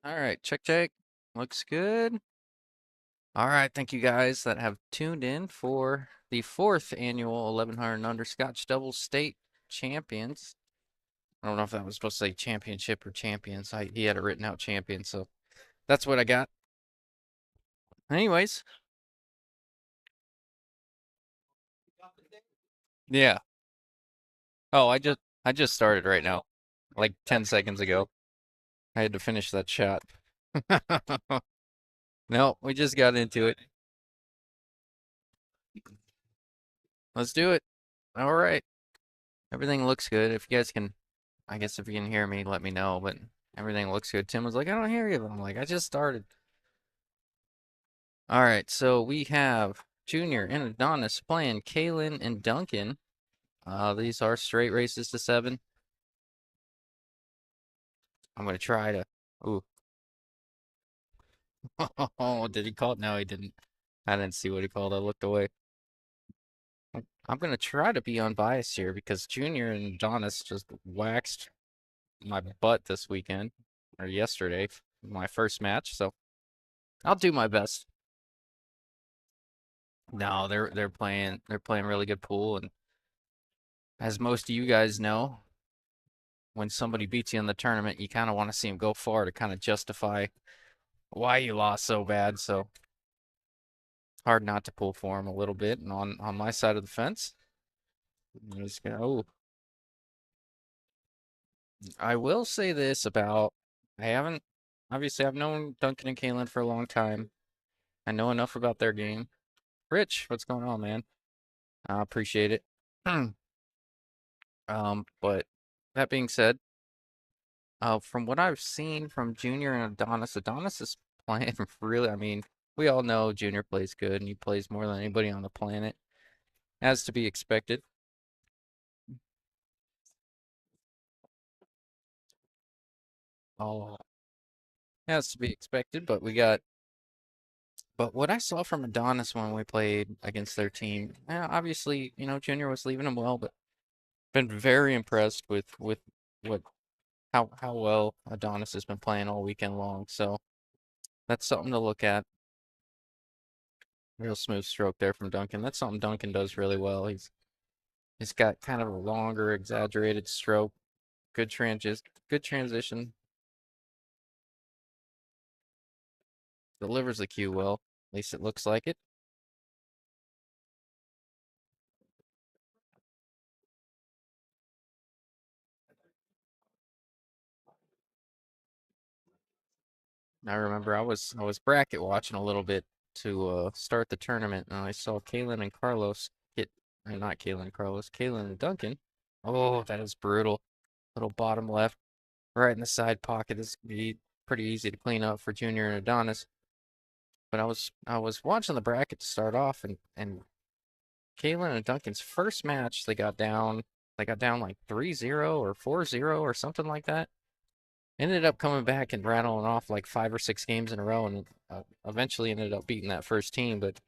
All right, check, check. Looks good. All right, thank you guys that have tuned in for the fourth annual 1100 and Under Scotch Double State Champions. I don't know if that was supposed to say championship or champions. He had it written out champion, so that's what I got. Anyways, yeah. Oh, I just started right now, like 10 seconds ago. I had to finish that shot. No, we just got into it. Let's do it. All right. Everything looks good. If you guys can, I guess if you can hear me, let me know. But everything looks good. Tim was like, I don't hear you. But I'm like, I just started. All right. So we have Junior and Adonis playing Kalen and Duncan. These are straight races to 7. I'm going to try to. Ooh. Oh, did he call it? No, he didn't. I didn't see what he called. I looked away. I'm going to try to be unbiased here because Junior and Adonis just waxed my butt this weekend or yesterday, my first match. So I'll do my best. No, they're playing really good pool, and as most of you guys know, when somebody beats you in the tournament, you kind of want to see them go far to kind of justify why you lost so bad. So hard not to pull for them a little bit. And on my side of the fence, oh, I will say this about I haven't obviously I've known Duncan and Kalen for a long time. I know enough about their game. Rich, what's going on, man? I appreciate it. But that being said, from what I've seen from Junior and Adonis, Adonis is playing really. I mean, we all know Junior plays good and he plays more than anybody on the planet, as to be expected. All as to be expected, but what I saw from Adonis when we played against their team, obviously, Junior was leaving him well, but been very impressed with what how well Adonis has been playing all weekend long. So that's something to look at. Real smooth stroke there from Duncan. That's something Duncan does really well. He's got kind of a longer, exaggerated stroke. Good transition. Delivers the cue well. At least it looks like it. I remember I was bracket watching a little bit to start the tournament, and I saw Kalen and Carlos get, not Kalen and Carlos, Kalen and Duncan. Oh, that is brutal. Little bottom left, right in the side pocket. This could be pretty easy to clean up for Junior and Adonis. But I was watching the bracket to start off, and Kalen and Duncan's first match, they got down like 3-0 or 4-0 or something like that. Ended up coming back and rattling off like 5 or 6 games in a row, and eventually ended up beating that first team. But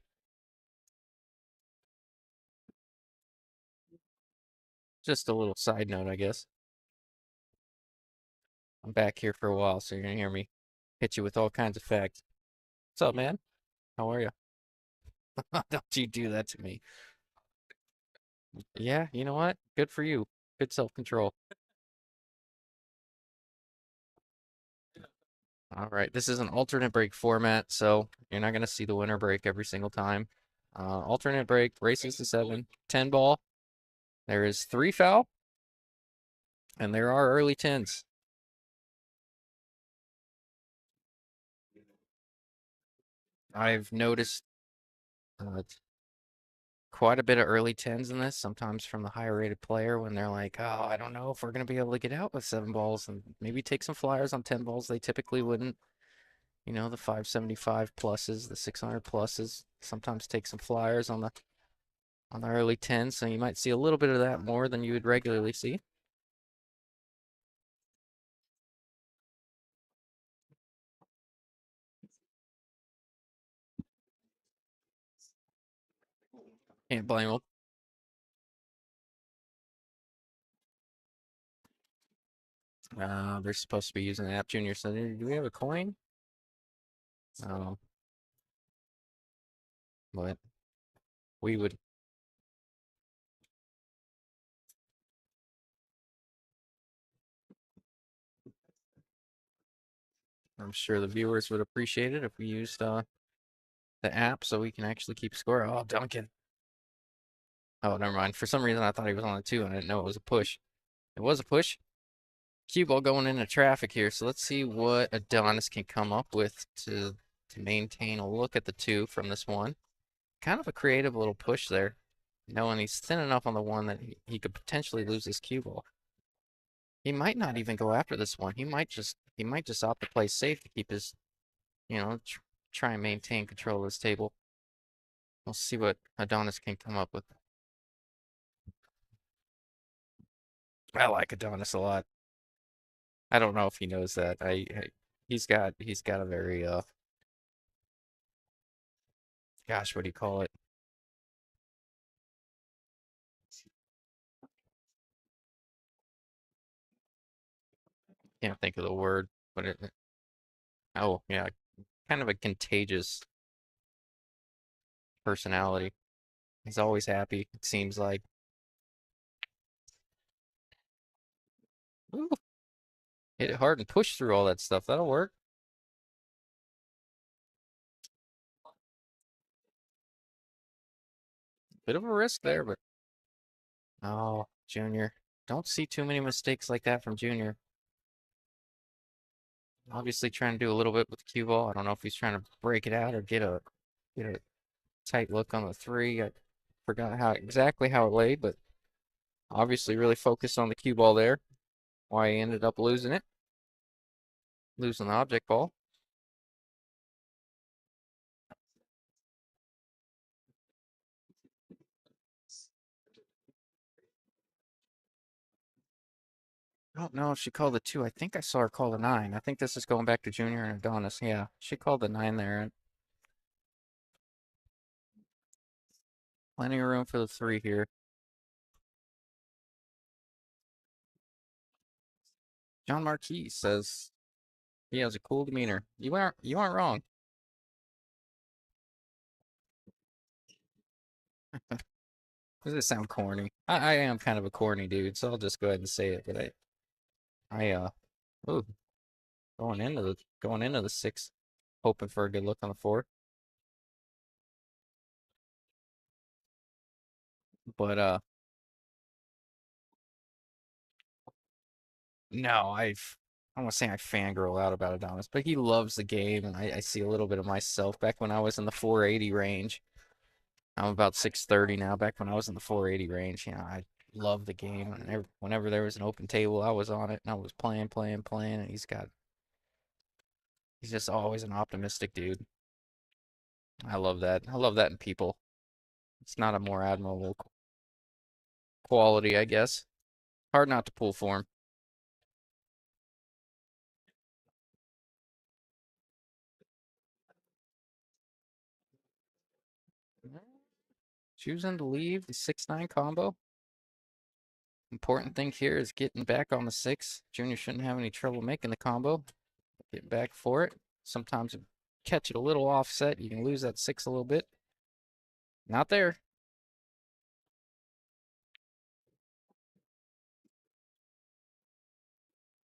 just a little side note, I guess. I'm back here for a while, so you're gonna hear me hit you with all kinds of facts. What's up, man? How are you? Don't you do that to me? Yeah, you know what? Good for you. Good self-control. All right, this is an alternate break format, so you're not gonna see the winner break every single time. Alternate break, races to 7, 10 ball. There is 3 foul, and there are early 10s. I've noticed uh, quite a bit of early 10s in this, sometimes from the higher rated player when they're like, oh, I don't know if we're gonna be able to get out with 7 balls, and maybe take some flyers on 10 balls they typically wouldn't. The 575 pluses, the 600 pluses, sometimes take some flyers on the early 10s, so you might see a little bit of that more than you would regularly see. Can't blame them. They're supposed to be using the app, Junior. So do we have a coin? Um, but we would. I'm sure the viewers would appreciate it if we used the app so we can actually keep score. Oh, Duncan. Oh, never mind. For some reason, I thought he was on the two, and I didn't know it was a push. It was a push. Cue ball going into traffic here, so let's see what Adonis can come up with to maintain a look at the two from this one. Kind of a creative little push there, knowing he's thin enough on the one that he could potentially lose his cue ball. He might not even go after this one. He might just opt to play safe to keep his, try and maintain control of his table. We'll see what Adonis can come up with. I like Adonis a lot. I don't know if he knows that. He's got a very gosh, what do you call it? Can't think of the word, but oh yeah, kind of a contagious personality. He's always happy, it seems like. Ooh, hit it hard and push through all that stuff. That'll work. Bit of a risk there, but oh, Junior. Don't see too many mistakes like that from Junior. Obviously trying to do a little bit with the cue ball. I don't know if he's trying to break it out or get a tight look on the three. I forgot exactly how it laid, but obviously really focused on the cue ball there. Why he ended up losing it. Losing the object ball. I don't know if she called the two. I think I saw her call the nine. I think this is going back to Junior and Adonis. Yeah, she called the nine there. Plenty of room for the three here. John Marquis says he has a cool demeanor. You aren't wrong. Does it sound corny? I am kind of a corny dude, so I'll just go ahead and say it. But I ooh, going into the six, hoping for a good look on the four. But no, I want to say I fangirl out about Adonis, but he loves the game, and I see a little bit of myself back when I was in the 480 range. I'm about 630 now. Back when I was in the 480 range, I love the game, and whenever there was an open table, I was on it, and I was playing, playing, playing. And he's just always an optimistic dude. I love that. I love that in people. It's not a more admirable quality, I guess. Hard not to pull for him. Choosing to leave the 6-9 combo. Important thing here is getting back on the six. Junior shouldn't have any trouble making the combo. Get back for it. Sometimes you catch it a little offset. You can lose that six a little bit. Not there.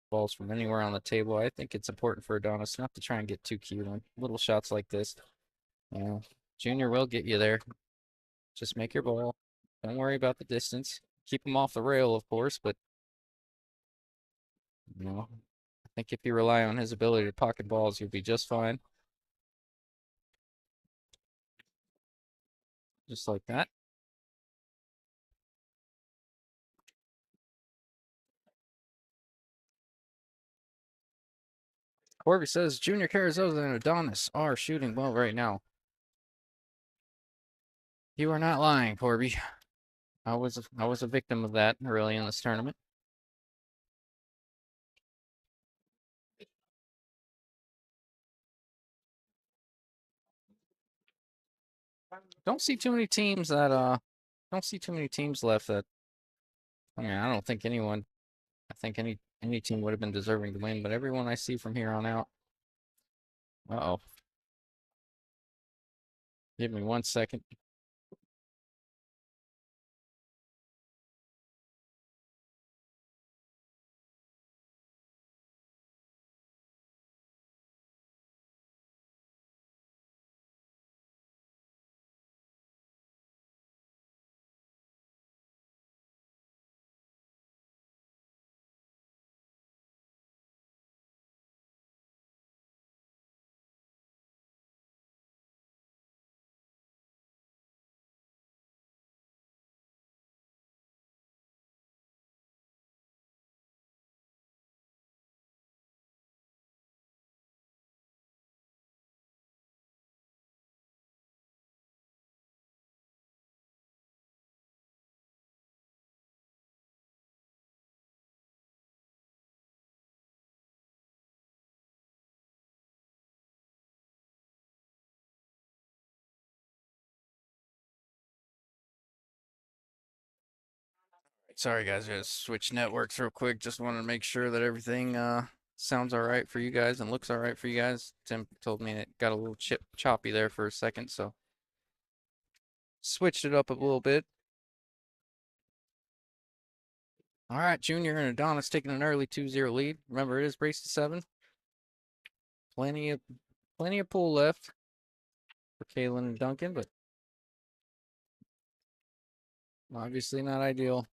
Balls from anywhere on the table. I think it's important for Adonis not to try and get too cute on little shots like this. Junior will get you there. Just make your ball. Don't worry about the distance. Keep him off the rail, of course, but I think if you rely on his ability to pocket balls, you'll be just fine. Just like that. Corby says Junior Carrizosa and Adonis are shooting well right now. You are not lying, Corby. I was a victim of that early in this tournament. Don't see too many teams that don't see too many teams left that I mean I don't think anyone I think Any team would have been deserving to win, but everyone I see from here on out. Uh-oh. Give me 1 second. Sorry, guys. I just switched networks real quick. Just wanted to make sure that everything sounds all right for you guys and looks all right for you guys. Tim told me it got a little choppy there for a second, so switched it up a little bit. All right, Junior and Adonis taking an early 2-0 lead. Remember, it is race to 7. Plenty of pool left for Kalen and Duncan, but obviously not ideal.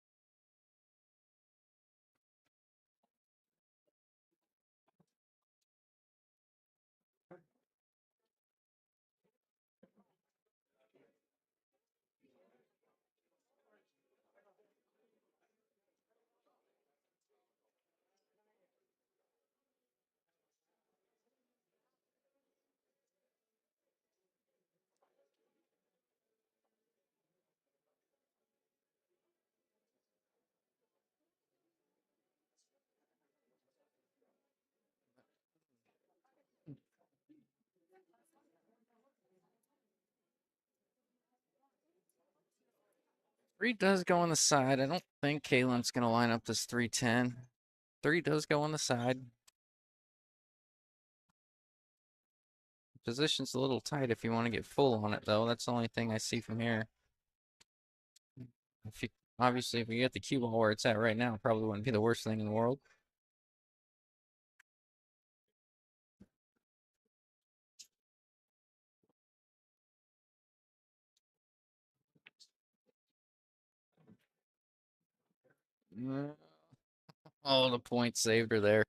Three does go on the side. I don't think Kalen's going to line up this 310. Three does go on the side. Position's a little tight if you want to get full on it, though. That's the only thing I see from here. If you Obviously, if you get the cue ball where it's at right now, probably wouldn't be the worst thing in the world. Oh, the point saved her there.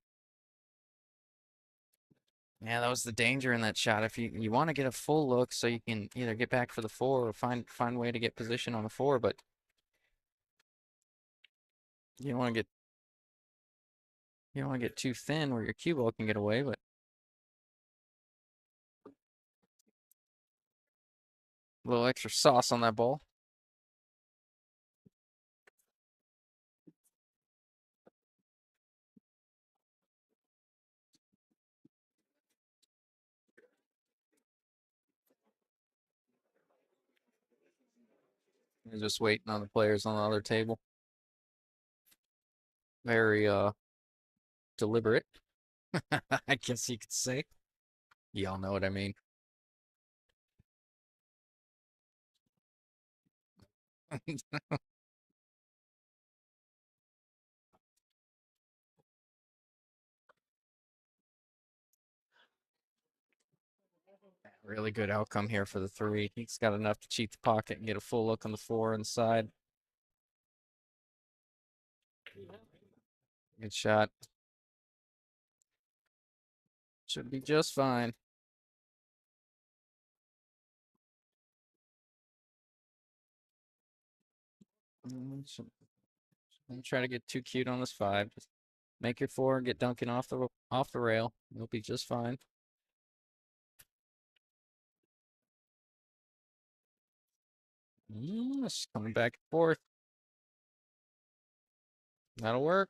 Yeah, that was the danger in that shot. If you want to get a full look so you can either get back for the 4 or find a way to get position on the 4, but you don't want to get too thin where your cue ball can get away, but a little extra sauce on that ball. You're just waiting on the players on the other table. Very deliberate, I guess you could say. Y'all know what I mean. Really good outcome here for the 3. He's got enough to cheat the pocket and get a full look on the 4 inside. Good shot. Should be just fine. Don't try to get too cute on this 5. Just make your 4 and get Duncan off the rail. You'll be just fine. Just coming back and forth. That'll work.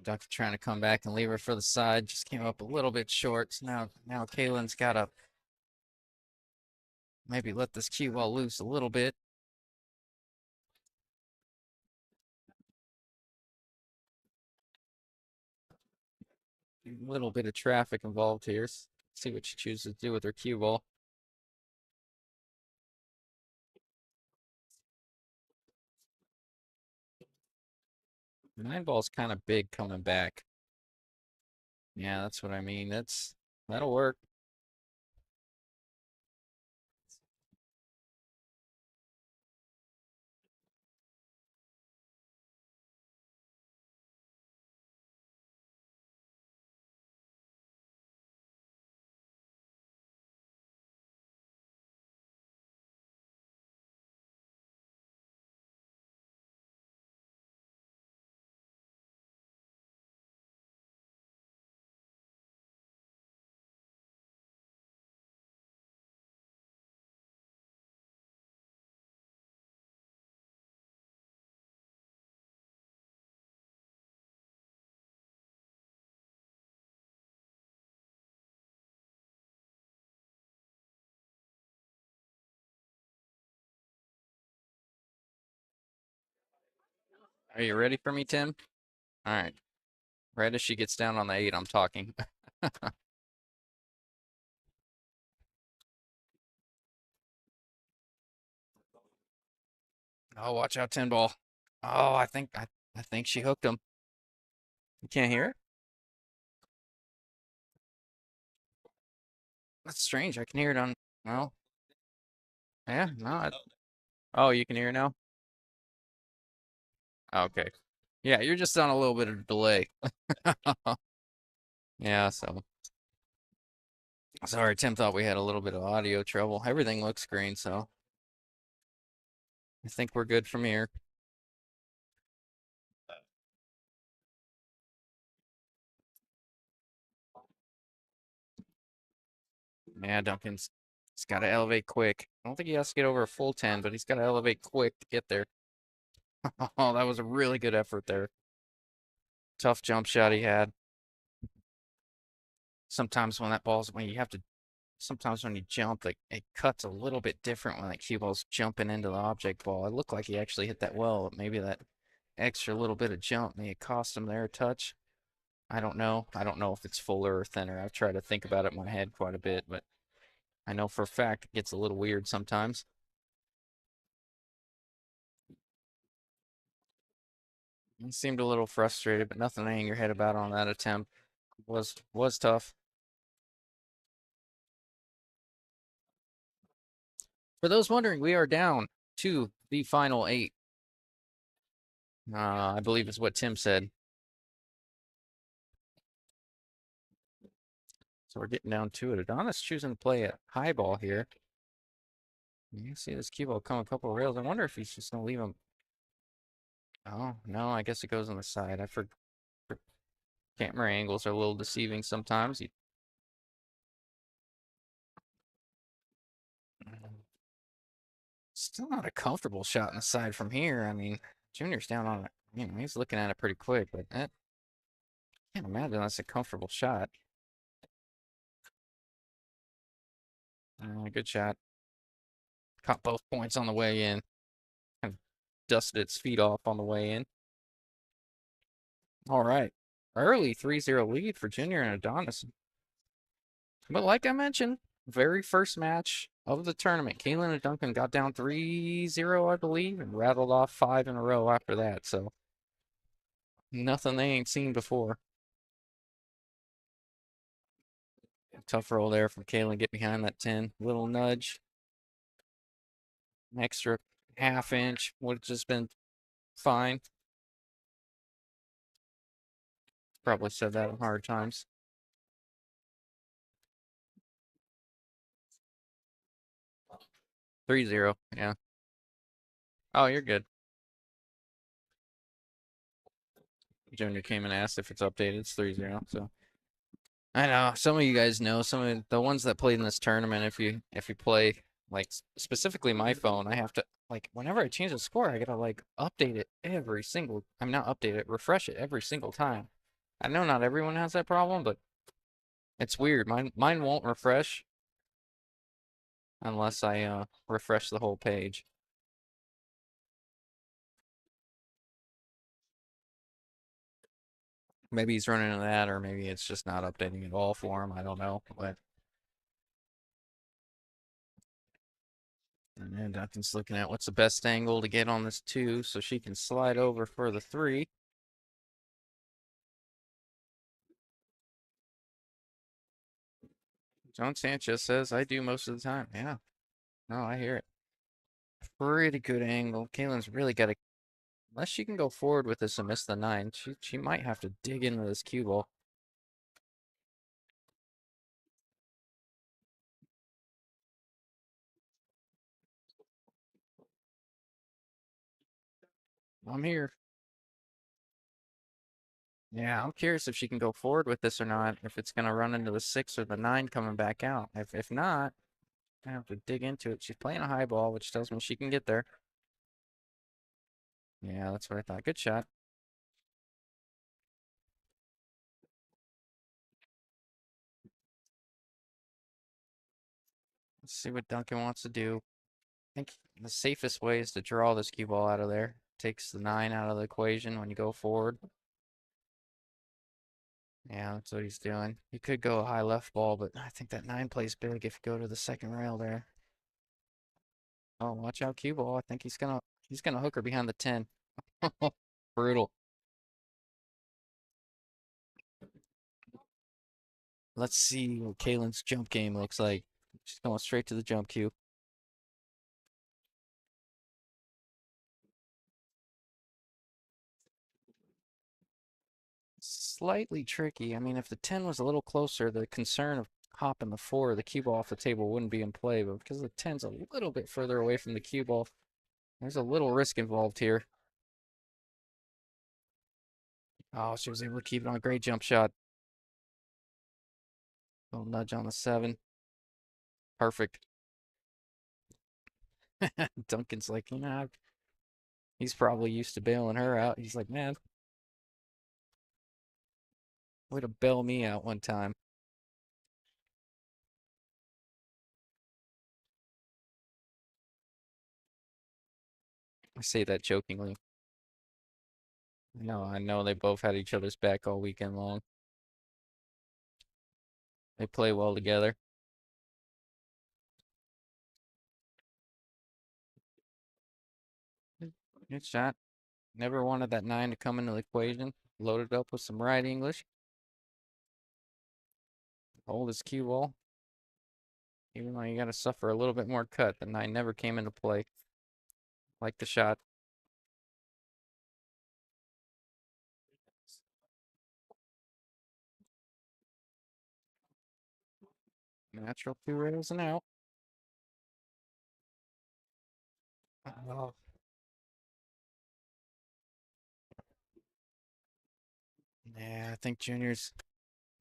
Duck trying to come back and leave her for the side. Just came up a little bit short. So now Kaylin's got to maybe let this cue ball loose a little bit. A little bit of traffic involved here. See what she chooses to do with her cue ball. 9-ball's kind of big coming back. Yeah, that's what I mean. That'll work. Are you ready for me, Tim? All right. Right as she gets down on the 8, I'm talking. Oh, watch out, 10-ball. Oh, I think she hooked him. You can't hear it? That's strange. I can hear it on. Well, yeah, no. Oh, you can hear it now? Okay. Yeah, you're just on a little bit of delay. Yeah, so. Sorry, Tim thought we had a little bit of audio trouble. Everything looks green, so I think we're good from here. Yeah, Duncan's he's got to elevate quick. I don't think he has to get over a full 10, but he's got to elevate quick to get there. Oh, that was a really good effort there. Tough jump shot he had. Sometimes when that ball's when you have to sometimes when you jump, like it cuts a little bit different when that cue ball's jumping into the object ball. It looked like he actually hit that well, but maybe that extra little bit of jump may have cost him there a touch. I don't know. I don't know if it's fuller or thinner. I've tried to think about it in my head quite a bit, but I know for a fact it gets a little weird sometimes. He seemed a little frustrated, but nothing to hang your head about on that attempt. Was tough. For those wondering, we are down to the final 8. I believe is what Tim said. So we're getting down to it. Adonis choosing to play a high ball here. You see this cue ball come a couple of rails. I wonder if he's just gonna leave him. Oh no, I guess it goes on the side. For camera angles are a little deceiving sometimes. Still not a comfortable shot on the side from here. I mean, Junior's down on it. He's looking at it pretty quick, but I can't imagine that's a comfortable shot. Good shot. Caught both points on the way in. Kind of dusted its feet off on the way in. All right. Early 3-0 lead for Junior and Adonis. But like I mentioned, very first match of the tournament, Kaylin and Duncan got down 3-0, I believe, and rattled off 5 in a row after that. So nothing they ain't seen before. Tough roll there from Kaylin. Get behind that 10. Little nudge. An extra half inch would have just been fine. Probably said that in hard times. Three zero. Yeah. Oh, you're good. Junior came and asked if it's updated. It's 3-0. So I know some of you guys know some of the ones that played in this tournament. If you play like specifically my phone, I have to like whenever I change the score, I gotta like update it every single. I'm not update it, refresh it every single time. I know not everyone has that problem, but it's weird. Mine won't refresh unless I refresh the whole page. Maybe he's running into that, or maybe it's just not updating at all for him. I don't know. But and Duncan's looking at what's the best angle to get on this 2 so she can slide over for the 3. John Sanchez says, I do most of the time. Yeah. No, I hear it. Pretty good angle. Kaylin's really got to, unless she can go forward with this and miss the 9, she might have to dig into this cue ball. I'm here. Yeah, I'm curious if she can go forward with this or not, if it's going to run into the 6 or the 9 coming back out. If not, I have to dig into it. She's playing a high ball, which tells me she can get there. Yeah, that's what I thought. Good shot. Let's see what Duncan wants to do. I think the safest way is to draw this cue ball out of there. Takes the 9 out of the equation when you go forward. Yeah, that's what he's doing. He could go a high left ball, but I think that 9 plays big if you go to the second rail there. Oh, watch out, cue ball. I think he's gonna hook her behind the 10. Brutal. Let's see what Kaylin's jump game looks like. She's going straight to the jump cue. Slightly tricky. I mean, if the 10 was a little closer, the concern of hopping the 4, the cue ball off the table wouldn't be in play. But because the 10's a little bit further away from the cue ball, there's a little risk involved here. Oh, she was able to keep it on a great jump shot. Little nudge on the 7. Perfect. Duncan's like, he's probably used to bailing her out. He's like, man, way to bail me out one time. I say that jokingly. No, I know they both had each other's back all weekend long. They play well together. Good shot. Never wanted that 9 to come into the equation. Loaded up with some right English. Hold his cue ball. Even though you got to suffer a little bit more cut, the 9 never came into play. Like the shot. Natural 2 rails and out. Oh, yeah, I think Junior's.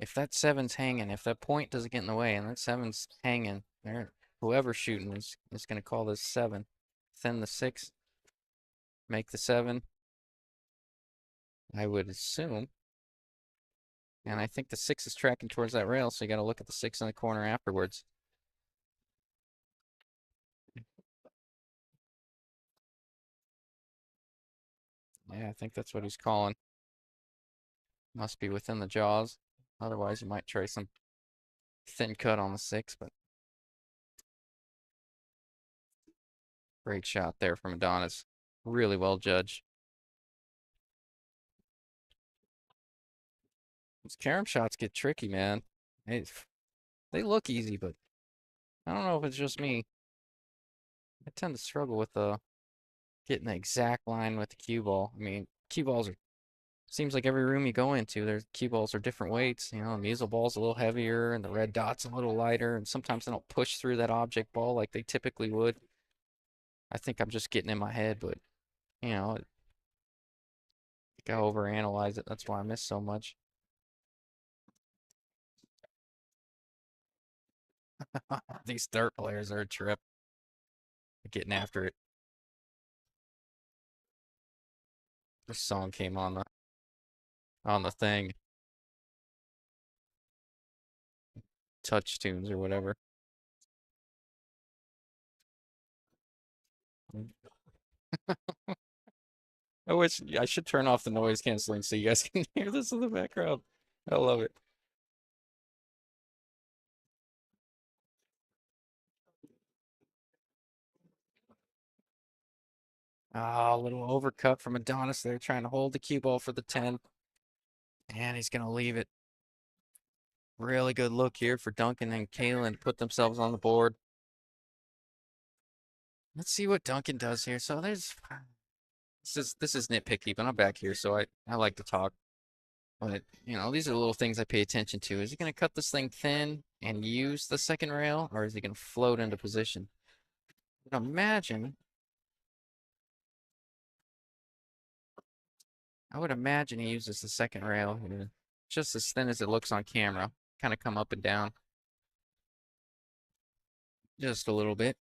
If that 7's hanging, if that point doesn't get in the way and that 7's hanging, whoever's shooting is going to call this 7. Thin the 6, make the 7. I would assume. And I think the 6 is tracking towards that rail, so you got to look at the 6 in the corner afterwards. Yeah, I think that's what he's calling. Must be within the jaws. Otherwise, you might try some thin cut on the 6, but great shot there from Adonis. Really well judged. These carom shots get tricky, man. They look easy, but I don't know if it's just me. I tend to struggle with getting the exact line with the cue ball. I mean, cue balls are seems like every room you go into, there's cue balls are different weights. You know, the measle ball's a little heavier and the red dot's a little lighter, and sometimes they don't push through that object ball like they typically would. I think I'm just getting in my head, but you know, I think I overanalyze it. That's why I miss so much. These dirt players are a trip. Getting after it. This song came on the thing. touch tunes or whatever. I wish I should turn off the noise canceling so you guys can hear this in the background. I love it. Oh, a little overcut from Adonis there, trying to hold the cue ball for the 10. And he's going to leave it. Really good look here for Duncan and Kalen to put themselves on the board. Let's see what Duncan does here. So there's this is nitpicky, but I'm back here, so I like to talk. But these are the little things I pay attention to. Is he going to cut this thing thin and use the second rail, or is he going to float into position? I would imagine. I would imagine he uses the second rail here, just as thin as it looks on camera. Kind of come up and down, just a little bit.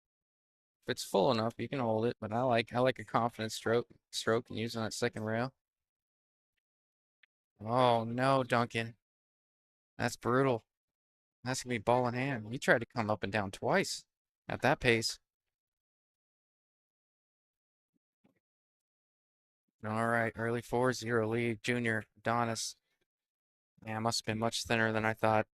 If it's full enough, you can hold it. But I like a confident stroke and using that second rail. Oh no, Duncan. That's brutal. That's gonna be ball in hand. He tried to come up and down twice at that pace. All right, early 4-0 lead. Junior Adonis. Yeah, must have been much thinner than I thought.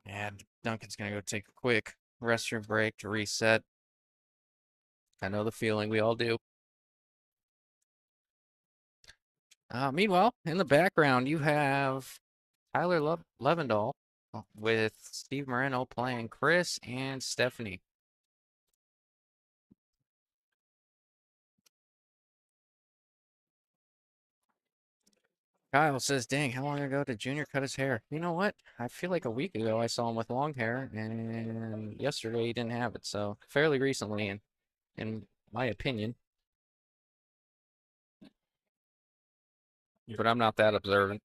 And Duncan's gonna go take a quick restroom break to reset. I know the feeling, we all do. Meanwhile, in the background, you have Tyler Levendahl with Steve Moreno playing Chris and Stephanie. Kyle says, dang, how long ago did Junior cut his hair? You know what? I feel like a week ago I saw him with long hair, and yesterday he didn't have it. So fairly recently, in my opinion. But I'm not that observant.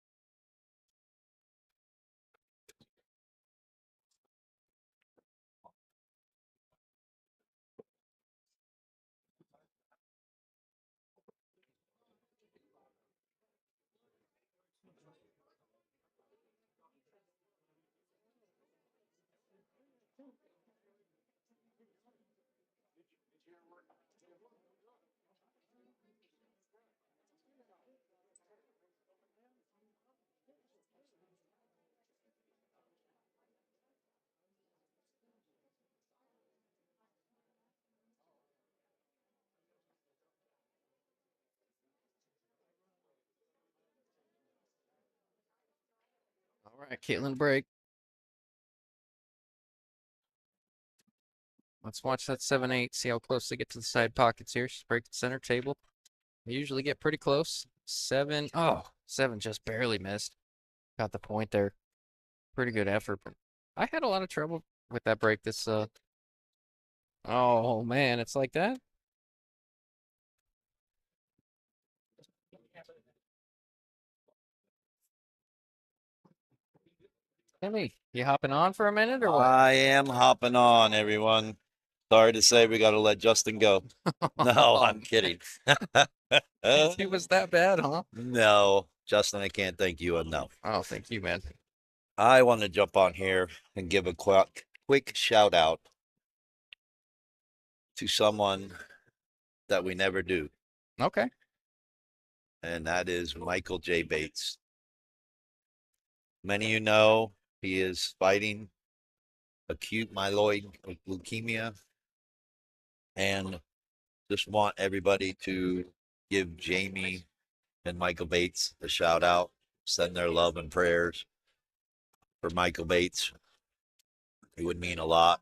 All right, Caitlin break. Let's watch that 7-8, see how close they get to the side pockets here. She's break the center table. They usually get pretty close. 7, oh, 7 just barely missed. Got the point there. Pretty good effort. But I had a lot of trouble with that break this, oh man, it's like that? Timmy, you hopping on for a minute or what? I am hopping on, everyone. Sorry to say we got to let Justin go. No, I'm kidding. It was that bad, huh? No, Justin, I can't thank you enough. Oh, thank you, man. I want to jump on here and give a quick shout out to someone that we never do, Okay. and that is Michael J. Bates. Many of you know he is fighting acute myeloid leukemia, and just want everybody to give Jamie and Michael Bates a shout out, send their love and prayers for Michael Bates. It would mean a lot.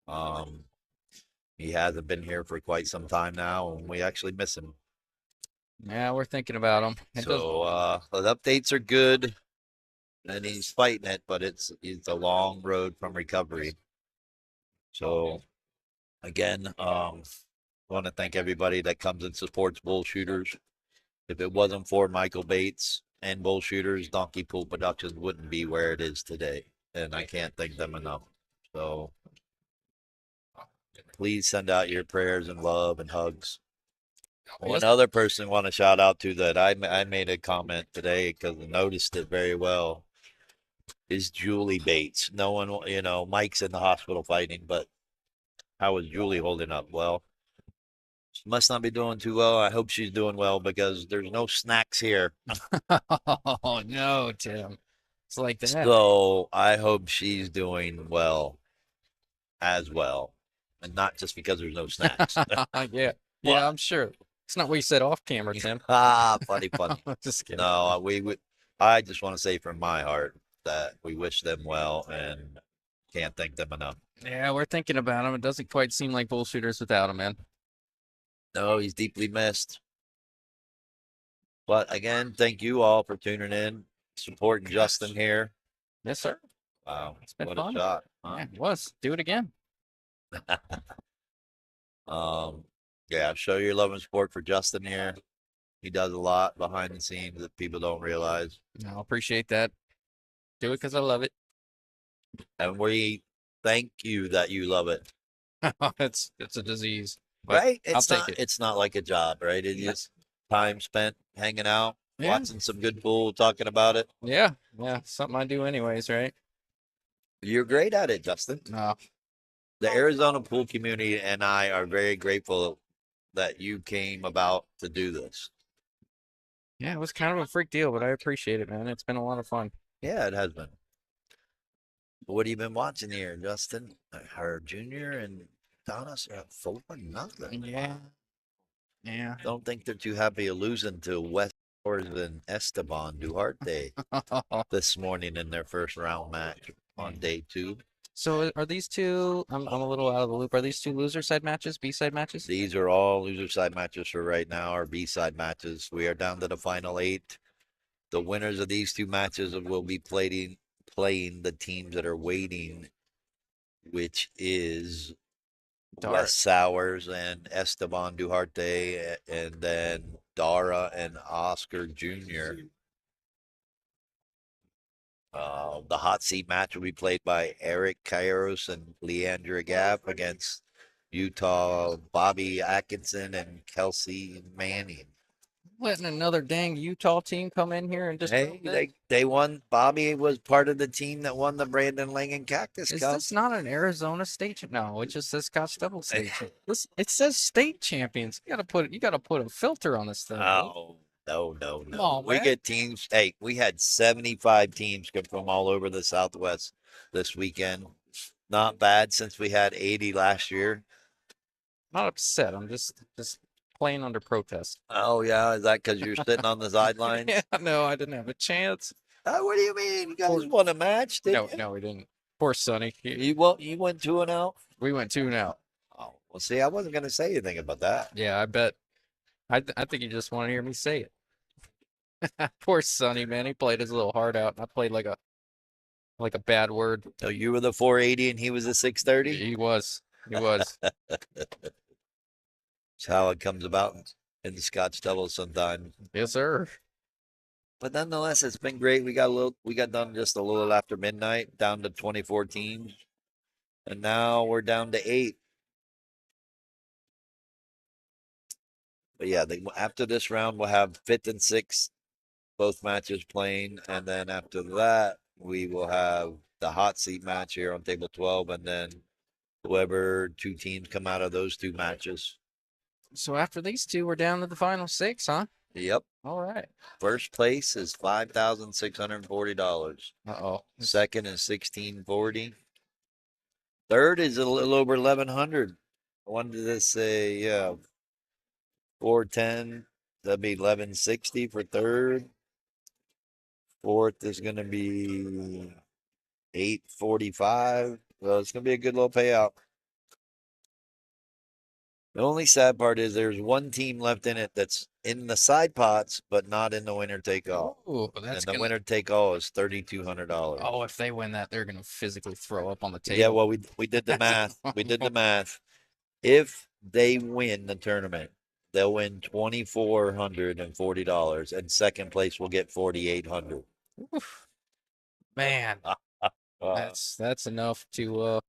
Um, he hasn't been here for quite some time now, and we actually miss him. Yeah, we're thinking about him. So the updates are good, and he's fighting it, but it's a long road from recovery. So again, I want to thank everybody that comes and supports Bullshooters. If it wasn't for Michael Bates and Bullshooters, Donkey Pool Productions wouldn't be where it is today, and I can't thank them enough. So please send out your prayers and love and hugs. Oh, One yes. other person want to shout out to that I made a comment today because I noticed it very well is Julie Bates. No one, Mike's in the hospital fighting, but how is Julie holding up? Well, she must not be doing too well. I hope she's doing well because there's no snacks here. Oh no, Tim. It's like that. So I hope she's doing well as well. And not just because there's no snacks. Yeah. Yeah, But I'm sure. It's not what you said off camera, Tim. funny, funny. Just kidding. No, I just want to say from my heart that we wish them well and can't thank them enough. Yeah, we're thinking about him. It doesn't quite seem like Bullshooters without him, man. No, he's deeply missed. But again, thank you all for tuning in, supporting Justin here. Yes, sir. Wow, It's been what fun. a shot. Yeah, it was. Do it again. Yeah, show your love and support for Justin here. He does a lot behind the scenes that people don't realize. No, appreciate that. Do it because I love it. And we thank you that you love it. It's a disease, but Right? I'll take it. It's not like a job, right? It's just time spent hanging out, Yeah. watching some good pool, talking about it. Yeah, yeah, something I do anyways, right? You're great at it, Justin. No, The Arizona pool community and I are very grateful that you came about to do this. yeah, it was kind of a freak deal, but I appreciate it, man. It's been a lot of fun. Yeah, it has been. What have you been watching here, Justin? Her junior and Donis are 4-0. Yeah, yeah. Don't think they're too happy of losing to West Shores and Esteban Duarte this morning in their first round match on day 2. So are these two? I'm a little out of the loop. Are these two loser side matches, B side matches? These are all loser side matches for right now, our B side matches. We are down to the final 8. The winners of these 2 matches will be playing the teams that are waiting, which is Wes Sowers and Esteban Duarte, and then Dara and Oscar Jr. The hot seat match will be played by Eric Kairos and Leandra Gap against Utah Bobby Atkinson and Kelsey Manning. Letting another dang Utah team come in here and just Hey, they won. Bobby was part of the team that won the Brandon Langen Cactus Is Cup. this not an Arizona state? No, it just says Scotch Double State. This it says state champions. You gotta put a filter on this thing. Oh, no. Come on, We man. get teams. Hey, we had 75 teams come from all over the Southwest this weekend. Not bad since we had 80 last year. Not upset. I'm just playing under protest. Oh, yeah. Is that because you're sitting on the sidelines? Yeah, no, I didn't have a chance. What do you mean? You guys won a match, didn't you? No, we didn't. Poor Sonny. You went 2-0? We went 2-0. Oh, well, see, I wasn't going to say anything about that. Yeah, I bet. I think you just want to hear me say it. Poor Sonny, man. He played his little heart out, and I played like a bad word. So you were the 480 and he was the 630? He was. He was. It's how it comes about in the Scotch doubles sometimes. Yes, sir. But nonetheless, it's been great. We got done just a little after midnight, down to 24 teams. And now we're down to 8. But yeah, after this round, we'll have 5th and 6th, both matches playing. And then after that, we will have the hot seat match here on table 12. And then whoever 2 teams come out of those 2 matches. So after these two, we're down to the final 6, huh? Yep. All right. First place is $5,640. Uh-oh. Second is $1,640. Third is a little over 1,100. I wanted to say, yeah, 410. That'd be 1,160 for third. Fourth is going to be 845. Well, it's going to be a good little payout. The only sad part is there's one team left in it that's in the side pots, but not in the winner take all. Ooh, And the winner take all is $3,200. Oh, if they win that, they're gonna physically throw up on the table. Yeah, well, we did the math. We did the math. If they win the tournament, they'll win $2,440, and second place will get $4,800. Man, that's enough to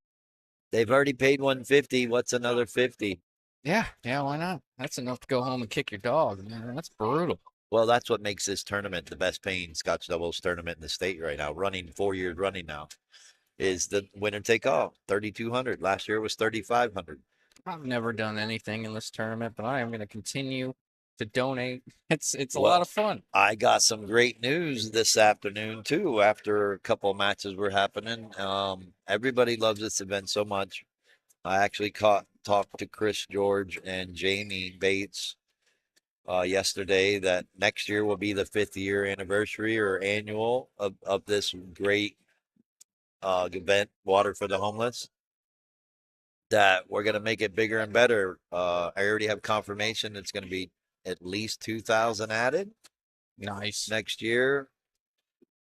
They've already paid 150. What's another 50? Yeah, yeah, why not? That's enough to go home and kick your dog, man. That's brutal. Well, that's what makes this tournament the best paying Scotch doubles tournament in the state right now. Running 4 years running now is the winner take all 3,200. Last year was 3,500. I've never done anything in this tournament, but I am going to continue to donate. It's a lot Well, of fun. I got some great news this afternoon too. After a couple of matches were happening, everybody loves this event so much. I actually talked to Chris George and Jamie Bates yesterday that next year will be the 5th year anniversary or annual of this great event, Water for the Homeless. That we're going to make it bigger and better. I already have confirmation it's going to be at least 2,000 added Nice. next year.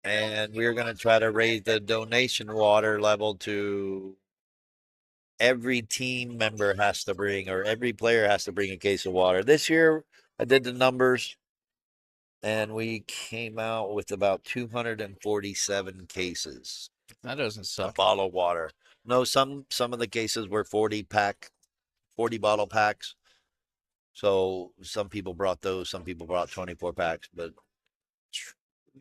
And we're going to try to raise the donation water level to every team member has to bring, or every player has to bring a case of water. This year, I did the numbers, and we came out with about 247 cases That doesn't of suck. bottled water. No, some of the cases were 40 bottle packs. So some people brought those, some people brought 24 packs, but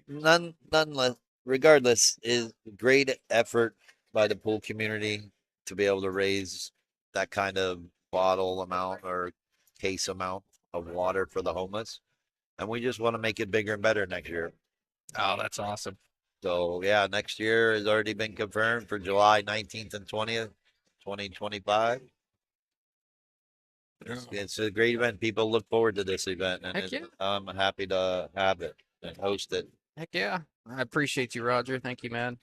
nonetheless, regardless, is great effort by the pool community to be able to raise that kind of bottle amount or case amount of water for the homeless. And we just want to make it bigger and better next year. Oh, that's awesome. So yeah, next year has already been confirmed for July 19th and 20th, 2025. It's a great event. People look forward to this event, and Heck yeah. I'm happy to have it and host it. Heck yeah. I appreciate you, Roger. Thank you, man.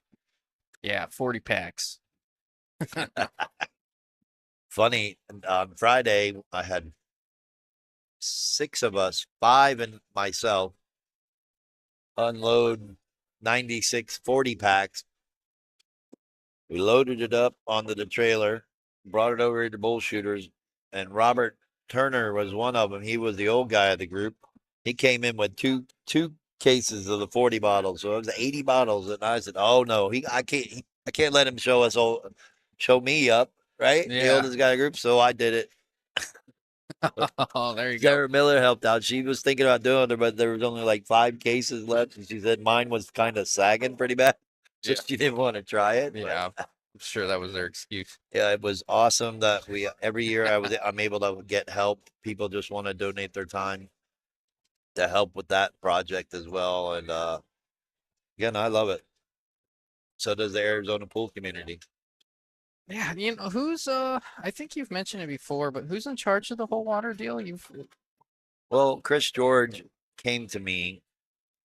Yeah, 40 packs. Funny, on Friday, I had 6 of us, five and myself, unload 96 40 packs. We loaded it up onto the trailer, brought it over to Bullshooters, and Robert Turner was one of them. He was the old guy of the group. He came in with two cases of the 40 bottles, so it was 80 bottles. And I said, "Oh no, I can't let him show me up, right? The Yeah. oldest guy of the group." So I did it. Oh, there you go. Sarah Miller helped out. She was thinking about doing it, but there was only like 5 cases left, and she said mine was kind of sagging pretty bad, so Yeah. she didn't want to try it. But Yeah. I'm sure that was their excuse. yeah, it was awesome that we every year I'm able to get help. People just want to donate their time to help with that project as well, and again, I love it. So does the Arizona pool community. Yeah, who's I think you've mentioned it before, but who's in charge of the whole water deal? You've Well, Chris George came to me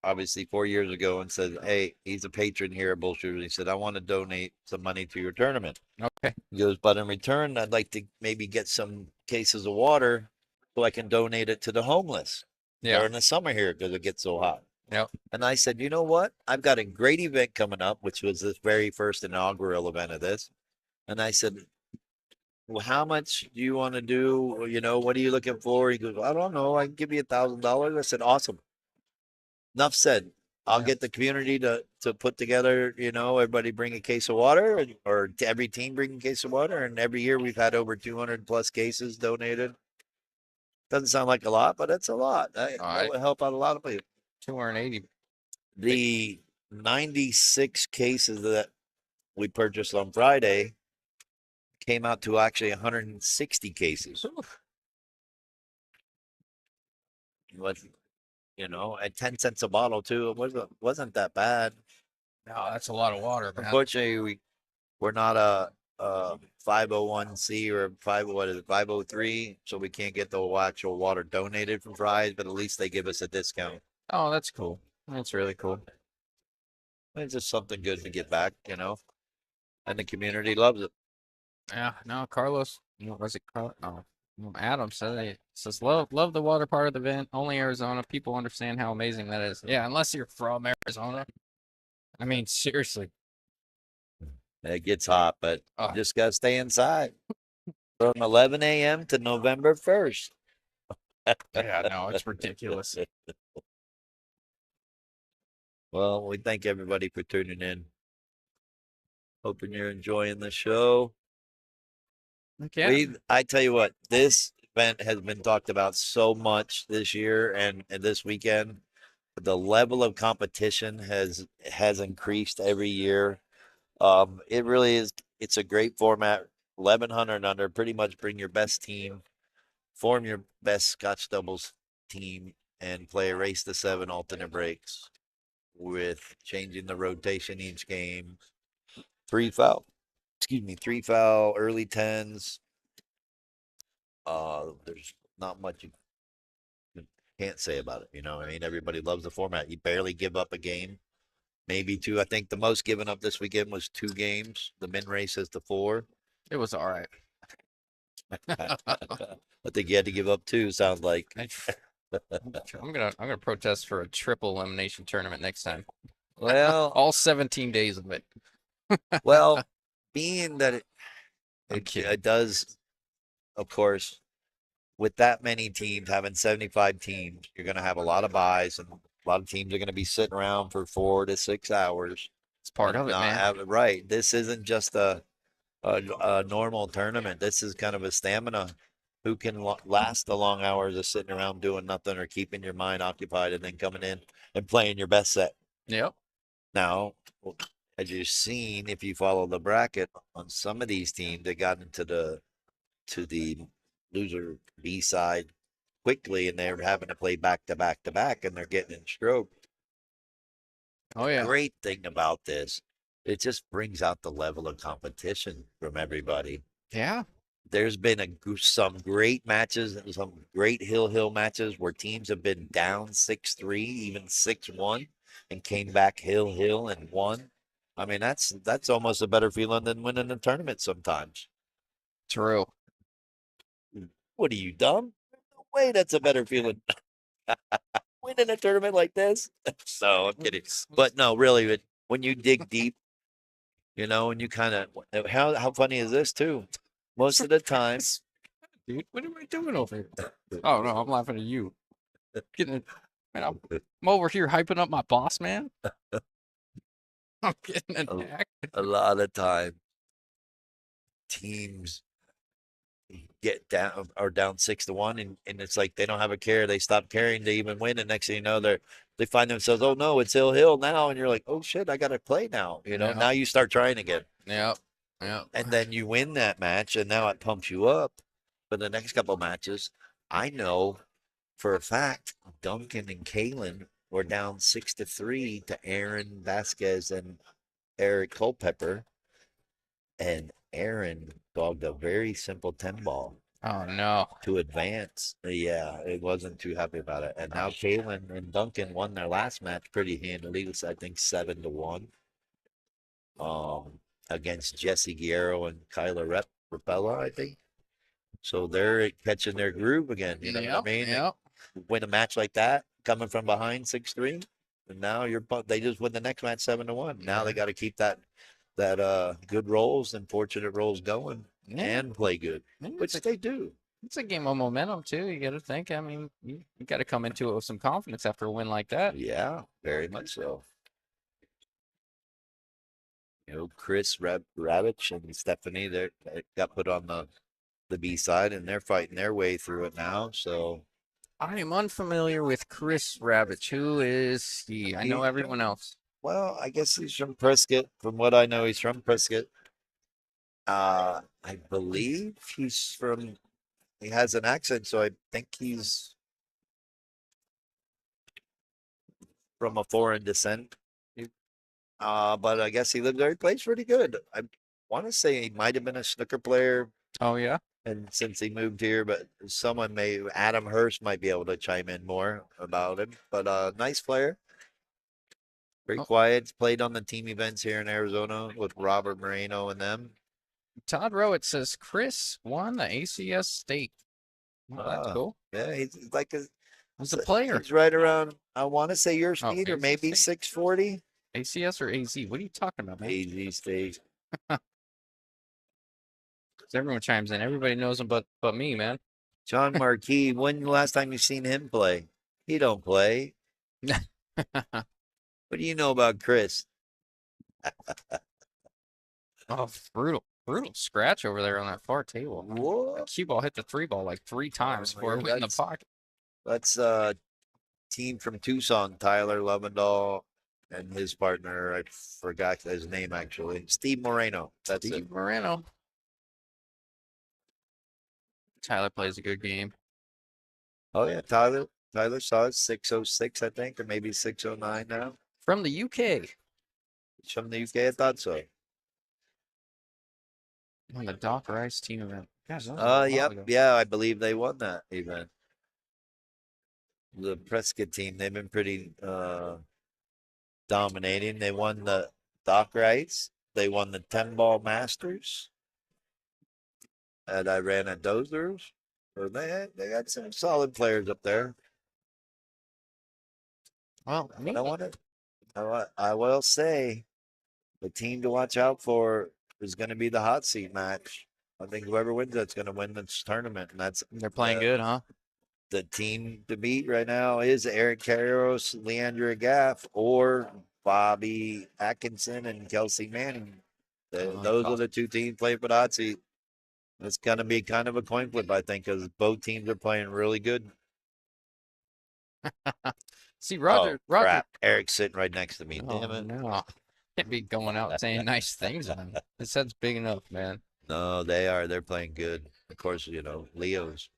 obviously 4 years ago and said, "Hey, he's a patron here at Bullshooters." He said, "I want to donate some money to your tournament." Okay. He goes, "But in return, I'd like to maybe get some cases of water so I can donate it to the homeless Yeah. during the summer here because it gets so hot." Yep. And I said, "You know what? I've got a great event coming up, which was this very first inaugural event of this." And I said, "Well, how much do you want to do? What are you looking for?" He goes, "I don't know. I can give you $1,000." I said, "Awesome. Enough said. I'll Yeah. get the community to put together, everybody bring a case of water, or every team bring a case of water. And every year we've had over 200 plus cases donated. Doesn't sound like a lot, but it's a lot. All That right. would help out a lot of people. 280. The 96 cases that we purchased on Friday came out to actually 160 cases. What, at 10 cents a bottle too. It wasn't that bad. No, that's a lot of water, man. Unfortunately, we're not a 501c or what is it, 503, so we can't get the actual water donated from Fry's, but at least they give us a discount. Oh, that's cool. That's really cool. It's just something good to get back, and the community loves it. Yeah, no, Carlos, was it Carlos? Oh, Adam says love the water part of the event. Only Arizona people understand how amazing that is. Yeah, unless you're from Arizona. I mean, seriously. It gets hot, but Oh, just got to stay inside from 11 a.m. to November 1st. yeah, no, it's ridiculous. Well, we thank everybody for tuning in. Hoping you're enjoying the show. Heck yeah. I tell you what, this event has been talked about so much this year and this weekend. The level of competition has increased every year. It really is. It's a great format. 1100 and under. Pretty much bring your best team, form your best Scotch doubles team, and play a race to seven alternate breaks with changing the rotation each game. Three foul. Excuse me. Three foul. Early tens. There's not much you can't say about it. I mean, everybody loves the format. You barely give up a game, maybe two. I think the most given up this weekend was two games. The men race is to four. It was all right. I think you had to give up two. Sounds like. I'm gonna protest for a triple elimination tournament next time. Well, All 17 days of it. well, being that I'm it, kidding. it does, of course, with that many teams, having 75 teams, you're going to have a lot of buys, and a lot of teams are going to be sitting around for 4 to 6 hours It's part and of it, not man. have it right. This isn't just a normal tournament. This is kind of a stamina. Who can last the long hours of sitting around doing nothing or keeping your mind occupied and then coming in and playing your best set? Yep. Now, as you've seen, if you follow the bracket on some of these teams, they got into the loser B side quickly, and they're having to play back to back to back, and they're getting in stroke. Oh The yeah. great thing about this, it just brings out the level of competition from everybody. Yeah. There's been some great matches and some great hill matches where teams have been down 6-3, even 6-1, and came back hill and won. I mean, that's almost a better feeling than winning a tournament sometimes. True. What are you, dumb? No way, that's a better feeling. Winning a tournament like this. No, I'm kidding. But no, really, when you dig deep, and you kind of how funny is this too? Most of the time, Dude, what am I doing over here? Oh no, I'm laughing at you. Getting it, man. I'm over here hyping up my boss, man. I'm getting a, attacked. a lot of time, teams get down or down 6-1, and it's like they don't have a care. They stop caring to even win, and next thing you know, they find themselves, oh no, it's hill now, and you're like, oh shit, I got to play now. Yeah. Now you start trying again, Yep. Yep. and then you win that match, and now it pumps you up for the next couple matches. I know for a fact, Duncan and Kalen were down 6-3 to Aaron Vasquez and Eric Culpepper, and Aaron dogged a very simple 10 ball Oh no. to advance. Yeah, it wasn't too happy about it. And now Kalen and Duncan won their last match pretty handily. It was, I think, 7-1 um, against Jesse Guerrero and Kyla Rapella, I think. So they're catching their groove again. You know what I Yep. mean? They Yep. win a match like that, coming from behind 6-3, and now they just win the next match 7-1. Now they got to keep that good rolls and fortunate rolls going Yeah. and play good, which they do. It's a game of momentum too. You got to think. I mean, you got to come into it with some confidence after a win like that. Yeah, very much so. Chris Ravitch and Stephanie, they got put on the B side, and they're fighting their way through it now. So I am unfamiliar with Chris Ravitch. Who is he? I know everyone else. well, I guess he's from Prescott. From what I know, he's from Prescott. I believe he has an accent, so I think he's from a foreign descent. But I guess he lives there. He plays pretty good. I want to say he might have been a snooker player, Oh yeah. and since he moved here, but Adam Hurst might be able to chime in more about him. But nice player, very Oh, quiet. Played on the team events here in Arizona with Robert Moreno and them. Todd Rowett says Chris won the ACS state. Well, that's cool. Yeah, he's like Who's a player? he's right around. I want to say your Oh, speed or ACS maybe state? 640. ACS or AZ? What are you talking about, man? AZ State. Everyone chimes in. Everybody knows him, but me, man. John Marquis. When the last time you seen him play? He don't play. What do you know about Chris? Oh, brutal. Brutal scratch over there on that far table. That What? cue ball hit the 3 ball like 3 times before it went in the pocket. That's team from Tucson, Tyler Lovendahl and his partner. I forgot his name actually. Steve Moreno. That's Steve it. Moreno. Tyler plays a good game. Oh yeah, Tyler saw it 606, I think, or maybe 609 now. From the UK. He's from the UK, I thought so. On the Doc Rice team event. Gosh, that was a while Yep, ago. yeah, I believe they won that event. The Prescott team, they've been pretty dominating. They won the Doc Rice. They won the 10 ball Masters. And I ran at Dozers. So they got some solid players up there. Well, But I will say the team to watch out for is going to be the hot seat match. I think whoever wins that's going to win this tournament, and that's they're playing good, huh? the team to beat right now is Eric Karros, Leandra Gaff, or Bobby Atkinson and Kelsey Manning. Those are the two teams playing for the hot seat. It's going to be kind of a coin flip, I think, because both teams are playing really good. See, Oh, Roger. crap. Eric's sitting right next to me. Oh, Damn it. no. Can't be going out saying nice things on him. His head's big enough, man. No, they are. They're playing good. Of course, Leo's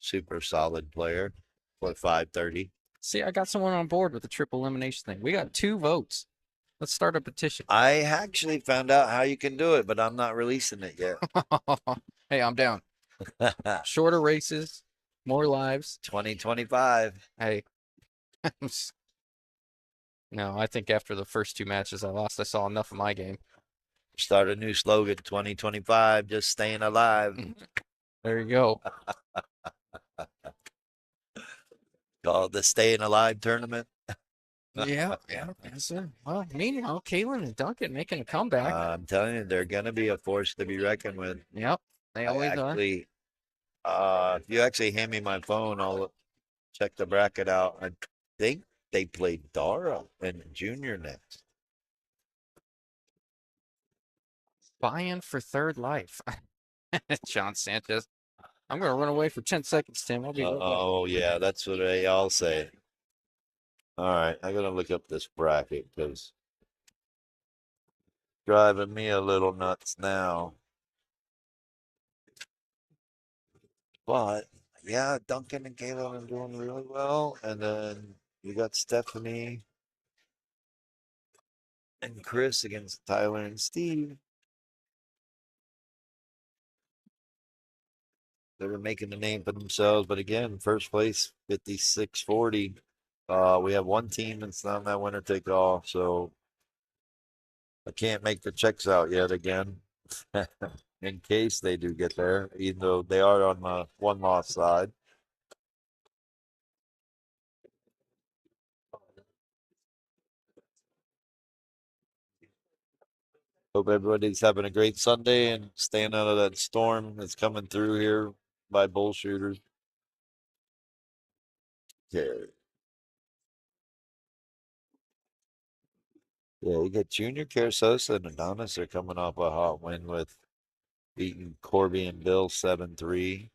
super solid player for 530. See, I got someone on board with the triple elimination thing. We got 2 votes. Let's start a petition. I actually found out how you can do it, but I'm not releasing it yet. Hey, I'm down. Shorter races, more lives. 2025. Hey. No, I think after the first 2 matches I lost, I saw enough of my game. Start a new slogan 2025, just staying alive. There you go. Called the Staying Alive Tournament. Yeah. Well, meanwhile, Kaylin and Duncan making a comeback. I'm telling you, they're going to be a force to be reckoned with. Yep, they always are. If you actually hand me my phone, I'll check the bracket out. I think they played Dara and Junior next. Buy-in for third life. John Sanchez. I'm going to run away for 10 seconds, Tim. I'll be right back. Oh, yeah, that's what they all say. All right, I got to look up this bracket because driving me a little nuts now. But, yeah, Duncan and Caleb are doing really well. And then you got Stephanie and Chris against Tyler and Steve. They were making a name for themselves, but again, first place 56-40. We have one team that's not that winner take all, so I can't make the checks out yet again. In case they do get there, even though they are on the one loss side. Hope everybody's having a great Sunday and staying out of that storm that's coming through here by Bullshooters. Okay. Yeah, you get Junior Carasosa and Adonis. They're coming off a hot win with beating Corby and Bill 7-3.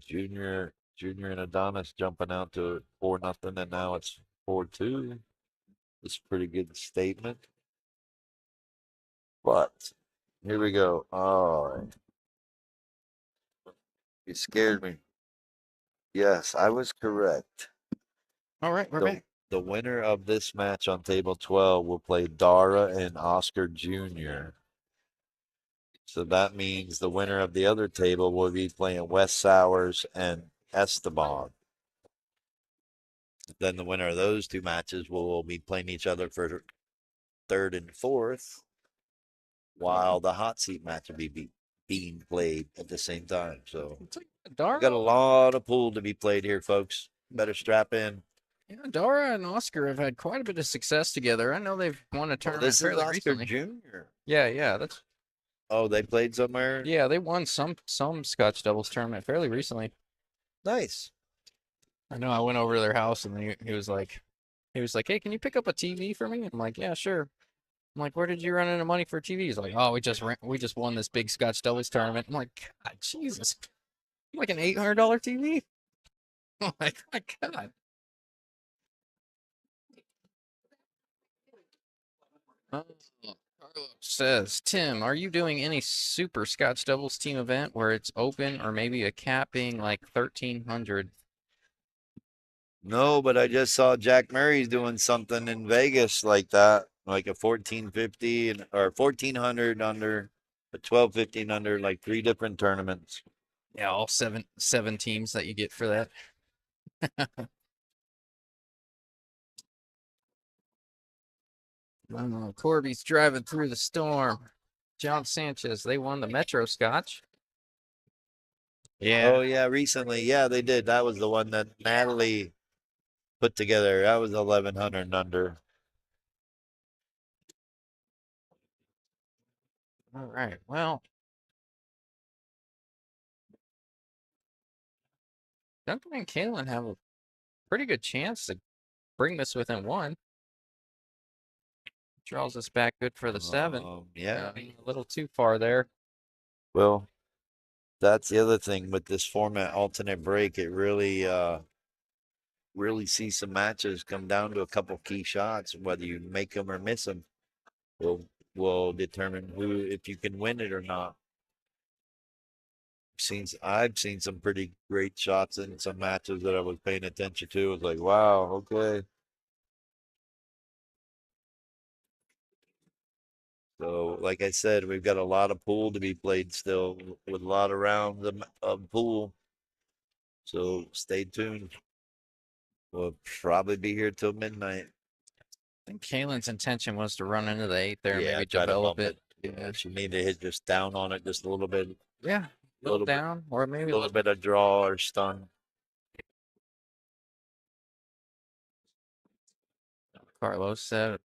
Junior and Adonis jumping out to 4-0, and now it's 4-2. It's a pretty good statement. But here we go. Oh, you scared me. Yes, I was correct. All right, we're back. The winner of this match on table 12 will play Dara and Oscar Jr. So that means the winner of the other table will be playing Wes Sowers and Esteban. Then the winner of those 2 matches will be playing each other for third and fourth, while the hot seat match will be being played at the same time. So we got a lot of pool to be played here, folks. Better strap in. Yeah, Dara and Oscar have had quite a bit of success together. I know they've won a tournament fairly recently. Jr. Yeah, that's. Oh, they played somewhere. Yeah, they won some Scotch doubles tournament fairly recently. Nice. I know. I went over to their house and he was like, He was like, "Hey, can you pick up a TV for me?" I'm like, "Yeah, sure." I'm like, "Where did you run into money for TV?" He's like, "Oh, we just won this big Scotch doubles tournament." I'm like, "God, Jesus, like an $800 TV?" I'm like, "My God." Oh, Carlos says, "Tim, are you doing any super Scotch doubles team event where it's open or maybe a cap being like 1,300?" No, but I just saw Jack Murray's doing something in Vegas like that, like a 1450 and or 1400 under, a 1215 under, like three different tournaments. Yeah, all seven teams that you get for that. Corby's driving through the storm. John Sanchez, they won the Metro Scotch. Yeah. Oh yeah, recently, yeah, they did. That was the one that Natalie put together. That was 1100 and under. All right. Well, Duncan and Kalen have a pretty good chance to bring this within one. Draws us back good for the seven. Yeah. A little too far there. Well, that's the other thing with this format, alternate break. It really sees some matches come down to a couple key shots. Whether you make them or miss them will determine who if you can win it or not. I've seen some pretty great shots in some matches that I was paying attention to. It was like, wow, okay. So, like I said, we've got a lot of pool to be played still with a lot of rounds of pool. So stay tuned. We'll probably be here till midnight. I think Kalen's intention was to run into the eight there and Yeah, maybe try to develop bump it. it. Yeah. She need to hit just down on it just a little bit, Yeah. A little little bit, down or maybe a little little. bit of draw or stun. Carlos said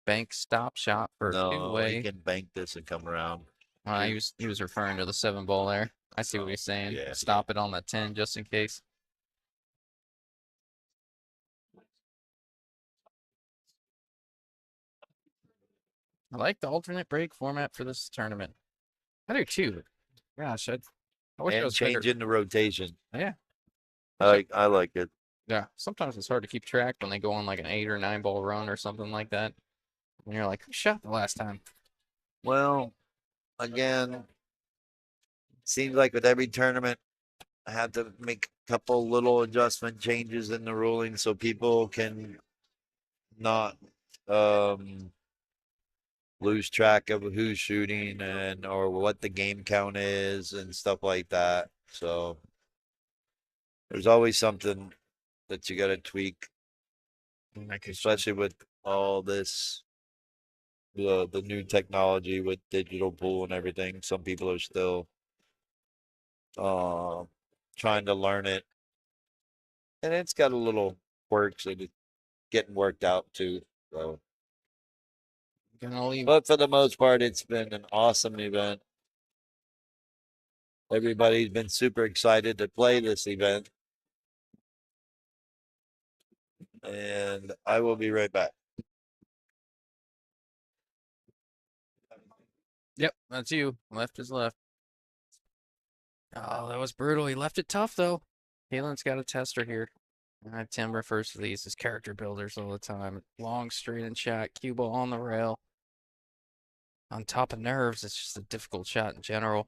bank stop shot for a No, he two-way. can bank this and come around. He was referring to the seven ball there. I see what he's saying. Yeah. Stop it on the 10 just in case. I like the alternate break format for this tournament. I do too. Gosh, I wish I And was better. change in the rotation. Yeah. I like it. Yeah. Sometimes it's hard to keep track when they go on like an 8 or 9 ball run or something like that. And you're like, who shot the last time? Well, again, seems like with every tournament, I have to make a couple little adjustment changes in the ruling so people can not um, lose track of who's shooting and or what the game count is and stuff like that. So there's always something that you got to tweak, especially with all this the new technology with digital pool and everything. Some people are still uh, trying to learn it, and it's got a little quirks and it's getting worked out too. So, Gonna leave. but for the most part, it's been an awesome event. Everybody's been super excited to play this event, and I will be right back. Yep, that's you. Left is left. Oh, that was brutal. He left it tough though. Kalen's got a tester here. Tim refers to these as character builders all the time. Long straight and shot, cue ball on the rail. On top of nerves, it's just a difficult shot in general.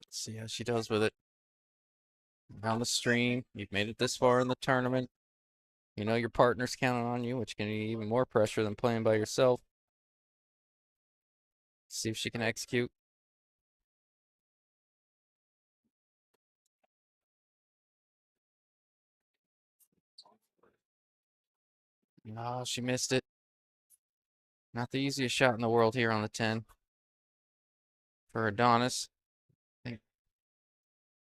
Let's see how she does with it. Down the stream, you've made it this far in the tournament. You know your partner's counting on you, which can be even more pressure than playing by yourself. See if she can execute. Oh, she missed it. Not the easiest shot in the world here on the 10 for Adonis. I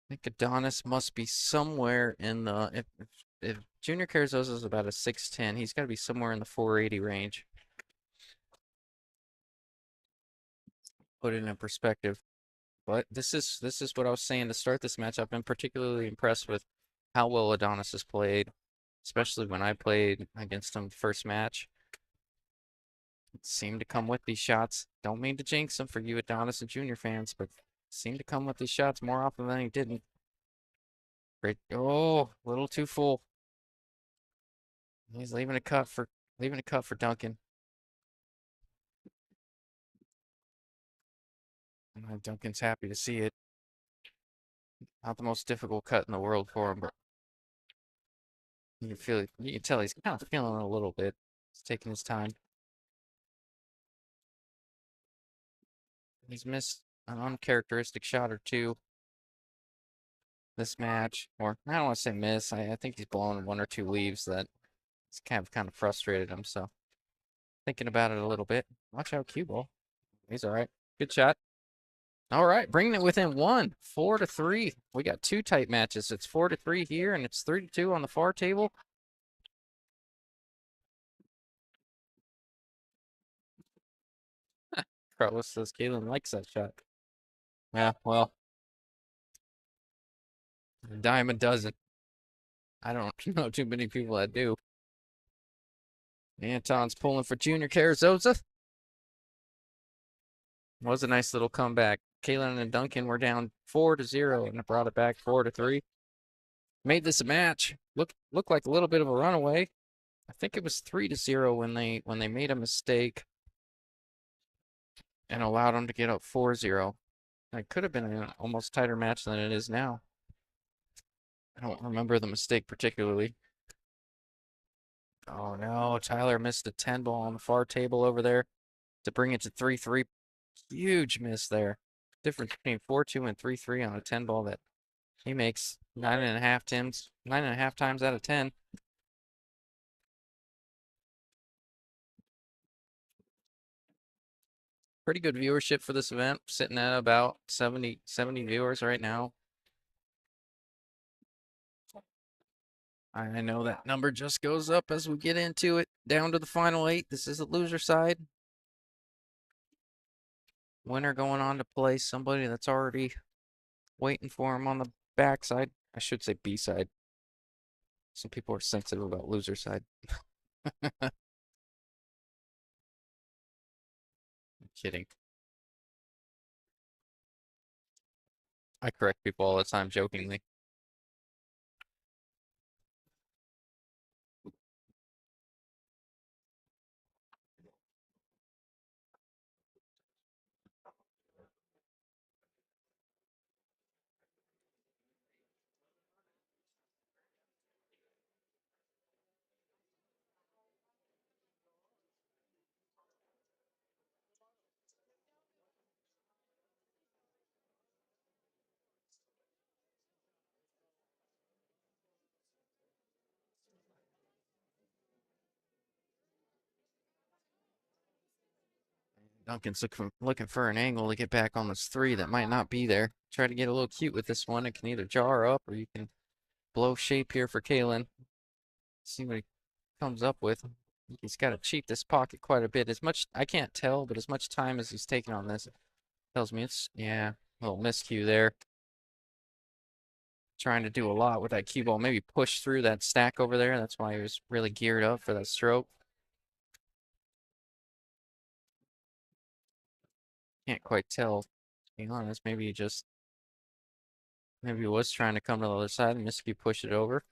think Adonis must be somewhere in the if Junior Carrizosa is about a 6'10", he's got to be somewhere in the 480 range. Put it in perspective. But this is what I was saying to start this match. I've been particularly impressed with how well Adonis has played, especially when I played against him first match. It seemed to come with these shots. Don't mean to jinx him for you Adonis and Junior fans, but seemed to come with these shots more often than he didn't. Great. Oh, a little too full. He's leaving a cut for Duncan. Duncan's happy to see it. Not the most difficult cut in the world for him, but you can tell he's kind of feeling it a little bit. He's taking his time. He's missed an uncharacteristic shot or two this match, or I don't want to say miss. I think he's blown one or two leaves that it's kind of frustrated him. So thinking about it a little bit. Watch out, cue ball. He's all right. Good shot. All right, bringing it within one, 4-3. We got two tight matches. It's 4-3 here, and it's 3-2 on the far table. Carlos says Kalen likes that shot. Yeah, well, a dime a dozen. I don't know too many people that do. Anton's pulling for Junior Carrizosa. Was a nice little comeback. Kalen and Duncan were down 4-0 and brought it back 4-3. Made this a match. Looked like a little bit of a runaway. I think it was 3-0 when they made a mistake and allowed them to get up 4-0. It could have been an almost tighter match than it is now. I don't remember the mistake particularly. Oh no, Tyler missed a 10 ball on the far table over there to bring it to 3-3. Huge miss there. Difference between 4-2 and 3-3 on a 10 ball that he makes 9.5 times out of 10. Pretty good viewership for this event, sitting at about 70 viewers right now. I know that number just goes up as we get into it, down to the final 8. This is the loser side. Winner going on to play somebody that's already waiting for him on the backside. I should say B side. Some people are sensitive about loser side. I'm kidding. I correct people all the time jokingly. Duncan's looking for an angle to get back on this 3 that might not be there. Try to get a little cute with this one. It can either jar up or you can blow shape here for Kalen. See what he comes up with. He's got to cheat this pocket quite a bit. As much, I can't tell, but as much time as he's taking on this tells me it's, yeah, a little miscue there. Trying to do a lot with that cue ball. Maybe push through that stack over there. That's why he was really geared up for that stroke. Can't quite tell, to be honest. Maybe he was trying to come to the other side and miscue push it over.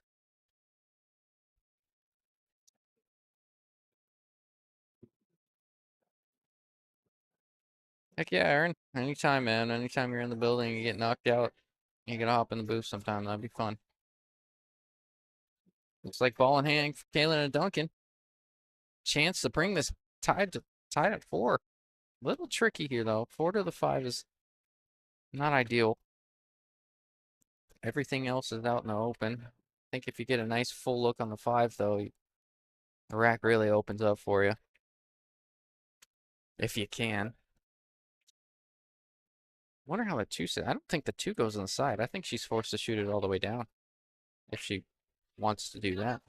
Heck yeah, Aaron. Anytime, man. Anytime you're in the building and you get knocked out, you can hop in the booth sometime. That'd be fun. Looks like ball in hand for Kalen and Duncan. Chance to bring this tied at 4. Little tricky here though. 4 to the 5 is not ideal. Everything else is out in the open. I think if you get a nice full look on the 5 though, the rack really opens up for you. If you can. Wonder how the 2 I don't think the 2 goes on the side. I think she's forced to shoot it all the way down if she wants to do that.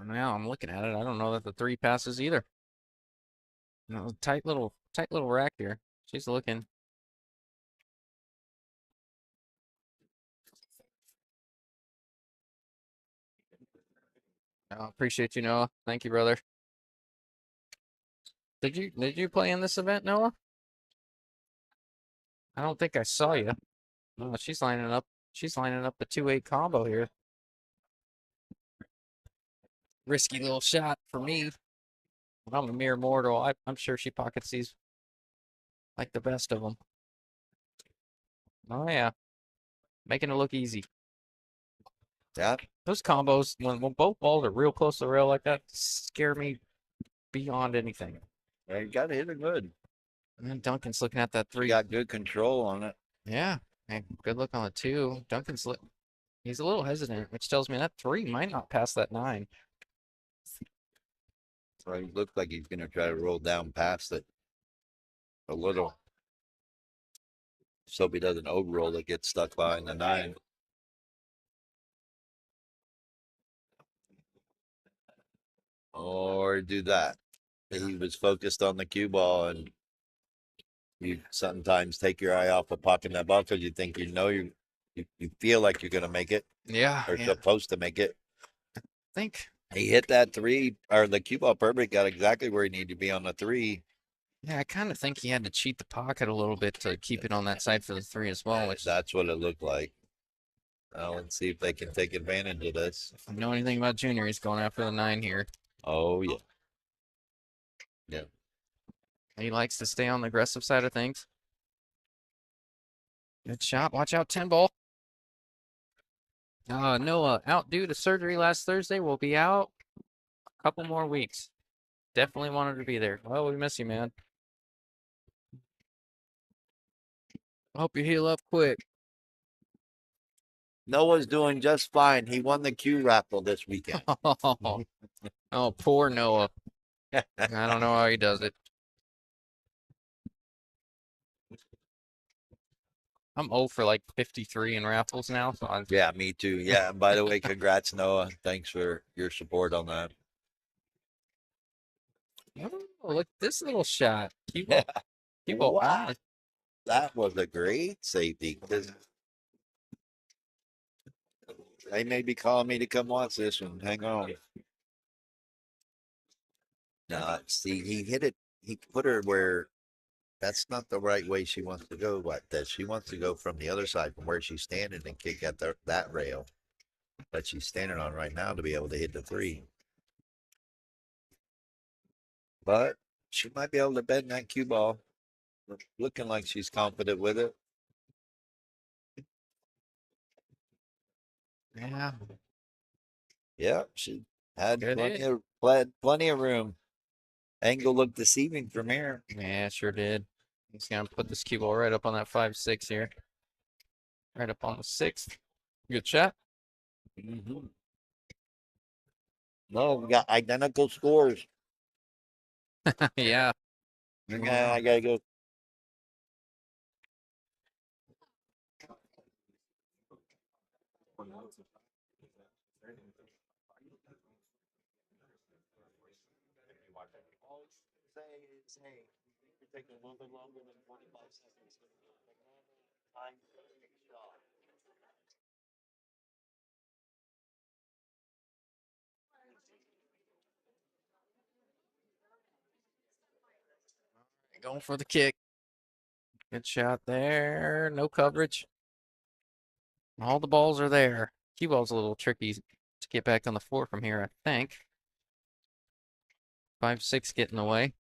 Now I'm looking at it. I don't know that the 3 passes either. No, tight little rack here. She's looking. I appreciate you, Noah. Thank you, brother. Did you play in this event, Noah? I don't think I saw you. Oh, she's lining up. She's lining up the 2-8 combo here. Risky little shot for me. I'm a mere mortal. I'm sure she pockets these like the best of them. Oh yeah, making it look easy. Yeah. Those combos, when both balls are real close to the rail like that, scare me beyond anything. Yeah, you got to hit it good. And then Duncan's looking at that You three. got good control on it. Yeah, and good look on the two. He's a little hesitant, which tells me that three might not pass that nine. So it looks like he's going to try to roll down past it a little. So he doesn't overroll it, get stuck behind the nine. Or do that. He was focused on the cue ball, and you sometimes take your eye off of popping that ball because you think you feel like you're going to make it Yeah, or yeah. supposed to make it. I think. He hit that three, or the cue ball perfect, got exactly where he needed to be on the three. Yeah, I kind of think he had to cheat the pocket a little bit to keep it on that side for the three as well. Which That's what it looked like. Now let's see if they can take advantage of this. if I know anything about Junior, he's going after the nine here. Oh, yeah. Yeah. He likes to stay on the aggressive side of things. Good shot. Watch out, 10 ball. Noah, out due to surgery last Thursday, will be out a couple more weeks. Definitely wanted to be there. Well, we miss you, man. Hope you heal up quick. Noah's doing just fine. He won the Q raffle this weekend. Oh, poor Noah. I don't know how he does it. I'm 0 for like 53 in raffles now. So Yeah, me too. Yeah, and by the way, congrats, Noah. Thanks for your support on that. oh, look at this little shot. Yeah. Keep Wow. That was a great safety. They may be calling me to come watch this one. Hang on. No, see, he hit it. He put her where that's not the right way she wants to go like that. She wants to go from the other side from where she's standing and kick at that rail that she's standing on right now to be able to hit the three. But she might be able to bend that cue ball. Looking like she's confident with it. Yeah. Yeah, she had Good hit. plenty of room. Angle looked deceiving from here. Yeah, sure did. He's gonna put this cue ball right up on that 5-6 here. Right up on the sixth. Good shot. Mm-hmm. No, we got identical scores. Yeah. Yeah, I gotta go. Going for the kick. Good shot there. No coverage. All the balls are there. Cue ball's a little tricky to get back on the floor from here, I think. 5-6 get in the way.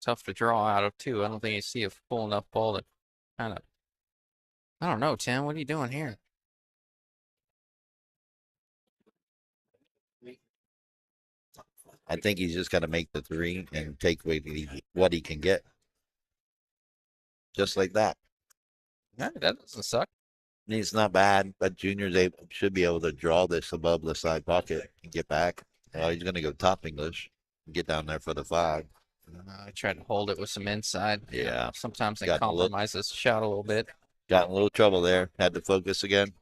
Tough to draw out of, too. I don't think you see a full enough ball to kind of. I don't know, Tim. What are you doing here? I think he's just got to make the three and take what he can get. Just like that. Yeah, that doesn't suck. I mean, it's not bad, but Junior's should be able to draw this above the side pocket and get back. He's going to go top English and get down there for the five. I tried to hold it with some inside. Yeah. Sometimes it Got a little- compromises the shot a little bit. Got in a little trouble there. Had to focus again.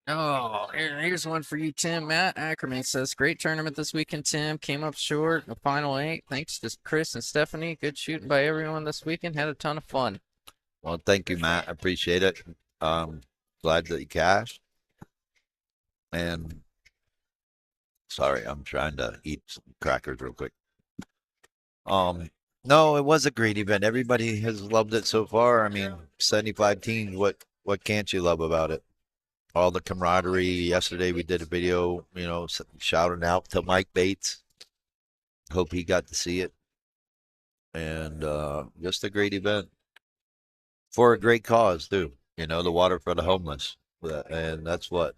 Oh, here's one for you, Tim. Matt Ackerman says, great tournament this weekend, Tim. Came up short in the final 8. Thanks to Chris and Stephanie. Good shooting by everyone this weekend. Had a ton of fun. Well, thank you, Matt. I appreciate it. Glad that you cashed. And sorry, I'm trying to eat some crackers real quick. No, it was a great event. Everybody has loved it so far. I mean, 75 teams. What can't you love about it? All the camaraderie. Yesterday we did a video, shouting out to Mike Bates. Hope he got to see it. And just a great event for a great cause too. The water for the homeless, and that's what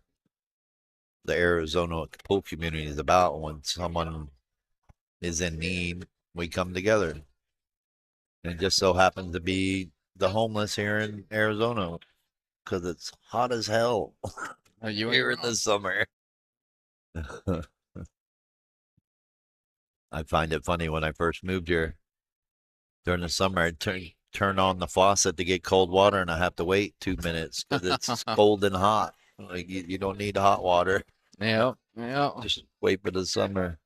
the Arizona pool community is about. When someone is in need, we come together. And it just so happens to be the homeless here in Arizona because it's hot as hell here in the summer. I find it funny when I first moved here during the summer, I'd turn on the faucet to get cold water and I have to wait 2 minutes because it's cold and hot. Like you don't need hot water. Yeah. Just wait for the summer.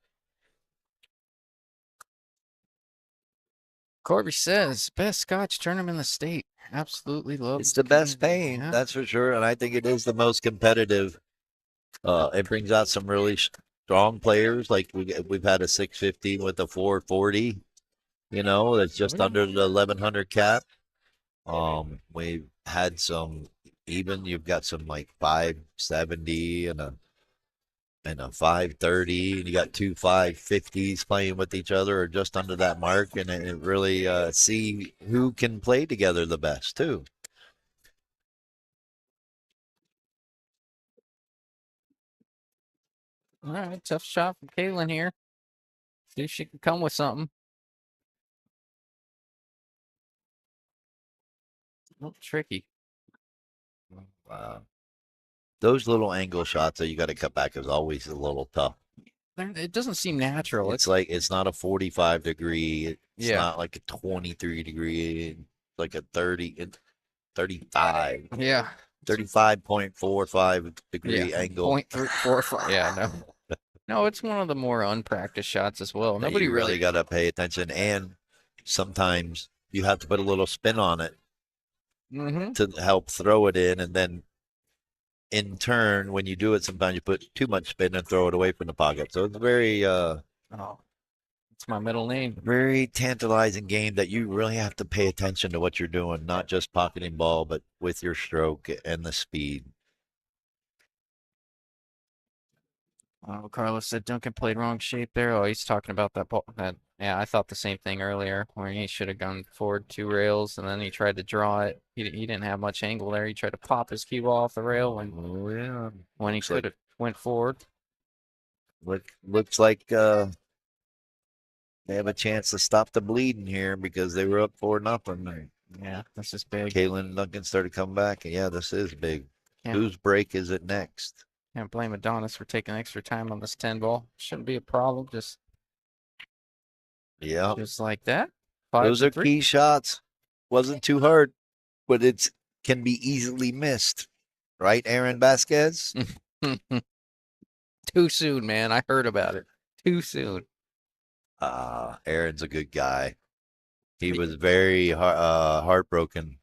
Corby says, best Scotch tournament in the state. Absolutely love It's the best paying, yeah. that's for sure. And I think it is the most competitive. It brings out some really strong players. Like we've had a 650 with a 440, that's just under the 1100 cap. We've had some even. You've got some like 570 and a 530, and you got two 550s playing with each other or just under that mark, and it really see who can play together the best too. All right, tough shot from Kaylin here. See if she can come with something. Oh, tricky. Wow. Those little angle shots that you got to cut back is always a little tough. It doesn't seem natural. It's like it's not a 45 degree. It's Yeah. not like a 23 degree. Like a 35. Yeah. 35.45 degree angle. 0.45. Yeah, no. No, it's one of the more unpracticed shots as well. That Nobody you really got to pay attention, and sometimes you have to put a little spin on it to help throw it in, and then in turn, when you do it, sometimes you put too much spin and throw it away from the pocket. So it's very oh, it's my middle name. very tantalizing game that you really have to pay attention to what you're doing, not just pocketing ball, but with your stroke and the speed. Oh, Carlos said Duncan played wrong shape there. Oh, he's talking about that ball. Yeah, I thought the same thing earlier, where he should have gone forward 2 rails, and then he tried to draw it. He didn't have much angle there. He tried to pop his cue off the rail when he could have went forward. Looks like they have a chance to stop the bleeding here because they were up 4-0. Yeah, this is big. Kaylin and Duncan started coming back, and yeah, this is big. Can't, Whose break is it next? Can't blame Adonis for taking extra time on this 10 ball. Shouldn't be a problem. Just like that. Those are key shots. Wasn't too hard, but it can be easily missed. Right, Aaron Vasquez? Too soon, man. I heard about it. Too soon. Aaron's a good guy. He was very heartbroken.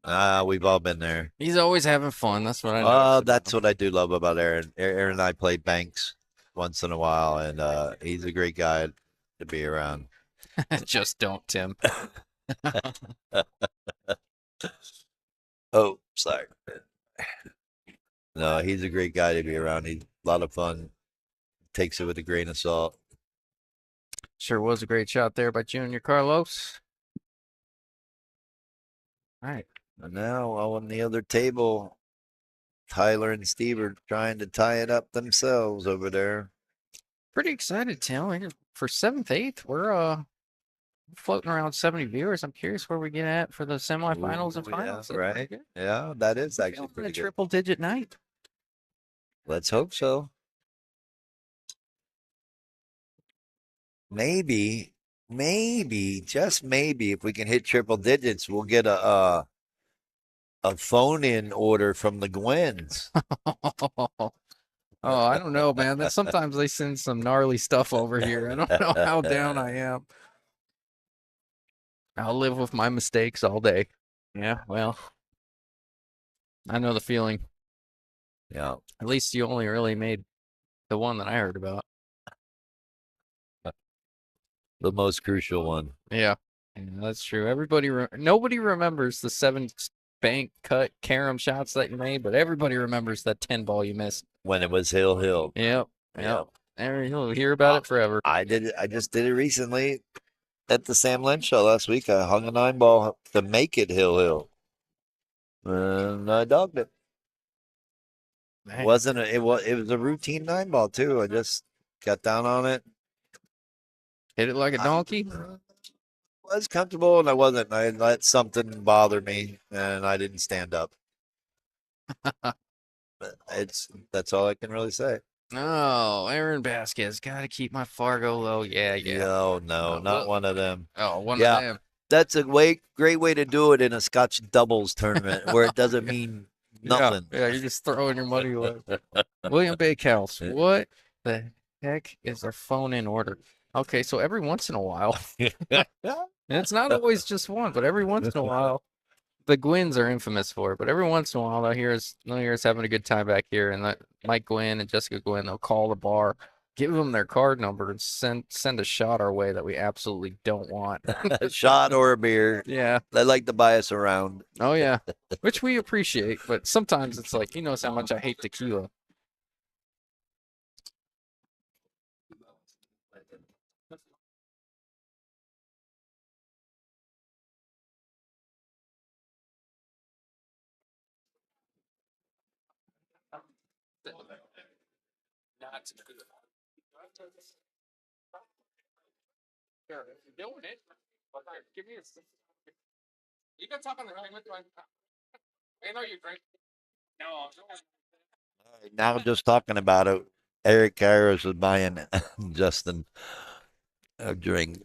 Yeah, we've all been there. He's always having fun. That's what I know. That's what I do love about Aaron. Aaron and I play banks once in a while, and he's a great guy to be around. Just don't, Tim. Oh, sorry. No, he's a great guy to be around. He's a lot of fun. Takes it with a grain of salt. Sure was a great shot there by Junior Carlos. All right. And now on the other table, Tyler and Steve are trying to tie it up themselves over there. Pretty excited, Tim. For 7th, 8th, we're floating around 70 viewers. I'm curious where we get at for the semifinals and finals. Yeah, right? Yeah, that is actually pretty good. Triple-digit night. Let's hope so. Maybe maybe, just maybe, if we can hit triple digits, we'll get a phone in order from the Gwens. Oh, I don't know, man. That sometimes they send some gnarly stuff over here. I don't know how down I am. I'll live with my mistakes all day. Yeah, well, I know the feeling. Yeah, At least you only really made the one that I heard about. the most crucial one. Yeah, yeah, that's true. Nobody remembers the seven bank cut carom shots that you made, but everybody remembers that 10 ball you missed. When it was Hill Hill. Yep, Yeah. yep. You'll hear about it forever. I did it. I just did it recently at the Sam Lynn show last week. I hung a 9 ball to make it Hill Hill, and I dogged it. Man, It was a routine 9 ball too. I just got down on it. hit it like a I donkey. was comfortable and I wasn't. I let something bother me and I didn't stand up. But that's all I can really say. Oh, Aaron Vasquez, gotta keep my Fargo low. Yeah, yeah. No, no, not Well, one of them. oh, one of Yeah, them. that's a great way to do it in a Scotch doubles tournament where it doesn't mean Yeah, nothing. yeah, you're just throwing your money away. William Bakehouse, what the heck is a phone in order? Okay, so every once in a while, and it's not always just one, but every once in a while, the Gwynns are infamous for it. But every once in a while, they'll hear us having a good time back here, and that Mike Gwynn and Jessica Gwynn, they'll call the bar, give them their card number, and send a shot our way that we absolutely don't want. A shot or a beer. Yeah. They like to buy us around. Oh yeah. Which we appreciate, but sometimes it's like, he knows how much I hate tequila. Sure, if you're doing it, give me a. You can talk on the phone with my. I know you drink. No, no. Now just talking about it, Eric Harris is buying Justin a drink.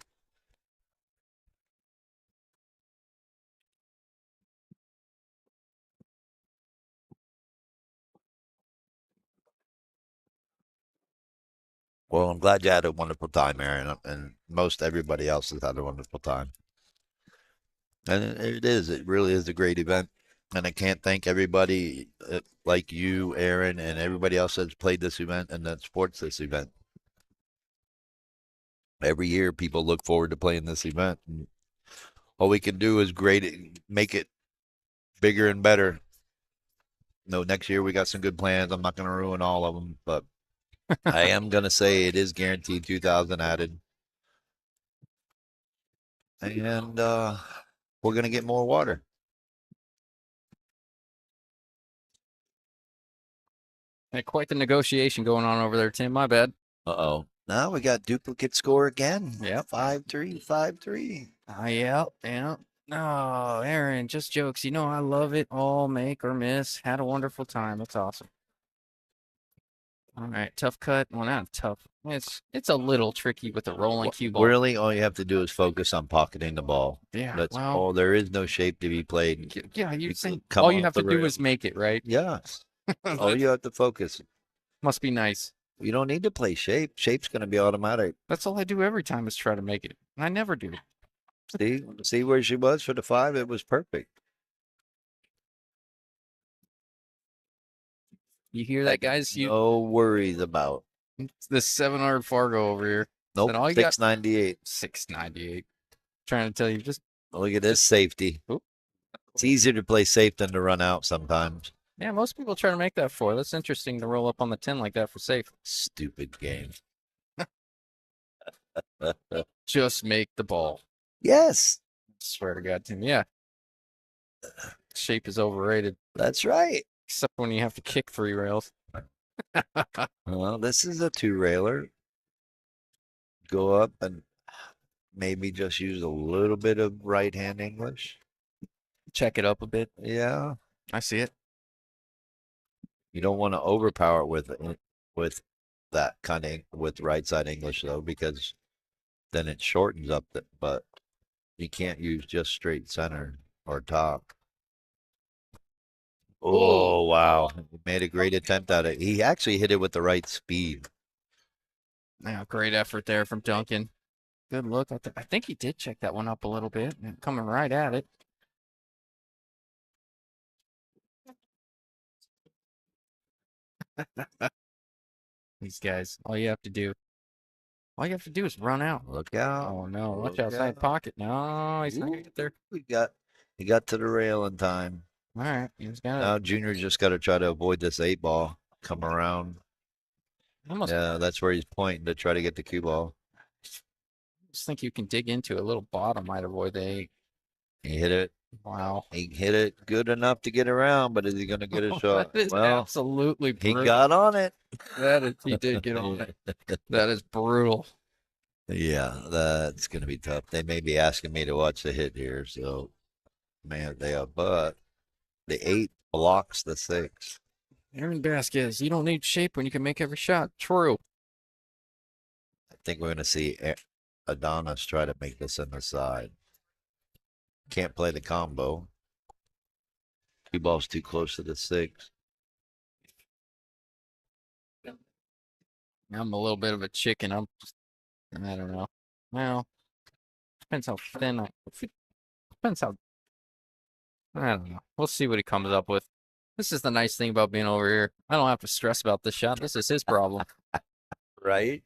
Well, I'm glad you had a wonderful time, Aaron, and most everybody else has had a wonderful time. And it is. It really is a great event. And I can't thank everybody like you, Aaron, and everybody else that's played this event and that supports this event. Every year, people look forward to playing this event. And all we can do is make it bigger and better. No, next year we got some good plans. I'm not going to ruin all of them, but I am going to say it is guaranteed 2,000 added. And we're going to get more water. Hey, quite the negotiation going on over there, Tim. My bad. Uh-oh. Now we got duplicate score again. Yep. 5-3, 5-3. Yeah, yeah. No, Aaron, just jokes. You know I love it all, make or miss. Had a wonderful time. It's awesome. All right, tough cut. Well, not tough. It's a little tricky with the rolling cue ball. Really, all you have to do is focus on pocketing the ball. Yeah, That's well, all. There is no shape to be played. yeah, You you think come all you off have the to do rail. is make it, right? Yeah. All That you have to focus. must be nice. You don't need to play shape. Shape's going to be automatic. That's all I do every time is try to make it. And I never do. See where she was for the 5? It was perfect. You hear that, guys? No worries about. This 700 Fargo over here. Nope, Then all you got 698. 698. Trying to tell you, just Look at this safety. oop. It's easier to play safe than to run out sometimes. Yeah, most people try to make that for. That's interesting to roll up on the 10 like that for safe. Stupid game. Just make the ball. Yes, Swear to God, Tim. Yeah. Shape is overrated, that's right. except when you have to kick 3 rails. Well, this is a 2-railer. Go up and maybe just use a little bit of right-hand English. Check it up a bit. Yeah. I see it. You don't want to overpower it with that kind of with right side English though, because then it shortens up the, but you can't use just straight center or top. Oh, Oh, wow. He made a great attempt at it. He actually hit it with the right speed. yeah, great effort there from Duncan. Good look. I think he did check that one up a little bit and coming right at it. These guys, all you have to do is run out. Look out. Oh no, watch Look outside out. pocket. No, he's not gonna get there. He got to the rail in time. All right, he's got it. Now Junior just got to try to avoid this 8 ball. Come around. Almost Yeah, that's where he's pointing to try to get the cue ball. just think you can dig into a little bottom might avoid the eight. He hit it. Wow. He hit it good enough to get around, but is he going to get a shot? That is Well, absolutely he brutal. got on it. He did get on it. That is brutal. Yeah, that's going to be tough. They may be asking me to watch the hit here, so man, they are. But the 8 blocks the 6. Aaron Vasquez, you don't need shape when you can make every shot. True. I think we're going to see Adonis try to make this on the side. Can't play the combo. Cue ball's too close to the 6. I'm a little bit of a chicken. I don't know. Well, depends how thin depends how, I don't know. We'll see what he comes up with. This is the nice thing about being over here. I don't have to stress about this shot. This is his problem. Right?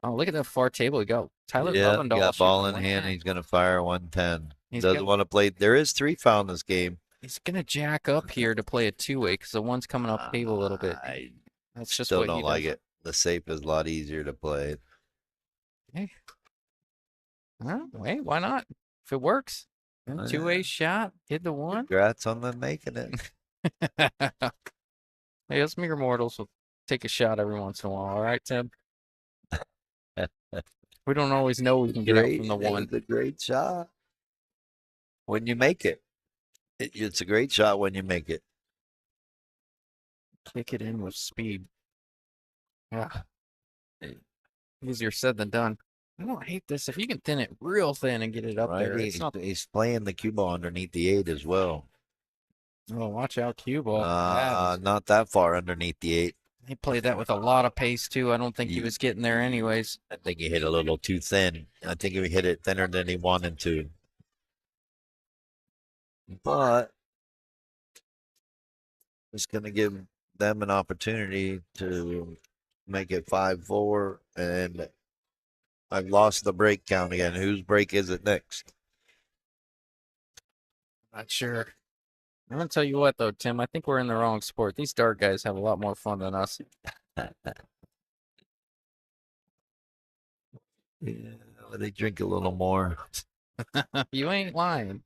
Oh, look at that far table. We got Tyler Yeah, Lovendahl got ball in shooting hand. 110. He's going to fire 110. He's Doesn't want to play. There is 3 foul in this game. He's gonna jack up here to play a two-way because the one's coming up table a little bit. I That's just still what don't he like does. it. The safe is a lot easier to play. Hey, hey, why not? If it works, two-way shot, hit the one. Congrats on them making it. Hey, us mere mortals will take a shot every once in a while. All right, Tim. We don't always know we can get out from the one. It's a great shot when you make it. It's a great shot when you make it. Kick it in with speed. Yeah. Easier said than done. I don't hate this. If you can thin it real thin and get it up there, it's not. He's playing the cue ball underneath the 8 as well. Oh, watch out, cue ball. Not that far underneath the 8. He played that with a lot of pace too. I don't think he Yeah. was getting there anyways. I think he hit a little too thin. I think he hit it thinner than he wanted to. But it's going to give them an opportunity to make it 5-4. And I've lost the break count again. Whose break is it next? Not sure. I'm gonna tell you what though, Tim. I think we're in the wrong sport. These dart guys have a lot more fun than us. Yeah, they drink a little more. You ain't lying.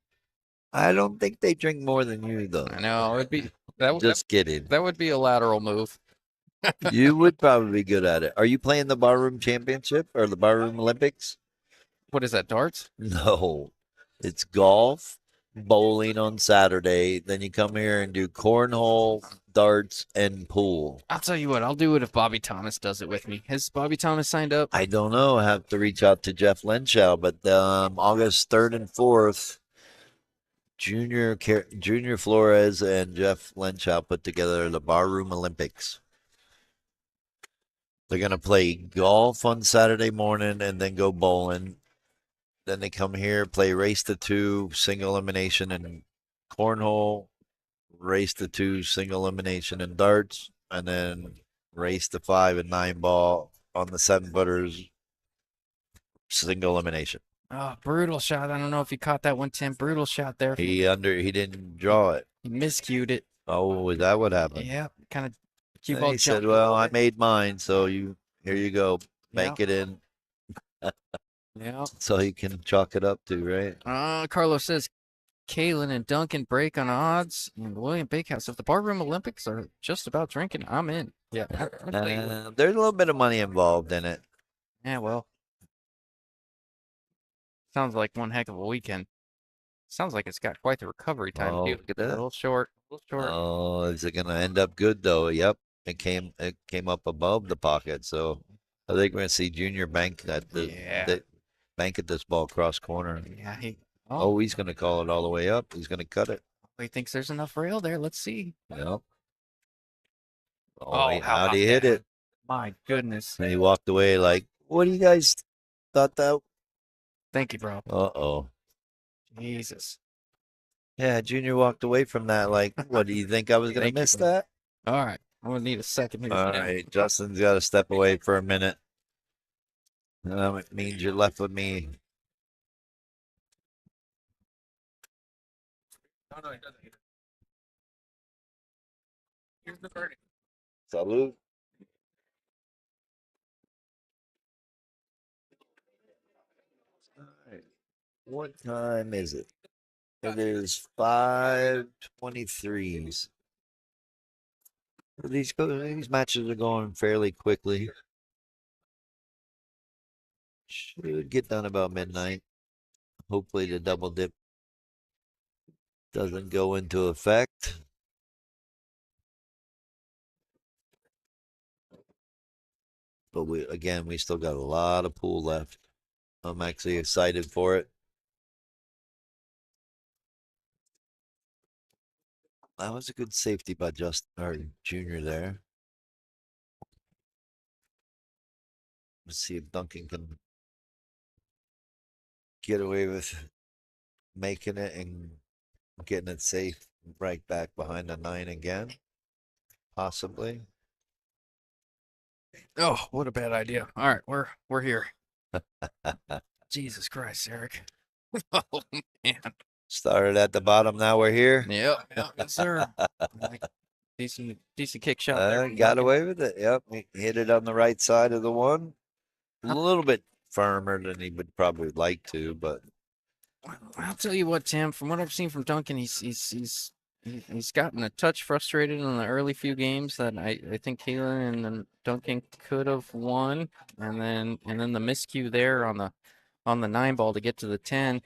I don't think they drink more than you, though. I know it'd be Just kidding. that would be a lateral move. You would probably be good at it. Are you playing the barroom championship or the barroom Olympics? What is that, darts? No, it's golf, bowling on Saturday. Then you come here and do cornhole, darts, and pool. I'll tell you what. I'll do it if Bobby Thomas does it with me. Has Bobby Thomas signed up? I don't know. I have to reach out to Jeff Lenschow, but August 3rd and 4th, Junior Flores and Jeff Lenschow put together the Barroom Olympics. They're going to play golf on Saturday morning and then go bowling. Then they come here, play race to 2, single elimination, and cornhole, race to 2, single elimination, and darts, and then race to 5 and 9 ball on the 7-footers, single elimination. Oh, brutal shot. I don't know if you caught that one, Tim. Brutal shot there. He didn't draw it. He miscued it. Oh, is that what happened? Yeah, kind of. He said, "Well, I made mine, so here you go, make it in." Yeah. So he can chalk it up too, right? Carlos says, Kalen and Duncan break on odds, and William Bakehouse. If the barroom Olympics are just about drinking, I'm in. Yeah. There's a little bit of money involved in it. Yeah, well. Sounds like one heck of a weekend. Sounds like it's got quite the recovery time. Oh, Too. Get a little short. Oh, is it gonna end up good though? Yep. It came up above the pocket, so I think we're gonna see Junior bank Yeah. that bank at this ball cross corner. Yeah, Oh, he's gonna call it all the way up. He's gonna cut it. he thinks there's enough rail there. Let's see. Yep. Oh, Oh, how how'd about he hit that? it? My goodness. And he walked away like, what do you guys thought that? Thank you, bro. Uh-oh. Jesus. Yeah, Junior walked away from that like, what, do you think I was gonna Thank you, miss bro. that? All right. I'm gonna need a second here. All right, Justin's got to step away for a minute. It means you're left with me. No, he doesn't. Here's the verdict. Salute. All right. What time is it? It is 5:23. These matches are going fairly quickly. Should get done about midnight. Hopefully the double dip doesn't go into effect. But we still got a lot of pool left. I'm actually excited for it. That was a good safety by Justin or Junior there. Let's see if Duncan can get away with making it and getting it safe right back behind the 9 again. Possibly. Oh, what a bad idea. All right, we're here. Jesus Christ, Eric. Oh man. Started at the bottom, now we're here. Yep, yes, sir. Decent kick shot there. Got away with it. Yep. He hit it on the right side of the one. A little bit firmer than he would probably like to, but I'll tell you what, Tim. From what I've seen from Duncan, he's gotten a touch frustrated in the early few games that I think Kalen and then Duncan could have won, and then the miscue there on the 9 ball to get to the 10.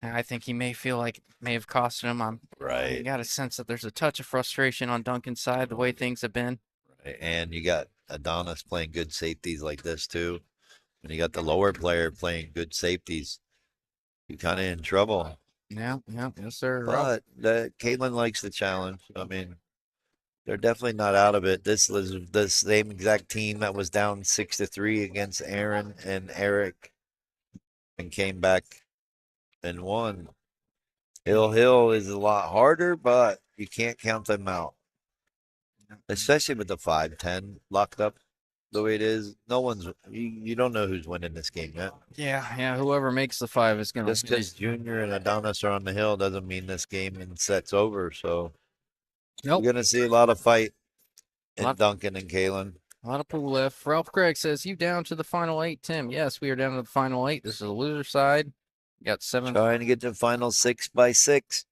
I think he may feel like it may have costed him. I right. got a sense that there's a touch of frustration on Duncan's side the way things have been. Right. And you got Adonis playing good safeties like this too. And you got the lower player playing good safeties. You're kind of in trouble. Yeah, yes, sir. But Caitlin likes the challenge. I mean, they're definitely not out of it. This was the same exact team that was down 6-3 against Aaron and Eric and came back and won. Hill is a lot harder, but you can't count them out. Especially with the 5-10 locked up the way it is. No one's you don't know who's winning this game yet. Yeah. Whoever makes the 5 is gonna. Just because Junior and Adonis are on the hill doesn't mean this game and set's over. So Nope. we're gonna see a lot of fight in Duncan and Kalen. A lot of pool left. Ralph Craig says, you down to the final 8, Tim. Yes, we are down to the final 8. This is the loser side. Got 7. Trying to get to the final 6x6.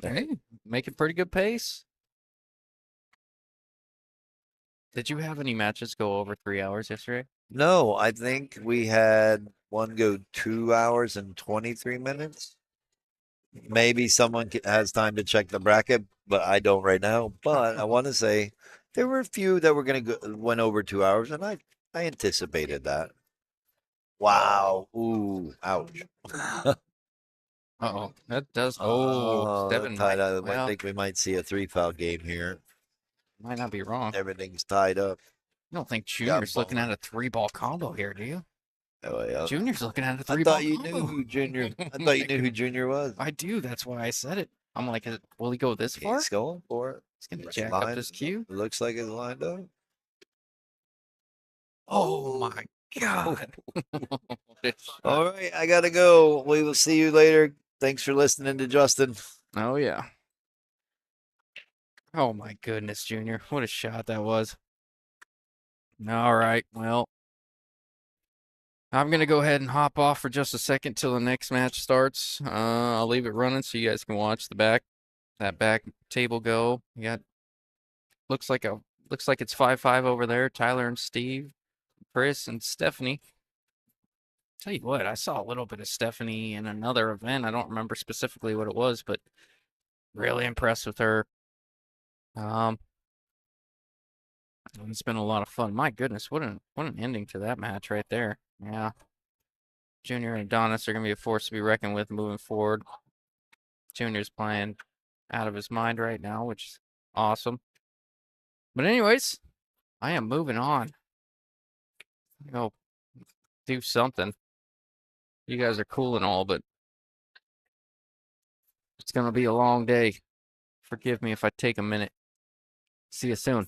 Hey, making pretty good pace. Did you have any matches go over 3 hours yesterday? No, I think we had one go 2 hours and 23 minutes. Maybe someone has time to check the bracket, but I don't right now. But I want to say there were a few that were going to go went over 2 hours, and I anticipated that. Wow! Ooh! Ouch! Uh-oh. That does. Oh, Seven. tied up. Well, I think we might see a 3-foul game here. might not be wrong. Everything's tied up. You don't think Junior's looking at a 3-ball combo here, do you? Oh, yeah. Junior's looking at a 3-ball combo. I thought you knew who Junior was. I do. That's why I said it. I'm like, will he go this far? He's going for it. He's going to jack up this cue. Looks like it's lined up. Oh, my God. All right, I got to go. We will see you later. Thanks for listening to Justin. Oh, yeah. Oh, my goodness, Junior. What a shot that was. All right. Well, I'm going to go ahead and hop off for just a second till the next match starts. I'll leave it running so you guys can watch that back table go. You got looks like it's 5-5 over there. Tyler and Steve, Chris and Stephanie. Tell you what, I saw a little bit of Stephanie in another event. I don't remember specifically what it was, but really impressed with her. It's been a lot of fun. My goodness, what an ending to that match right there. Yeah, Junior and Adonis are gonna be a force to be reckoned with moving forward. Junior's playing out of his mind right now, which is awesome. But anyways, I am moving on. Go do something. You guys are cool and all, but it's gonna be a long day. Forgive me if I take a minute. See you soon.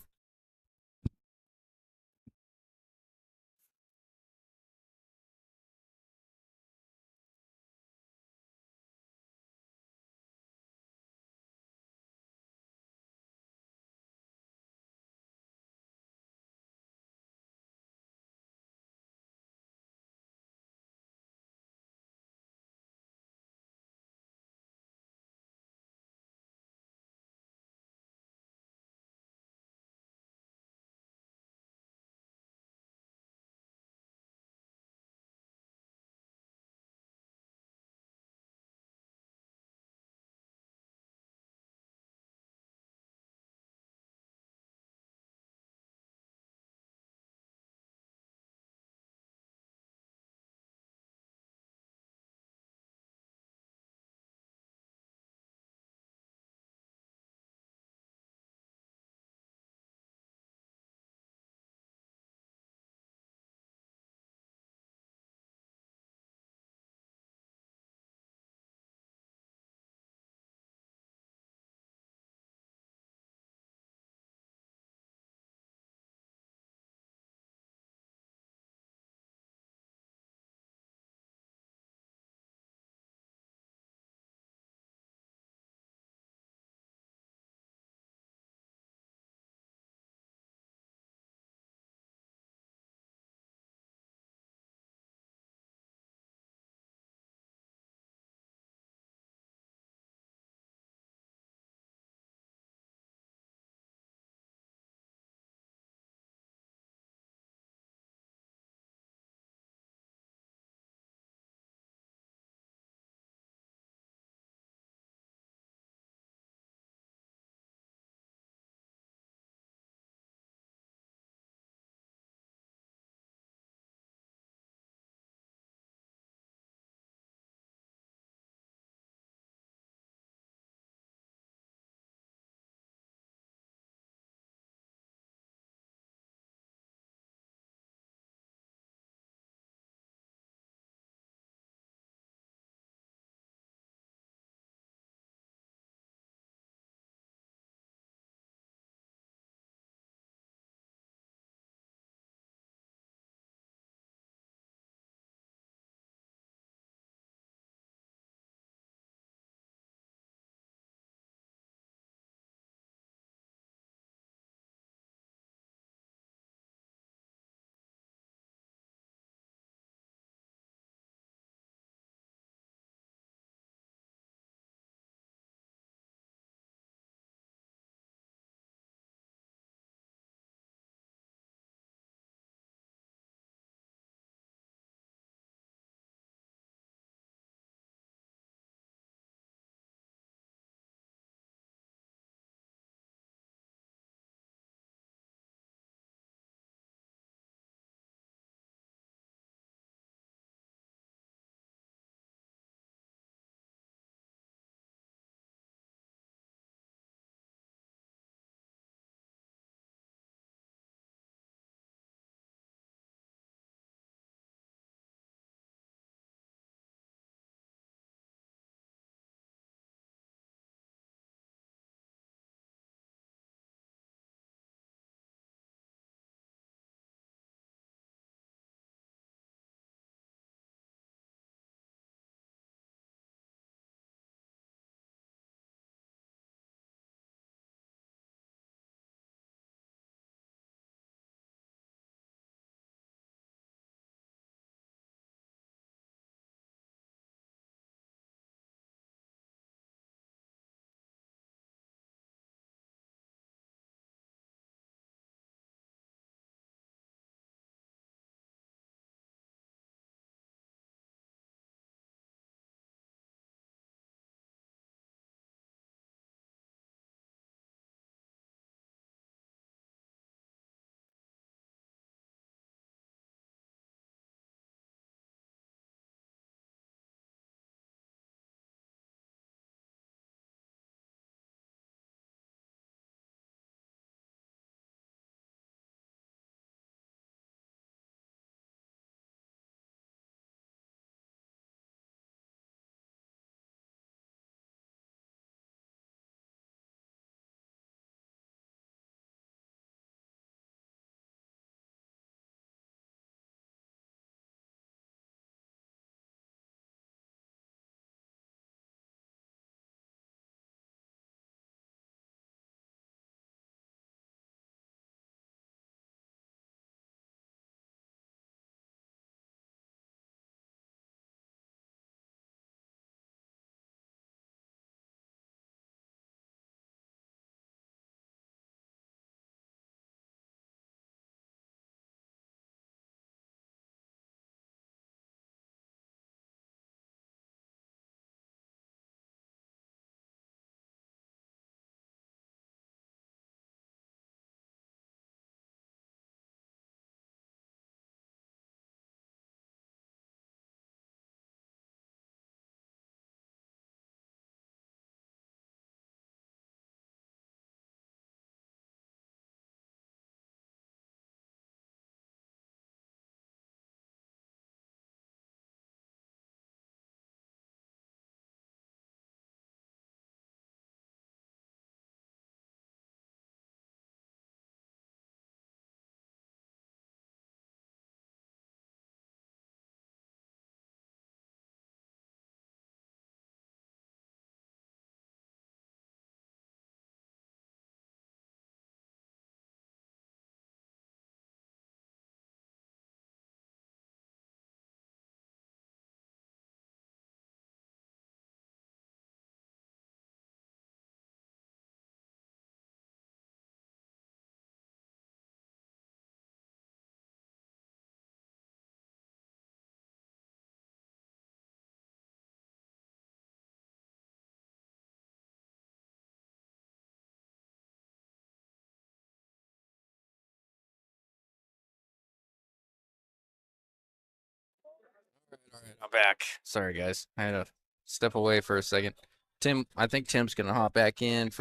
I'm back. Sorry, guys. I had to step away for a second. Tim, I think Tim's gonna hop back in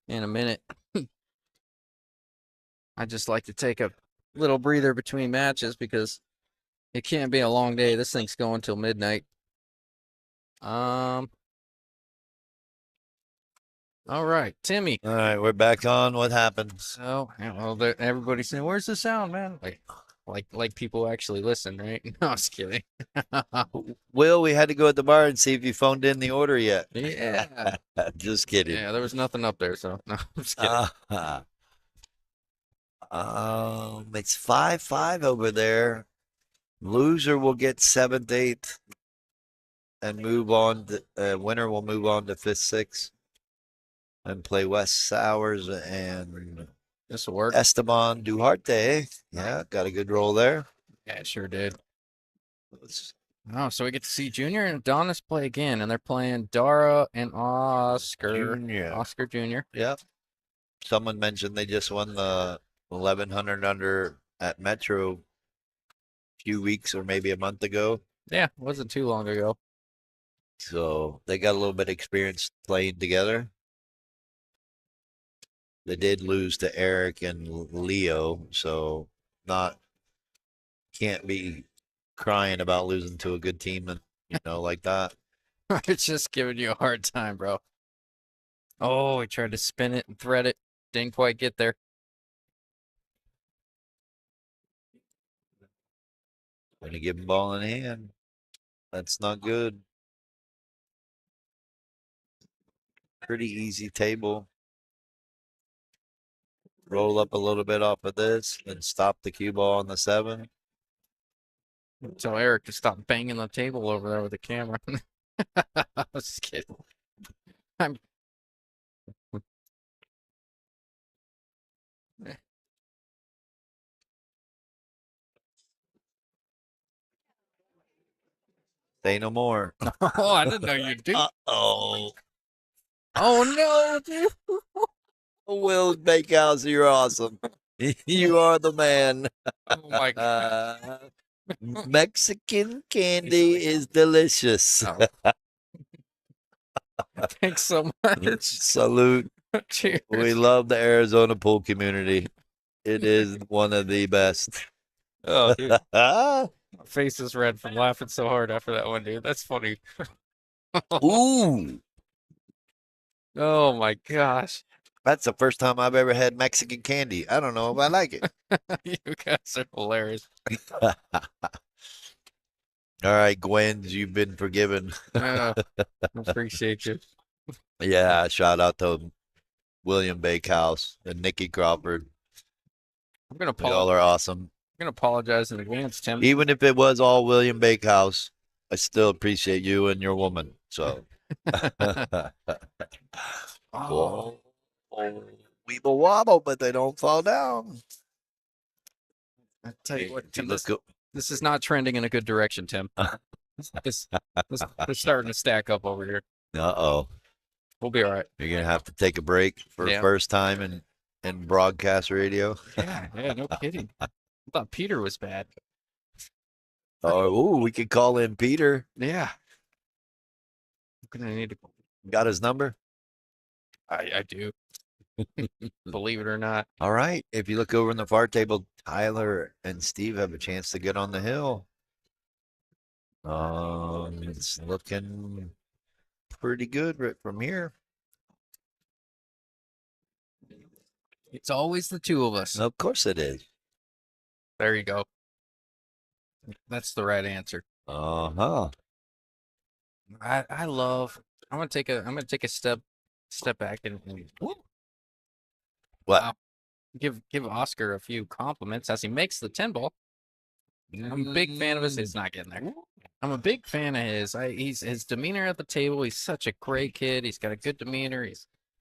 a minute. I just like to take a little breather between matches because it can't be a long day. This thing's going till midnight. All right, Timmy. All right, we're back on. What happened? So, yeah, well, everybody's saying, "Where's the sound, man?" Like people actually listen, right? No, I was kidding. Will, we had to go at the bar and see if you phoned in the order yet. Yeah, Just kidding. yeah. There was nothing up there, so no, I'm just kidding. It's 5-5 over there. Loser will get 7th, 8th, and move on. Winner will move on to 5th, 6th, and play West Sowers and This will work. Esteban Duarte. Yeah, got a good roll there. Yeah, it sure did. Oh, so we get to see Junior and Adonis play again, and they're playing Dara and Oscar. Junior. Oscar Jr. Yep. Someone mentioned they just won the 1100 under at Metro a few weeks or maybe a month ago. Yeah, it wasn't too long ago. So they got a little bit of experience playing together. They did lose to Eric and Leo, so can't be crying about losing to a good team and like that. It's just giving you a hard time, bro. Oh, he tried to spin it and thread it. Didn't quite get there. Gonna give him ball in hand. That's not good. Pretty easy table. Roll up a little bit off of this and stop the cue ball on the 7. Tell Eric to stop banging the table over there with the camera. I was just kidding. I'm. Say no more. Oh, I didn't know you do. Uh-oh. Oh no, dude. Will Bakehouse, you're awesome. You are the man. Oh my god. Mexican candy is delicious. Oh. Thanks so much. Salute. Cheers. We love the Arizona pool community. It is one of the best. Oh, dude. My face is red from laughing so hard after that one, dude. That's funny. Ooh. Oh my gosh. That's the first time I've ever had Mexican candy. I don't know if I like it. You guys are hilarious. All right, Gwen's, you've been forgiven. Appreciate you. Yeah, shout out to William Bakehouse and Nikki Crawford. I'm gonna Y'all are awesome. I'm gonna apologize in advance, Tim. Even if it was all William Bakehouse, I still appreciate you and your woman. So, Oh. weeble wobble, but they don't fall down. I tell you what, Tim, Let's go. this is not trending in a good direction, Tim. This is starting to stack up over here. Uh-oh. We'll be all right. You're gonna have to take a break for Yeah. first time in broadcast radio. Yeah, no kidding. I thought Peter was bad. Oh, we could call in Peter. Yeah. I'm gonna need to. Got his number? I do. Believe it or not. All right. If you look over in the far table, Tyler and Steve have a chance to get on the hill. It's looking pretty good right from here. It's always the two of us. Of course it is. There you go. That's the right answer. Uh-huh. I love. I'm gonna take a step back and What? give Oscar a few compliments as he makes the 10 ball. I'm a big fan of his. It's not getting there. I'm a big fan of his. His demeanor at the table. He's such a great kid. He's got a good demeanor.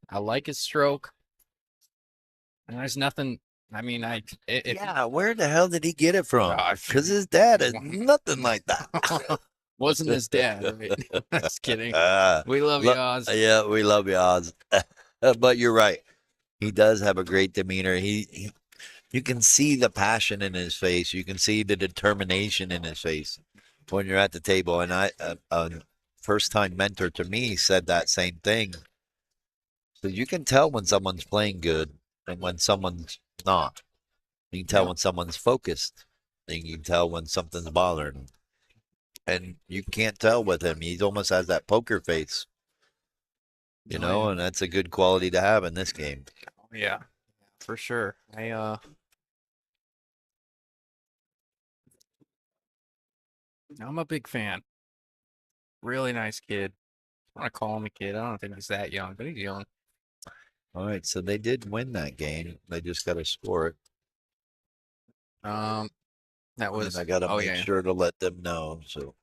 I like his stroke. And there's nothing. I mean, Yeah, where the hell did he get it from? Gosh. Because his dad is nothing like that. Wasn't his dad, right? Just kidding. We love Lo- you, Oz. Yeah, we love you, Oz. But you're right. He does have a great demeanor. You can see the passion in his face. You can see the determination in his face. when you're at the table. And a first time mentor to me said that same thing. So you can tell when someone's playing good and when someone's not. You can tell Yep. when someone's focused. And you can tell when something's bothering them. And you can't tell with him. He almost has that poker face, Oh yeah. and that's a good quality to have in this game. Oh yeah. For sure. I'm a big fan. Really nice kid. I want to call him a kid. I don't think he's that young, but he's young. All right, so they did win that game. They just got to score it. Um, that And was I got to oh make yeah. sure to let them know. So,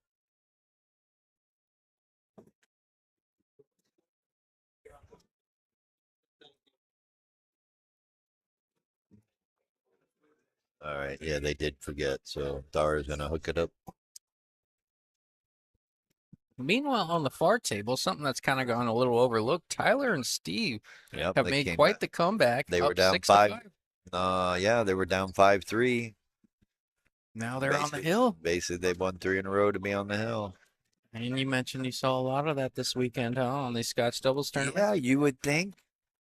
all right, yeah, they did forget. So Dara's gonna hook it up. Meanwhile, on the far table, something that's kind of gone a little overlooked, Tyler and Steve Yep, have they made came quite back. the comeback, They were up down 6 to five. 5. Yeah, they were down 5-3. Now they're on the Basically, hill. basically, they won three in a row to be on the hill. And you mentioned you saw a lot of that this weekend, huh, on these Scotch doubles Yeah, tournaments? you would think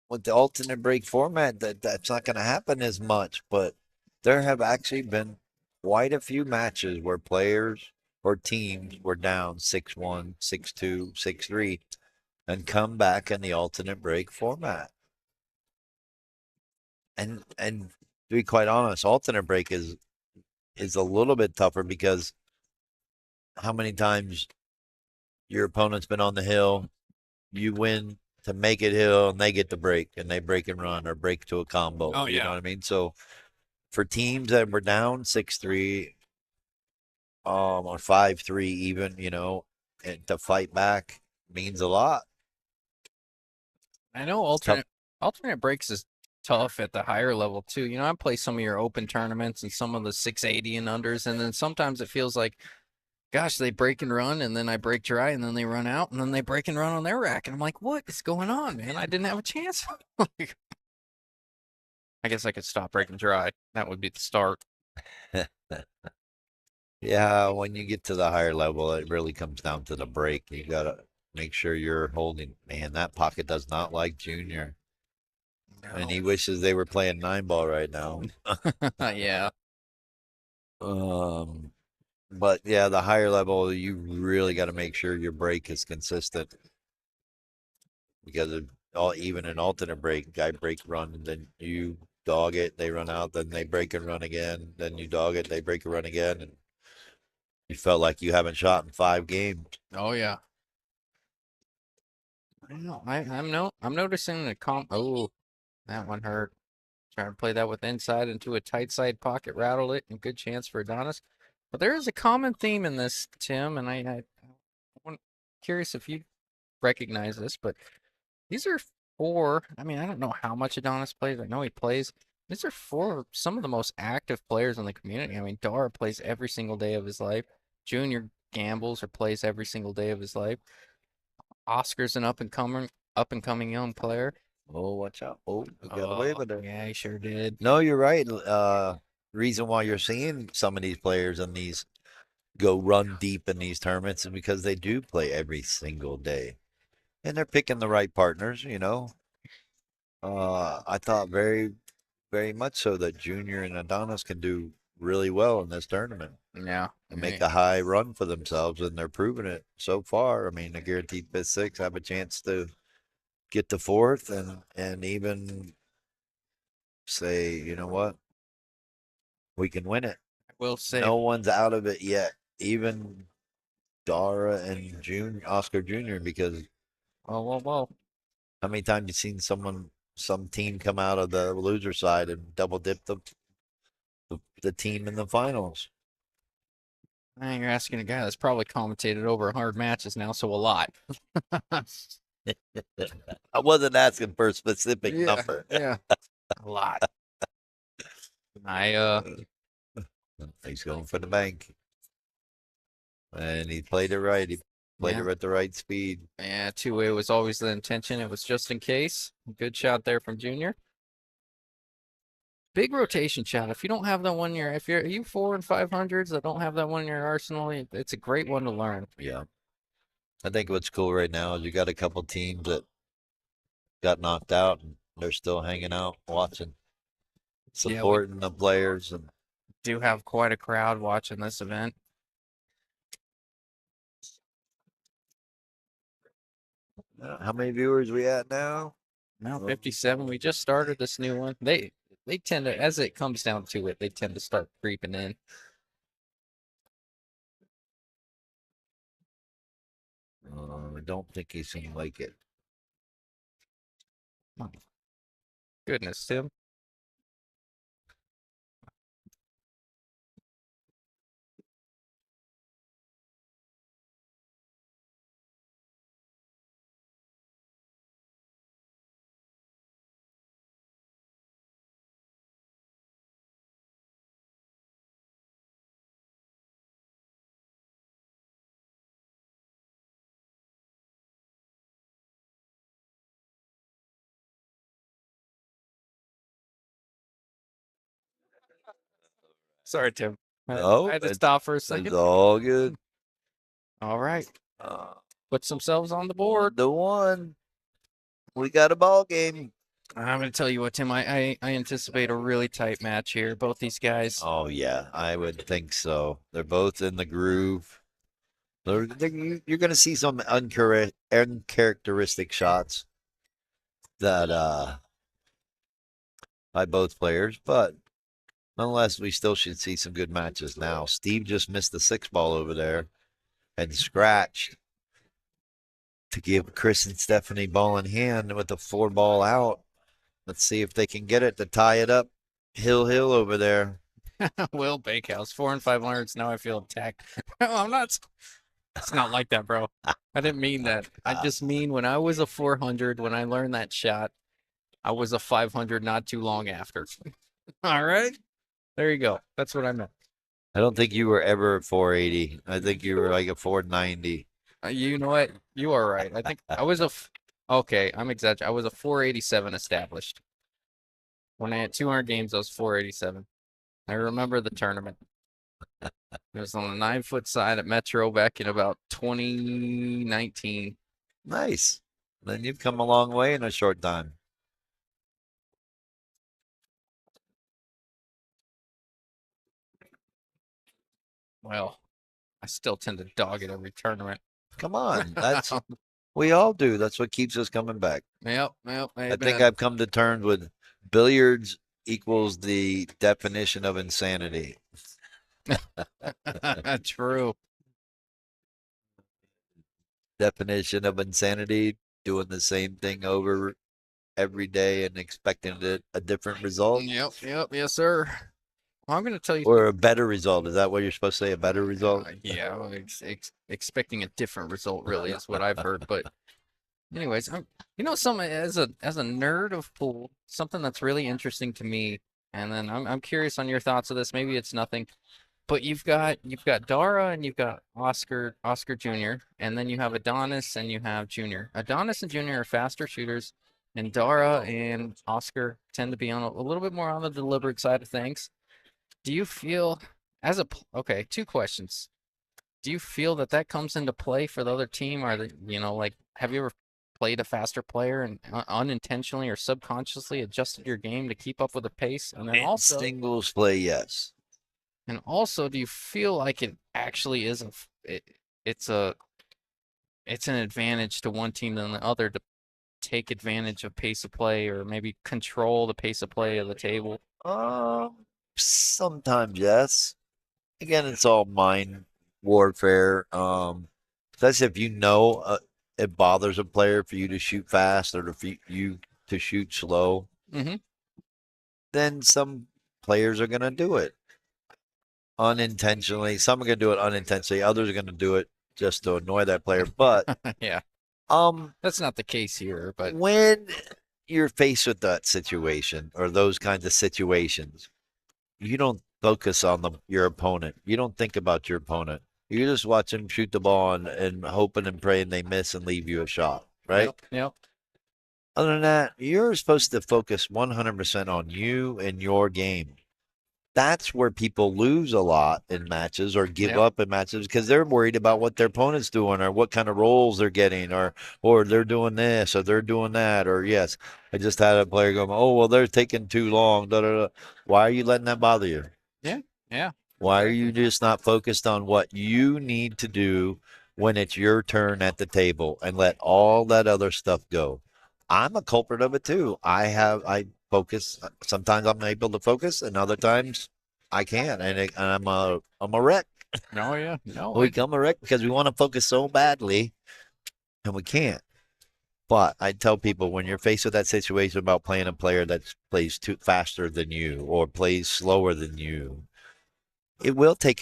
with the alternate break format that's not going to happen as much, but there have actually been quite a few matches where players or teams were down 6-1, 6-2, 6-3, and come back in the alternate break format. And to be quite honest, alternate break is a little bit tougher because how many times your opponent's been on the hill, you win to make it hill, and they get the break, and they break and run or break to a combo. Oh You know yeah. what I mean? So for teams that were down 6-3, or 5-3 even, and to fight back means a lot. I know It's tough. alternate breaks is tough at the higher level too. I play some of your open tournaments and some of the 680 and unders, and then sometimes it feels like, gosh, they break and run, and then I break dry, and then they run out, and then they break and run on their rack, and I'm like, what is going on, man? I didn't have a chance. I guess I could stop breaking dry. That would be the start. Yeah, when you get to the higher level, it really comes down to the break. You gotta make sure you're holding. Man, that pocket does not like Junior, and No. he wishes they were playing 9 ball right now. Yeah. Um, but yeah, the higher level, you really got to make sure your break is consistent because of even an alternate break, guy break run, and then you dog it, they run out, then they break and run again, then you dog it, they break and run again, and you felt like you haven't shot in 5 games. Oh yeah. I know. I'm noticing the oh, that one hurt. Trying to play that with inside into a tight side pocket, rattled it, and good chance for Adonis. But there is a common theme in this, Tim, and I'm curious if you recognize this, but these are four. I mean, I don't know how much Adonis plays. I know he plays. These are four of some of the most active players in the community. I mean, Dara plays every single day of his life. Junior gambles or plays every single day of his life. Oscar's an up and coming young player. Oh, watch out. Oh, we got away Oh, with it. yeah, he sure did. No, you're right. Reason why you're seeing some of these players in these go run deep in these tournaments is because they do play every single day. And they're picking the right partners. I thought very, very much so that Junior and Adonis can do really well in this tournament Yeah. and make a high run for themselves, and they're proving it so far. I mean, the guaranteed fifth six have a chance to get to fourth and even say, you know what, we can win it. I will say, No one's out of it yet, even Dara and Oscar Jr. Because well. how many times you seen some team come out of the loser side and double dip the team in the finals? You're asking a guy that's probably commentated over 100 matches now, so a lot. I wasn't asking for a specific Yeah, number. yeah, a lot. I He's going for the bank, and he played it right. He played yeah, it at the right speed. yeah. Two-way was always the intention. It was just in case. Good shot there from Junior. big rotation shot. If you don't have that one in your, if you're you 400s and 500s that don't have that one in your arsenal, it's a great one to learn. Yeah. I think what's cool right now is you got a couple teams that got knocked out and they're still hanging out, watching, Yeah, we supporting the players. And do have quite a crowd watching this event. how many viewers we at now? Now 57. We just started this new one. They tend to, as it comes down to it, they tend to start creeping in. I don't think he's gonna like it. My goodness, Tim. Sorry, Tim. I No, had to stop for a it's second. all good. All right. Uh, Put themselves on the board. the one. We got a ball game. I'm going to tell you what, Tim. I anticipate a really tight match here. Both these guys. Oh yeah, I would think so. They're both in the groove. You're going to see some uncharacteristic shots that by both players, but nonetheless, we still should see some good matches now. Steve just missed the 6 ball over there and scratched to give Chris and Stephanie ball in hand with the 4 ball out. Let's see if they can get it to tie it up. Hill over there. Will Bakehouse, 4 and 500s. Now I feel attacked. No, I'm not. It's not like that, bro. I didn't mean that. I just mean when I was a 400, when I learned that shot, I was a 500 not too long after. All right. There you go. That's what I meant. I don't think you were ever a 480. I think you were like a 490. You know what? You are right. I think I was okay, I'm exaggerating. I was a 487 established. When I had 200 games, I was 487. I remember the tournament. It was on the 9 foot side at Metro back in about 2019. Nice. Then you've come a long way in a short time. Well, I still tend to dog it every tournament. Come on. We all do. That's what keeps us coming back. Yep. I think I've come to terms with billiards equals the definition of insanity. True. Definition of insanity, doing the same thing over every day and expecting a different result. Yep. Yes, sir. Well, I'm going to tell you. Or a better result. Is that what you're supposed to say? A better result? Yeah, expecting a different result really is what I've heard. But anyways, something as a nerd of pool, something that's really interesting to me, and then I'm curious on your thoughts of this. Maybe it's nothing, but you've got Dara and you've got Oscar Jr. and then you have Adonis and you have Junior. Adonis and Junior are faster shooters, and Dara and Oscar tend to be on a little bit more on the deliberate side of things. Do you feel okay? Two questions. Do you feel that comes into play for the other team? Or like, have you ever played a faster player and unintentionally or subconsciously adjusted your game to keep up with the pace? And then also, singles play, yes. And also, do you feel like it actually is it's an advantage to one team than the other to take advantage of pace of play or maybe control the pace of play of the table? Sometimes yes. Again, it's all mind warfare. Especially if it bothers a player for you to shoot fast or for you to shoot slow. Mm-hmm. Then some players are gonna do it unintentionally. Some are gonna do it unintentionally. Others are gonna do it just to annoy that player. But yeah, that's not the case here. But when you're faced with that situation or those kinds of situations, you don't focus on your opponent. You don't think about your opponent. You just watch them shoot the ball and hoping and praying they miss and leave you a shot, right? Yep. Other than that, you're supposed to focus 100% on you and your game. That's where people lose a lot in matches or give Yep. up in matches because they're worried about what their opponent's doing or what kind of rolls they're getting or they're doing this or they're doing that or yes, I just had a player go, oh well, they're taking too long. Da, da, da. Why are you letting that bother you? Yeah. Yeah. Why are you Exactly. just not focused on what you need to do when it's your turn at the table and let all that other stuff go? I'm a culprit of it too. I focus. Sometimes I'm able to focus, and other times I can't, and I'm a wreck. Oh yeah. No, We become a wreck because we want to focus so badly, and we can't. But I tell people when you're faced with that situation about playing a player that plays too faster than you or plays slower than you, it will take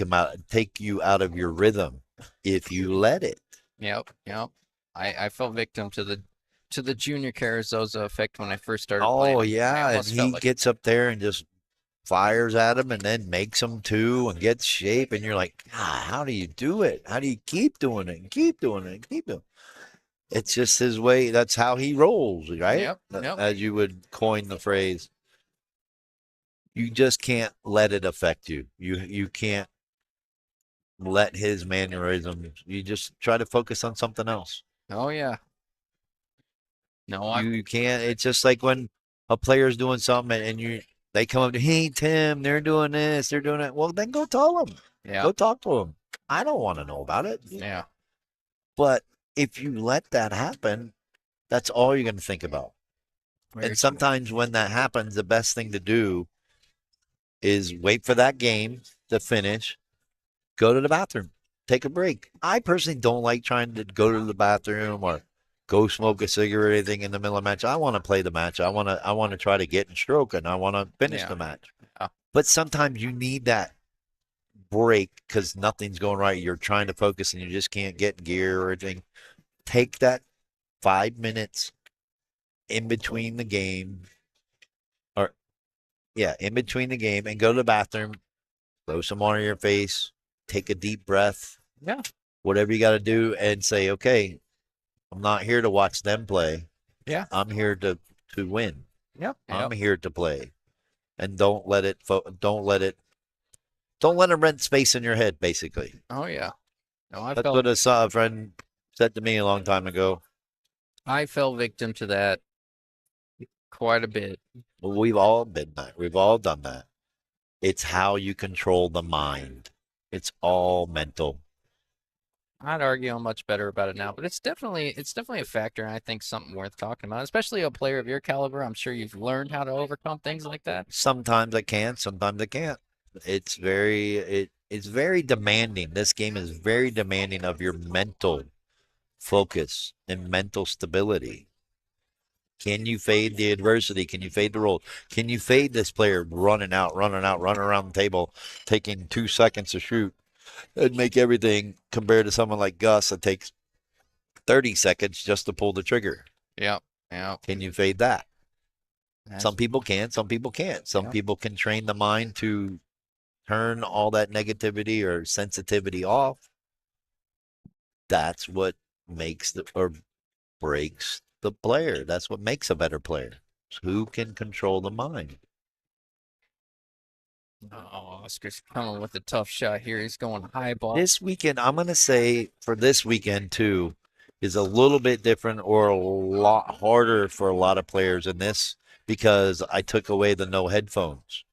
you out of your rhythm if you let it. Yep. Yep. I fell victim to the Junior Carrizosa effect when I first started playing Oh him. I yeah, and almost felt he like gets up there and just fires at him and then makes him too and gets shape and you're like, God, how do you do it? How do you keep doing it and keep doing it and keep doing it? It's just his way. That's how he rolls, right? yep. Yep. As you would coin the phrase. You just can't let it affect you. You can't let his mannerisms. You just try to focus on something else. Oh yeah. No, I You can't. It's just like when a player's doing something and they come up to, hey Tim, they're doing this, they're doing that. Well, then go tell them. yeah. Go talk to them. I don't want to know about it. Yeah. But if you let that happen, that's all you're going to think about. Very And true. sometimes when that happens, the best thing to do is wait for that game to finish, go to the bathroom, take a break. I personally don't like trying to go to the bathroom or go smoke a cigarette or anything in the middle of a match. I want to play the match. I want to try to get in stroke and I want to finish Yeah. the match. Yeah. But sometimes you need that break because nothing's going right. You're trying to focus and you just can't get gear or anything. Take that 5 minutes in between the game or yeah, in between the game and go to the bathroom, throw some water in your face, take a deep breath, Yeah. whatever you got to do, and say, okay, I'm not here to watch them play. Yeah. I'm here to win. Yep. I'm Yep. here to play, and don't let it rent space in your head. Basically, Oh yeah. No, that's what a friend said to me a long time ago. I fell victim to that quite a bit. Well, we've all been that. We've all done that. It's how you control the mind. It's all mental. I'd argue I'm much better about it now, but it's definitely a factor, and I think something worth talking about, especially a player of your caliber. I'm sure you've learned how to overcome things like that. Sometimes I can, sometimes I can't. It's very demanding. This game is very demanding of your mental focus and mental stability. Can you fade the adversity? Can you fade the roll? Can you fade this player running out, running around the table, taking 2 seconds to shoot and make everything compared to someone like Gus that takes 30 seconds just to pull the trigger? Yeah. Yeah. Can you fade that? Some That's people can, some people can't. Some yeah. people can train the mind to turn all that negativity or sensitivity off. That's what makes or breaks the player. That's what makes a better player. Who can control the mind? Oh, Oscar's coming with a tough shot here. He's going high ball. This weekend, I'm going to say for this weekend too, is a little bit different or a lot harder for a lot of players in this because I took away the no headphones.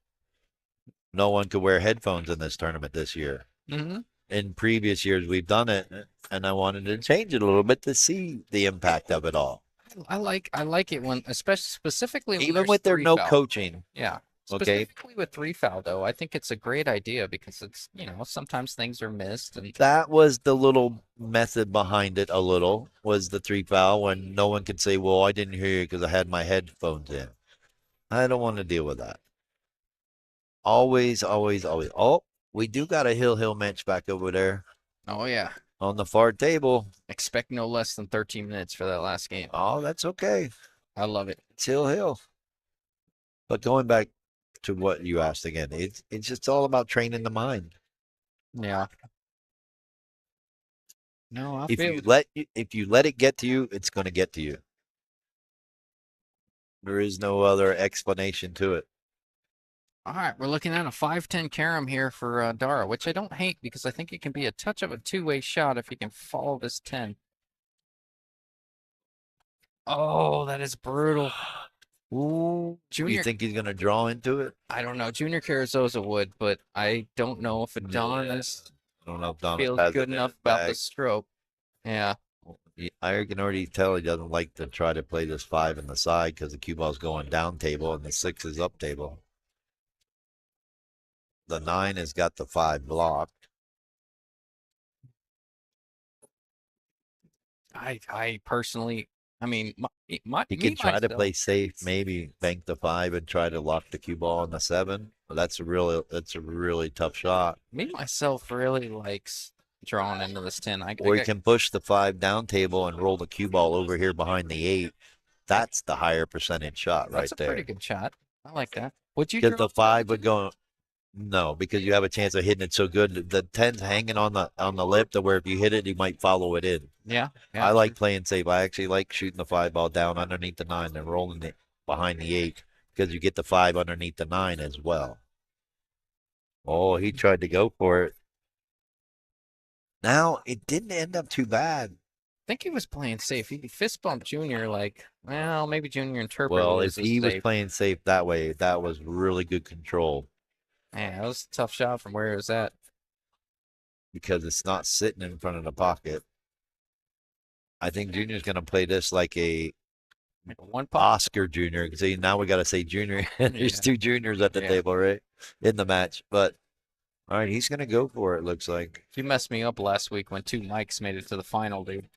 No one could wear headphones in this tournament this year. Hmm. In previous years, we've done it, and I wanted to change it a little bit to see the impact of it all. I like it when, especially specifically when Even there's with their three no foul. coaching, Yeah. okay, Specifically with three foul though, I think it's a great idea because it's, sometimes things are missed and that was the little method behind it. A little was the three foul when no one could say, "Well, I didn't hear you because I had my headphones in." I don't want to deal with that. Always, always, always. Oh, we do got a Hill match back over there oh yeah. on the far table. Expect no less than 13 minutes for that last game. Oh, that's okay. I love it. It's Hill. But going back to what you asked again, it's just all about training the mind. Yeah. No, I If feel you it. let if you let it get to you, it's going to get to you. There is no other explanation to it. All right, we're looking at a 5-10 carom here for Dara, which I don't hate because I think it can be a touch of a two-way shot if you can follow this 10. Oh, that is brutal. Ooh, You Junior. think he's gonna draw into it? I don't know. Junior Carrizosa would, but I don't know if Adonis I don't know if Donis feels has good it in enough his about the bag. stroke. Yeah. I can already tell he doesn't like to try to play this 5 in the side because the cue ball's going down table and the 6 is up table. The 9 has got the 5 blocked. I personally, I mean, He me can try to myself. play safe, maybe bank the 5 and try to lock the cue ball on the 7. But that's a really tough shot. Me myself really likes drawing into this 10. I Or he got can push the 5 down table and roll the cue ball over here behind the 8. That's the higher percentage shot that's right a pretty there. good shot. I like that. Would you Because draw the 5 would go. No, because you have a chance of hitting it so good. The 10's hanging on the lip to where if you hit it, you might follow it in. Yeah, I yeah. like playing safe. I actually like shooting the 5 ball down underneath the 9 and rolling it behind the 8 because you get the 5 underneath the 9 as well. Oh, he tried to go for it. Now, it didn't end up too bad. I think he was playing safe. He fist bumped Junior like, well, maybe Junior interpreted Well, it if as a he was safe. playing safe that way, that was really good control Man, that was a tough shot from where it was at. because it's not sitting in front of the pocket. I think Junior's going to play this like a One pop. Oscar Junior. See, now we got to say Junior. There's Yeah. two Juniors at the Yeah. table, right? In the match. But, all right, he's going to go for it, looks like. You messed me up last week when two Mikes made it to the final, dude.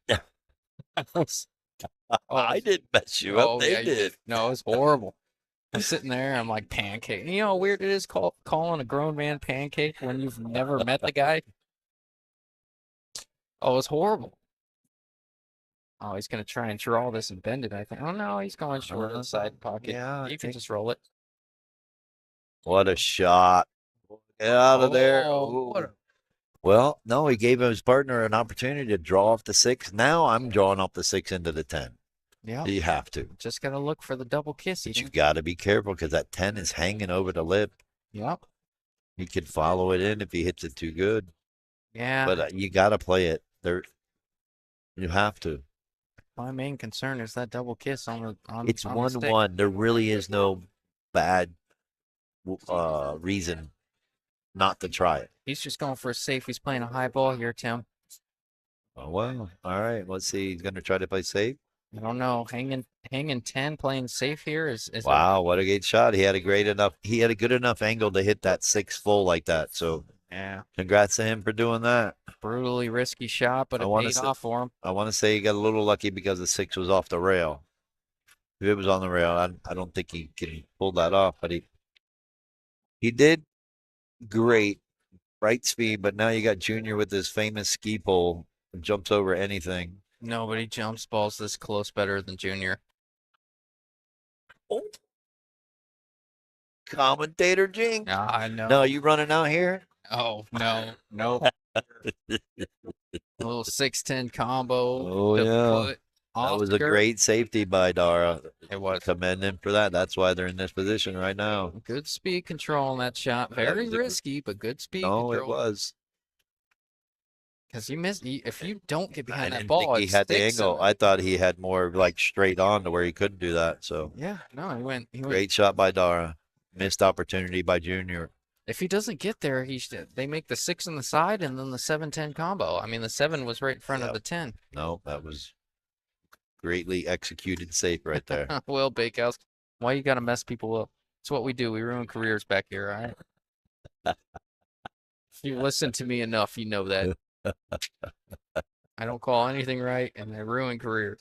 I didn't mess you up. Oh, They yeah, you did. did. No, it was horrible. I'm sitting there, I'm like pancake. You know how weird it is calling a grown man pancake when you've never met the guy? Oh, it's horrible. Oh, he's gonna try and draw this and bend it, I think. Oh no, he's going short inside pocket. Yeah, You can just roll it. What a shot. Get out of there. Oh, what a Well, no, he gave his partner an opportunity to draw off the 6. Now I'm drawing off the 6 into the 10. yeah. You have to. Just gotta look for the double kiss. But you got to be careful because that 10 is hanging over the lip. Yep. He could follow it in if he hits it too good. Yeah. But you got to play it. You have to. My main concern is that double kiss on It's on the stick. 1-1. There really is no bad reason not to try it. He's just going for a safe. He's playing a high ball here, Tim. Oh, well, all right. Let's see. He's going to try to play safe. I don't know. Hanging 10, playing safe here is Wow, what a great shot. He had a good enough angle to hit that 6 full like that. So yeah, congrats to him for doing that. brutally risky shot, but it paid off for him. I want to say he got a little lucky because the 6 was off the rail. If it was on the rail, I don't think he can pull that off, but he did great. Right speed, but now you got Junior with his famous ski pole. Jumps over anything. Nobody jumps balls this close better than Junior. Oh. Commentator Jing. I know. No, you running out here? Oh, no. Nope. A little 6-10 combo. Oh, yeah. That was a Oscar. great safety by Dara. It was. Commend him for that. That's why they're in this position right now. Good speed control on that shot. Very risky, but good speed control. No, it was. Because you miss if you don't get behind I that didn't ball, think he it had the sticks angle. in it. I thought he had more like straight on to where he couldn't do that. So Yeah, no, he went. great shot by Dara. Missed opportunity by Junior. If he doesn't get there, they make the 6 on the side and then the 7-10 combo. I mean, the 7 was right in front of the 10. No, that was greatly executed safe right there. Well, Bakehouse, why you got to mess people up? It's what we do. We ruin careers back here, all right? If you listen to me enough, you know that. I don't call anything right, and I ruin careers.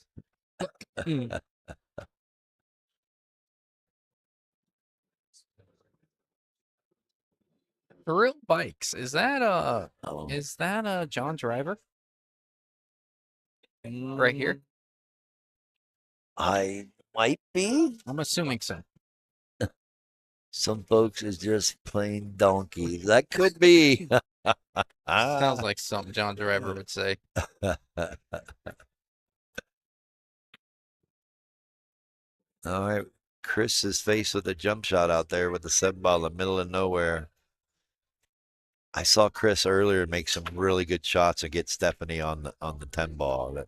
For real bikes, is that John Driver? Right here? I might be. I'm assuming so. Some folks is just plain donkeys. That could be. Sounds like something John Driver would say. All right. Chris is faced with a jump shot out there with the 7 ball in the middle of nowhere. I saw Chris earlier make some really good shots and get Stephanie on the 10 ball. I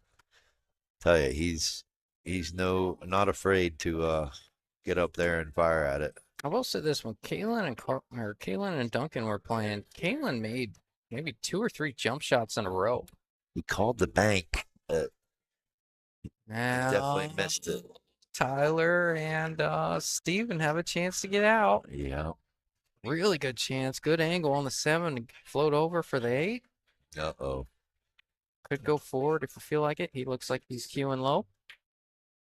tell you, he's not afraid to get up there and fire at it. I will say this: when Kaylin and Duncan were playing, Kaylin made maybe 2 or 3 jump shots in a row. He called the bank. He definitely Now missed it. Tyler and Steven have a chance to get out. Yeah. Really good chance. Good angle on the 7 to float over for the 8. Uh-oh. Could go forward if you feel like it. He looks like he's queuing low.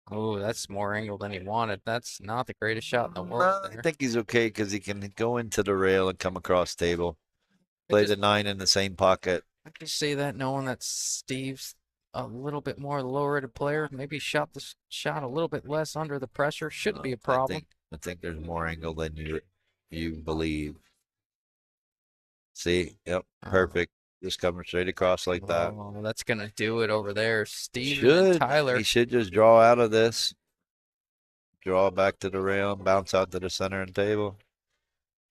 Oh, that's more angle than he wanted. That's not the greatest shot in the world I there. think he's okay because he can go into the rail and come across table. Play the 9 in the same pocket. I can say that knowing that Steve's a little bit more low-rated player. Maybe shot the shot a little bit less under the pressure. Shouldn't be a problem. I think there's more angle than you believe. See? Yep. Perfect. Just coming straight across like that. Oh, that's gonna do it over there. Steven and Should. Tyler. He should just draw out of this. Draw back to the rail and bounce out to the center and table.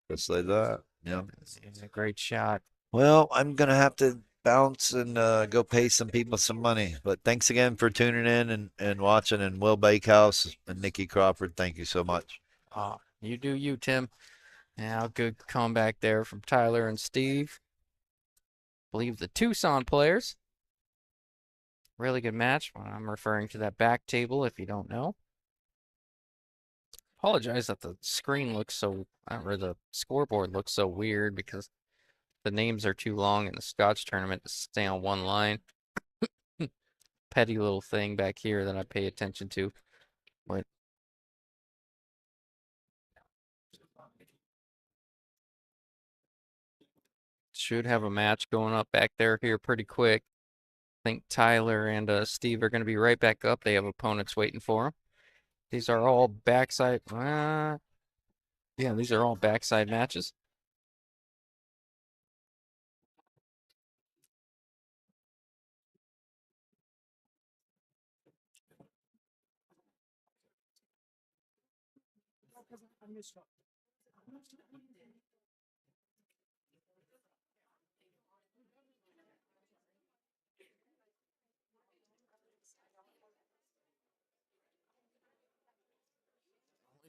Just like that. Yeah. It's a great shot. Well, I'm gonna have to bounce and go pay some people some money. But thanks again for tuning in and watching. And Will Bakehouse and Nikki Crawford, thank you so much. You do you, Tim. Now, good comeback there from Tyler and Steve. I believe the Tucson players. Really good match. I'm referring to that back table if you don't know. Apologize that the screen looks so, or the scoreboard looks so weird because the names are too long in the Scotch tournament to stay on one line. Petty little thing back here that I pay attention to. But should have a match going up back there here pretty quick. I think Tyler and Steve are going to be right back up. They have opponents waiting for them. These are all backside. Yeah, these are all backside matches.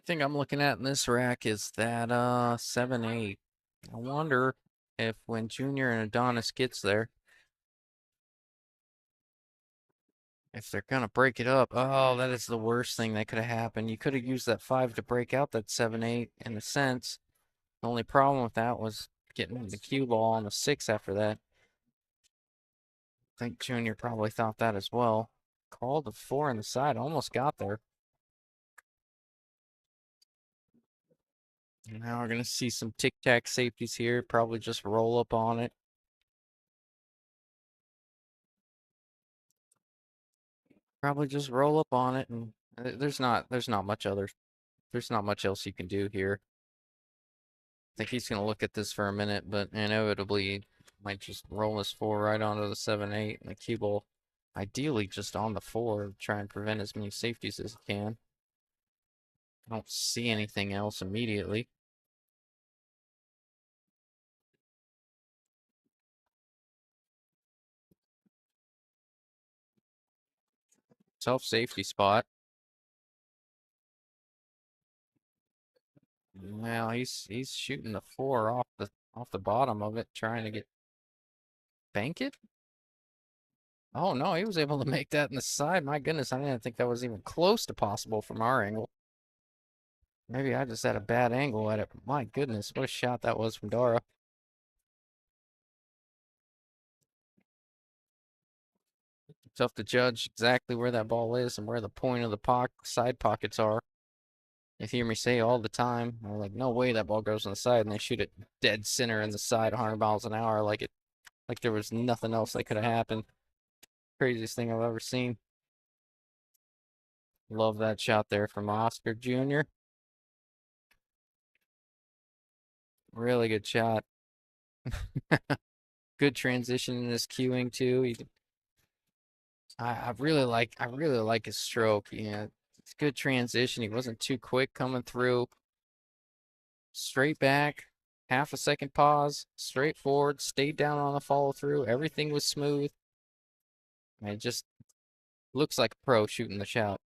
Thing I'm looking at in this rack is that 7-8. I wonder if when Junior and Adonis gets there, if they're gonna break it up. Oh, that is the worst thing that could have happened. You could have used that 5 to break out that 7-8 in a sense. The only problem with that was getting the cue ball on the 6 after that. I think Junior probably thought that as well. Called the 4 on the side, almost got there. Now we're gonna see some tic-tac safeties here. Probably just roll up on it. Probably just roll up on it, and there's not much else you can do here. I think he's gonna look at this for a minute, but inevitably might just roll his 4 right onto the 7-8 and the cue ball. Ideally, just on the 4, try and prevent as many safeties as he can. I don't see anything else immediately. Tough safety spot. Well, he's shooting the 4 off the bottom of it, trying to get bank it. Oh no, he was able to make that in the side. My goodness, I didn't think that was even close to possible from our angle. Maybe I just had a bad angle at it. My goodness, what a shot that was from Dara. Tough to judge exactly where that ball is and where the point of the side pockets are. You hear me say all the time, I'm like, no way that ball goes on the side, and they shoot it dead center in the side, 100 miles an hour, like there was nothing else that could have happened. Craziest thing I've ever seen. Love that shot there from Oscar Jr. Really good shot. Good transition in his cueing too. I really like his stroke. Yeah, It's good transition. He wasn't too quick coming through. Straight back, half a second pause, straight forward, stayed down on the follow through. Everything was smooth. And it just looks like a pro shooting the shot.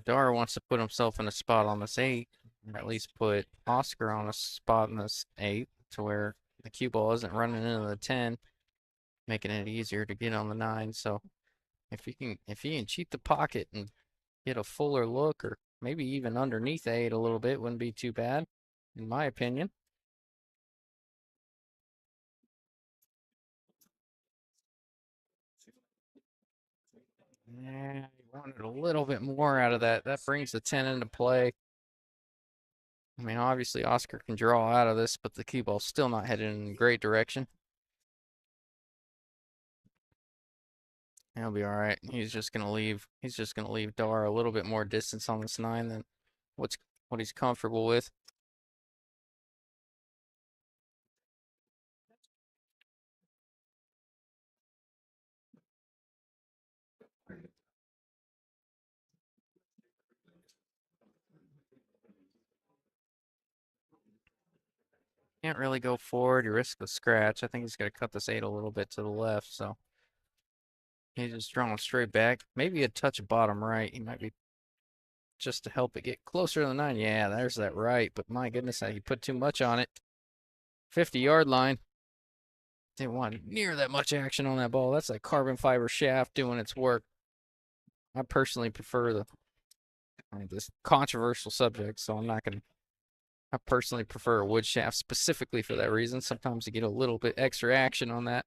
Dara wants to put himself in a spot on this 8, or at least put Oscar on a spot in this 8 to where the cue ball isn't running into the 10, making it easier to get on the 9. So if he can cheat the pocket and get a fuller look, or maybe even underneath 8 a little bit, wouldn't be too bad, in my opinion. Yeah, you wanted a little bit more out of that. That brings the 10 into play. I mean, obviously Oscar can draw out of this, but the cue ball's still not headed in a great direction. He'll be all right. He's just gonna leave. He's just gonna leave Dar a little bit more distance on this 9 than what he's comfortable with. Can't really go forward. You risk the scratch. I think he's gonna cut this 8 a little bit to the left, so he's just drawing straight back. Maybe a touch bottom right. He might be just to help it get closer to the 9. Yeah, there's that right. But my goodness, he put too much on it. 50-yard line. Didn't want near that much action on that ball. That's a carbon fiber shaft doing its work. I personally prefer this controversial subject, so I'm not gonna. I personally prefer a wood shaft specifically for that reason. Sometimes you get a little bit extra action on that.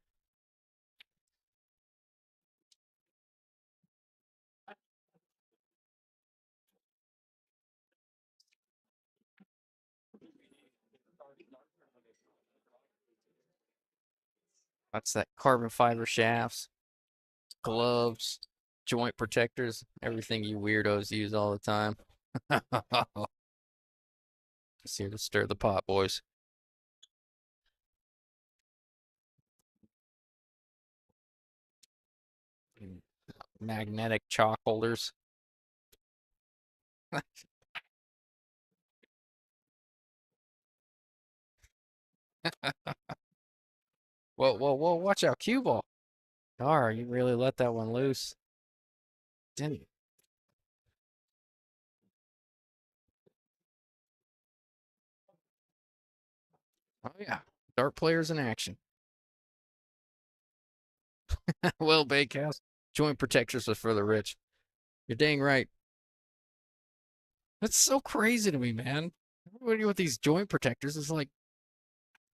That's that carbon fiber shafts, gloves, joint protectors, everything you weirdos use all the time. Just here to stir the pot, boys. Magnetic chalk holders. Whoa, whoa, whoa, watch out, cue ball. Dar, you really let that one loose. Didn't you? Oh, yeah. Dart players in action. Well, Bakehouse, joint protectors are for the rich. You're dang right. That's so crazy to me, man. Everybody with these joint protectors is like,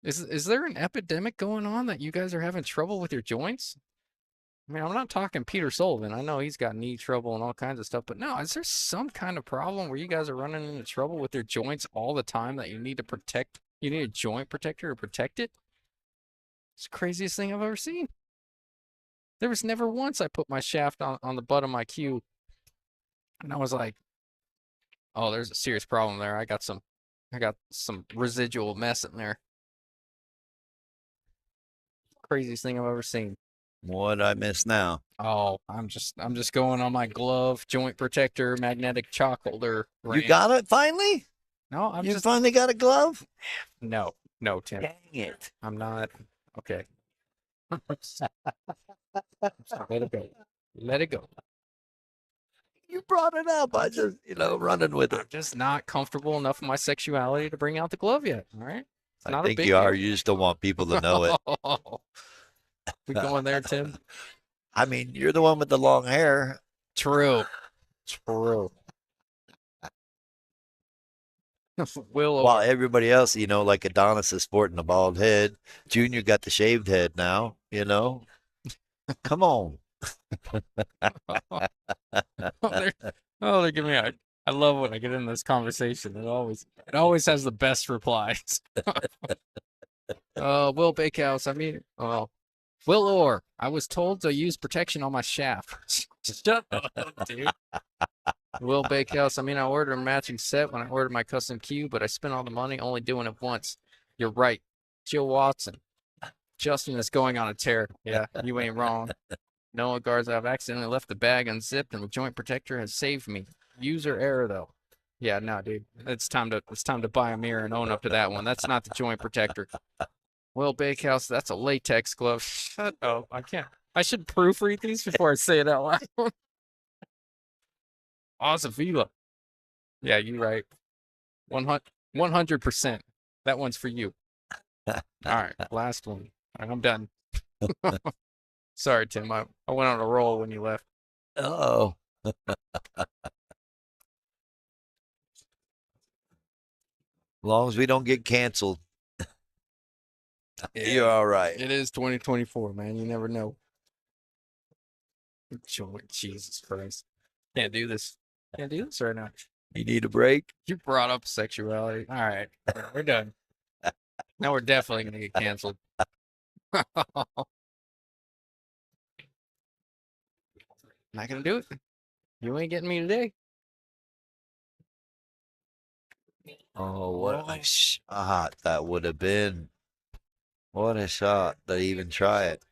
is there an epidemic going on that you guys are having trouble with your joints? I mean, I'm not talking Peter Sullivan. I know he's got knee trouble and all kinds of stuff, but no, is there some kind of problem where you guys are running into trouble with your joints all the time that you need to protect? You need a joint protector to protect it? It's the craziest thing I've ever seen. There was never once I put my shaft on the butt of my cue and I was like, oh, there's a serious problem there. I got some residual mess in there. Craziest thing I've ever seen. What I miss now? Oh, I'm just going on my glove, joint protector, magnetic chalk holder. You got it finally? No, You finally got a glove? no, Tim. Dang it. I'm not. Okay. Let it go. Let it go. You brought it up. I just, running with I'm it. just not comfortable enough in my sexuality to bring out the glove yet. All right. It's not I a think big you are. deal. You just don't want people to know it. We going there, Tim? I mean, you're the one with the long hair. True. Will While everybody else, like Adonis is sporting a bald head. Junior got the shaved head now, Come on. they're giving me I love when I get in this conversation. It always has the best replies. Will Bakehouse, Will Orr, I was told to use protection on my shaft. Shut up, dude. Will Bakehouse, I ordered a matching set when I ordered my custom cue, but I spent all the money only doing it once. You're right. Jill Watson. Justin is going on a tear. Yeah, you ain't wrong. Noah guards, I've accidentally left the bag unzipped and the joint protector has saved me. User error though. Yeah, no, dude. It's time to buy a mirror and own up to that one. That's not the joint protector. Well, Bakehouse, that's a latex glove. Shut up. I can't. I should proofread these before I say it out loud. Osavila. Yeah, you're right. 100%. That one's for you. All right, last one. All right, I'm done. Sorry, Tim. I went on a roll when you left. Oh, as long as we don't get canceled, you're Yeah, all right. it is 2024, man. You never know. Jesus Christ. Can't do this. Can't do this right now. You need a break? You brought up sexuality. All right, we're done. Now we're definitely gonna get canceled. Not gonna do it. You ain't getting me today. Oh, what a shot that would have been. What a shot to even try it.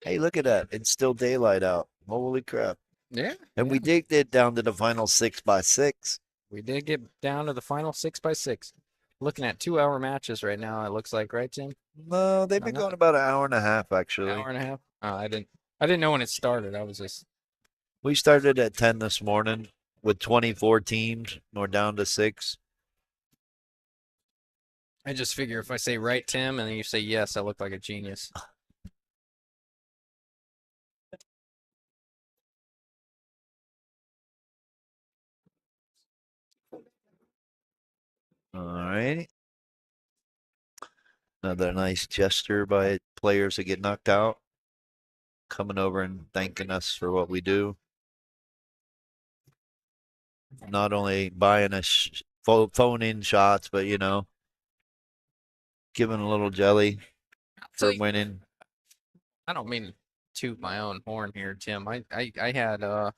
Hey, look at that. It's still daylight out. Holy crap. Yeah, And yeah. we did get down to the final 6x6. We did get down to the final 6x6. Looking at 2-hour matches right now, it looks like, right, Tim? No, they've been going about an hour and a half, actually. Hour and a half. I didn't know when it started. I was just. We started at 10 this morning with 24 teams. We're down to 6. I just figure if I say right, Tim, and then you say yes, I look like a genius. All right. Another nice gesture by players that get knocked out, coming over and thanking us for what we do. Not only buying us phone in shots, but, giving a little jelly for winning. I don't mean to toot my own horn here, Tim. I had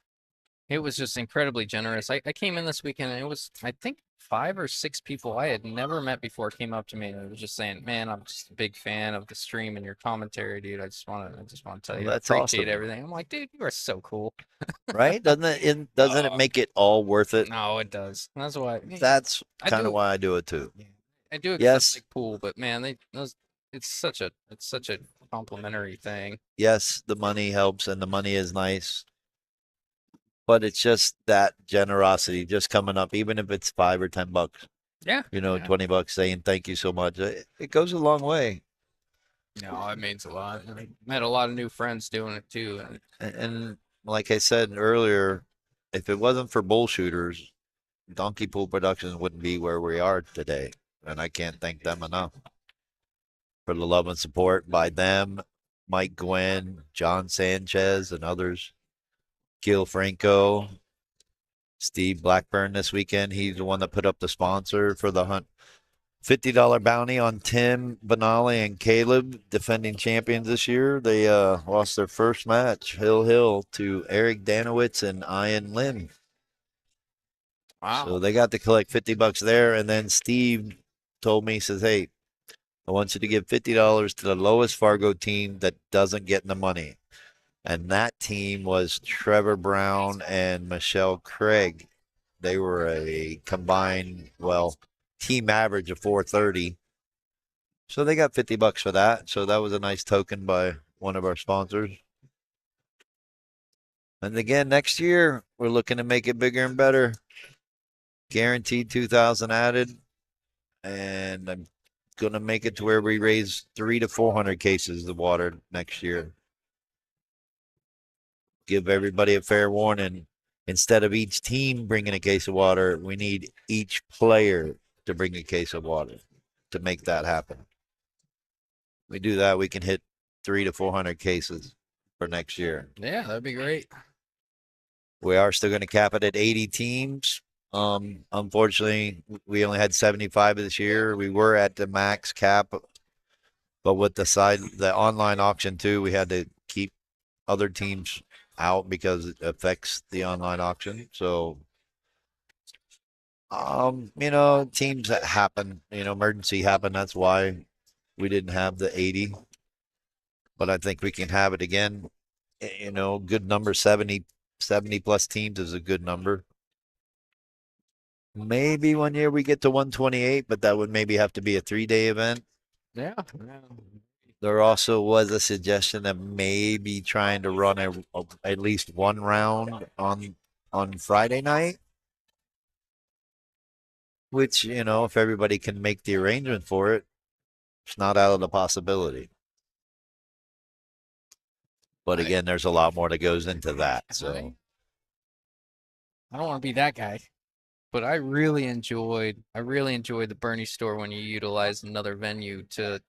it was just incredibly generous. I came in this weekend and it was, I think, 5 or 6 people I had never met before came up to me and was just saying, "Man, I'm just a big fan of the stream and your commentary, dude. I just want to tell Well, you, I that's appreciate awesome, everything." I'm like, "Dude, you are so cool." right? Doesn't it make it all worth it? No, it does. That's why That's I kind of do. why I do it too. I do it because I Yes, like pool, but man, it's such a complimentary thing. yes, the money helps and the money is nice, but it's just that generosity just coming up, even if it's $5 or $10, Yeah, yeah. $20 saying thank you so much. It goes a long way. No, it means a lot. I met a lot of new friends doing it too. And like I said earlier, if it wasn't for Bullshooters, Donkey Pool Productions wouldn't be where we are today. And I can't thank them enough for the love and support by them, Mike Gwynn, John Sanchez, and others. Gil Franco, Steve Blackburn this weekend. He's the one that put up the sponsor for the hunt. $50 bounty on Tim Benali and Caleb, defending champions this year. They lost their first match, Hill, to Eric Danowitz and Ian Lim. Wow. So they got to collect $50 there. And then Steve told me, he says, "Hey, I want you to give $50 to the lowest Fargo team that doesn't get the money." And that team was Trevor Brown and Michelle Craig. They were a combined, team average of 430. So they got $50 for that. So that was a nice token by one of our sponsors. And again, next year, we're looking to make it bigger and better. Guaranteed 2,000 added. And I'm going to make it to where we raise 300 to 400 cases of water next year. Give everybody a fair warning. Instead of each team bringing a case of water, we need each player to bring a case of water to make that happen. We do that, we can hit 300 to 400 cases for next year. Yeah, that'd be great. We are still going to cap it at 80 teams. Unfortunately, we only had 75 this year. We were at the max cap, but with the online auction too, we had to keep other teams out because it affects the online auction. So Teams that happen, emergency happen. That's why we didn't have the 80, but I think we can have it again. Good number 70 plus teams is a good number. Maybe one year we get to 128, but that would maybe have to be a 3-day event. Yeah. Yeah. There also was a suggestion of maybe trying to run at least one round on Friday night, which, if everybody can make the arrangement for it, it's not out of the possibility. But I again, there's a lot more that goes into that. So, I don't want to be that guy, but I really enjoyed the Bernie store when you utilized another venue to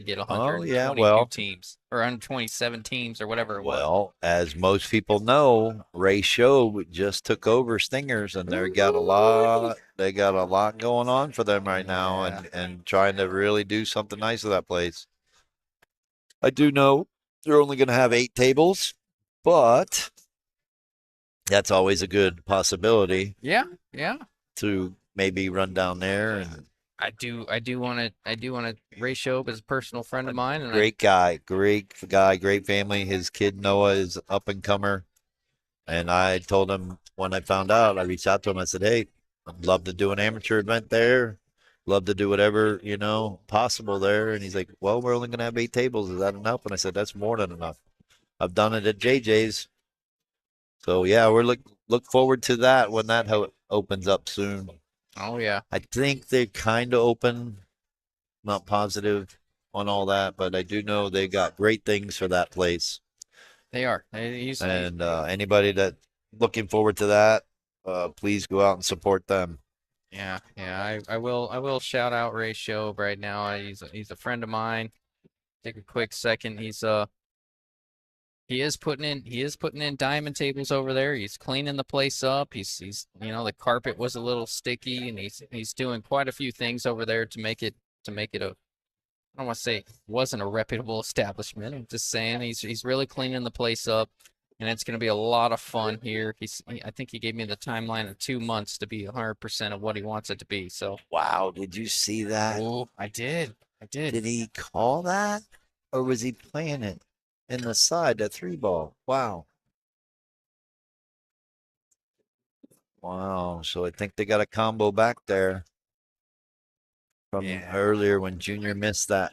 get oh yeah, 122 teams or 127 teams or whatever it was. as most people know, Ray Show just took over Stingers, and they got a lot going on for them right now, Yeah. and trying to really do something nice with that place. I do know they're only going to have 8 tables, but that's always a good possibility Yeah, yeah. to maybe run down there. And I do want to. Ray Shope is a personal friend of mine, and great guy, great family. His kid Noah is up and comer. And I told him when I found out, I reached out to him. I said, "Hey, I'd love to do an amateur event there. Love to do whatever, possible there." And he's like, "Well, we're only going to have 8 tables. Is that enough?" And I said, "That's more than enough. I've done it at JJ's." So yeah, we're look forward to that when that opens up soon. oh yeah, I think they're kind of open. Not positive on all that, but I do know they got great things for that place. they are. And anybody that looking forward to that, please go out and support them. Yeah, yeah. I will shout out Ray Shope right now. He's a friend of mine. Take a quick second. He is putting in diamond tables over there. He's cleaning the place up. He's the carpet was a little sticky, and he's doing quite a few things over there to make it a I don't want to say it wasn't a reputable establishment. I'm just saying he's really cleaning the place up, and it's going to be a lot of fun here. I think he gave me the timeline of 2 months to be 100% of what he wants it to be. So, Wow, did you see that? oh, I did. Did he call that? Or was he playing it in the side, the 3 ball? Wow. Wow. So I think they got a combo back there from Yeah, earlier when Junior missed that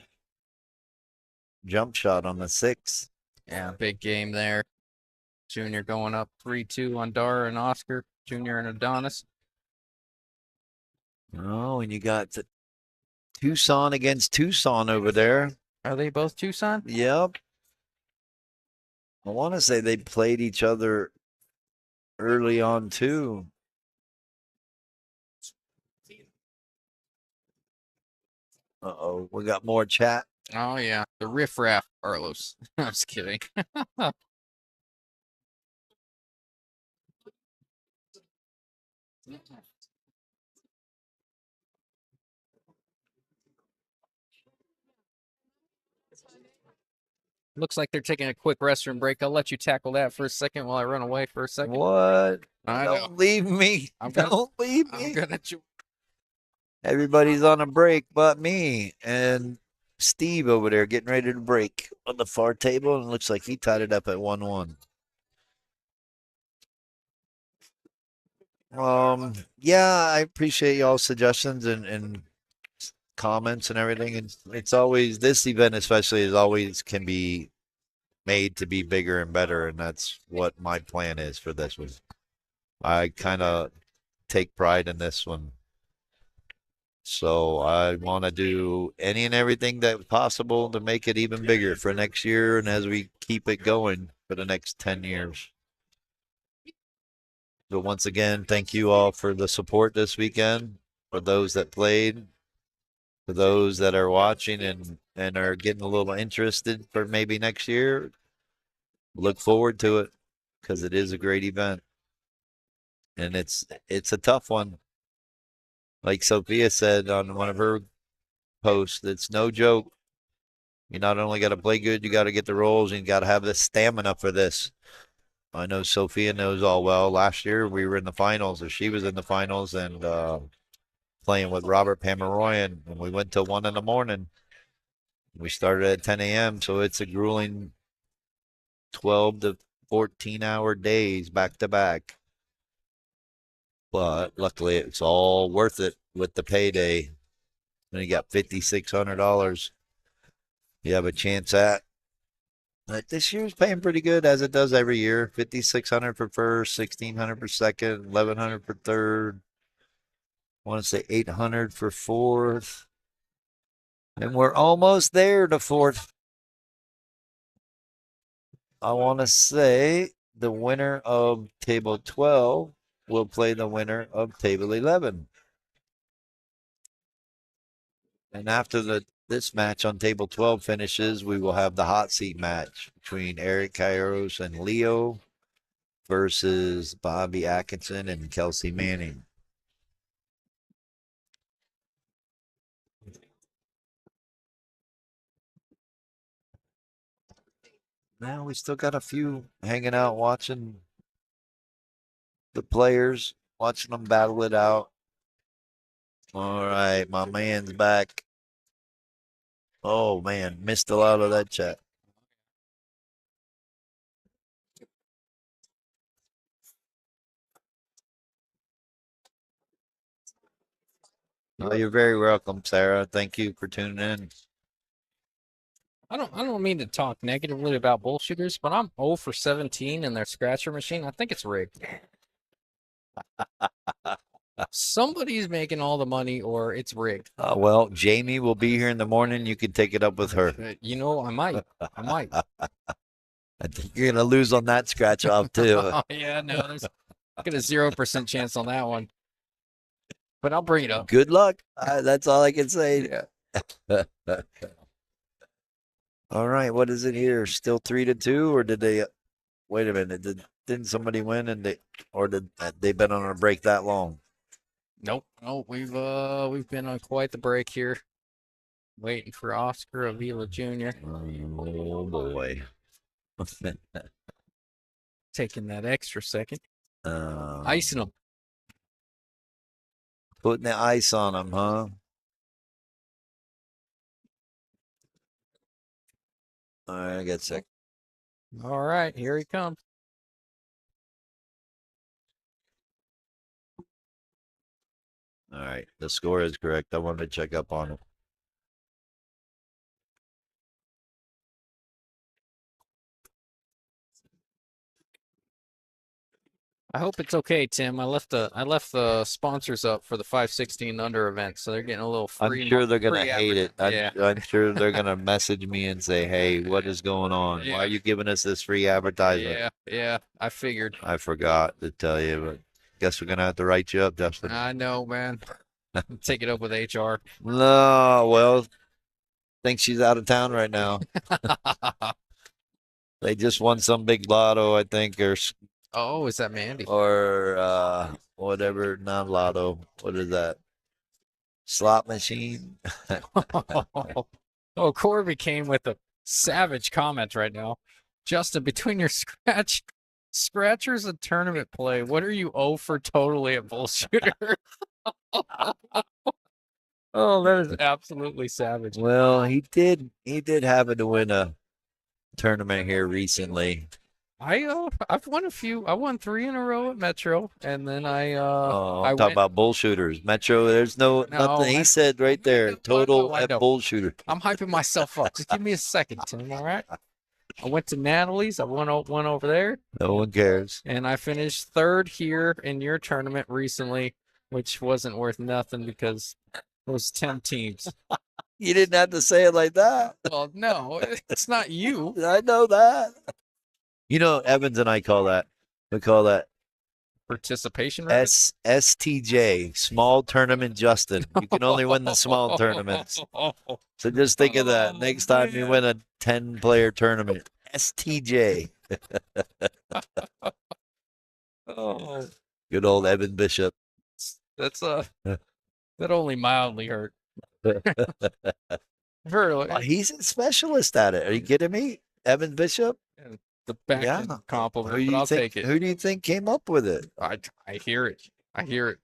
jump shot on the 6. yeah, big game there. Junior going up 3-2 on Dara and Oscar. Junior and Adonis. Oh, and you got Tucson against Tucson over there. Are they both Tucson? Yep. I want to say they played each other early on too. Uh-oh, we got more chat. Oh yeah, the riffraff Carlos. I'm just kidding. Looks like they're taking a quick restroom break. I'll let you tackle that for a second while I run away for a second. What? I know. Don't leave me. Don't leave me. I'm gonna. Everybody's on a break but me and Steve over there getting ready to break on the far table, and it looks like he tied it up at 1-1. Yeah, I appreciate y'all's suggestions and comments and everything. And it's always this event, especially, is always can be made to be bigger and better, and that's what my plan is for this one. I kind of take pride in this one. So I want to do any and everything that's possible to make it even bigger for next year and as we keep it going for the next 10 years. So once again, thank you all for the support this weekend, for those that played, for those that are watching and are getting a little interested for maybe next year. Look forward to it because it is a great event. And it's a tough one. Like Sophia said on one of her posts, it's no joke. You not only got to play good, you got to get the rolls, and you got to have the stamina for this. I know Sophia knows all well. Last year we were in the finals, or she was in the finals, and playing with Robert Pomeroy, and we went till 1 in the morning. We started at 10 a.m., so it's a grueling 12 to 14-hour days back to back. But luckily, it's all worth it with the payday. Then you got $5,600 you have a chance at. But this year's paying pretty good, as it does every year. 5,600 for first, 1,600 for second, 1,100 for third. I want to say 800 for fourth. And we're almost there to fourth. I want to say the winner of table 12 will play the winner of table 11. And after this match on table 12 finishes, we will have the hot seat match between Eric Kairos and Leo versus Bobby Atkinson and Kelsey Manning. Now we still got a few hanging out watching the players, watching them battle it out. All right, my man's back. Oh man, missed a lot of that chat. Oh, you're very welcome, Sarah. Thank you for tuning in. I don't mean to talk negatively about Bullshooters, but I'm 0 for 17 in their scratcher machine. I think it's rigged. Somebody's making all the money, or it's rigged. Well, Jamie will be here in the morning. You can take it up with her. You know, I might. I think you're gonna lose on that scratch off too. Oh, yeah, no, there's got a 0% chance on that one. But I'll bring it up. Good luck. That's all I can say. Yeah. All right, what is it here? Still 3-2, or did they? Wait a minute. Didn't somebody win, and did they been on a break that long? Nope. No, we've been on quite the break here. Waiting for Oscar Avila Jr. Oh boy. Taking that extra second. Um, Icing them. Putting the ice on them, huh? All right, I got sick. All right, here he comes. All right, the score is correct. I wanted to check up on it. I hope it's okay, Tim. I left the sponsors up for the 516 under event, so they're getting a little free. I'm sure they're gonna hate it. Yeah. I'm sure they're gonna message me and say, "Hey, what is going on? Yeah. Why are you giving us this free advertisement?" Yeah. I figured. I forgot to tell you, but guess we're gonna have to write you up, Justin. I know, man. Take it up with HR. No, well, think she's out of town right now. They just won some big lotto, I think, Oh, is that Mandy? or whatever, not lotto. What is that? Slot machine. Oh, Corby came with a savage comment right now. Justin, between your scratchers and tournament play, what are you 0 for totally at Bullshooter? Oh, that is absolutely savage. Well, he did happen to win a tournament here recently. I've won a few. I won 3 in a row at Metro, and then I'm I talking went. about Bullshooters. Metro, there's nothing. He said right there, total at Bullshooter. I'm hyping myself up. Just give me a second, Tim. All right. I went to Natalie's. I won over there. No one cares. And I finished 3rd here in your tournament recently, which wasn't worth nothing because it was 10 teams. You didn't have to say it like that. Well, no, it's not you. I know that. You know, Evans and I call that. We call that participation rate? STJ, small tournament Justin. You can only win the small tournaments. So just think of that. Next time you win a 10-player tournament, STJ. Oh, good old Evan Bishop. That's that only mildly hurt. He's a specialist at it. Are you kidding me? Evan Bishop? the Yeah. backhand compliment, but I'll take it. Who do you think came up with it? I hear it. I hear it.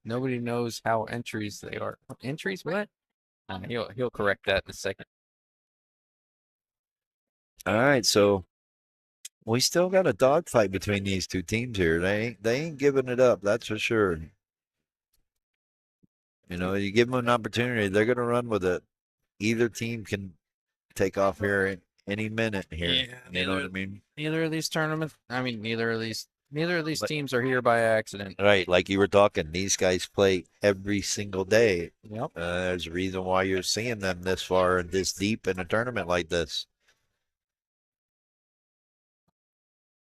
Nobody knows how entries they are. Entries? What? He'll correct that in a second. All right, so we still got a dogfight between these two teams here. They ain't giving it up, that's for sure. You know, you give them an opportunity, they're going to run with it. Either team can take off here any minute here. Yeah, You know what I mean? neither of these tournaments. I mean, neither of these But, teams are here by accident. right, like you were talking, these guys play every single day. Yep. There's a reason why you're seeing them this far and this deep in a tournament like this.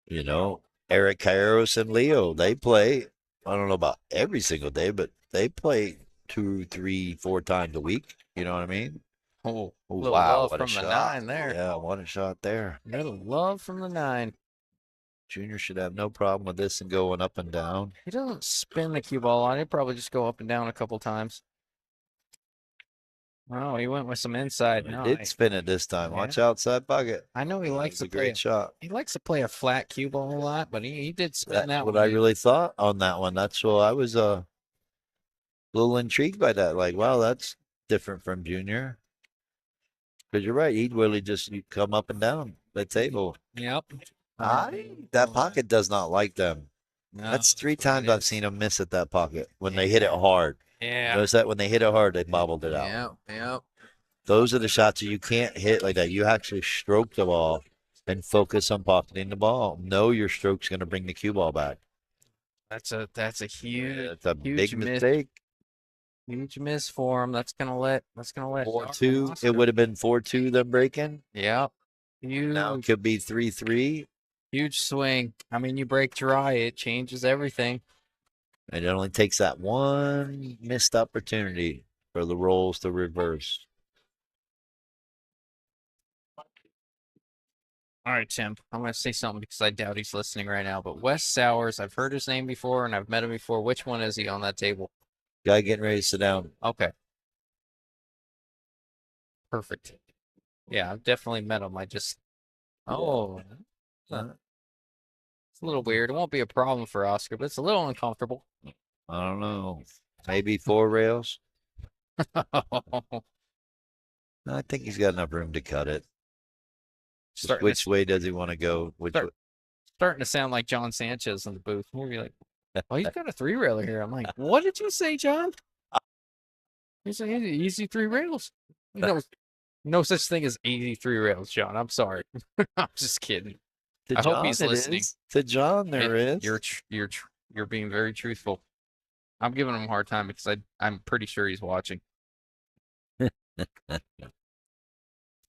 You know, Eric Kairos and Leo, they play, I don't know about every single day, but they play 2, 3, 4 times a week. You know what I mean? Oh, Oh, little wow, love what a from the shot. nine there. Yeah, what a shot there. Little love from the nine. Junior should have no problem with this and going up and down. He doesn't spin the cue ball on. He'd probably just go up and down a couple times. Oh, he went with some inside. He No, did spin it this time. Yeah. Watch outside pocket. I know he That likes was to a play. great shot. He likes to play a flat cue ball a lot, but he did spin That's that what one. I really thought on that one. That's what I was a little intrigued by that. Like, wow, that's different from Junior. Because you're right, he'd really just come up and down the table. Yep. That pocket does not like them. No, That's 3 that's what times it I've is. seen them miss at that pocket when they hit it hard. Yeah. Notice that when they hit it hard, they bobbled it out. Yep. Yep. Those are the shots that you can't hit like that. You actually stroke the ball and focus on pocketing the ball. Know your stroke's going to bring the cue ball back. That's a huge, It's a huge big miss. mistake. Huge miss for him. That's gonna let. 4-2. It would have been 4-2 them breaking. Yep. Now it Huge, could be 3-3. huge swing. I mean, you break dry, it changes everything. And it only takes that one missed opportunity for the rolls to reverse. All right, Tim. I'm gonna say something because I doubt he's listening right now. But Wes Sowers, I've heard his name before and I've met him before. Which one is he on that table? Guy getting ready to sit down. Okay. Perfect. Yeah, I've definitely met him. I just. Oh. It's a little weird. It won't be a problem for Oscar, but it's a little uncomfortable. I don't know. Maybe 4 rails. I think he's got enough room to cut it. Which way does he want to go? Starting to sound like John Sanchez in the booth. We'll be like, oh, he's got a 3-railer here. I'm like, what did you say, John? He's like, easy 3 rails. No such thing as easy 3 rails, John. I'm sorry. I'm just kidding. I hope he's listening. To John, there is. You're being very truthful. I'm giving him a hard time because I'm pretty sure he's watching.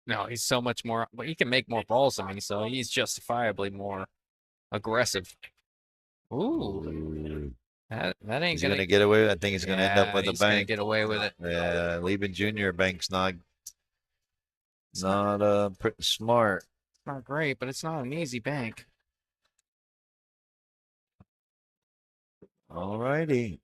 No, he's so much more, but he can make more balls than me, so he's justifiably more aggressive. Ooh, that ain't gonna get away with it. I think he's gonna end up with a he's gonna bank. get away with it. Yeah, leaving Junior bank's not pretty smart. It's not great, but it's not an easy bank. All righty.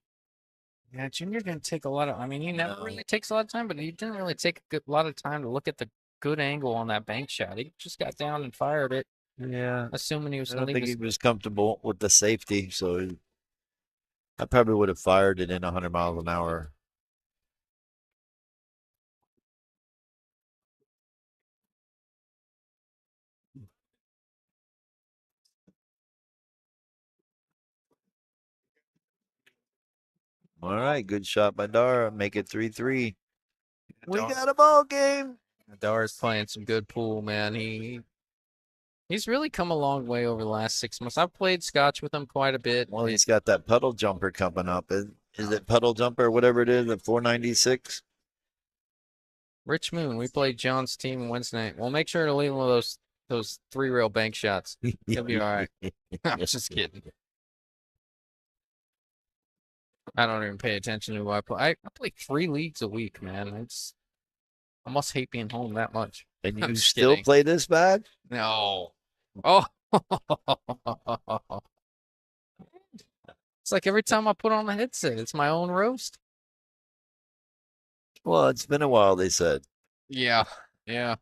Yeah, Junior didn't take a lot of. I mean, he never really takes a lot of time, but he didn't really take a lot of time to look at the good angle on that bank shot. He just got down and fired it. Yeah, assuming he was. I don't think he was comfortable with the safety, so I probably would have fired it in 100 miles an hour. All right, good shot by Dara. Make it 3-3. We got a ball game. Dara's playing some good pool, man. He's really come a long way over the last 6 months. I've played Scotch with him quite a bit. Well, he's got that puddle jumper coming up. Is it puddle jumper, whatever it is, at 496? Rich Moon, we played John's team Wednesday night. We'll make sure to leave one of those 3-rail bank shots. He'll be all right. I'm just kidding. I don't even pay attention to who I play. I play 3 leagues a week, man. I must hate being home that much. And you still play this bad? No. Oh. It's like every time I put on the headset, it's my own roast. Well, it's been a while, they said. Yeah. Yeah.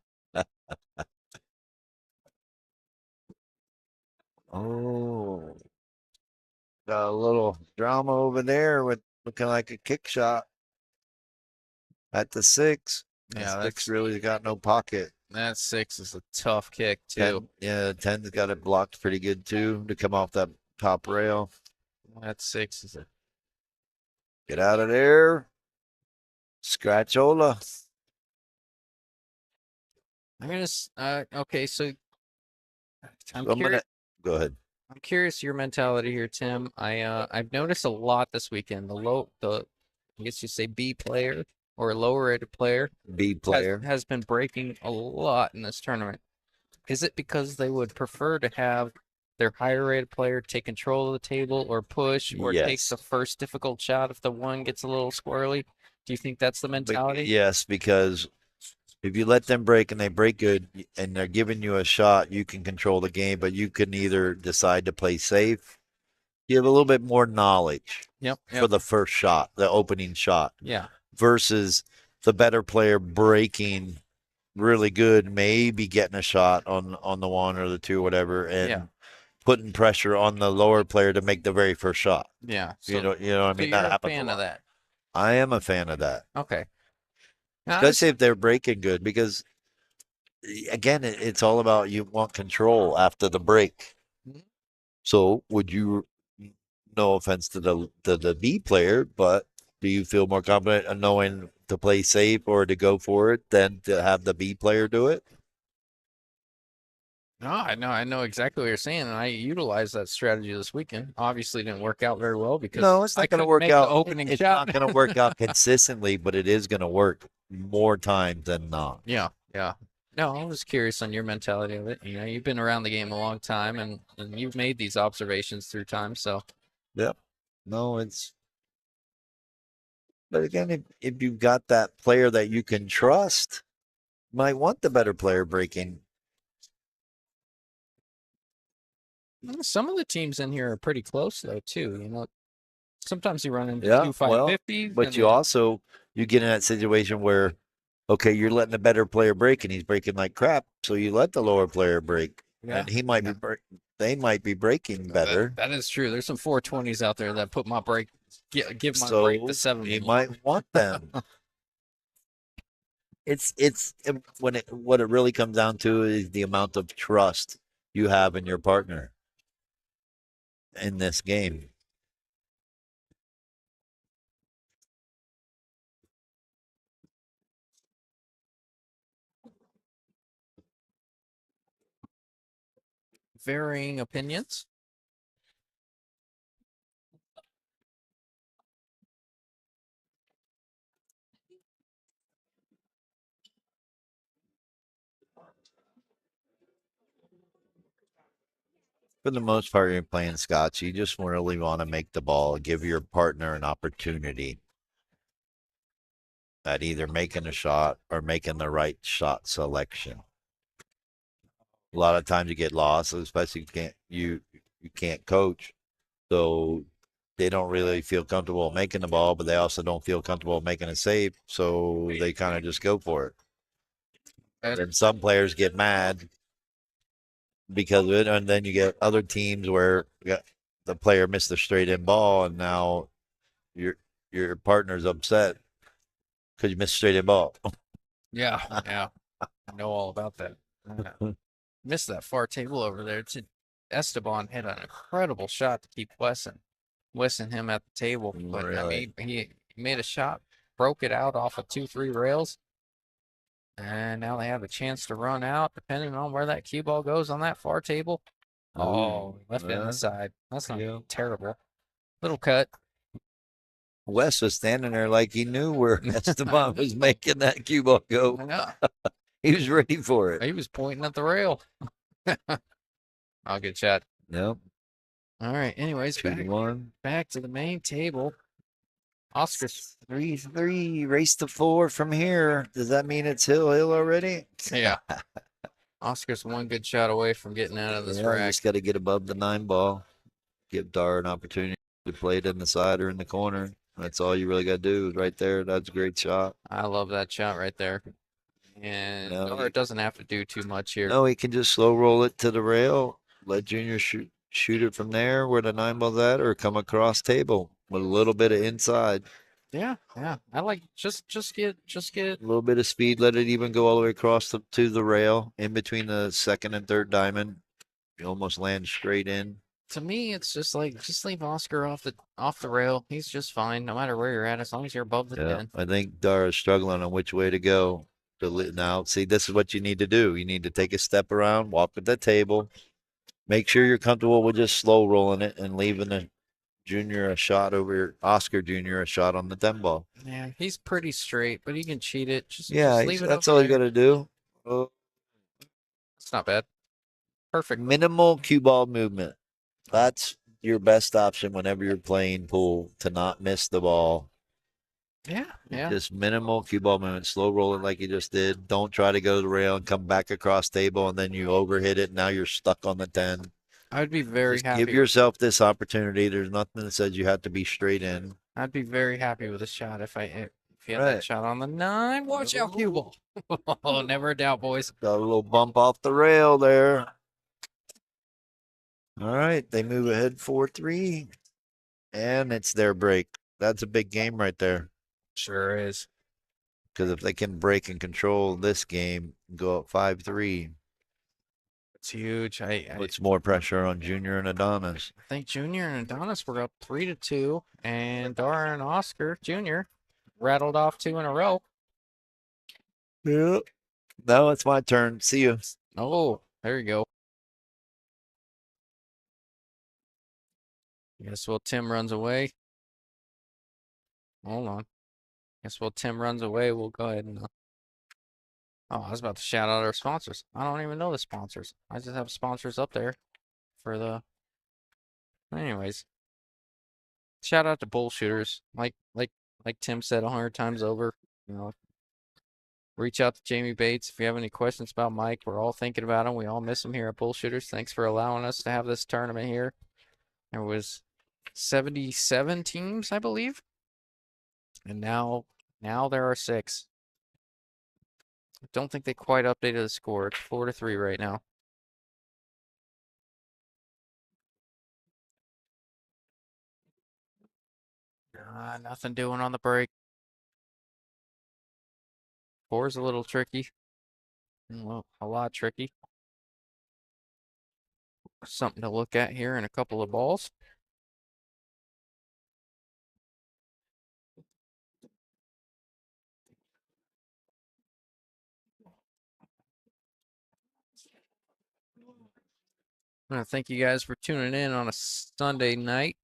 Oh, got a little drama over there with looking like a kick shot at the 6. The Yeah, 6 really got no pocket. that 6 is a tough kick too. 10, yeah, 10's got it blocked pretty good too to come off that top rail. That 6 is a. Get out of there. Scratchola. Okay, so I'm So I'm curious. gonna go ahead. I'm curious your mentality here, Tim. I've noticed a lot this weekend. I guess you say B player or lower rated player B player. has been breaking a lot in this tournament. Is it because they would prefer to have their higher rated player take control of the table or push or take Yes. the first difficult shot if the one gets a little squirrely? Do you think that's the mentality? Yes, because if you let them break and they break good and they're giving you a shot, you can control the game, but you can either decide to play safe. You have a little bit more knowledge Yep, for yep. the first shot, the opening shot, Yeah, versus the better player breaking really good, maybe getting a shot on the 1 or the 2, whatever, and yeah, putting pressure on the lower player to make the very first shot. yeah. You know what I So mean? you're That a happens a fan of lot. that. I am a fan of that, Okay. Now, especially if they're breaking good, because again, it's all about you want control after the break. So would you? No offense to the B player, but do you feel more confident in knowing to play safe or to go for it than to have the B player do it? No, I know exactly what you're saying, and I utilized that strategy this weekend. Obviously, didn't work out very well because No, it's I not going to couldn't work make the out. opening It's shot. not going to work out consistently, but it is going to work more times than not. Yeah, yeah. No, I was curious on your mentality of it. You know, you've been around the game a long time, and you've made these observations through time. So, Yep. No, it's. But again, if you've got that player that you can trust, you might want the better player breaking. some of the teams in here are pretty close though, too. You know, sometimes you run into Yeah, two well, 550, but and then you get in that situation where okay, you're letting the better player break and he's breaking like crap, so you let the lower player break, yeah, and he might yeah. be they might be breaking better, That is true. There's some 420s out there that put my break, give my break the so 70. you might want them. It's when it what it really comes down to is the amount of trust you have in your partner in this game. Varying opinions. For the most part, you're playing Scotch. You just really want to make the ball, give your partner an opportunity at either making a shot or making the right shot selection. A lot of times you get lost, especially you can't coach, so they don't really feel comfortable making the ball, but they also don't feel comfortable making a save, so they kind of just go for it. And And some players get mad because of it, and then you get other teams where the player missed a straight in ball, and now your your partner's upset because you missed a straight in ball. yeah, yeah, I know all about that. Yeah. Missed that far table over there. Esteban hit an incredible shot to keep Wesson him at the table. But I Really? mean, he made a shot, broke it out off of 2-3 rails, and now they have a chance to run out, depending on where that cue ball goes on that far table. Oh, left it in the side. That's not Yeah. terrible. Little cut. Wes was standing there like he knew where Esteban was making that cue ball go. Yeah, He was ready for it. he was pointing at the rail. Oh, good shot. Yep. All right. Anyways, 2-1. back to the main table. Oscar's 3-3. Race to 4 from here. Does that mean it's hill already? yeah. Oscar's one good shot away from getting out of this Yeah, rack. just got to get above the 9 ball. Give Dar an opportunity to play it in the side or in the corner. That's all you really got to do right there. That's a great shot. I love that shot right there. And No, Dara doesn't have to do too much here. no, he can just slow roll it to the rail. Let Junior shoot it from there where the 9 ball's at, or come across table with a little bit of inside. Yeah, yeah. I like just get A little bit of speed. Let it even go all the way across to the rail in between the second and third diamond. You almost land straight in. to me it's just like just leave Oscar off the rail. He's just fine no matter where you're at as long as you're above the Yeah, 10. I think Dara's struggling on which way to go. Now, see, this is what you need to do. You need to take a step around, walk with the table, make sure you're comfortable with just slow rolling it and leaving the Junior a shot over Oscar Junior a shot on the 10 ball. Yeah, he's pretty straight, but he can cheat it. Yeah, Just leave it that's over all you got there. to do. It's not bad. Perfect. Minimal cue ball movement. That's your best option whenever you're playing pool to not miss the ball. Yeah, yeah. Just minimal cue ball movement. Slow roll it like you just did. Don't try to go to the rail and come back across table and then you overhit it. Now you're stuck on the 10. I'd be very Just give happy with yourself this opportunity. There's nothing that says you have to be straight in. I'd be very happy with a shot if he had that Right. shot on the 9. Watch out, cue ball. Oh, never a doubt, boys. Got a little bump off the rail there. All right, they move ahead 4-3, and it's their break. That's a big game right there. Sure is. Because if they can break and control this game, go up 5-3, It's huge. I puts more pressure on Junior and Adonis. think Junior and Adonis were up 3-2, and Dara and Oscar Jr. rattled off 2 in a row. Yeah. Now it's my turn. See you. Oh, there you go. Guess while Tim runs away. Hold on. Guess while Tim runs away, we'll go ahead and. Oh, I was about to shout out our sponsors. I don't even know the sponsors. I just have sponsors up there for the. Anyways, shout out to Bullshooters. Like Tim said 100 times over. You know, reach out to Jamie Bates if you have any questions about Mike. We're all thinking about him. We all miss him here at Bullshooters. Thanks for allowing us to have this tournament here. There was 77 teams, I believe, and now there are 6. I don't think they quite updated the score. It's 4-3 right now. Nothing doing on the break. 4 is a little tricky. Well, a lot tricky. Something to look at here in a couple of balls. I want to thank you guys for tuning in on a Sunday night.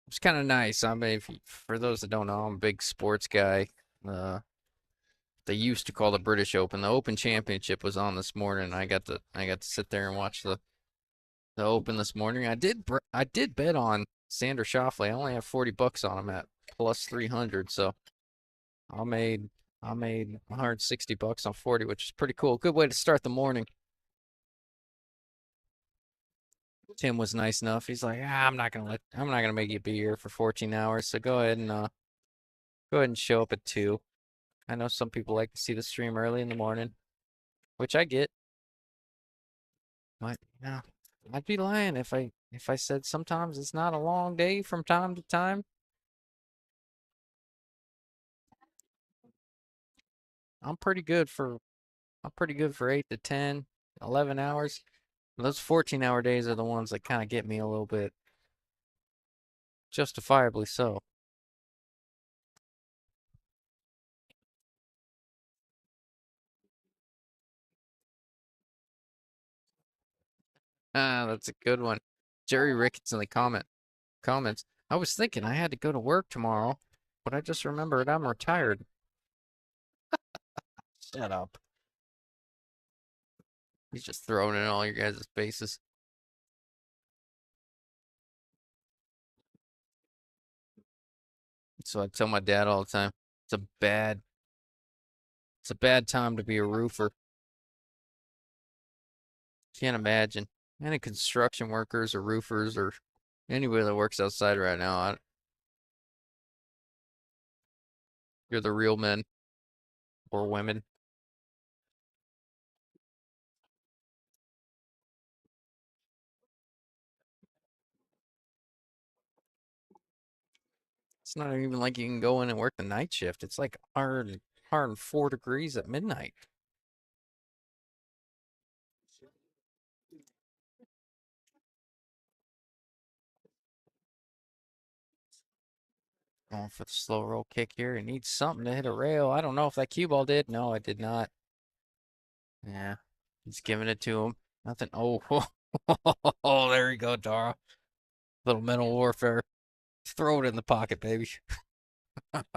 It's kind of nice. I mean, for those that don't know, I'm a big sports guy. They used to call the British Open. The Open Championship was on this morning. I got to sit there and watch the Open this morning. I did bet on Xander Schauffele. I only have $40 on him at plus 300, so I made 160 bucks on 40, which is pretty cool. Good way to start the morning. Tim was nice enough. He's like, I'm not gonna make you be here for 14 hours. So go ahead and show up at 2. I know some people like to see the stream early in the morning, which I get. But yeah, I'd be lying if I said sometimes it's not a long day from time to time. I'm pretty good for I'm pretty good for 8 to 10, 11 hours. Those 14-hour days are the ones that kind of get me a little bit, justifiably so. That's a good one. Jerry Ricketts in the comments. I was thinking I had to go to work tomorrow, but I just remembered I'm retired. Shut up. He's just throwing in all your guys' faces. So I tell my dad all the time, it's a bad it's a bad time to be a roofer. Can't imagine. Any construction workers or roofers or anybody that works outside right now, you're the real men or women. It's not even like you can go in and work the night shift. It's like 104 degrees at midnight. Going for the slow roll kick here. He needs something to hit a rail. I don't know if that cue ball did. No, it did not. Yeah, he's giving it to him. Nothing. Oh, oh, there you go, Dara. Little mental warfare. Throw it in the pocket, baby. That's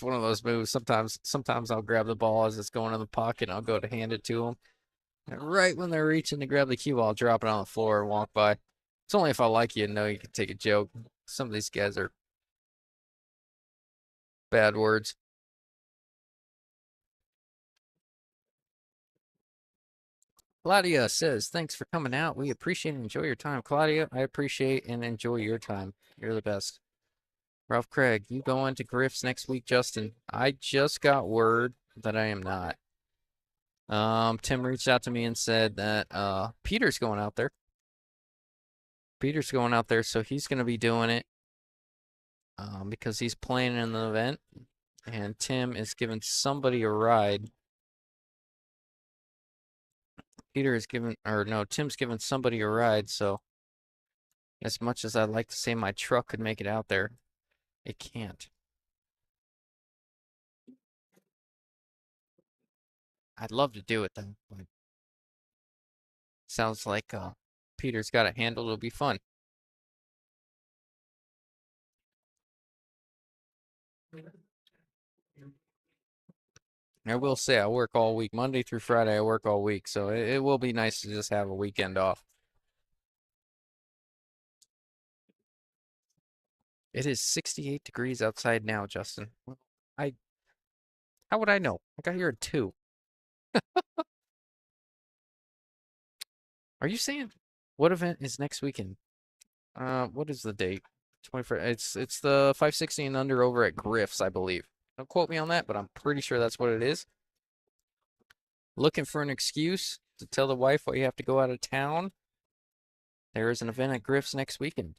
one of those moves. Sometimes I'll grab the ball as it's going in the pocket and I'll go to hand it to them. And right when they're reaching to grab the cue, I'll drop it on the floor and walk by. It's only if I like you and know you can take a joke. Some of these guys are bad words. Claudia says, thanks for coming out. We appreciate and enjoy your time. Claudia, I appreciate and enjoy your time. You're the best. Ralph Craig, you going to Griff's next week, Justin? I just got word that I am not. Tim reached out to me and said that Peter's going out there. Peter's going out there, so he's going to be doing it because he's playing in the event. And Tim is giving somebody a ride. Tim's giving somebody a ride, so as much as I'd like to say my truck could make it out there, it can't. I'd love to do it though, but sounds like Peter's got it handled. It'll be fun. I will say I work all week. Monday through Friday, I work all week, so it will be nice to just have a weekend off. It is 68 degrees outside now, Justin. I How would I know? I got here at 2. Are you saying what event is next weekend? What is the date? 21st. It's the 560 and under over at Griff's, I believe. Don't quote me on that, but I'm pretty sure that's what it is. Looking for an excuse to tell the wife why you have to go out of town? There is an event at Griff's next weekend.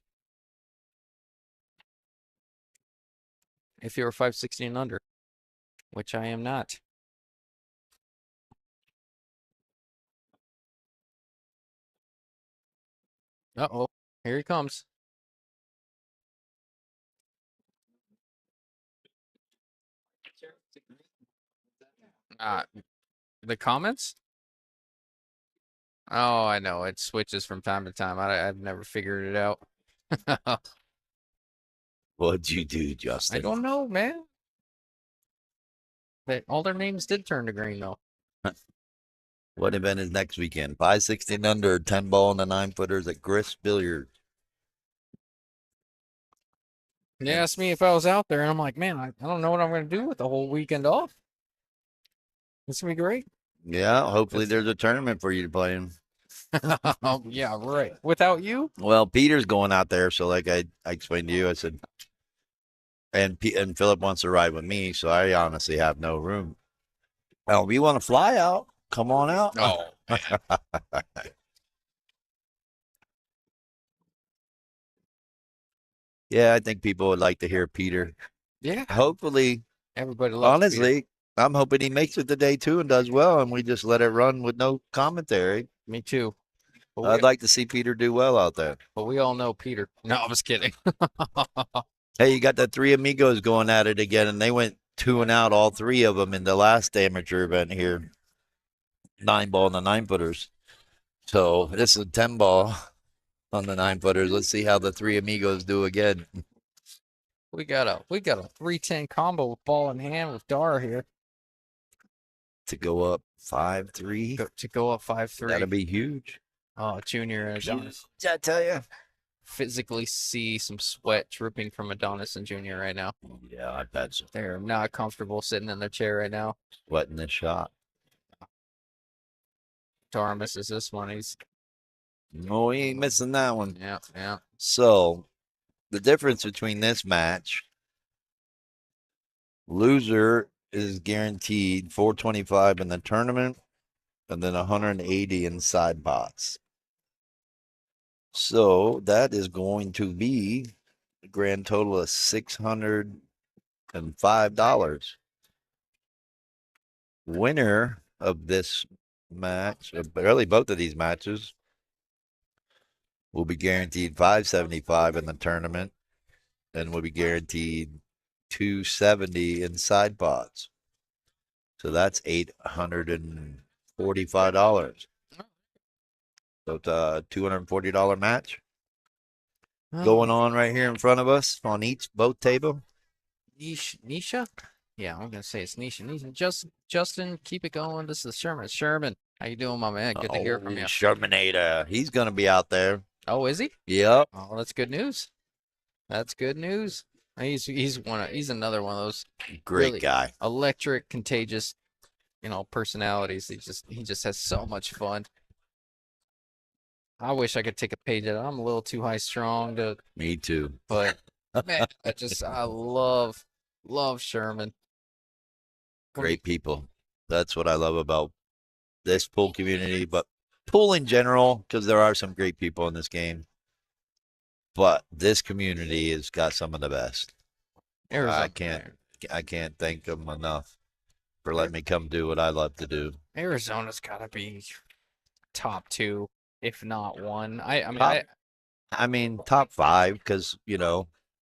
If you're 560 and under, which I am not. Uh-oh, here he comes. Uh, the comments? Oh, I know. It switches from time to time. I've never figured it out. What'd you do, I Justin? don't know, man. All their names did turn to green, though. What event is next weekend? 516 under, 10 ball and the 9-footers at Griff's Billiards. They asked me if I was out there, and I'm like, man, I don't know what I'm going to do with the whole weekend off. It's going to be great. Yeah, hopefully there's a tournament for you to play in. Yeah, right. Without you? Well, Peter's going out there, so like I explained to you, I said, and Philip wants to ride with me, so I honestly have no room. Oh, we want to fly out? Come on out. Oh, man. Yeah, I think people would like to hear Peter. Yeah. Hopefully, Everybody loves Peter. honestly, I'm hoping he makes it to day 2 and does well, and we just let it run with no commentary. Me too. I'd like to see Peter do well out there. But we all know Peter. No, I was kidding. Hey, you got the three amigos going at it again, and they went 2 and out, all 3 of them in the last amateur event here. 9 ball and the 9-footers. So this is a 10 ball on the 9-footers. Let's see how the 3 amigos do again. We got a 310 combo with ball in hand with Dara here. To go up 5-3. To go up 5-3. That'll be huge. Oh, Junior and Adonis. I tell you. Physically see some sweat dripping from Adonis and Junior right now. Yeah, I bet so. They're not comfortable sitting in their chair right now. Sweating the shot. Dara misses this one. He's No, he ain't missing that one. yeah. So the difference between this match, loser is guaranteed 425 in the tournament and then 180 in side pots. So that is going to be A grand total of $605. Winner of this match, really both of these matches, will be guaranteed 575 in the tournament and will be guaranteed 270 in side pods. So that's $845. So it's a $240 match going on right here in front of us on both table. Nisha? Yeah, I'm gonna say it's Nisha. Justin, keep it going. This is Sherman. Sherman, how you doing, my man? Good to hear from you. Shermanator. He's gonna be out there. Oh, is he? Yep. Oh, that's good news. That's good news. He's another one of those Great really guy. electric, contagious, personalities. He just has so much fun. I wish I could take a page out. I'm a little too high strung to. Me too. But man, I love Sherman. Great people. That's what I love about this pool community, but pool in general, because there are some great people in this game. But this community has got some of the best. Arizona, I can't thank them enough for letting me come do what I love to do. Arizona's got to be top 2, if not 1. I mean, top 5, because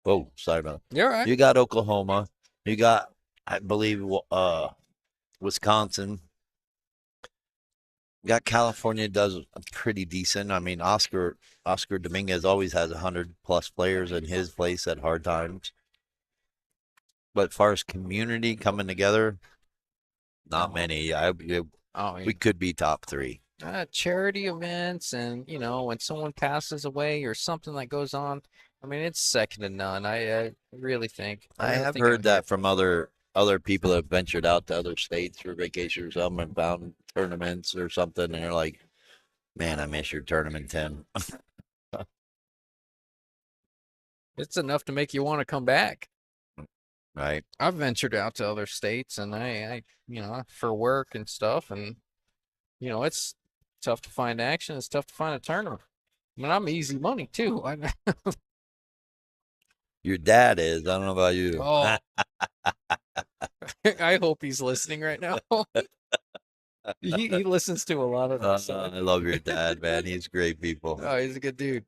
Oh, sorry about that. You're right. You got Oklahoma. You got, I believe, Wisconsin. You got California does pretty decent. I mean, Oscar Dominguez always has 100+ players in his place at Hard Times. But as far as community coming together, not many. We could be top 3. Charity events and, when someone passes away or something that goes on, I mean, it's second to none. I really think. I have heard that from other people that have ventured out to other states for vacation or something and found tournaments or something, and they're like, man, I miss your tournament, Tim. It's enough to make you want to come back. Right. I've ventured out to other states and I for work and stuff, and it's tough to find action. It's tough to find a tournament. I mean, I'm easy money too. Your dad is. I don't know about you. Oh, I hope he's listening right now. he listens to a lot of this. I love your dad, man. He's great people. Oh, he's a good dude.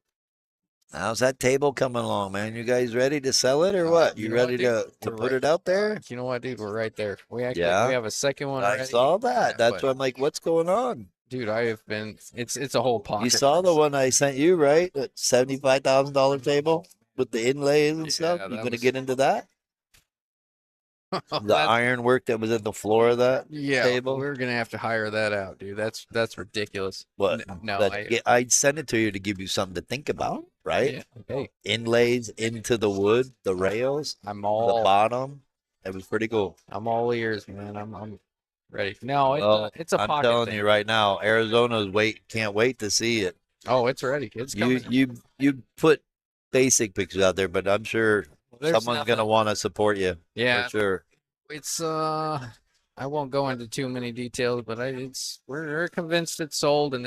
How's that table coming along, man? You guys ready to sell it or what? You ready to put it out there? You know what, dude? We're right there. We have a second one I ready. saw that. That's why I'm like, what's going on? Dude, I have been. It's a whole pocket. You saw the one I sent you, right? That $75,000 table with the inlays and stuff. You gonna get into that? The ironwork that was in the floor of that table. We're gonna have to hire that out, dude. That's ridiculous. What? No, I'd send it to you to give you something to think about, right? Yeah. Okay. Inlays into the wood, the rails, the bottom. It was pretty cool. I'm all ears, man. I'm ready. No, it's a pocket. I'm telling you right now, Arizona's can't wait to see it. Oh, it's ready. It's coming. You put basic pictures out there, but I'm sure someone's gonna want to support you. Yeah, for sure. It's I won't go into too many details, but we're convinced it's sold, and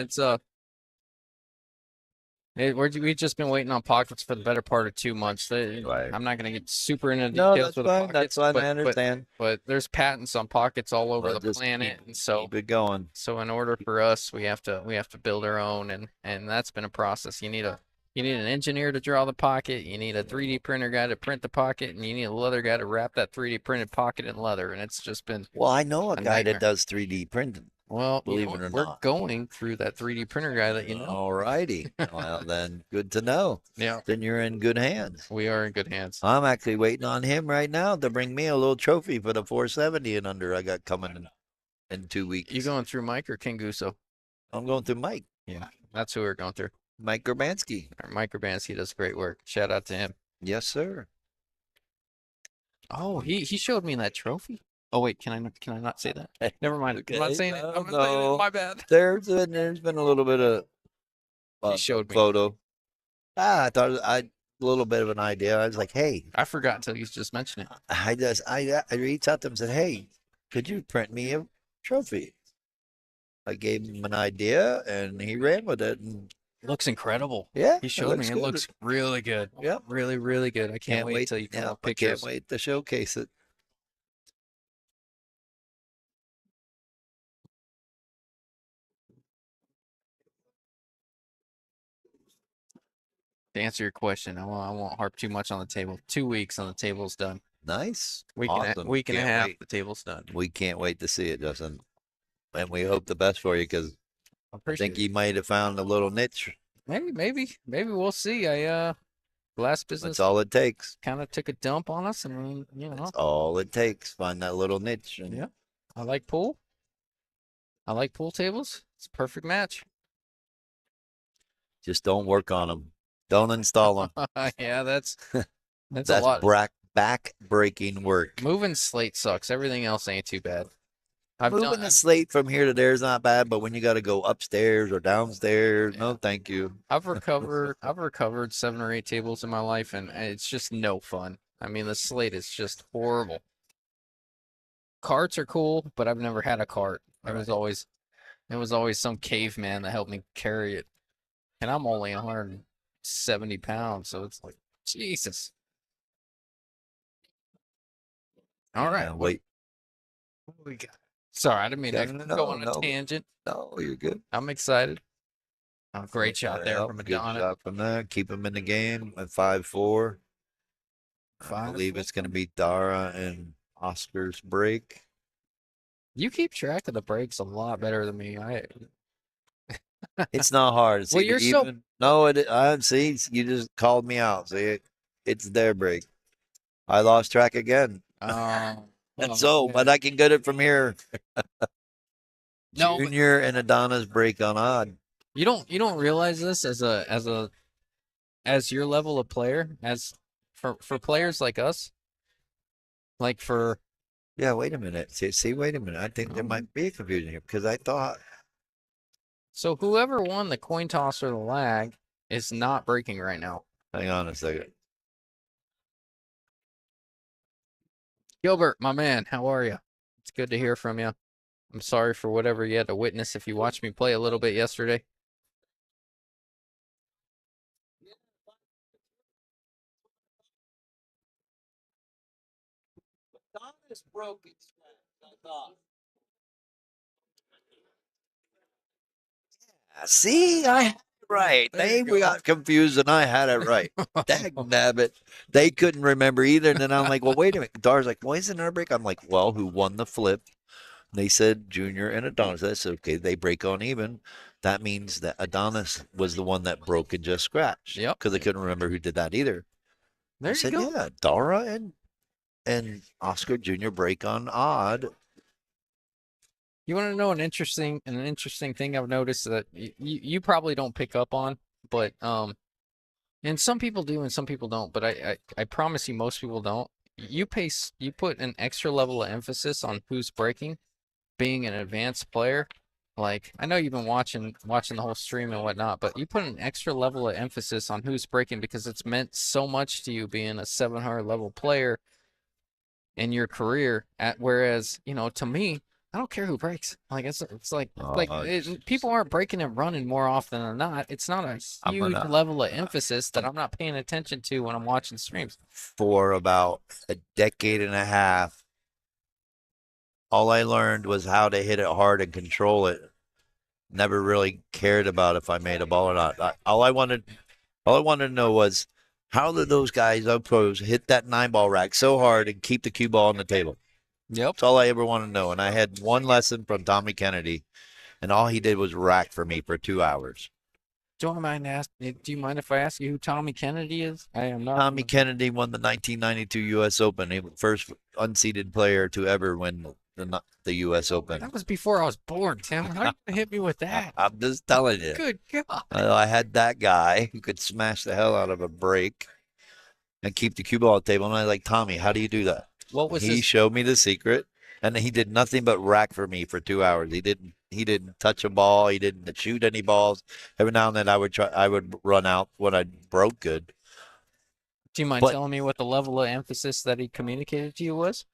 we've just been waiting on pockets for the better part of 2 months. Right. I'm not gonna get super into details with pockets. That's fine. I understand. But there's patents on pockets all over the planet, and so keep it going. So in order for us, we have to build our own, and that's been a process. You need an engineer to draw the pocket. You need a 3D printer guy to print the pocket, and you need a leather guy to wrap that 3D printed pocket in leather. And it's just been I know a guy that does 3D printing. Well, believe it or not, we're going through that 3D printer guy that you know. All righty. Well, then good to know. Yeah. Then you're in good hands. We are in good hands. I'm actually waiting on him right now to bring me a little trophy for the 470 and under I got coming in 2 weeks. You going through Mike or King Guso? I'm going through Mike. Yeah, that's who we're going through. Mike Urbanski. Mike Urbanski does great work. Shout out to him. Yes, sir. Oh, he showed me that trophy. Oh wait, can I not say that? Never mind. Okay. I'm not saying it. I'm not saying it. My bad. There's been a little bit of he showed me photo. I thought I a little bit of an idea. I was like, hey, I forgot until you just mentioned it. I reached out to him and said, hey, could you print me a trophy? I gave him an idea and he ran with it, and Looks incredible. Yeah, He it showed me. looks It good. looks really good. Yep. Really, really good. I can't Can't wait wait. till you come Yeah, up I can't pictures. wait to showcase it. To answer your question, I won't harp too much on the table. 2 weeks on the table's done. Nice. Awesome. Week and a Can't half, wait. the table's done. We can't wait to see it, Justin. And we hope the best for you because I I think appreciate it. you might have found a little niche. Maybe we'll see. Glass That's business all it takes. kind of took a dump on us, and That's all it takes. Find that little niche and yeah. I like pool. I like pool tables. It's a perfect match. just don't work on them. Don't install them. Yeah, that's a That's lot. back breaking work. Moving slate sucks. Everything else ain't too bad. I've Moving done. the slate from here to there is not bad, but when you got to go upstairs or downstairs, Yeah. no, thank you. I've recovered 7 or 8 tables in my life, and it's just no fun. I mean, the slate is just horrible. Carts are cool, but I've never had a cart. It was always some caveman that helped me carry it, and I'm only 170 pounds, so it's like Jesus. All right, Yeah, wait. what do we got? Sorry, I didn't mean to No, go on a no, tangent. no, you're good. I'm excited. Oh, great shot there Yep, from good Madonna. shot from there. Keep him in the game at 5-4. I believe 5-4. it's going to be Dara and Oscar's break. You keep track of the breaks a lot better than me. It's not hard. It's Well, either you're so. even. No, I see. You just called me out. See, it's their break. I lost track again. Uh, And oh, so, but man. I can get it from here. No, but Junior and Adana's break on odd. you don't realize this as your level of player, as for players like us, like for Yeah, wait a minute. See, wait a minute. I think there might be a confusion here because I thought. so whoever won the coin toss or the lag is not breaking right now. Hang on a second. Gilbert, my man, how are you? It's good to hear from you. I'm sorry for whatever you had to witness if you watched me play a little bit yesterday. Adonis broke it. I thought. See, I had it right. We got confused and I had it right. Dag nabbit. They couldn't remember either. And then I'm like, well, wait a minute. Dar's like, why isn't our break? I'm like, well, who won the flip? And they said Junior and Adonis. I said, okay, they break on even. That means that Adonis was the one that broke and just scratched. Yep. Because I couldn't remember who did that either. There I you said, go. yeah, Dara and Oscar Jr. break on odd. You want to know an interesting thing I've noticed that you probably don't pick up on, but and some people do and some people don't, but I promise you most people don't. You put an extra level of emphasis on who's breaking, being an advanced player. Like I know you've been watching the whole stream and whatnot, but you put an extra level of emphasis on who's breaking because it's meant so much to you being a 700 level player in your career. Whereas to me, I don't care who breaks. Like it's like people aren't breaking and running more often than not. It's not a huge level of emphasis that I'm not paying attention to when I'm watching streams. For about a decade and a half, all I learned was how to hit it hard and control it. Never really cared about if I made a ball or not. All I wanted to know was how did those guys up pros hit that 9-ball rack so hard and keep the cue ball on the table? Yep. That's all I ever wanted to know. And I had one lesson from Tommy Kennedy, and all he did was rack for me for 2 hours. Do you mind if I ask you who Tommy Kennedy is? I am not. Tommy Kennedy won the 1992 U.S. Open. He was the first unseeded player to ever win the U.S. Open. That was before I was born, Tim. How you gonna hit me with that? I'm just telling you. Good God. I had that guy who could smash the hell out of a break and keep the cue ball on the table. And I was like, Tommy, how do you do that? What was He showed me the secret, and he did nothing but rack for me for 2 hours. He didn't touch a ball. He didn't shoot any balls. Every now and then I would run out when I broke good. Do you mind telling me what the level of emphasis that he communicated to you was?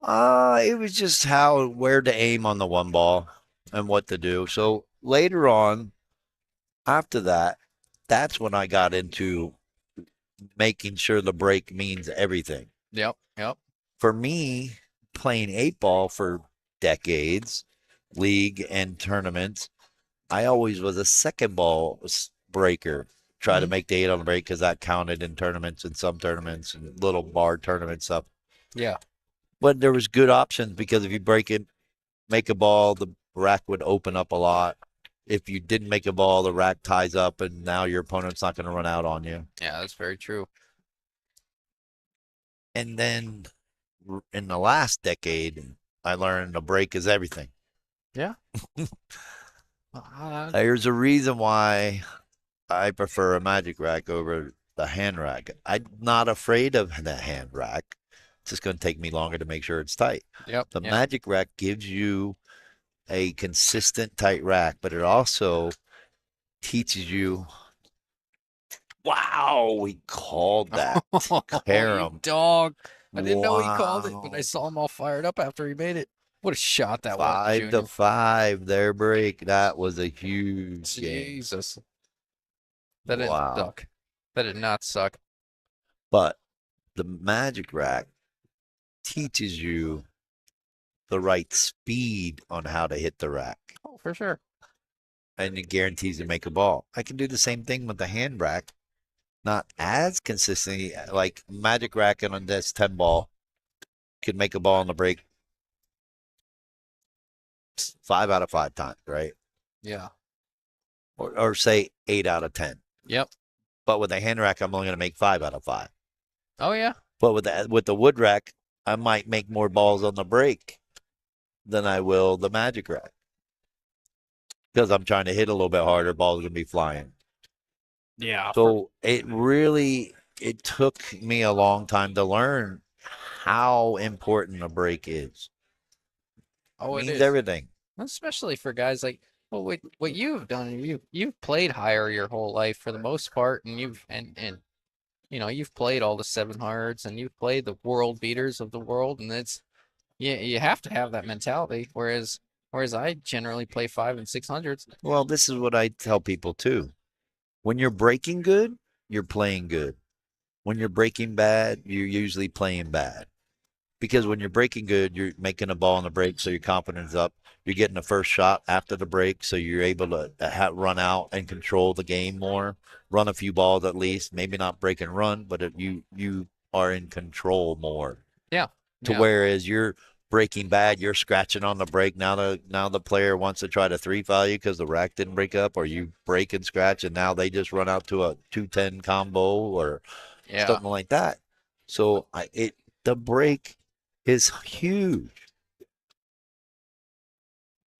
It was just where to aim on the one ball and what to do. So later on, after that, that's when I got into making sure the break means everything. Yep. Yep. For me, playing 8 ball for decades, league and tournaments, I always was a second ball breaker. Try to Hmm. make the 8 on the break because that counted in tournaments and some tournaments and little bar tournament stuff. Yeah. But there was good options because if you break it, make a ball, the rack would open up a lot. If you didn't make a ball, the rack ties up, and now your opponent's not going to run out on you. Yeah, that's very true. And then in the last decade, I learned a break is everything. Yeah. Uh, There's a reason why I prefer a magic rack over the hand rack. I'm not afraid of the hand rack. It's just going to take me longer to make sure it's tight. yep. The Yep. magic rack gives you a consistent tight rack, but it also teaches you. Wow, we called that. Oh, you Carom. dog. I didn't know he called it, but I Wow. saw him all fired up after he made it. What a shot that was, 5 to Junior. 5, their break. That was a huge game. Jesus. That didn't Wow. suck. That did not suck. But the magic rack teaches you the right speed on how to hit the rack, Oh, for sure. and it guarantees to make a ball. I can do the same thing with the hand rack, not as consistently. Like magic rack and on this 10 ball could make a ball on the break 5 out of 5 times, right? Yeah. Or say 8 out of 10. Yep. But with a hand rack, I'm only going to make 5 out of 5. Oh, yeah. But with the wood rack, I might make more balls on the break than I will the magic rack because I'm trying to hit a little bit harder. Balls are going to be flying. Yeah. So it took me a long time to learn how important a break is. Oh, it Means is. everything. Especially for guys like, well, what you've done, you've played higher your whole life for the most part, and you've played all the 700s and you've played the world beaters of the world, and it's you have to have that mentality. Whereas I generally play 5 and 600s. Well, this is what I tell people too. When you're breaking good, you're playing good. When you're breaking bad, you're usually playing bad. Because when you're breaking good, you're making a ball on the break, so your confidence is up. You're getting the first shot after the break, so you're able to run out and control the game more. Run a few balls at least, maybe not break and run, but you are in control more. Yeah, To yeah, whereas you're breaking bad, you're scratching on the break. Now the player wants to try to 3 foul you because the rack didn't break up, or you break and scratch, and now they just run out to a 2-10 combo or yeah. something like that. So the break is huge,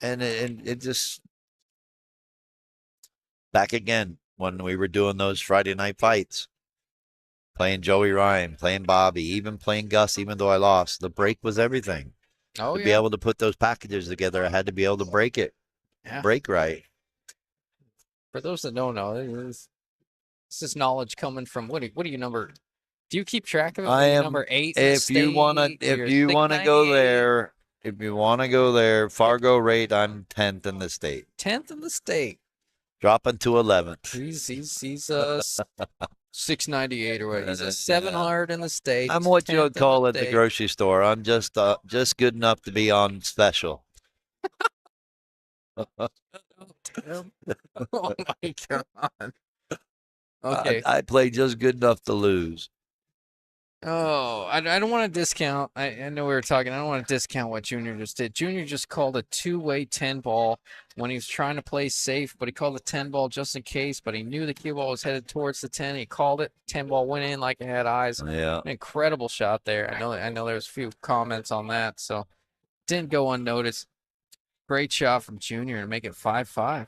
and it just back again when we were doing those Friday night fights, playing Joey Ryan, playing Bobby, even playing Gus, even though I lost. The break was everything. Oh To be yeah, able to put those packages together, I had to be able to break it, yeah. break right. For those that don't know, this is knowledge coming from what do you number? Do you keep track of it? I What are you am. number 8 in the state? If You're you thick wanna go 98. there, if you wanna go there, Fargo rate, I'm 10th in the state, 10th in the state. dropping to 11th. He's 698 or what? He's a 700 in the state. I'm He's what you 10th would in the call at the state. grocery store. I'm just good enough to be on special. Tim. Oh my God. I, Okay. I play just good enough to lose. Oh, I don't want to discount. I know we were talking. I don't want to discount what Junior just did. Junior just called a two-way 10 ball when he was trying to play safe, but he called the 10 ball just in case. But he knew the cue ball was headed towards the 10. He called it. 10 ball went in like it had eyes. Yeah. An incredible shot there. I know there was a few comments on that, so didn't go unnoticed. Great shot from Junior to make it 5-5.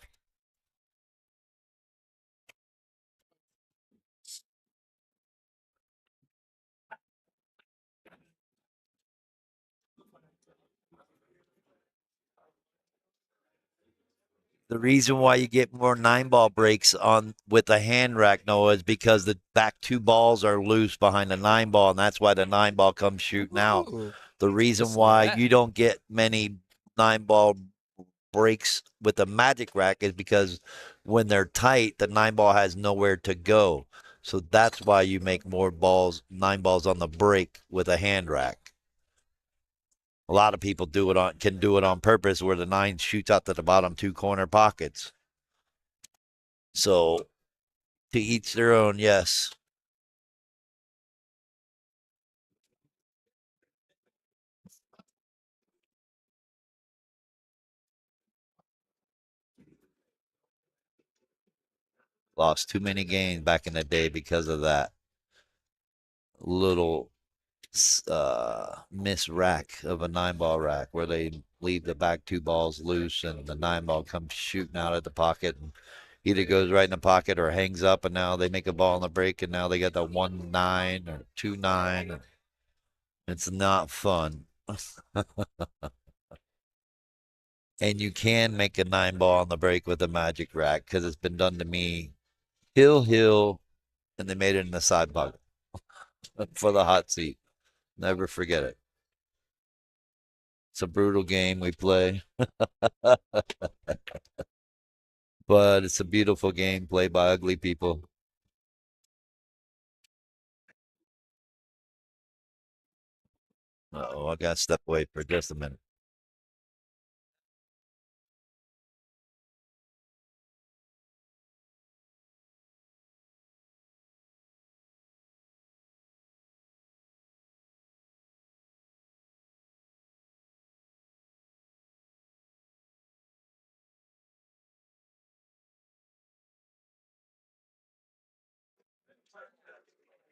The reason why you get more 9 ball breaks on with a hand rack, Noah, is because the back 2 balls are loose behind the 9 ball, and that's why the 9 ball comes shooting out. Ooh, The reason just know why that. you don't get many 9 ball breaks with the magic rack is because when they're tight, the 9 ball has nowhere to go. So that's why you make more balls, 9 balls on the break with a hand rack. A lot of people can do it on purpose where the 9 shoots out to the bottom 2 corner pockets. So to each their own, yes. Lost too many games back in the day because of that little miss rack of a 9 ball rack where they leave the back 2 balls loose and the 9 ball comes shooting out of the pocket and either goes right in the pocket or hangs up, and now they make a ball on the break and now they got the 1-9 or 2-9. It's not fun. And you can make a 9 ball on the break with a magic rack because it's been done to me. Hill, and they made it in the side pocket for the hot seat. Never forget it. It's a brutal game we play, but it's a beautiful game played by ugly people. Oh, I gotta step away for just a minute.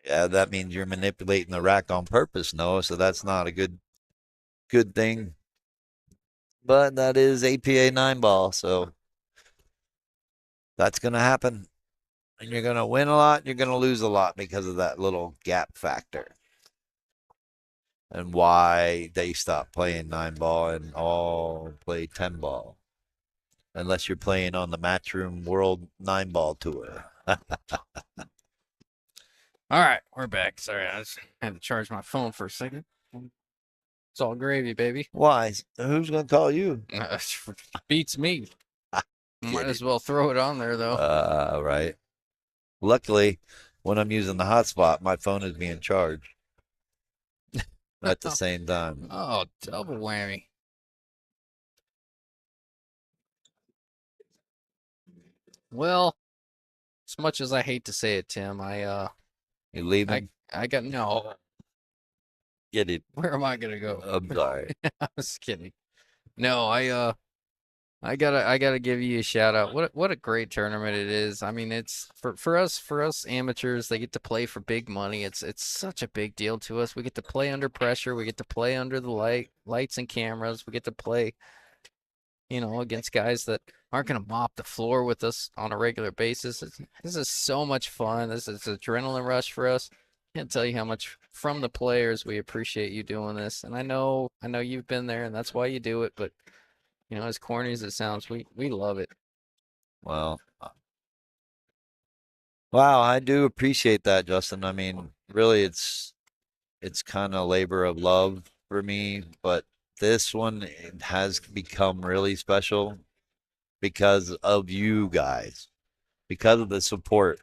Yeah, that means you're manipulating the rack on purpose, Noah. So that's not a good thing. But that is APA 9 ball, so that's gonna happen. And you're gonna win a lot, you're gonna lose a lot because of that little gap factor. And why they stop playing 9 ball and all play 10 ball. Unless you're playing on the Matchroom World 9 ball tour. All right, we're back. Sorry, I just had to charge my phone for a second. It's all gravy, baby. Why? Who's gonna call you? Beats me. Might Kidding. as well throw it on there though. Right. Luckily, when I'm using the hotspot, my phone is being charged at the same time. Oh, double whammy. Well, as much as I hate to say it, Tim, You I leaving? I got no. Get it. Where am I gonna go? I'm sorry. I was kidding. No, I gotta give you a shout out. What a great tournament it is. I mean, it's for us amateurs. They get to play for big money. It's such a big deal to us. We get to play under pressure. We get to play under the lights and cameras. We get to play, against guys that aren't gonna mop the floor with us on a regular basis. This is so much fun. This is an adrenaline rush for us. Can't tell you how much from the players we appreciate you doing this. And I know you've been there, and that's why you do it. But as corny as it sounds, we love it. Well, wow, I do appreciate that, Justin. I mean, really, it's kind of labor of love for me, but this one it has become really special because of you guys, because of the support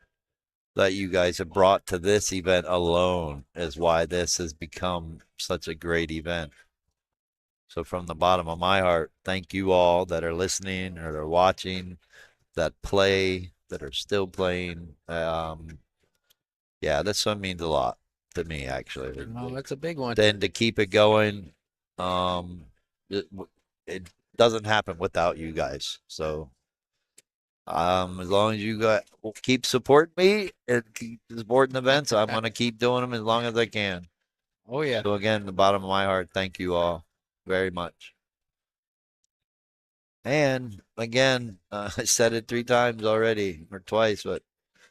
that you guys have brought to this event alone is why this has become such a great event. So from the bottom of my heart, thank you all that are listening or are watching, that play, that are still playing. Yeah, this one means a lot to me, actually. No, that's a big one. Then to keep it going, um, it, it doesn't happen without you guys. So, as long as you got will keep supporting me and keep supporting events, I'm gonna keep doing them as long as I can. Oh yeah. So again, the bottom of my heart, thank you all very much. And again, I said it 3 times already or twice, but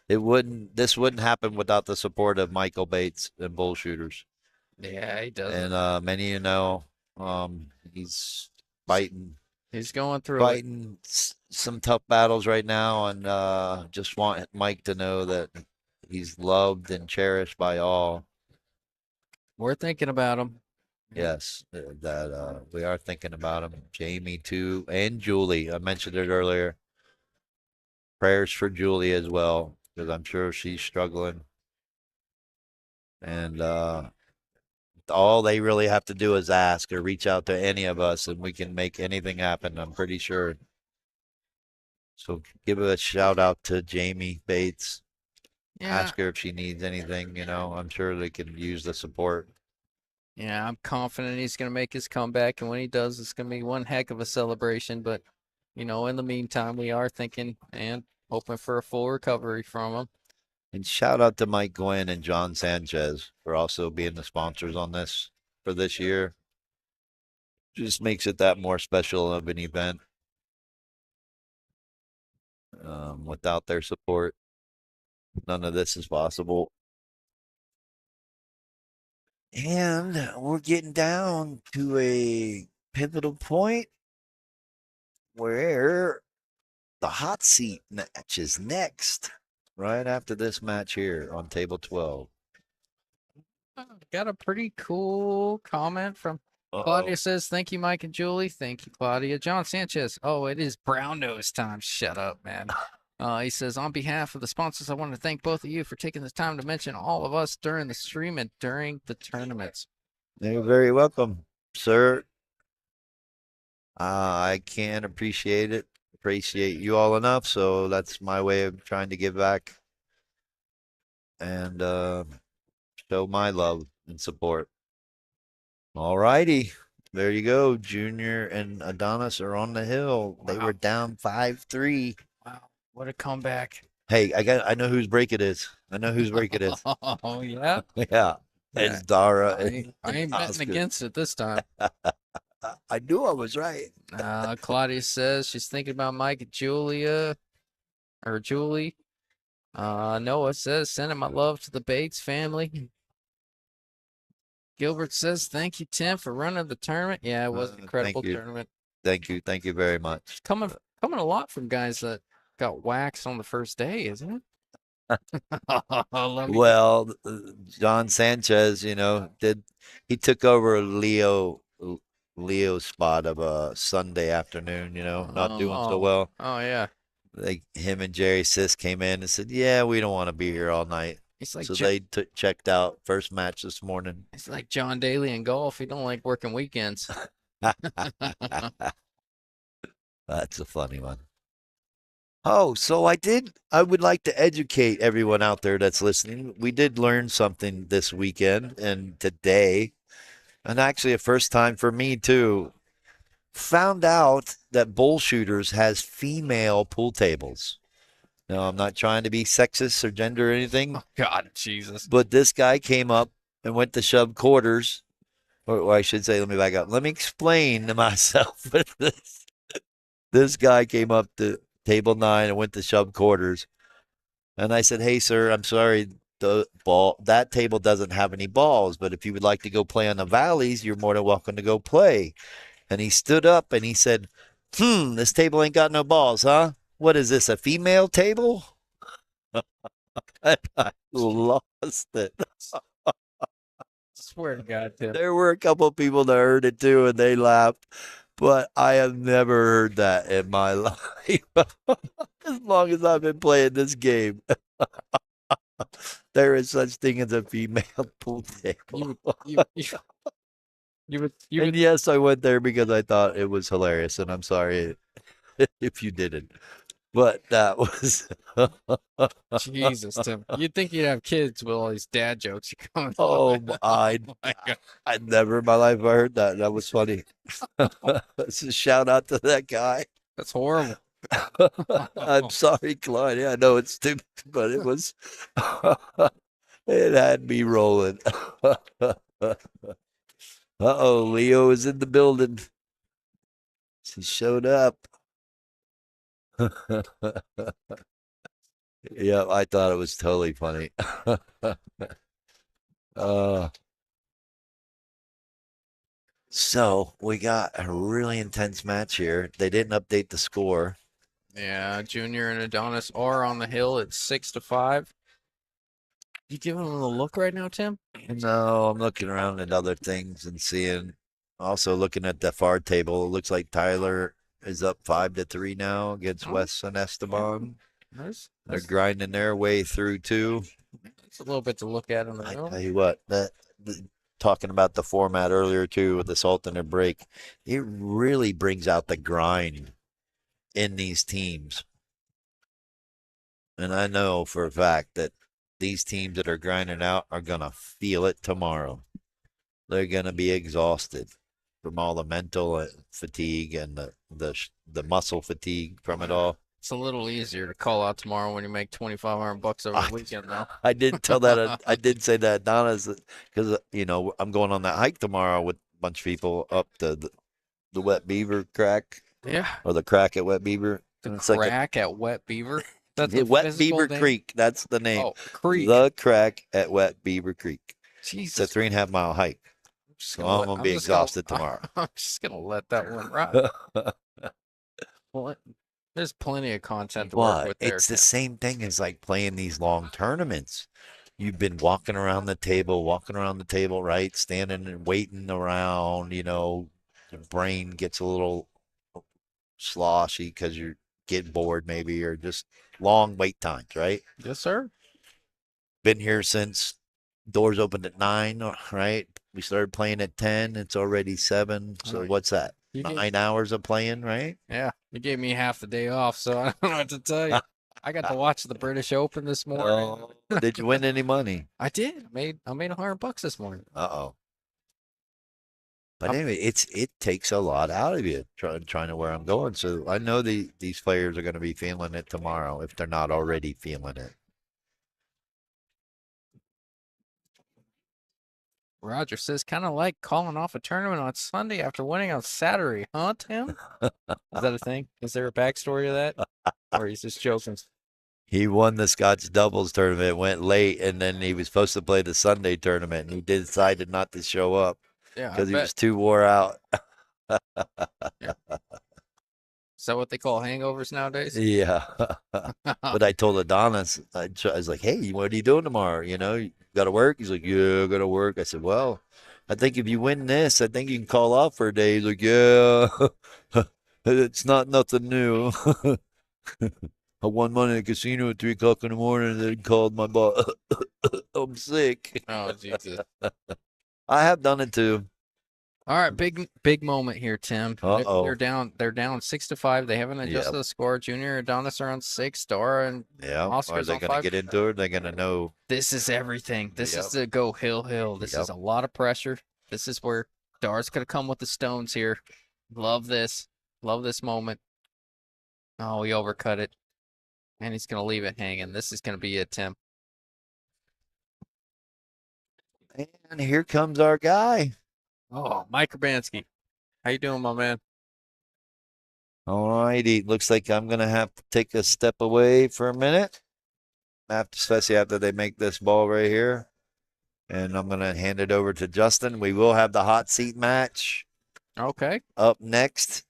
this wouldn't happen without the support of Michael Bates and Bullshooters. Yeah, he doesn't. And many of you know, he's fighting He's going through it. fighting some tough battles right now, and just want Mike to know that he's loved and cherished by all. We're thinking about him. Yes, that we are thinking about him. Jamie too, and Julie. I mentioned it earlier. prayers for Julie as well, because I'm sure she's struggling. And all they really have to do is ask or reach out to any of us, and we can make anything happen. I'm pretty sure. So give a shout out to Jamie Bates. Yeah, Ask her if she needs anything. I'm sure they can use the support. yeah, I'm confident he's gonna make his comeback, and when he does, it's gonna be one heck of a celebration. But in the meantime, we are thinking and hoping for a full recovery from him. And shout out to Mike Gwynn and John Sanchez for also being the sponsors on this for this year. Just makes it that more special of an event. Without their support, none of this is possible. And we're getting down to a pivotal point where the hot seat match is next, right after this match here on table 12. Got a pretty cool comment from Uh-oh. Claudia says, "Thank you, Mike and Julie." Thank you, Claudia. John Sanchez. Oh, it is brown nose time. Shut up, man. He says, on behalf of the sponsors, I want to thank both of you for taking the time to mention all of us during the stream and during the tournaments. You're very welcome, sir. I can't appreciate you all enough, so that's my way of trying to give back and show my love and support. All righty. There you go. Junior and Adonis are on the hill. They were down 5-3. Wow, what a comeback. Hey, I know whose break it is. I know whose break it is. Oh, yeah? Yeah. It's Dara I ain't betting against it this time. I knew I was right. Claudia says she's thinking about Mike and Julie. Noah says, sending my love to the Bates family. Gilbert says, thank you, Tim, for running the tournament. Yeah, it was an incredible tournament. Thank you very much. Coming a lot from guys that got waxed on the first day, isn't it? Well, John Sanchez, he took over Leo's spot of a Sunday afternoon, not doing so well. Oh yeah. Him and Jerry Sis came in and said, "Yeah, we don't want to be here all night." So they checked out first match this morning. It's like John Daly in golf. He don't like working weekends. That's a funny one. Oh, so I would like to educate everyone out there that's listening. We did learn something this weekend and today, and actually a first time for me too. Found out that Bullshooters has female pool tables. Now, I'm not trying to be sexist or gender or anything. Oh, God, Jesus. But this guy came up and went to shove quarters. Or I should say, let me back up. Let me explain to myself with this. This guy came up to table 9 and went to shove quarters. And I said, hey, sir, I'm sorry. That table doesn't have any balls, but if you would like to go play on the valleys, you're more than welcome to go play. And he stood up and he said, this table ain't got no balls, huh? What is this, a female table? I lost it. Swear to God, Tim. There were a couple of people that heard it too, and they laughed. But I have never heard that in my life. As long as I've been playing this game. There is such thing as a female pool table. And yes, I went there because I thought it was hilarious, and I'm sorry if you didn't. But that was Jesus, Tim. You'd think you'd have kids with all these dad jokes. Oh my God. I never in my life have heard that. That was funny. So shout out to that guy. That's horrible. I'm sorry, Clyde. Yeah, I know it's stupid, but it was it had me rolling. Uh-oh, Leo is in the building. He showed up. Yeah, I thought it was totally funny. So we got a really intense match here. They didn't update the score. Yeah, Junior and Adonis are on the hill at 6-5. You giving them a look right now, Tim? No, I'm looking around at other things and seeing. Also looking at the far table. It looks like Tyler is up 5-3 now against Wes and Esteban. They're There's grinding their way through too. a little bit to look at in the I room. tell you what, talking about the format earlier too with this alternate break, it really brings out the grind in these teams. And I know for a fact that these teams that are grinding out are gonna feel it tomorrow. They're gonna be exhausted from all the mental fatigue and the muscle fatigue from it all. It's a little easier to call out tomorrow when you make $2,500 over the I, weekend, though. I did tell that. I did say that, Donna's, because I'm going on that hike tomorrow with a bunch of people up the Wet Beaver crack Yeah, or the crack at Wet Beaver. the And it's like crack at Wet Beaver. That's a Wet physical Beaver name. Creek. That's the name. Oh, creek. The crack at Wet Beaver Creek. It's a Jesus, 3.5 mile hike. So I'm gonna be I'm just gonna, exhausted tomorrow. I'm just gonna let that one ride. Well, there's plenty of content to work But with there, it's the Tim. same thing as like playing these long tournaments. You've been walking around the table, right? Standing and waiting around, your brain gets a little sloshy because you're getting bored maybe, or just long wait times, right? Yes, sir. Been here since doors opened at 9, right? We started playing at 10. It's already 7. So Oh, what's that? you gave, 9 hours of playing, right? yeah, you gave me half the day off, so I don't know what to tell you. I got to watch the British Open this morning. Oh, did you win any money? I did. I made $100 this morning. Uh-oh. But I, anyway, it takes a lot out of you trying to where I'm going. So I know these players are going to be feeling it tomorrow if they're not already feeling it. Roger says, kind of like calling off a tournament on Sunday after winning on Saturday, huh, Tim? Is that a thing? Is there a backstory to that? Or he's just joking? He won the Scotch doubles tournament, went late, and then he was supposed to play the Sunday tournament, and he decided not to show up Yeah, I because he bet. was too wore out. Yeah. Is that what they call hangovers nowadays? Yeah. But I told Adonis, I was like, hey, what are you doing tomorrow? You got to work? He's like, yeah, I got to work. I said, well, I think if you win this, I think you can call off for a day. He's like, yeah, it's not nothing new. I won money in a casino at 3 o'clock in the morning and then called my boss. I'm sick. Oh, Jesus. I have done it too. All right, big moment here, Tim. They're Uh-oh. down. They're down 6-5. They haven't adjusted Yep. the score. Junior Adonis are on 6. Dora and Yeah. Are Oscar's they on going to 5. get into it? They're going to know. This is everything. This is Yep. the go hill. This is Yep. a lot of pressure. This is where Dara's gonna come with the stones here. Love this. Love this moment. Oh, he overcut it. And he's gonna leave it hanging. This is gonna be it, Tim. And here comes our guy. Oh, Mike Urbanski. How you doing, my man? All righty. Looks like I'm going to have to take a step away for a minute, especially after they make this ball right here. And I'm going to hand it over to Justin. We will have the hot seat match Okay. up next.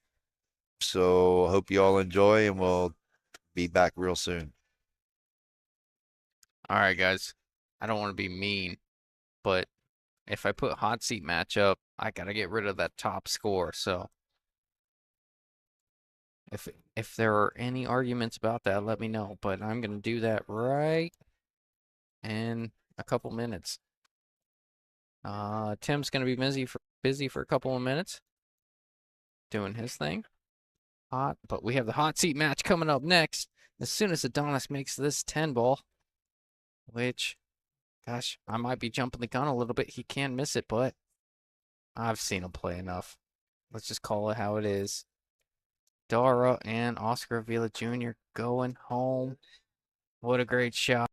So hope you all enjoy, and we'll be back real soon. All right, guys. I don't want to be mean, but if I put hot seat match up, I gotta get rid of that top score. So if there are any arguments about that, let me know. But I'm gonna do that right in a couple minutes. Tim's gonna be busy for a couple of minutes doing his thing. But we have the hot seat match coming up next. As soon as Adonis makes this 10 ball, which, gosh, I might be jumping the gun a little bit. He can miss it, but I've seen him play enough. Let's just call it how it is. Dara and Oscar Avila Jr. going home. What a great shot.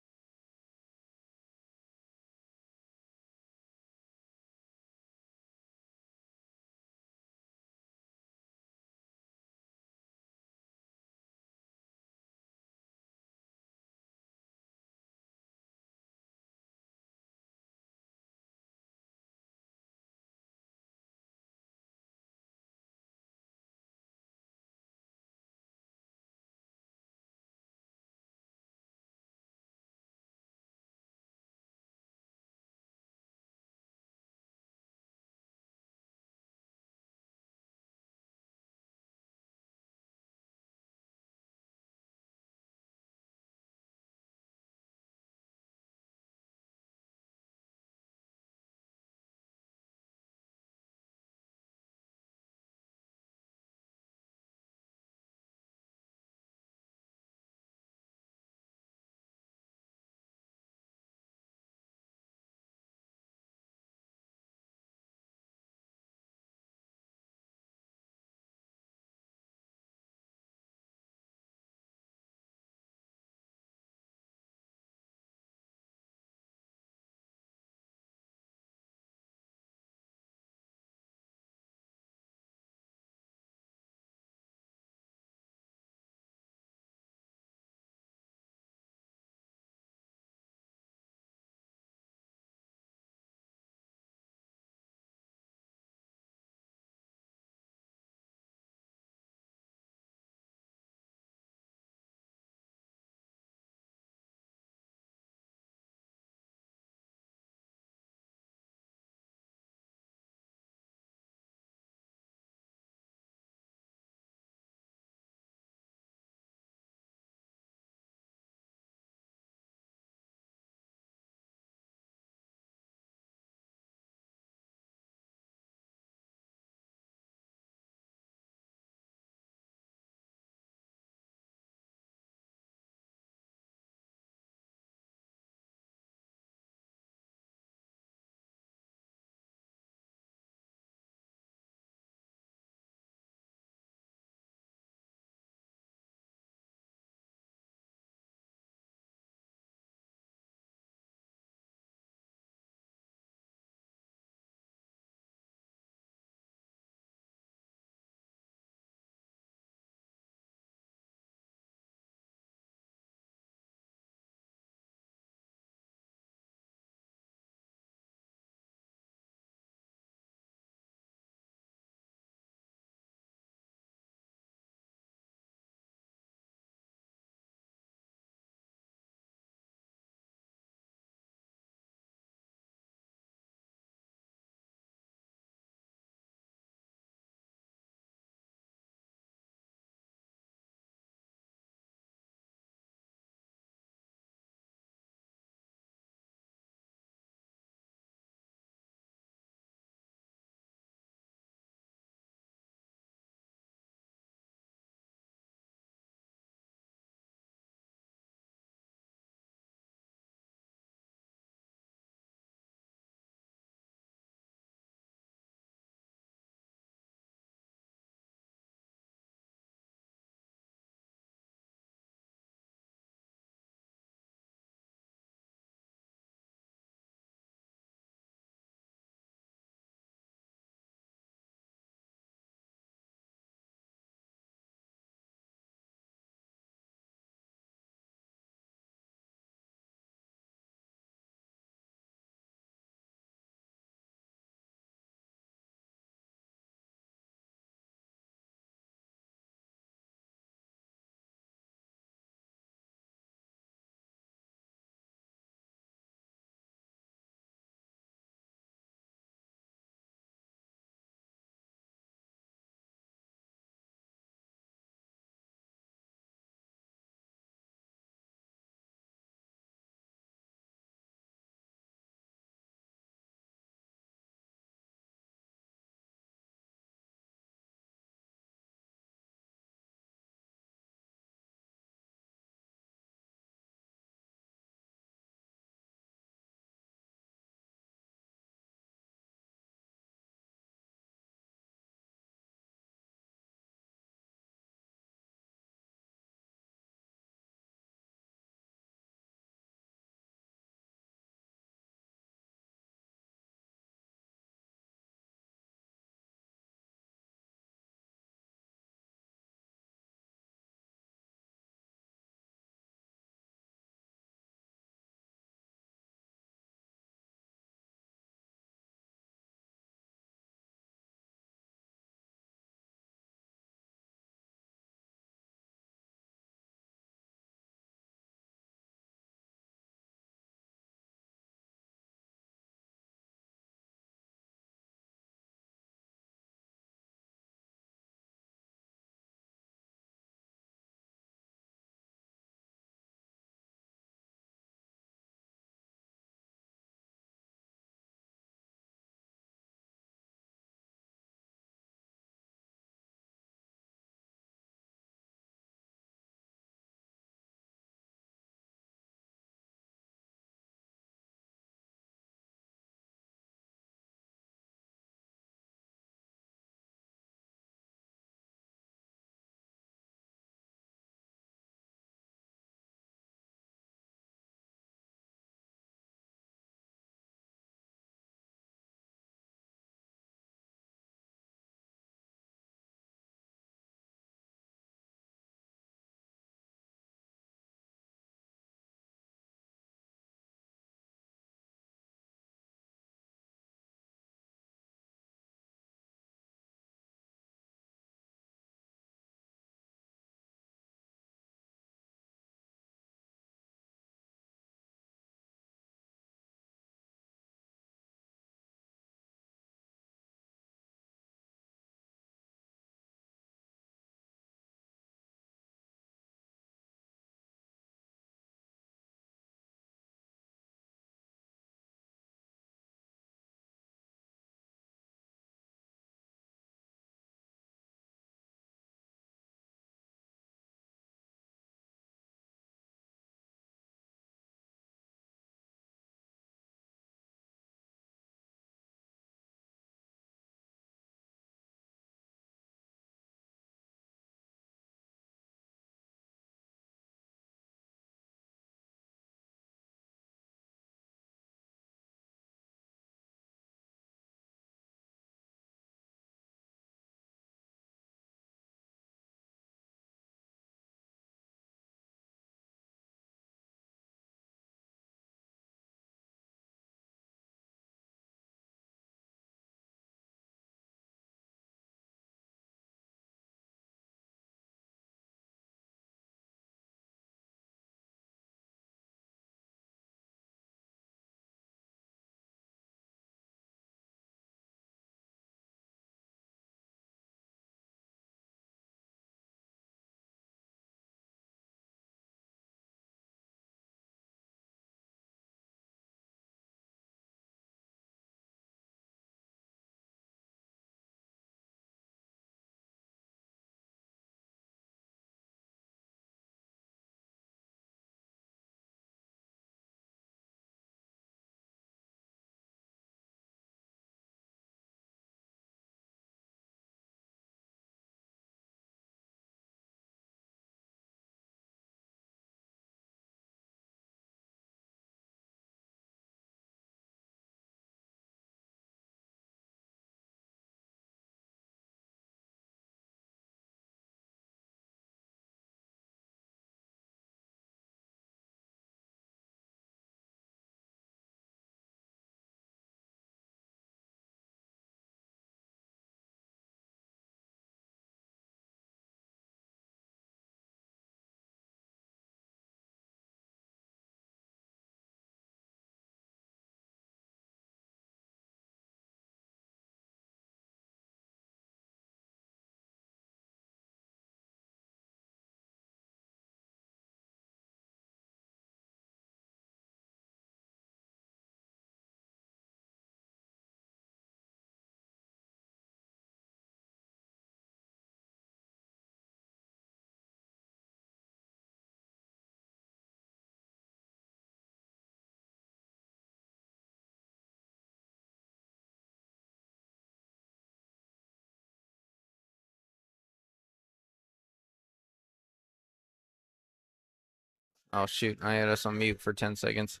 Oh shoot, I had us on mute for 10 seconds.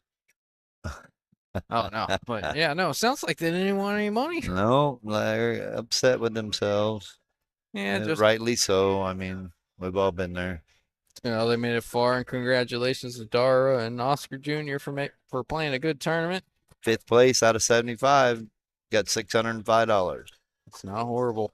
Oh no, but yeah, no, sounds like they didn't want any money. No, they're upset with themselves. Yeah, just Rightly so. I mean, we've all been there. they made it far, and congratulations to Dara and Oscar Jr. for playing a good tournament. 5th place out of 75. Got $605. It's not horrible.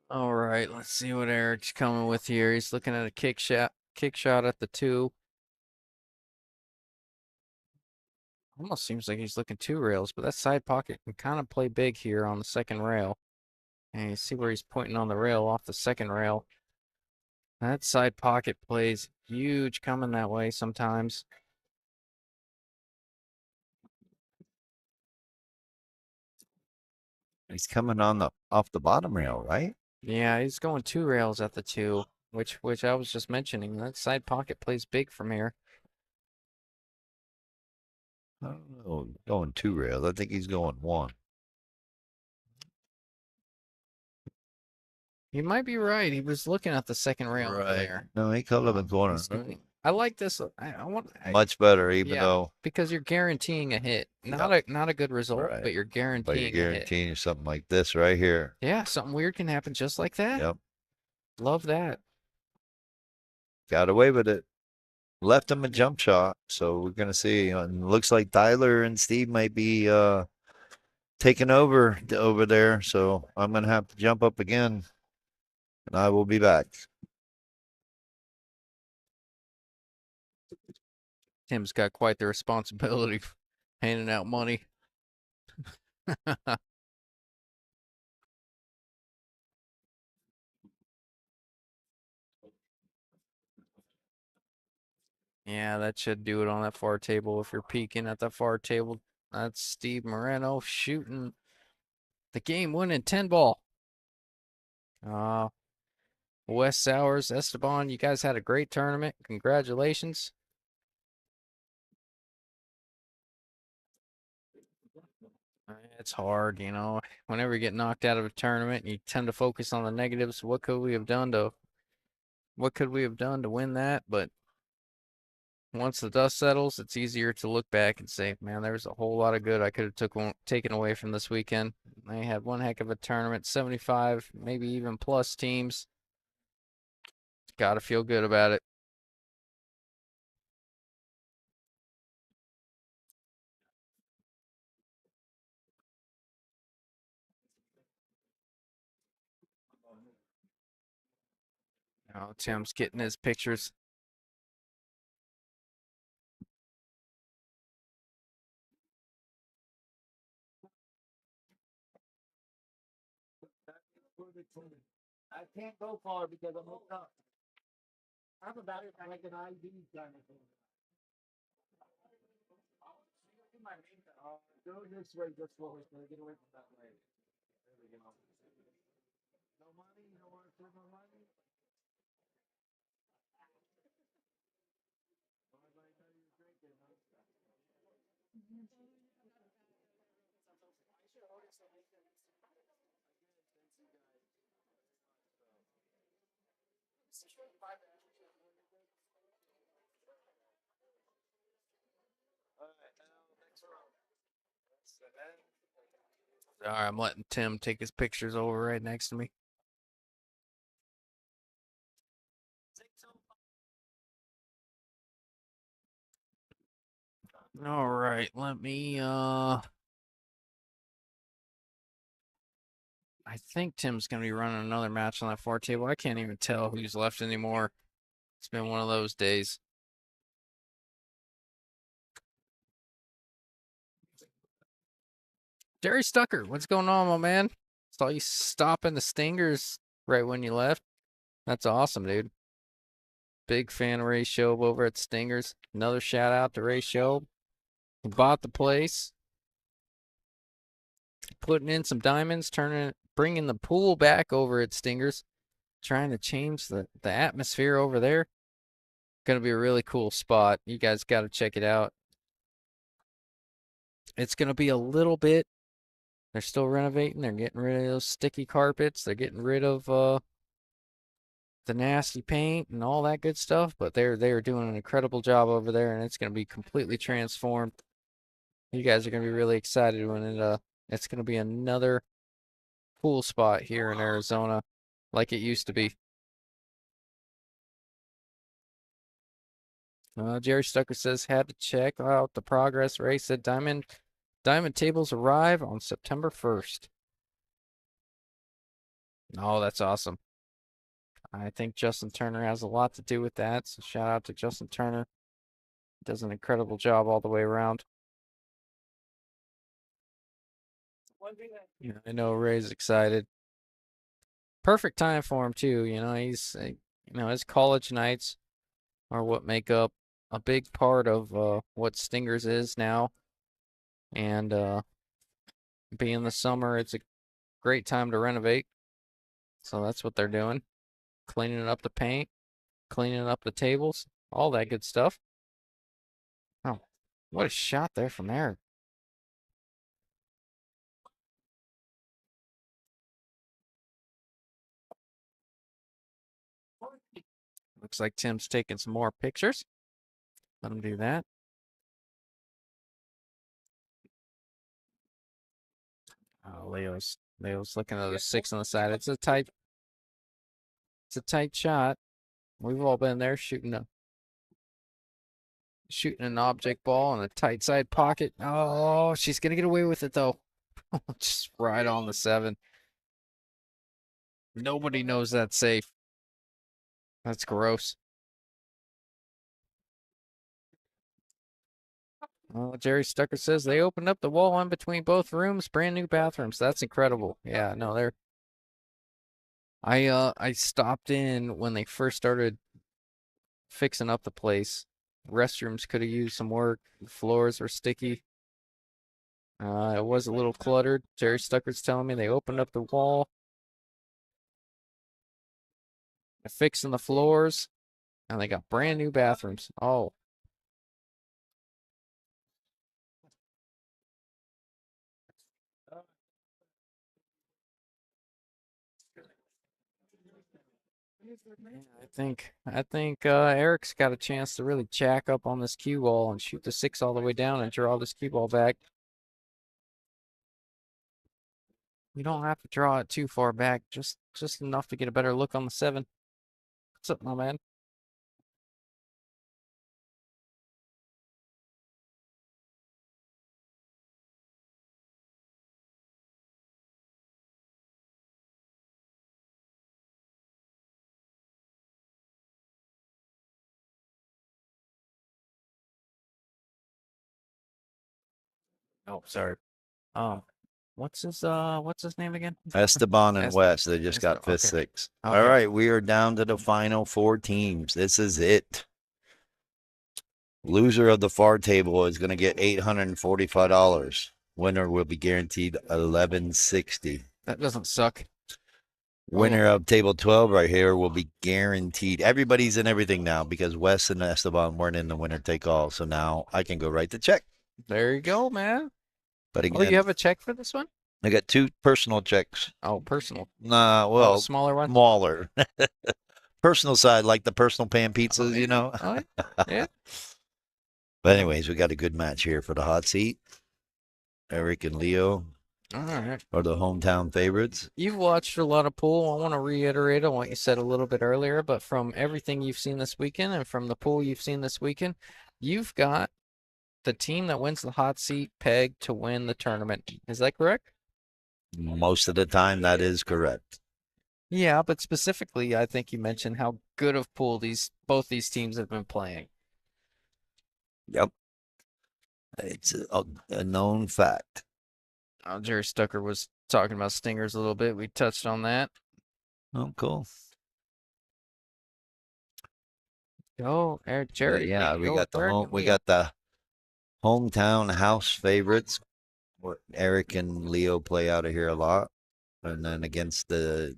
All right, let's see what Eric's coming with here. He's looking at a kick shot at the 2. Almost seems like he's looking 2 rails, but that side pocket can kind of play big here on the second rail. And you see where he's pointing on the rail off the second rail. That side pocket plays huge coming that way sometimes. He's coming on the off the bottom rail, right? Yeah, he's going 2 rails at the 2, which I was just mentioning. That side pocket plays big from here. I don't know. Going 2 rails. I think he's going 1. You might be right. He was looking at the second rail over there. No, he could have been going I like this. I want much better, even yeah, though. because you're guaranteeing a hit. Yep. Not a good result, Right. but you're But guaranteeing you're a hit. guaranteeing you something like this right here. Yeah, something weird can happen just like that. Yep. Love that. Got away with it. Left him a jump shot, so we're gonna see. And looks like Tyler and Steve might be taking over there. So I'm gonna have to jump up again, and I will be back. Tim's got quite the responsibility handing out money. Yeah, that should do it on that far table. If you're peeking at that far table, that's Steve Moreno shooting the game winning 10 ball. Wes Sowers, Esteban, you guys had a great tournament. Congratulations. It's hard, you know. Whenever you get knocked out of a tournament, you tend to focus on the negatives. What could we have done to win that? But once the dust settles, it's easier to look back and say, man, there's a whole lot of good I could have taken away from this weekend. They had one heck of a tournament, 75, maybe even plus teams. Got to feel good about it. Oh, Tim's getting his pictures. I can't go far because I'm hooked up. I'm about it like an IV kind of thing. Go this way just slowly so get away from that way. There we go. No money? You don't want to put no money? All right, I'm letting Tim take his pictures over right next to me. All right, let me I think Tim's gonna be running another match on that far table. I can't even tell who's left anymore. It's been one of those days. Jerry Stucker, what's going on, my man? Saw you stopping the Stingers right when you left. That's awesome, dude. Big fan of Ray Shobe over at Stingers. Another shout out to Ray Shobe. He bought the place, putting in some diamonds, bringing the pool back over at Stingers, trying to change the atmosphere over there. Gonna be a really cool spot. You guys got to check it out. It's gonna be a little bit They're still renovating. They're getting rid of those sticky carpets. They're getting rid of the nasty paint and all that good stuff. But they're doing an incredible job over there, and it's going to be completely transformed. You guys are going to be really excited when it's going to be another pool spot here in Arizona, like it used to be. Jerry Stucker says had to check out the progress race. Said diamond tables arrive on September 1st. Oh, that's awesome. I think Justin Turner has a lot to do with that. So shout out to Justin Turner. Does an incredible job all the way around. Yeah, I know Ray's excited. Perfect time for him too. He's his college nights are what make up a big part of what Stingers is now. And being the summer, it's a great time to renovate. So that's what they're doing. Cleaning up the paint, cleaning up the tables, all that good stuff. Oh, what a shot there from Eric. Looks like Tim's taking some more pictures. Let him do that. Oh, Leo's looking at the 6 on the side. It's a tight shot. We've all been there shooting an object ball in a tight side pocket. Oh, she's gonna get away with it though. Just right on the 7. Nobody knows that's safe. That's gross. Well, Jerry Stucker says they opened up the wall in between both rooms, brand new bathrooms. That's incredible. Yeah, no, they're. I stopped in when they first started fixing up the place. Restrooms could have used some work. The floors were sticky. It was a little cluttered. Jerry Stucker's telling me they opened up the wall. They're fixing the floors, and they got brand new bathrooms. Oh. I think Eric's got a chance to really jack up on this cue ball and shoot the 6 all the way down and draw this cue ball back. You don't have to draw it too far back, just enough to get a better look on the 7. What's up, my man? Oh, sorry. What's his name again? Esteban and Est- West. They just got fifth, okay. 6. Okay. All right, we are down to the final 4 teams. This is it. Loser of the far table is going to get $845. Winner will be guaranteed $1160. That doesn't suck. Winner of table 12 right here will be guaranteed. Everybody's in everything now because Wes and Esteban weren't in the winner take all. So now I can go write the check. There you go, man. But Oh, again, you have a check for this one? I got 2 personal checks. Oh, personal. Well, smaller one. Smaller. Personal side, like the personal pan pizzas, you know. Oh, yeah. But anyways, we got a good match here for the hot seat. Eric and Leo All right. are the hometown favorites. You've watched a lot of pool. I want to reiterate on what you said a little bit earlier, but from everything you've seen this weekend and from the pool you've seen this weekend, you've got the team that wins the hot seat pegged to win the tournament. Is that correct? Most of the time, that is correct. Yeah, but specifically, I think you mentioned how good of pool both these teams have been playing. Yep. It's a known fact. Jerry Stucker was talking about Stingers a little bit. We touched on that. Oh, cool. Go, Eric, Jerry. Yeah, we got the hometown house favorites. Eric and Leo play out of here a lot, and then against the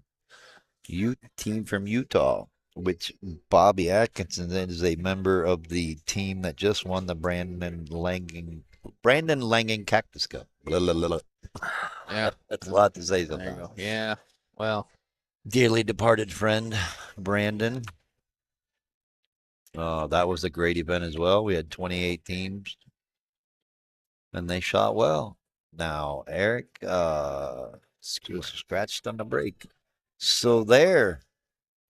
team from Utah, which Bobby Atkinson is a member of the team that just won the Brandon Langen Cactus Cup. Blah, blah, blah, blah. Yeah. That's a lot to say There you sometimes. go. Yeah. Well, Dearly departed friend, Brandon. That was a great event as well. We had 28 teams, and they shot well. Now, Eric, scratched on the break. So there,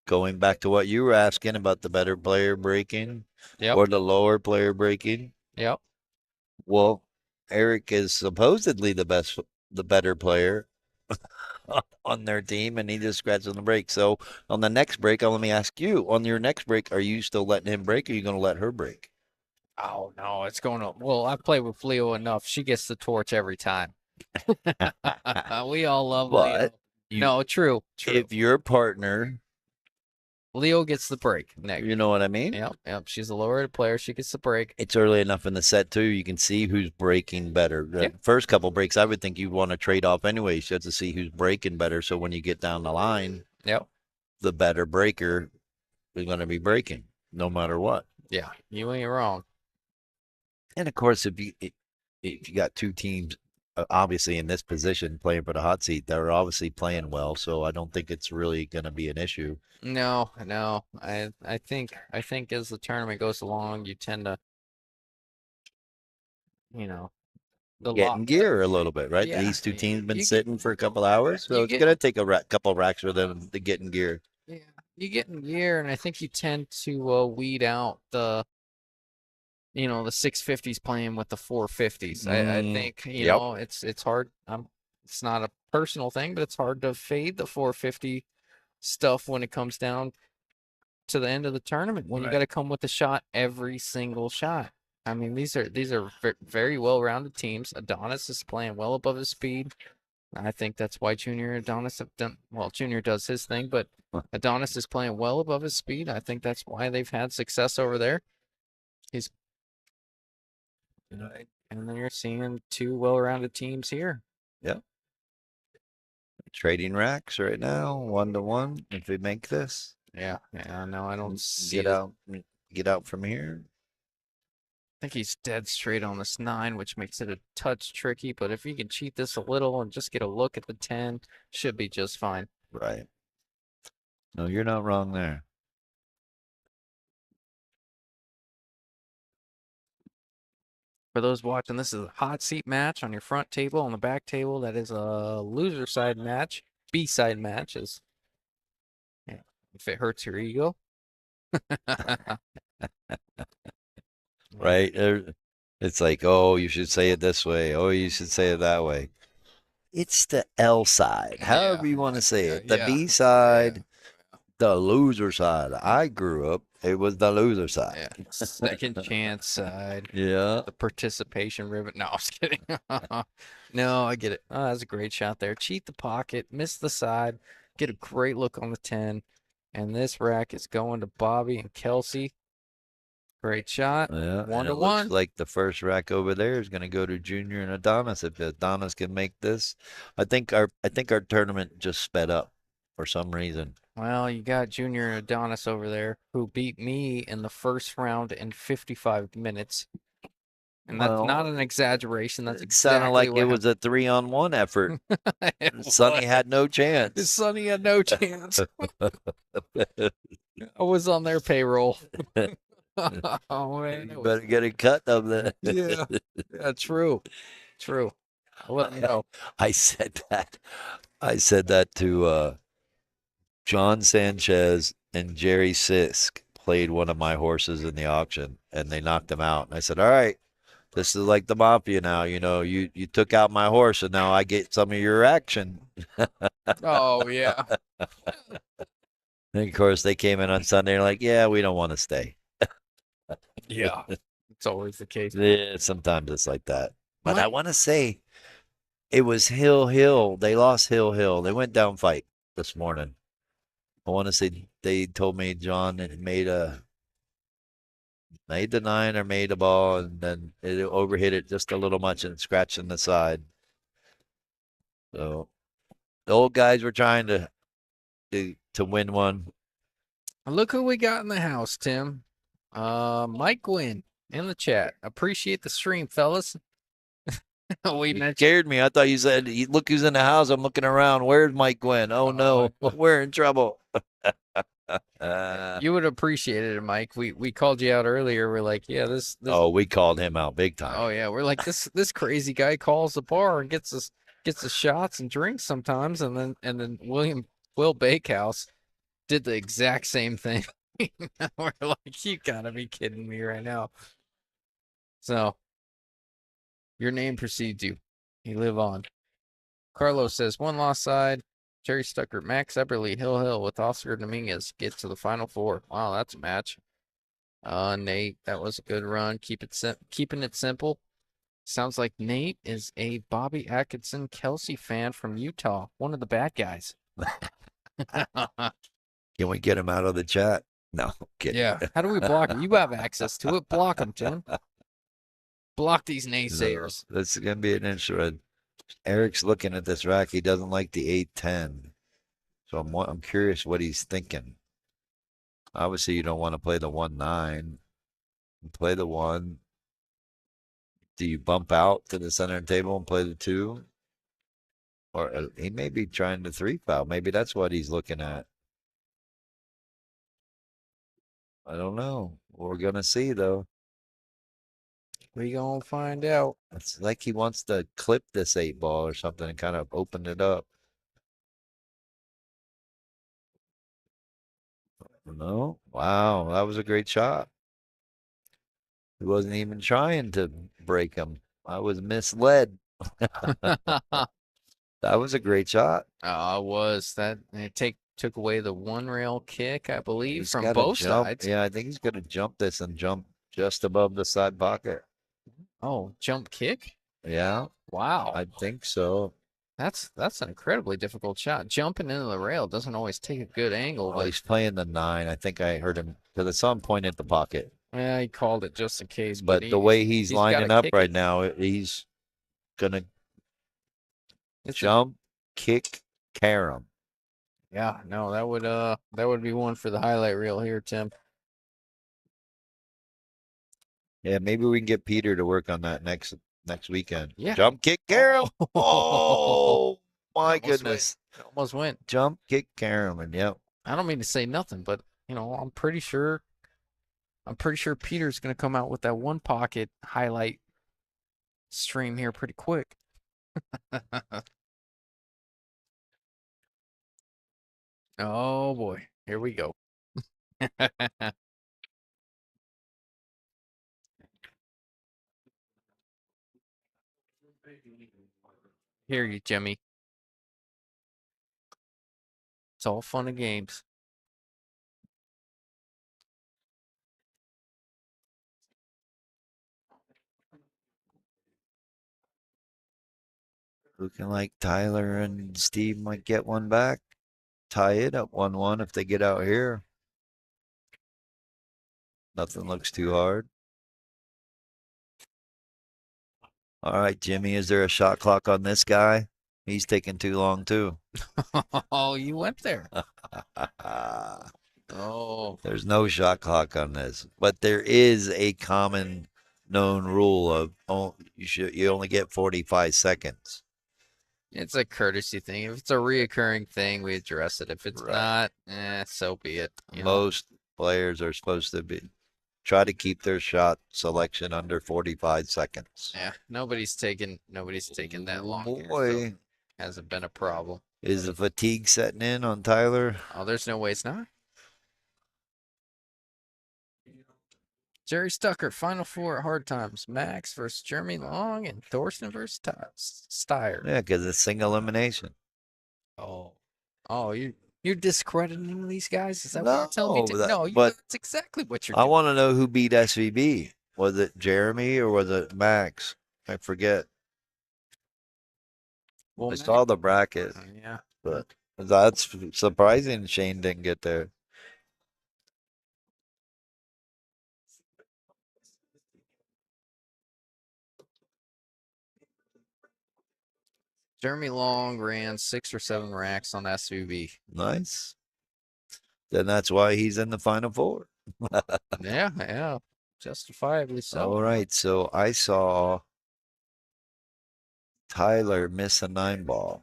going back to what you were asking about the better player breaking yep. or the lower player breaking. Yep. Well, Eric is supposedly the better player on their team, and he just scratched on the break. So on the next break, let me ask you: on your next break, are you still letting him break, or are you going to let her break? Oh no, it's going to. Well, I play with Leo enough. She gets the torch every time. We all love But Leo. you, No, true, true. if your partner, Leo gets the break. Nick. you know what I mean? Yep, yep. She's a lower rated player. She gets the break. It's early enough in the set too. You can see who's breaking better. The Yeah. first couple breaks, I would think you'd want to trade off anyway, so to see who's breaking better. So when you get down the line, Yep. the better breaker is going to be breaking, no matter what. Yeah, you ain't wrong. And of course, if you got two teams, obviously in this position playing for the hot seat, they're obviously playing well. So I don't think it's really going to be an issue. No, no. I think as the tournament goes along, you tend to, you know, the lot. Getting gear a little bit, right? Yeah, These two teams been you get sitting for a couple hours, so you it's get going to take a couple racks for them to get in gear. yeah, you get in gear, and I think you tend to weed out the the 650s playing with the 450s. I think Yep. it's hard. It's not a personal thing, but it's hard to fade the 450 stuff when it comes down to the end of the tournament when you Right. got to come with a shot every single shot. I mean, these are very well-rounded teams. Adonis is playing well above his speed. I think that's why Junior and Adonis have done well. Junior does his thing, but Adonis is playing well above his speed. I think that's why they've had success over there. He's and then you're seeing two well-rounded teams here. Yep. Trading racks right now, 1-to-1. If we make this, Yeah, no, I don't see get it. out, get out from here. I think he's dead straight on this 9, which makes it a touch tricky. But if he can cheat this a little and just get a look at the 10, should be just fine. Right. No, you're not wrong there. For those watching, this is a hot seat match on your front table. On the back table, that is a loser side match. B side match is, yeah, if it hurts your ego. Right? It's like, oh, you should say it this way. Oh, you should say it that way. It's the L side, however you want to say it. The B side, the loser side. I grew up, it was the loser side. Yeah. Second chance side. Yeah. The participation ribbon. No, I was kidding. No, I get it. Oh, that's a great shot there. Cheat the pocket, miss the side, get a great look on the 10. And this rack is going to Bobby and Kelsey. Great shot. Yeah. 1 And to it 1. looks like the first rack over there is going to go to Junior and Adonis. If Adonis can make this, I think our tournament just sped up for some reason. Well, you got Junior and Adonis over there who beat me in the first round in 55 minutes. And that's not an exaggeration. That's It sounded exactly like what it was a 3-on-1 effort. happened. Sonny had no chance. Sonny had no chance. I was on their payroll. Oh man, You better get it cut of that. yeah, true. I'll let them know. I said that to John Sanchez and Jerry Sisk played one of my horses in the auction, and they knocked him out. And I said, all right, this is like the mafia now. You took out my horse, and now I get some of your action. Oh yeah. And of course, they came in on Sunday and they're like, yeah, we don't want to stay. Yeah. It's always the case. Yeah, sometimes it's like that. But My- I want to say it was Hill. They lost Hill. They went down fight this morning. I want to say they told me John had made the 9 or made a ball, and then it overhit it just a little much and scratching the side. So the old guys were trying to win one. Look who we got in the house, Tim. Mike Gwynn in the chat. Appreciate the stream, fellas. Waiting You at you. scared me. I thought you said, look who's in the house. I'm looking around. Where's Mike Gwynn? Oh, no. We're in trouble. You would appreciate it, Mike. We called you out earlier. We're like, yeah, this Oh, we called him out big time. Oh yeah, we're like this crazy guy calls the bar and gets us shots and drinks sometimes, and then Will Bakehouse did the exact same thing. We're like, you gotta be kidding me right now. So your name precedes you. You live on. Carlos says one lost side. Jerry Stuckert, Max Eberly, Hill with Oscar Dominguez get to the final four. Wow, that's a match. Nate, that was a good run. Keeping it simple. Sounds like Nate is a Bobby Atkinson Kelsey fan from Utah, one of the bad guys. Can we get him out of the chat? No, kidding. Yeah. How do we block him? You have access to it. Block him, Tim. Block these naysayers. This is going to be an interesting. Eric's looking at this rack. He doesn't like the 8-10. So I'm curious what he's thinking. Obviously, you don't want to play the 1-9. Play the 1. Do you bump out to the center table and play the 2? Or he may be trying to 3 foul. Maybe that's what he's looking at. I don't know. We're going to see, though. We gonna find out. It's like he wants to clip this 8 ball or something and kind of open it up. No? Wow, that was a great shot. He wasn't even trying to break him. I was misled. That was a great shot. Was that it took away the one rail kick, I believe, He's from gotta both jump. sides. Yeah, I think he's going to jump this and jump just above the side pocket. Oh, jump kick? Yeah, Wow. I think so. That's an incredibly difficult shot. Jumping into the rail doesn't always take a good angle, Well, but he's playing the 9. I think I heard him because I saw him point at the pocket. yeah, he called it just in case. But the way he's lining gotta up kick right it. now, he's going to It's jump, kick, carom. Yeah, no, that would be one for the highlight reel here, Tim. Yeah, maybe we can get Peter to work on that next weekend. Yeah. Jump, kick, carom. Oh, my goodness. Almost went. Jump, kick, carom, and yep. I don't mean to say nothing, but I'm pretty sure Peter's gonna come out with that one pocket highlight stream here pretty quick. Oh boy, here we go. Hear you, Jimmy. It's all fun and games. Looking like Tyler and Steve might get one back. Tie it up 1-1 if they get out here. Nothing looks too hard. All right, Jimmy, is there a shot clock on this guy? He's taking too long, too. Oh, you went there. Oh. There's no shot clock on this. But there is a common known rule of you only get 45 seconds. It's a courtesy thing. If it's a reoccurring thing, we address it. If it's not, so be it. Most players are supposed to try to keep their shot selection under 45 seconds. Yeah, nobody's taking that long. Boy, Here, so hasn't been a problem. Is the fatigue setting in on Tyler? Oh, there's no way it's not. Jerry Stuckert, Final Four at Hard Times. Max versus Jeremy Long and Thorsten versus Steyer. Yeah, because it's single elimination. Oh, you're discrediting these guys? Is that No, what you're telling me? No, but that's exactly what you're I doing. want to know who beat SVB. Was it Jeremy or was it Max? I forget. Well, I saw the bracket, yeah. but that's surprising Shane didn't get there. Jeremy Long ran 6 or 7 racks on SVB. Nice. Then that's why he's in the Final Four. Yeah, justifiably so. All right, so I saw Tyler miss a 9-ball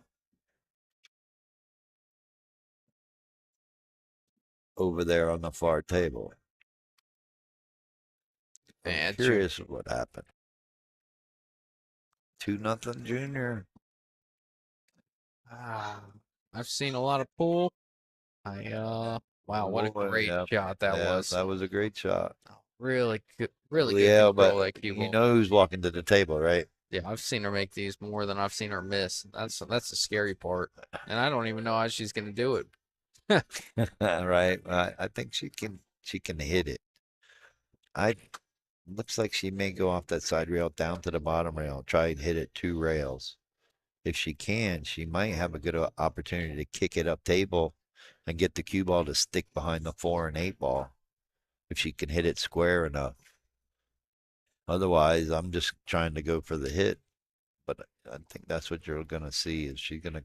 over there on the far table. I'm Man, curious what happened. 2-0 Junior. I've seen a lot of pool. Wow, what a Oh, great yeah, shot that yeah, was. that was a great shot. Really good Yeah, control but of that cue you ball. know who's walking to the table, right? Yeah, I've seen her make these more than I've seen her miss. That's the scary part. And I don't even know how she's gonna do it. Right. I think she can hit it. I looks like she may go off that side rail down to the bottom rail, try and hit it 2 rails. If she can, she might have a good opportunity to kick it up table and get the cue ball to stick behind the 4 and 8 ball if she can hit it square enough. Otherwise, I'm just trying to go for the hit. But I think that's what you're going to see is she's going to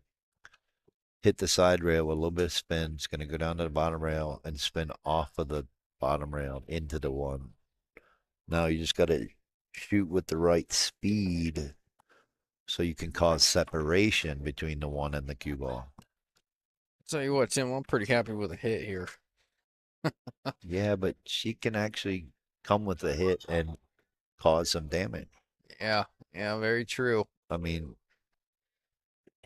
hit the side rail with a little bit of spin. It's going to go down to the bottom rail and spin off of the bottom rail into the 1. Now you just got to shoot with the right speed so you can cause separation between the 1 and the cue ball. Tell you what, Tim, I'm pretty happy with a hit here. Yeah, but she can actually come with a hit and cause some damage. Yeah, very true. I mean,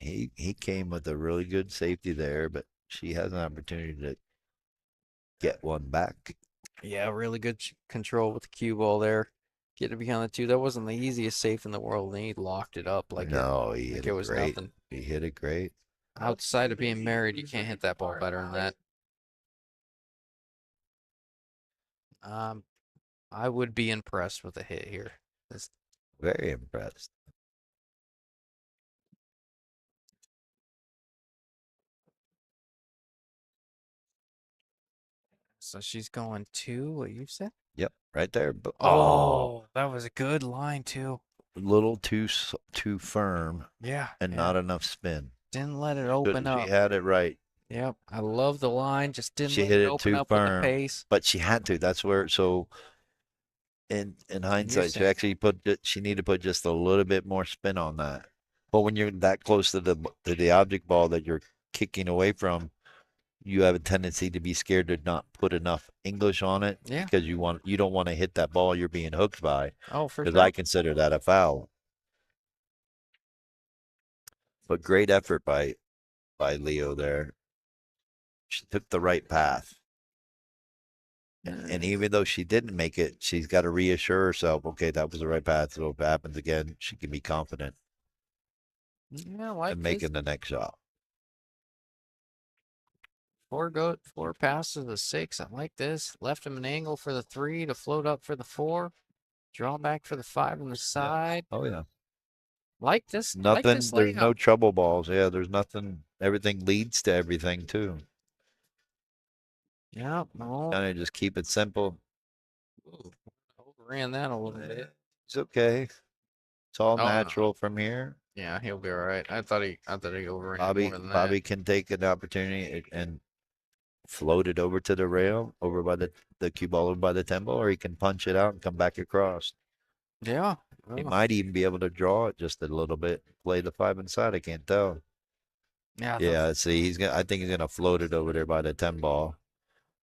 he came with a really good safety there, but she has an opportunity to get one back. Yeah, really good control with the cue ball there. Get it behind the 2. That wasn't the easiest safe in the world, and he locked it up No, he hit it it was great. nothing. He hit it great. Outside of being married, you can't hit that ball better than that. Um, I would be impressed with a hit here. Very impressed. So she's going 2, what you said? Yep, right there. But, Oh, that was a good line too. a little too firm Yeah, and not enough spin. didn't let it open She up. had it right. Yep, I love the line, just didn't She let hit it it open too up with the firm, pace. but she had to. That's where. So in hindsight, she saying- actually she needed to put just a little bit more spin on that. But when you're that close to the object ball that you're kicking away from, you have a tendency to be scared to not put enough English on it Yeah. because you don't want to hit that ball you're being hooked by. Oh, for Because sure. I consider that a foul. But great effort by Leo there. She took the right path. And even though she didn't make it, she's got to reassure herself, okay, that was the right path. So if it happens again, she can be confident Yeah, like in this. making the next shot. 4 passes to 6. I like this. Left him an angle for the 3 to float up for the 4. Draw back for the 5 on the side. Oh yeah. Like this. Nothing. There's no layout. trouble balls. Yeah, there's nothing. Everything leads to everything too. Yeah, no. Kind of just keep it simple. Ooh, overran that a little bit. It's okay. It's all Oh, no. natural from here. Yeah, he'll be all right. I thought he overran Bobby more than that. Bobby can take an opportunity and float it over to the rail, over by the cue ball over by the temple, or he can punch it out and come back across. Yeah. He Oh. might even be able to draw it just a little bit, play the 5 inside. I can't tell. Yeah. Yeah, see, I think he's gonna float it over there by the 10 ball.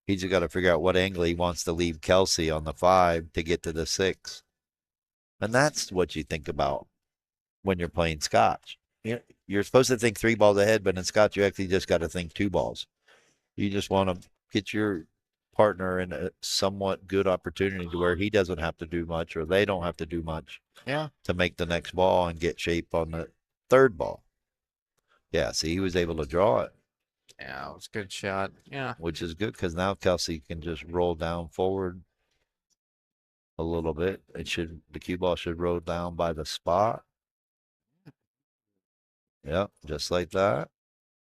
He's just got to figure out what angle he wants to leave Kelsey on the 5 to get to the 6. And that's what you think about when you're playing Scotch. You're supposed to think 3 balls ahead, but in Scotch, you actually just got to think 2 balls. You just want to get your partner in a somewhat good opportunity to where he doesn't have to do much or they don't have to do much to make the next ball and get shape on the 3rd ball. Yeah, see, he was able to draw it. Yeah, it was a good shot. Yeah. Which is good because now Kelsey can just roll down forward a little bit. The cue ball should roll down by the spot. Yep, just like that.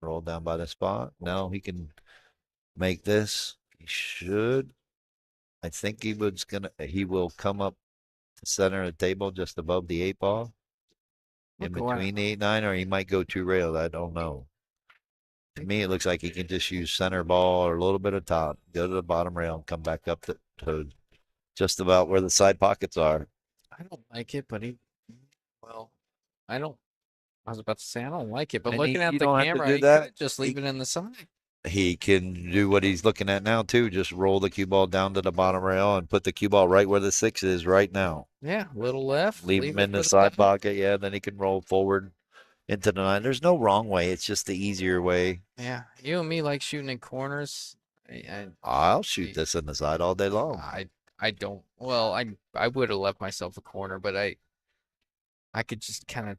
Roll down by the spot. Now he can make this. He should. I think he will come up to center of the table just above the 8 ball. In between the 8-9, or he might go 2 rails. I don't know. To me, it looks like he can just use center ball or a little bit of top, go to the bottom rail, and come back up to just about where the side pockets are. I don't like it, but well, I don't I was about to say I don't like it, but And looking you at the don't have to camera, do he that. could just leave it in the side. He can do what he's looking at now too. Just roll the cue ball down to the bottom rail and put the cue ball right where the 6 is right now. Yeah, little left, Leave leave him it in for the the side 9. pocket. Yeah, then he can roll forward into the 9. There's no wrong way. It's just the easier way. Yeah, you and me like shooting in corners. I, I'll shoot I, this in the side all day long. I don't. Well, I would have left myself a corner, but I could just kind of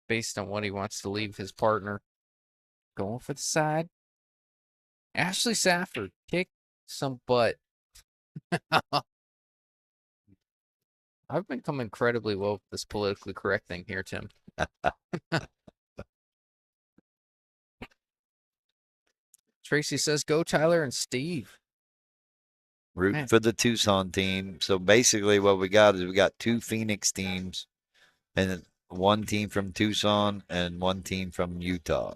based on what he wants to leave his partner, going for the side. Ashley Safford kick some butt. I've become incredibly well with this politically correct thing here, Tim. Tracy says, "Go Tyler and Steve." Rooting Man. for the Tucson team. So basically, what we got is we got 2 Phoenix teams, and 1 team from Tucson and 1 team from Utah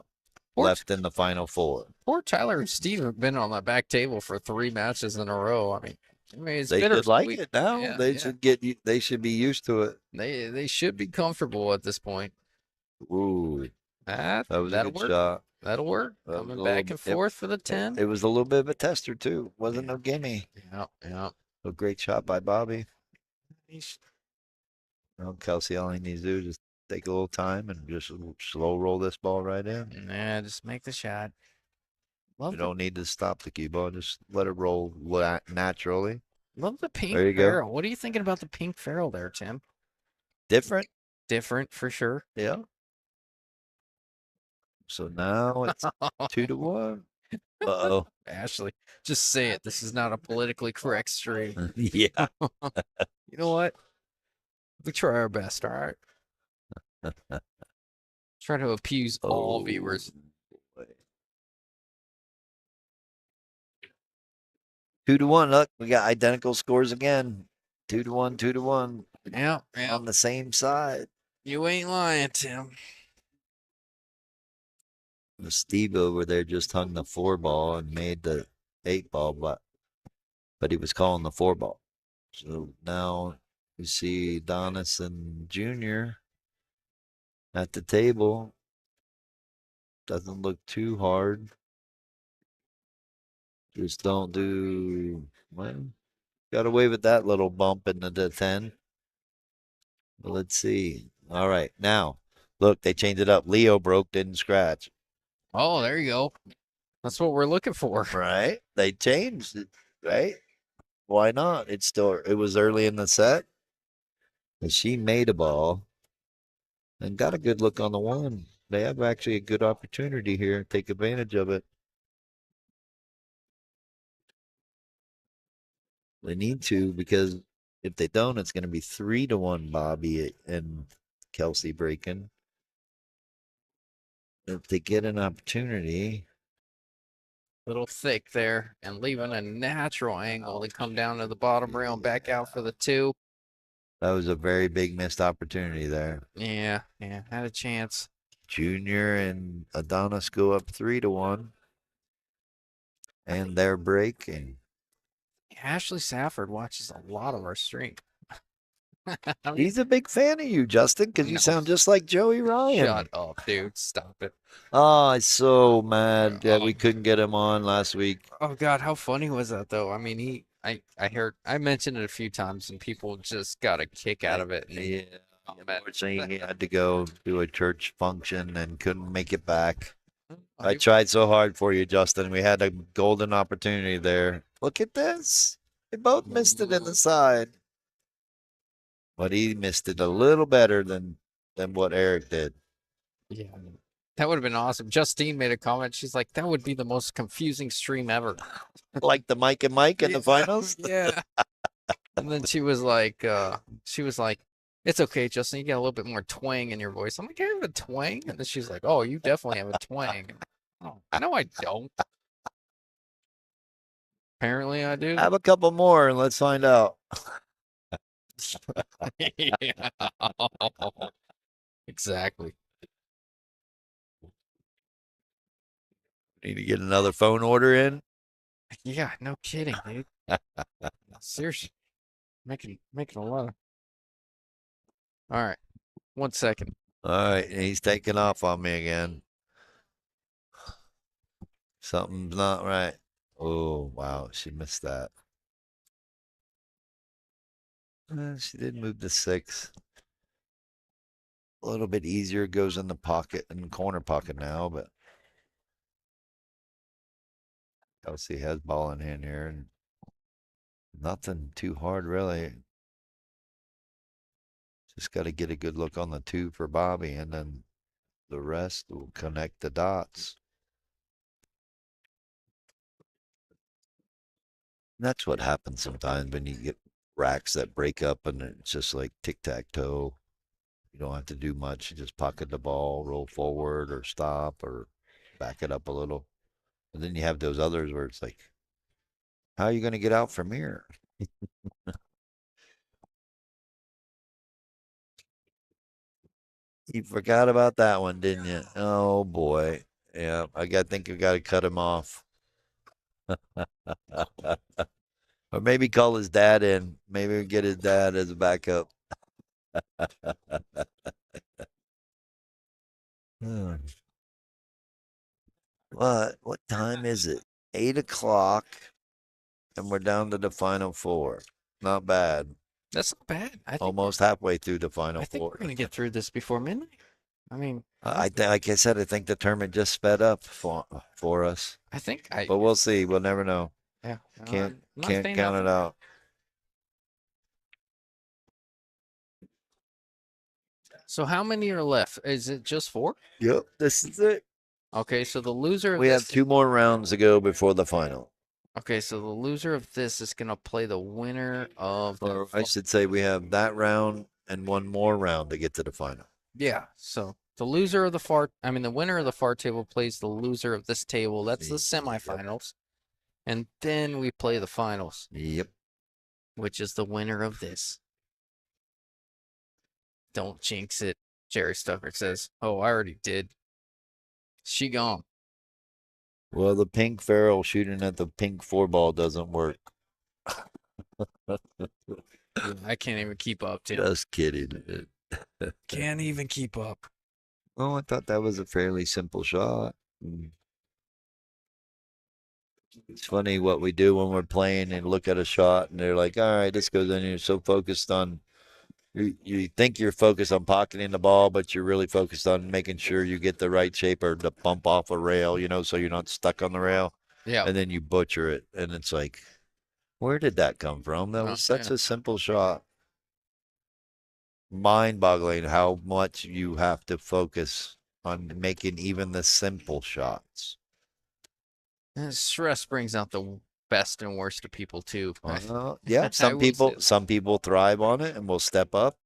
left in the final 4. Poor Tyler and Steve have been on the back table for 3 matches in a row. I mean it's They should like bittersweet. it now. Yeah, They yeah. should get. They should be used to it. They should be comfortable at this point. Ooh, that was a That'll good work. shot. That'll work. That was Coming a back little. and forth for the 10. It was a little bit of a tester too. Wasn't no gimme. Yeah, yeah. A great shot by Bobby. He's- Well, Kelsey, all he needs to do is just take a little time and just slow roll this ball right in. Yeah, just make the shot. You Love the, don't need to stop the cue ball. Just let it roll naturally. love the pink There you go. ferrule. What are you thinking about the pink ferrule there, Tim? Different. Different for sure. Yeah. So now it's 2-1. Uh-oh. Ashley, just say it. This is not a politically correct stream. Yeah. You know what? We try our best, all right? Try to appease all viewers. Boy. 2-1. Look, we got identical scores again. 2-1, 2-1 Yeah, yeah. on the same side. You ain't lying, Tim. Steve over there just hung the 4 ball and made the 8 ball, but he was calling the 4 ball. So now you see Donison Jr. at the table. Doesn't look too hard. Just don't do, well, got away with that little bump into the 10. But let's see. All right, now, look, they changed it up. Leo broke, didn't scratch. Oh, there you go. That's what we're looking for. Right? They changed it, right? Why not? It was early in the set. And she made a ball and got a good look on the 1. They have actually a good opportunity here. Take advantage of it. They need to, because if they don't, it's going to be 3-1 Bobby and Kelsey breaking. If they get an opportunity. Little thick there and leaving a natural angle to come down to the bottom rail and back out for the 2. That was a very big missed opportunity there. Yeah, yeah, had a chance. Junior and Adonis go up 3-1. And they're breaking. Ashley Safford watches a lot of our stream. He's a big fan of you, Justin, because you sound just like Joey Ryan. Shut up, dude. Stop it. Oh, I'm so mad that we couldn't get him on last week. Oh God, how funny was that though? I mean, I mentioned it a few times and people just got a kick out of it. And, Yeah. Unfortunately, he had to go do a church function and couldn't make it back. I tried so hard for you, Justin. We had a golden opportunity there. Look at this. They both missed it in the side. But he missed it a little better than what Eric did. Yeah. That would have been awesome. Justine made a comment. She's like, that would be the most confusing stream ever. Like the Mike and Mike in the finals? Yeah. And then she was like, it's okay, Justin. You got a little bit more twang in your voice. I'm like, I have a twang? And then she's like, oh, you definitely have a twang. Oh, no, I don't. Apparently I do. Have a couple more and let's find out. Yeah. Exactly. Need to get another phone order in. Yeah, no kidding, dude. Seriously. Making a lot of. All right. 1 second. All right, he's taking off on me again. Something's not right. Oh, wow, she missed that. She did move to 6. A little bit easier. Goes in the pocket, in the corner pocket now, but Kelsey has ball in hand here, and nothing too hard, really. Just got to get a good look on the 2 for Bobby, and then the rest will connect the dots. And that's what happens sometimes when you get racks that break up, and it's just like tic-tac-toe. You don't have to do much. You just pocket the ball, roll forward, or stop, or back it up a little. And then you have those others where it's like, how are you going to get out from here? You forgot about that one, didn't you? Oh boy. Yeah, think I got to cut him off. Or maybe call his dad in. Maybe get his dad as a backup. Hmm. What time is it? 8 o'clock, and we're down to the final 4. Not bad. That's not bad. Almost halfway through the final I think 4. we're gonna get through this before midnight. I mean, like I said, I think the tournament just sped up for us. But we'll see. We'll never know. Yeah. Can't I'm not can't saying count it nothing. out. So how many are left? Is it just 4? Yep, this is it. Okay, so the loser of We have this. 2 more rounds to go before the final. Okay, so the loser of this is gonna play the winner of Or the. I should say we have that round and 1 more round to get to the final. Yeah. So the loser of the winner of the far table plays the loser of this table. That's the semifinals. And then we play the finals, Yep. which is the winner of this. Don't jinx it. Jerry Stucker says, "Oh, I already did. She gone." Well, the pink ferrule shooting at the pink 4-ball doesn't work. I can't even keep up, Tim. Just kidding. Can't even keep up. Oh, I thought that was a fairly simple shot. It's funny what we do when we're playing and look at a shot and they're like, all right, this goes in. You're so focused on, you think you're focused on pocketing the ball, but you're really focused on making sure you get the right shape or to bump off a rail, so you're not stuck on the rail. Yeah. And then you butcher it. And it's like, where did that come from? That was such a simple shot. Mind-boggling how much you have to focus on making even the simple shots. Stress brings out the best and worst of people too. Yeah, some people thrive on it and will step up.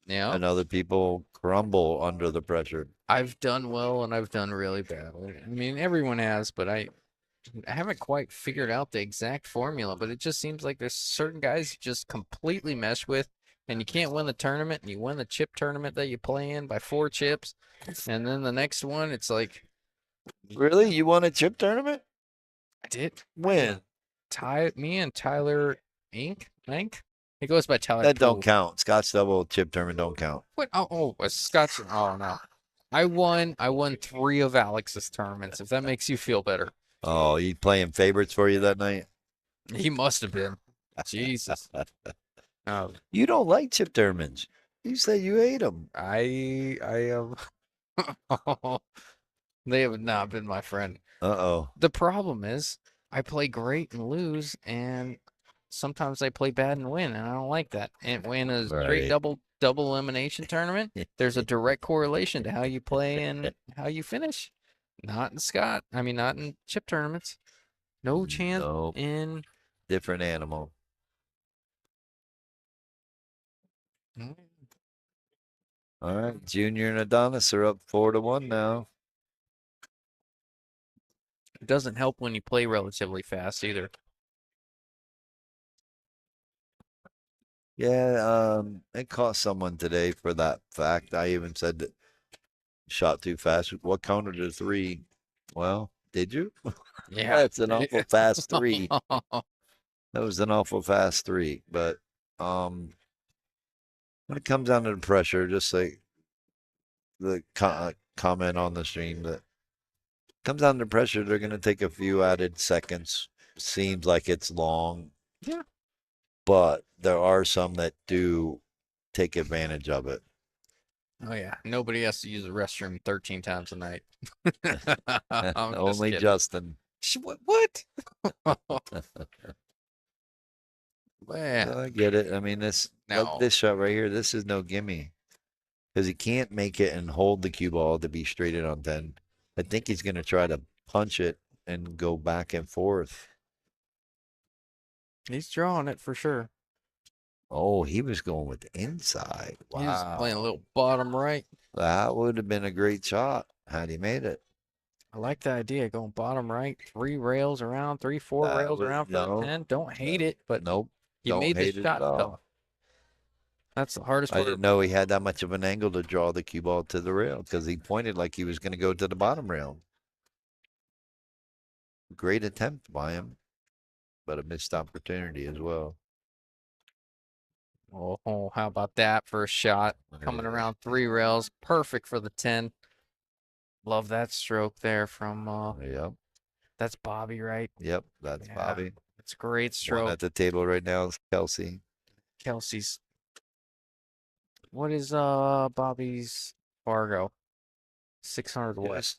Yeah. And other people crumble under the pressure. I've done well and I've done really bad. I mean, everyone has, but I haven't quite figured out the exact formula, but it just seems like there's certain guys you just completely mesh with, and you can't win the tournament, and you win the chip tournament that you play in by 4 chips, and then the next one, it's like, really, you won a chip tournament? I did. When? Me and Tyler Inc. He goes by Tyler. That don't count. Scotch double chip tournament don't count. What? A Scotch. Oh no. I won 3 of Alex's tournaments. If that makes you feel better. Oh, he playing favorites for you that night? He must have been. Jesus. You don't like chip tournaments. You said you ate them. I am. They have not been my friend. Uh-oh. The problem is I play great and lose, and sometimes I play bad and win, and I don't like that. And when a straight double elimination tournament, there's a direct correlation to how you play and how you finish. Not in chip tournaments. No chance in different animal. All right, Junior and Adonis are up 4-1 now. It doesn't help when you play relatively fast either. Yeah, it cost someone today for that fact. I even said that shot too fast. What counted to 3? Well, did you? Yeah. That's an awful fast 3. That was an awful fast 3. But when it comes down to the pressure, just like the comment on the stream that comes under pressure, they're going to take a few added seconds. Seems like it's long, Yeah. but there are some that do take advantage of it. Oh yeah. Nobody has to use the restroom 13 times a night. I'm just Only kidding. Justin. What? Man, I get it. I mean, no. this shot right here, this is no gimme because he can't make it and hold the cue ball to be straight in on 10. I think he's going to try to punch it and go back and forth. He's drawing it for sure. Oh, he was going with the inside. He's playing a Wow. little bottom right. That would have been a great shot had he made it. I like the idea going bottom right, 3 rails around, 4 That rails would around for the no, 10. Don't hate no, it, but nope. you Don't made the hate it at shot all. tough. That's the hardest I part. didn't know he had that much of an angle to draw the cue ball to the rail because he pointed like he was going to go to the bottom rail. Great attempt by him, but a missed opportunity as well. Oh, how about that for a shot? Coming Yeah. around 3 rails. Perfect for the 10. Love that stroke there from Yep, that's Bobby, right? yep, that's Yeah. Bobby. It's a great One stroke. at the table right now is Kelsey. Kelsey's what is Bobby's Fargo? 600 what?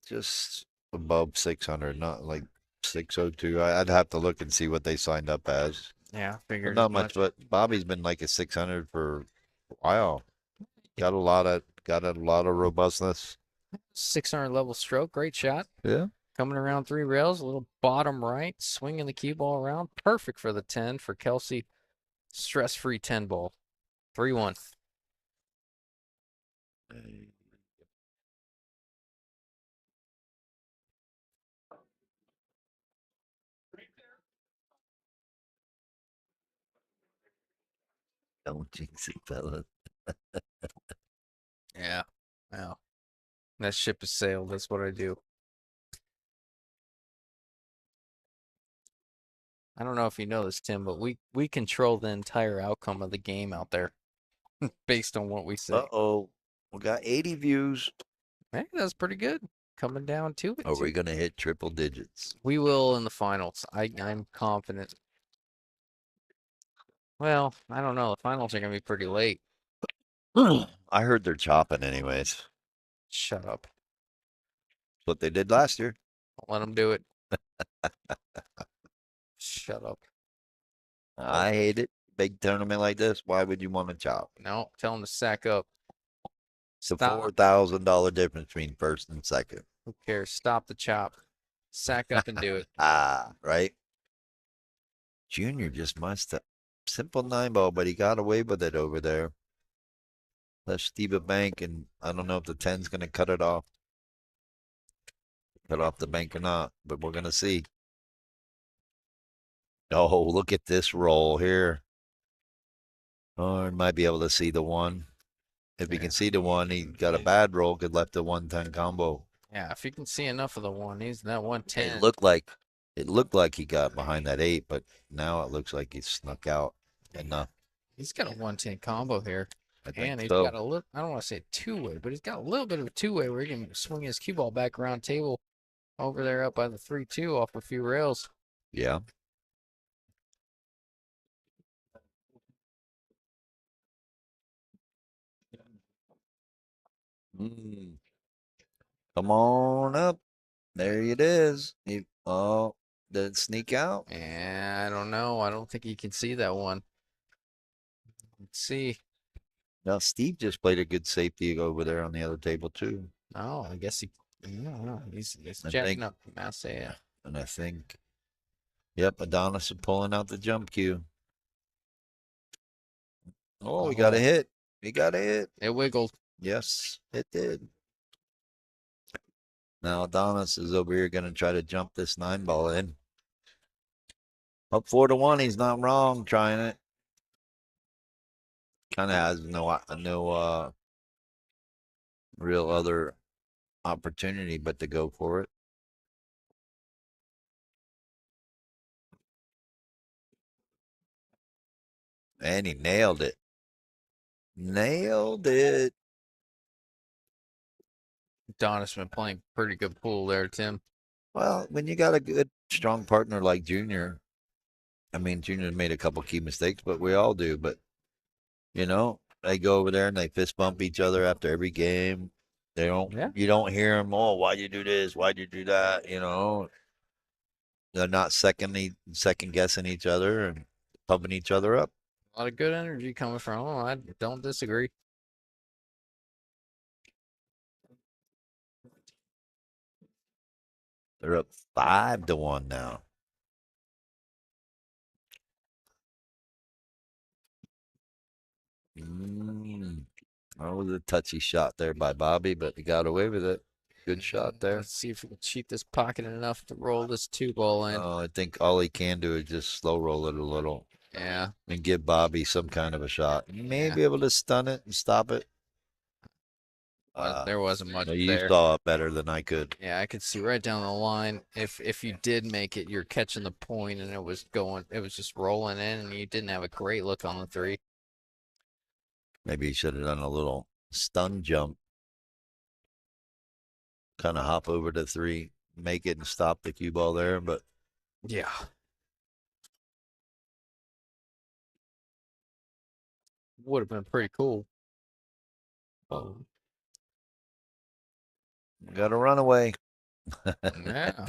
Just above 600, not like 602. I'd have to look and see what they signed up as. Yeah, But figured as not much, much. but Bobby's been like a 600 for a while. Got a lot of robustness. 600 level stroke, great shot. Yeah. Coming around 3 rails, a little bottom right, swinging the cue ball around. Perfect for the 10 for Kelsey. Stress-free 10 ball. 3-1. Don't jinx it, fella. Yeah. Wow. That ship has sailed. That's what I do. I don't know if you know this, Tim, but we control the entire outcome of the game out there based on what we say. Uh-oh. We got 80 views. Hey, that's pretty good. Coming down to it. Are we going to hit triple digits? We will in the finals. I'm confident. Well, I don't know. The finals are gonna be pretty late. I heard they're chopping anyways. Shut up. That's what they did last year. Don't let them do it. Shut up. I hate it. Big tournament like this, why would you want to chop? No, tell them to sack up. It's a Stop. $4,000 difference between first and second. Who cares? Stop the chop. Sack up and do it. Right? Junior just must have. Simple 9 ball, but he got away with it over there. Let's Steve a bank, and I don't know if the 10's going to cut it off. Cut off the bank or not, but we're going to see. Oh, look at this roll here. Oh, he might be able to see the 1. If he Yeah. can see the 1, he got a bad roll, could left the 110 combo. Yeah, if you can see enough of the one, he's that 110. It looked like he got behind that 8, but now it looks like he snuck out enough. He's got a 110 combo here. I think And he's so. got a little, I don't want to say two-way, but he's got a little bit of a two-way where he can swing his cue ball back around table over there up by the 3-2 off a few rails. Yeah. Mm. Come on up. There it is. Oh, did it sneak out? And I don't know. I don't think he can see that one. Let's see. Now, Steve just played a good safety over there on the other table, too. Oh, I guess he. I don't know. He's I jacking think- up Mass. Yeah. And I think, yep, Adonis is pulling out the jump cue. Oh, we got a hit. We got a hit. It wiggled. Yes, it did. Now Adonis is over here going to try to jump this 9 ball in. Up 4-1. He's not wrong trying it. Kind of has no real other opportunity but to go for it. And he nailed it. Nailed it. Adonis been playing pretty good pool there, Tim. Well, when you got a good, strong partner like Junior, I mean, Junior's made a couple key mistakes, but we all do. But they go over there and they fist bump each other after every game. They don't. Yeah. You don't hear them. Oh, why'd you do this? Why'd you do that? They're not second guessing each other and pumping each other up. A lot of good energy coming from him. I don't disagree. They're up 5-1 now. That was a touchy shot there by Bobby, but he got away with it. Good shot there. Let's see if we can cheat this pocket enough to roll this 2-ball in. Oh, I think all he can do is just slow roll it a little Yeah. and give Bobby some kind of a shot. He may Yeah. be able to stun it and stop it. There wasn't much You there. saw it better than I could. Yeah, I could see right down the line. If you did make it, you're catching the point, and it was just rolling in, and you didn't have a great look on the 3. Maybe he should have done a little stun jump. Kind of hop over to 3, make it and stop the cue ball there, but Yeah. Would have been pretty cool. Oh. got a runaway. Yeah.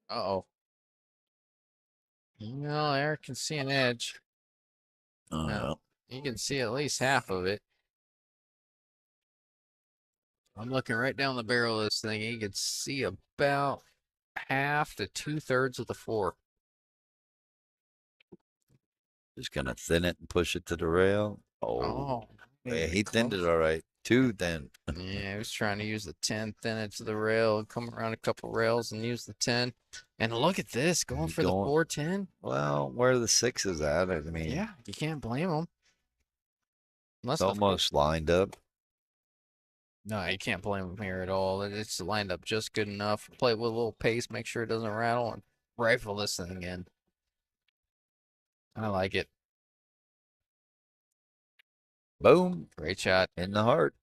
Uh-oh. Eric can see an edge. Oh, Now, you can see at least half of it. I'm looking right down the barrel of this thing. You can see about half to 2/3 of the 4. just gonna thin it and push it to the rail. Oh. Yeah, he thinned it all right. Too thin. Yeah, he was trying to use the 10, thin it to the rail, come around a couple rails and use the 10. And look at this, going He's for the going- 410. Well, where are the 6s at? I mean, Yeah, you can't blame him. Unless it's almost lined up. No, you can't blame him here at all. It's lined up just good enough. Play with a little pace, make sure it doesn't rattle, and rifle this thing in. I like it. Boom. Great shot. In the heart.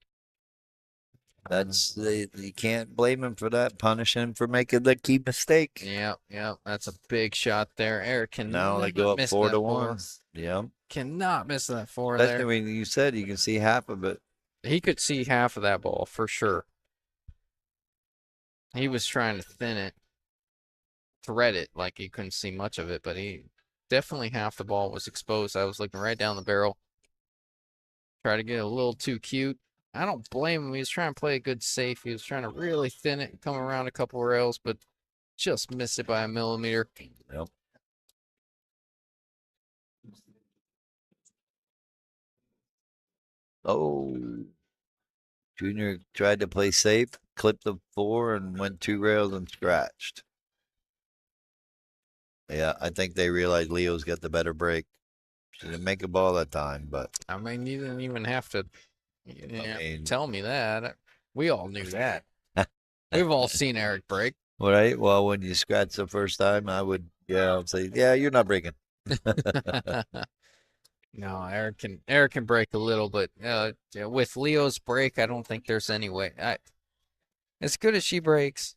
You can't blame him for that. Punish him for making the key mistake. Yeah, that's a big shot there. Eric can Now they go up miss 4-1. that 4. Yeah. Cannot miss that 4 Especially there. when you said you can see half of it. He could see half of that ball for sure. He was trying to thin it, thread it, like he couldn't see much of it, but he definitely half the ball was exposed. I was looking right down the barrel. Try to get a little too cute. I don't blame him. He was trying to play a good safe. He was trying to really thin it and come around a couple rails, but just missed it by a millimeter. Yep. Oh. Junior tried to play safe, clipped the 4 and went 2 rails and scratched. Yeah, I think they realized Leo's got the better break. She didn't make a ball that time, but I mean, you didn't even have to mean- tell me that. We all knew that. We've all seen Eric break. right. Well, when you scratch the first time, I'd say, yeah, you're not breaking. No, Eric can break a little, but with Leo's break, I don't think there's any way. As good as she breaks,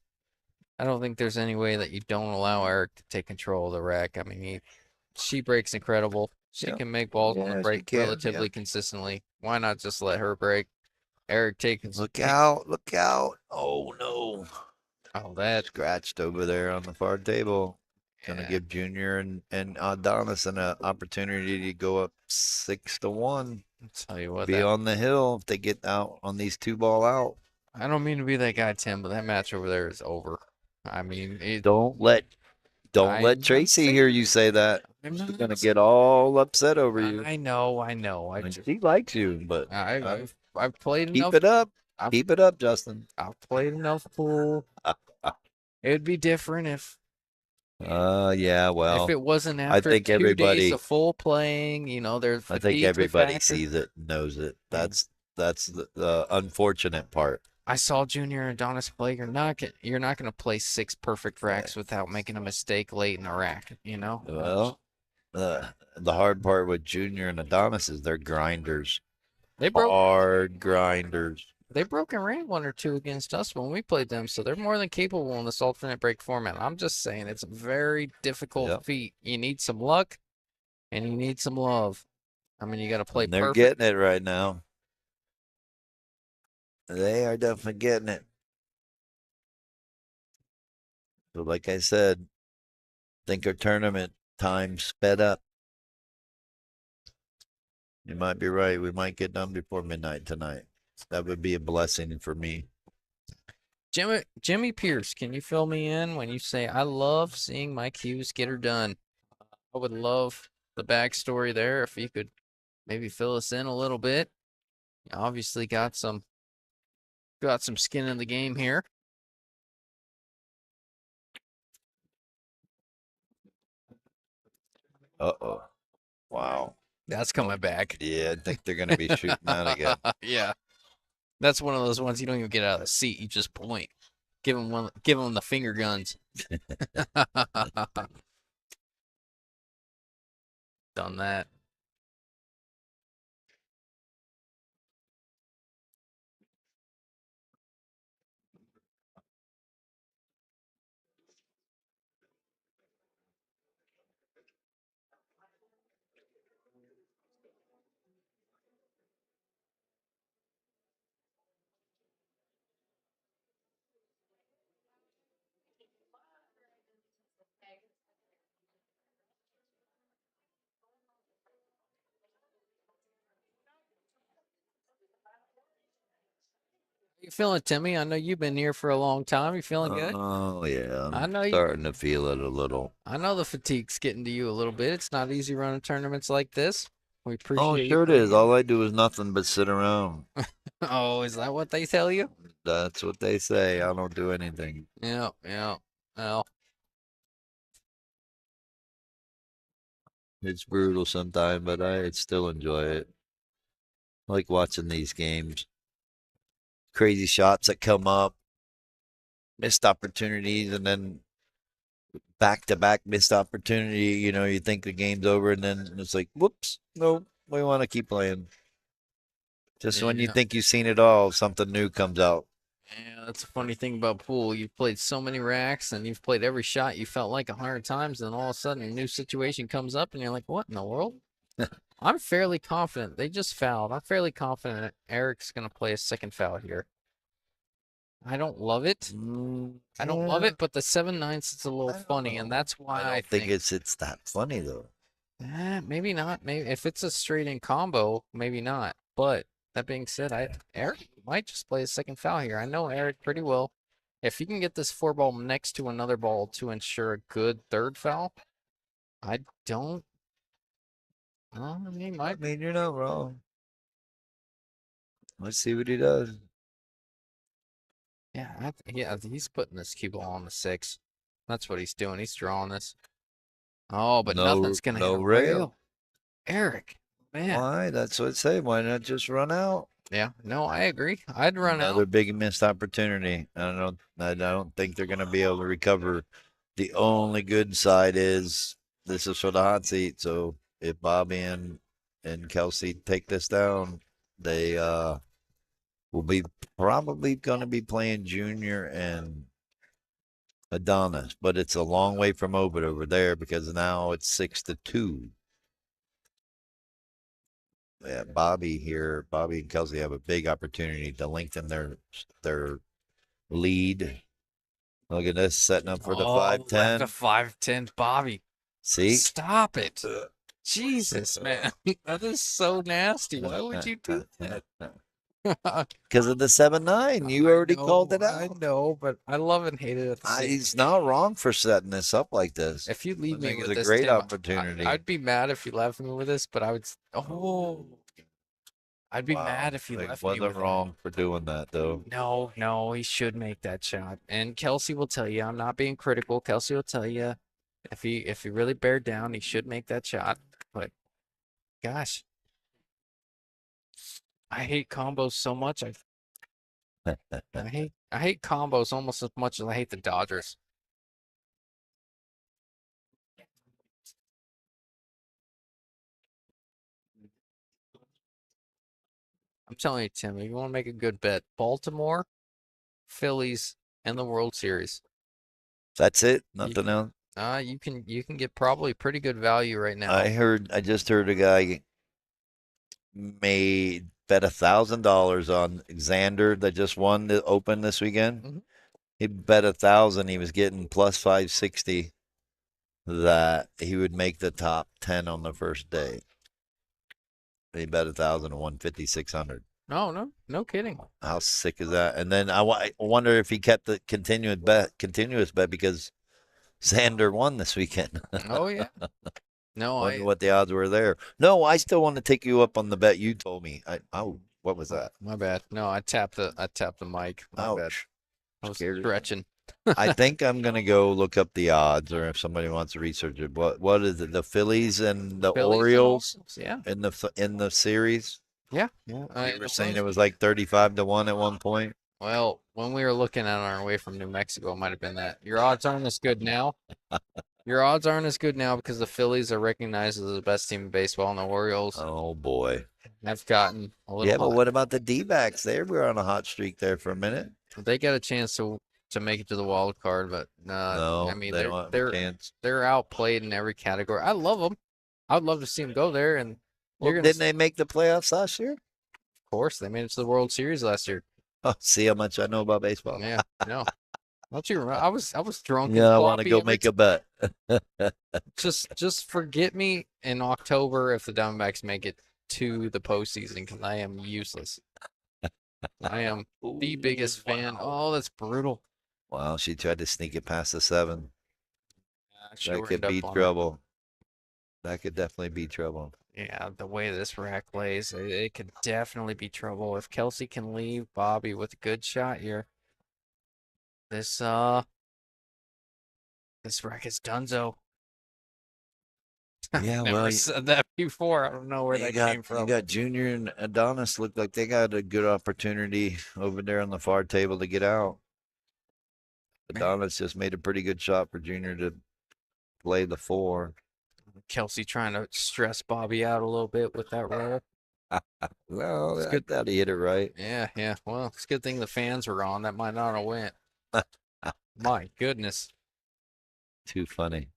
I don't think there's any way that you don't allow Eric to take control of the rack. I mean, she breaks incredible. She Yeah. can make balls on Yeah, the she break can, relatively yeah. consistently. Why not just let her break? Eric taking Look out. Look out. Oh, no. Oh, that Scratched over there on the far table. Gonna yeah. give Junior and Adonis an opportunity to go up 6-1. I'll tell you what, Be on the hill if they get out on these 2-ball out. I don't mean to be that guy, Tim, but that match over there is over. I mean, Don't let Tracy hear you say that. I'm She's not gonna get all upset over you. I know. And she likes you, but I've played keep enough. it up. I've- Keep it up, Justin. I've played enough pool. It would be different Yeah, if well, it wasn't I after think 2 days everybody, of full playing. You know, their I think fatigue everybody factor. sees it, and knows it. Yeah. That's the unfortunate part. I saw Junior Adonis play. You're not gonna play 6 perfect racks without making a mistake late in a rack. You know. Well, the hard part with Junior and Adonis is they're grinders, They broke hard grinders. they broke and ran 1 or 2 against us when we played them, so they're more than capable in this alternate break format. I'm just saying it's a very difficult Yep. feat. You need some luck and you need some love. I mean, you got to play And they're perfect. getting it right now. They are definitely getting it. But like I said, think our tournament time sped up. You might be right. We might get done before midnight tonight. That would be a blessing for me. Jimmy Pierce, can you fill me in when you say I love seeing my cues get her done? I would love the backstory there if you could maybe fill us in a little bit. You obviously got some skin in the game here. Uh-oh. Wow. That's coming back. Yeah, I think they're going to be shooting out again. Yeah. That's one of those ones you don't even get out of the seat. You just point. Give them the finger guns. Done that. You feeling, Timmy? I know you've been here for a long time. You feeling good? Oh, yeah. I I'm know you. starting to feel it a little. I know the fatigue's getting to you a little bit. It's not easy running tournaments like this. We Oh, appreciate you sure it putting is. in. All I do is nothing but sit around. Oh, is that what they tell you? That's what they say. I don't do anything. Yeah, yeah. Well, It's brutal sometimes, but I still enjoy it. I like watching these games. Crazy shots that come up, missed opportunities, and then back-to-back missed opportunity. You know, you think the game's over, and then it's like, whoops, no, we want to keep playing. Just when you yeah. think you've seen it all, something new comes out. Yeah, that's a funny thing about pool. You've played so many racks and you've played every shot you felt like 100 times, and all of a sudden a new situation comes up and you're like, what in the world? I'm fairly confident. They just fouled. I'm fairly confident Eric's going to play a second foul here. I don't love it. I don't love it, but the 7/9 is a little funny, and that's why I don't think it's that funny though. maybe not. Maybe if it's a straight in combo, maybe not. But that being said, Eric might just play a second foul here. I know Eric pretty well. If he can get this 4 ball next to another ball to ensure a good third foul, I don't. He I might. mean, you're not wrong. Let's see what he does. Yeah, he's putting this cue ball on the 6. That's what he's doing. He's drawing this. Oh, but nothing's gonna hit a rail. Eric, man. Why? That's what I say. Why not just run out? Yeah, no, I agree. I'd run Another out. big missed opportunity. I don't think they're going to be able to recover. The only good side is this is for the hot seat. So if Bobby and Kelsey take this down, they will be probably going to be playing Junior and Adonis, but it's a long way from over there because now it's 6-2. Yeah, Bobby and Kelsey have a big opportunity to lengthen their lead. Look at this, setting up for the 5-10. The 5-10, Bobby. See? Stop it. Jesus, man. That is so nasty. Why would you do that? Because of the 7-9. You already called it out. I know, but I love and hate it at the same He's not wrong for setting this up like this. If you leave I me think with it's a this, great Tim, opportunity. I'd be mad if you left me with this, but I would. Oh, I'd be Wow. mad if he He left me wasn't with wrong for doing that, though. No, no, he should make that shot. And Kelsey will tell you, I'm not being critical. Kelsey will tell you if he really bared down, he should make that shot. But gosh, I hate combos so much. I hate combos almost as much as I hate the Dodgers. I'm telling you, Tim, if you want to make a good bet, Baltimore, Phillies, and the World Series. That's it. You, Nothing else. you can get probably pretty good value right now. I just heard a guy made bet $1,000 on Xander that just won the Open this weekend. Mhm. He bet 1,000. He was getting plus 560 that he would make the top 10 on the first day. He bet 1,000 and won 5,600. No kidding. How sick is that? And then I wonder if he kept the continuous bet because Xander won this weekend. Oh yeah. No, Wonder what the odds were there. No, I still want to take you up on the bet you told me. What was that? My bad. No, I tapped the mic. My bad. Ouch. I was Scared. stretching. I think I'm gonna go look up the odds, or if somebody wants to research it. What is it? The Phillies and the Phillies and Orioles Yeah. in the series. Yeah. You were saying it was like 35-1 at one point. Well, when we were looking at our way from New Mexico, it might have been that. Your odds aren't as good now. Your odds aren't as good now because the Phillies are recognized as the best team in baseball, and the Orioles Oh boy. have gotten a little Yeah, but hot. what about the D-backs? They were on a hot streak there for a minute. They got a chance to make it to the wild card, but No, I mean they don't have a chance. they're outplayed in every category. I love them. I'd love to see them go there, and Well, you're gonna. didn't they make the playoffs last year? Of course, they made it to the World Series last year. Oh, see how much I know about baseball. Yeah, no. Don't you remember? I was drunk. Yeah, and I want to sloppy go every make a bet. Just forget me in October if the Diamondbacks make it to the postseason because I am useless. I am the biggest fan. Oh, that's brutal. Wow, she tried to sneak it past the 7. Sure That could end be up on trouble. That could definitely be trouble. Yeah, the way this rack plays, it could definitely be trouble. If Kelsey can leave Bobby with a good shot here, this rack is donezo. Yeah, Never well, said that before. I don't know where that came you from. got Junior and Adonis look like they got a good opportunity over there on the far table to get out. Adonis just made a pretty good shot for Junior to play the 4. Kelsey trying to stress Bobby out a little bit with that roll. Well, It's I good. thought he hit it right. Yeah. Well, it's a good thing the fans were on. That might not have went. My goodness. Too funny.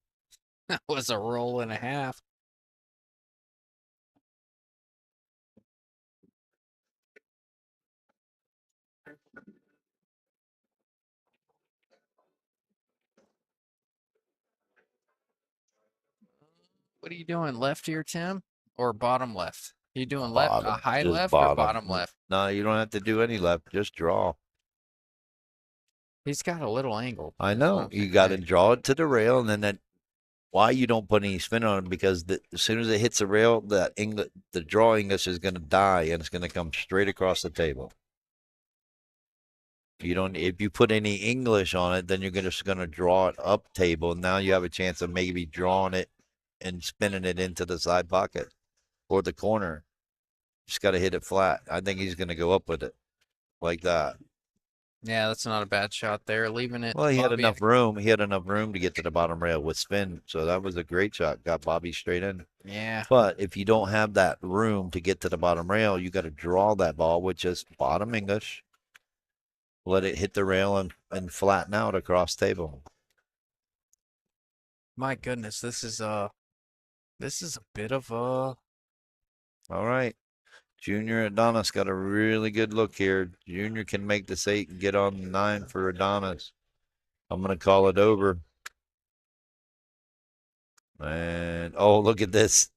That was a roll and a half. What are you doing? Left here, Tim? Or bottom left? You doing left, a Bottom, high just left or bottom. bottom left? No, you don't have to do any left. Just draw. He's got a little angle. I know. You got to draw it to the rail, and then that. Why you don't put any spin on it? Because as soon as it hits the rail, the draw English is going to die, and it's going to come straight across the table. You don't. If you put any English on it, then you're just going to draw it up table. Now you have a chance of maybe drawing it and spinning it into the side pocket or the corner. Just got to hit it flat. I think he's going to go up with it like that. Yeah, that's not a bad shot there. Leaving it. Well, he had Bobby enough room. He had enough room to get to the bottom rail with spin. So that was a great shot. Got Bobby straight in. Yeah. But if you don't have that room to get to the bottom rail, you got to draw that ball with just bottom English. Let it hit the rail and flatten out across table. My goodness, this is a bit of a. All right. Junior Adonis got a really good look here. Junior can make this 8 and get on the 9 for Adonis. I'm going to call it over. And, oh, look at this.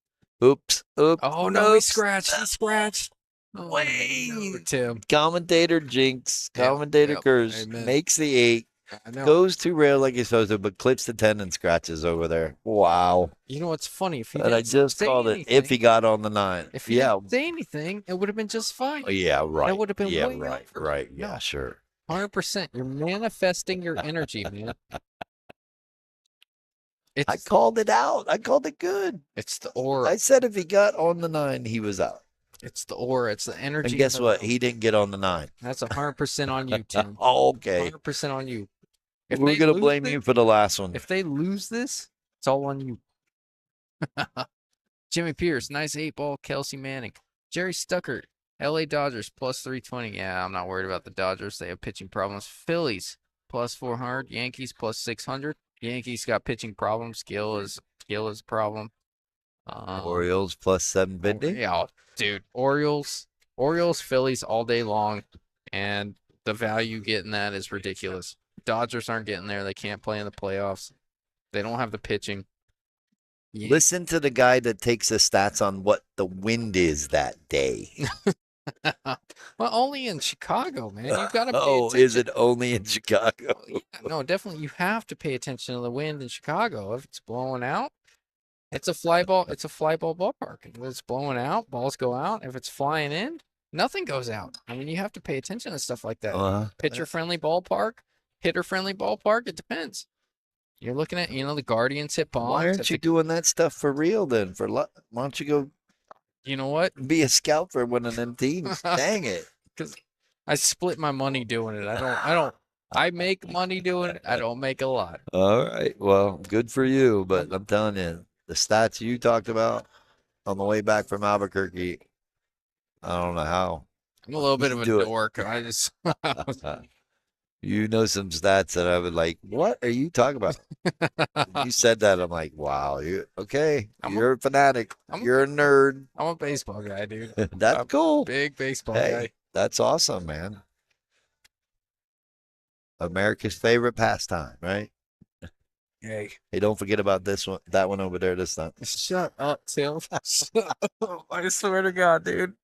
Oops. Oh, no, he oops. scratched. He scratched. Oh, Wait. no, Tim. Commentator jinx. Commentator yep, curse. amen. Makes the 8. I know. Goes too rare like he's supposed to, but clips the tendon scratches over there. Wow. You know what's funny? If he And I didn't just say called it if he anything, got on the 9. if he Yeah. didn't say anything, it would have been just fine. Yeah, That right. would have been Yeah, way right. over. Right. Yeah, No, sure. 100%. You're manifesting your energy, man. I It's called it out. I called it good. it's the aura. I said if he got on the 9, he was out. It's the aura. It's the energy. And in guess the what? room. He didn't get on the 9. That's 100% on you, Tim. Okay. 100% on you. If We're they going to lose blame this- you for the last one. If they lose this, it's all on you. Jimmy Pierce, nice 8-ball. Kelsey Manning. Jerry Stuckert, LA Dodgers, plus 320. Yeah, I'm not worried about the Dodgers. They have pitching problems. Phillies, plus 400. Yankees, plus 600. Yankees got pitching problems. Skill is a problem. Orioles plus 750. Yeah, dude. Orioles, Phillies all day long. And the value getting that is ridiculous. Dodgers aren't getting there. They can't play in the playoffs. They don't have the pitching. Yeah. Listen to the guy that takes the stats on what the wind is that day. Well, only in Chicago, man. You got to pay Oh, attention. is it only in Chicago? Yeah, no, definitely. You have to pay attention to the wind in Chicago. If it's blowing out, it's a fly ball. It's a fly ball ballpark. If it's blowing out, balls go out. If it's flying in, nothing goes out. I mean, you have to pay attention to stuff like that. Pitcher-friendly ballpark, hitter-friendly ballpark. It depends. You're looking at, the Guardians hit bombs. Why aren't you doing that stuff for real then? Why don't you go You know what? be a scout for one of them teams? Dang it. Because I split my money doing it. I make money doing it. I don't make a lot. All right. Well, good for you. But I'm telling you, the stats you talked about on the way back from Albuquerque, I don't know how. I'm a little bit of a Do it. dork. I just You know some stats that I would like, what are you talking about? When you said that, I'm like, wow, you okay. You're a fanatic. You're a nerd. I'm a baseball guy, dude. That's cool. Big baseball Hey, guy. that's awesome, man. America's favorite pastime, right? Hey. Hey, don't forget about this one, that one over there this time. Shut up, Tim. Shut up. I swear to God, dude.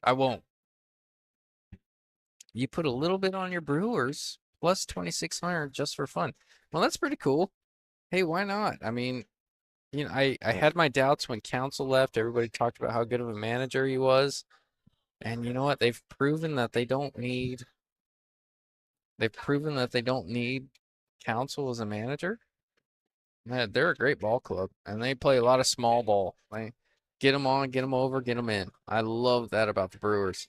I won't. You put a little bit on your Brewers, plus 2,600 just for fun. Well, that's pretty cool. Hey, why not? I mean, I had my doubts when Council left. Everybody talked about how good of a manager he was. And you know what? They've proven that they don't need Council as a manager. Man, they're a great ball club, and they play a lot of small ball. Like, get them on, get them over, get them in. I love that about the Brewers.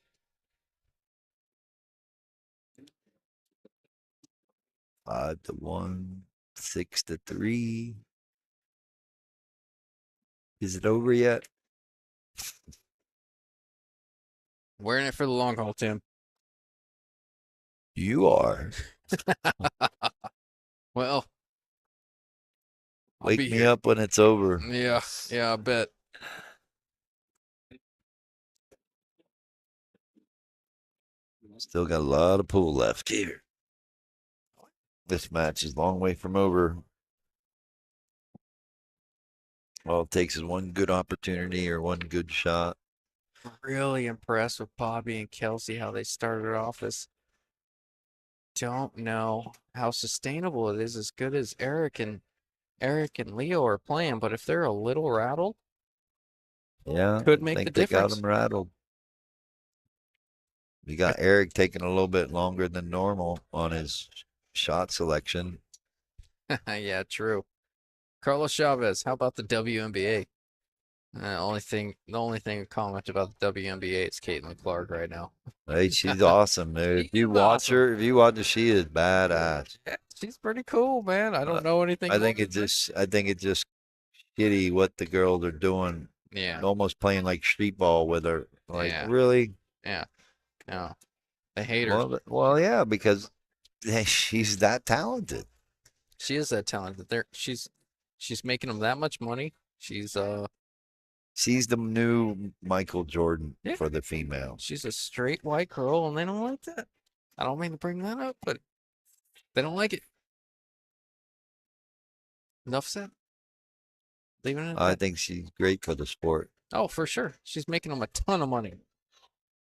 5-1, 6-3. Is it over yet? We're in it for the long haul, Tim. You are. Well, I'll Wake be me here. up when it's over. Yeah, I bet. Still got a lot of pool left here. This match is a long way from over. All it takes is one good opportunity or one good shot. Really impressed with Bobby and Kelsey, how they started off this. Don't know how sustainable it is, as good as Eric and Leo are playing, but if they're a little rattled, Yeah, could make the they got difference. him rattled. We got Eric taking a little bit longer than normal on his shot selection. Yeah, true. Carlos Chavez, how about the WNBA? The only thing to comment about the WNBA is Caitlin Clark right now. Hey, she's awesome, dude. If you watch awesome. her, she is badass. Yeah, she's pretty cool, man. I don't know anything. I think it's just shitty what the girls are doing. Yeah. Almost playing like street ball with her. Like, Yeah. really? Yeah. No. They hate her. Well, yeah, because she's that talented. She is that talented. She's making them that much money. She's the new Michael Jordan for the female. She's a straight white girl, and they don't like that. I don't mean to bring that up, but they don't like it. Enough said. Leaving it at I that. think she's great for the sport. Oh, for sure. She's making them a ton of money.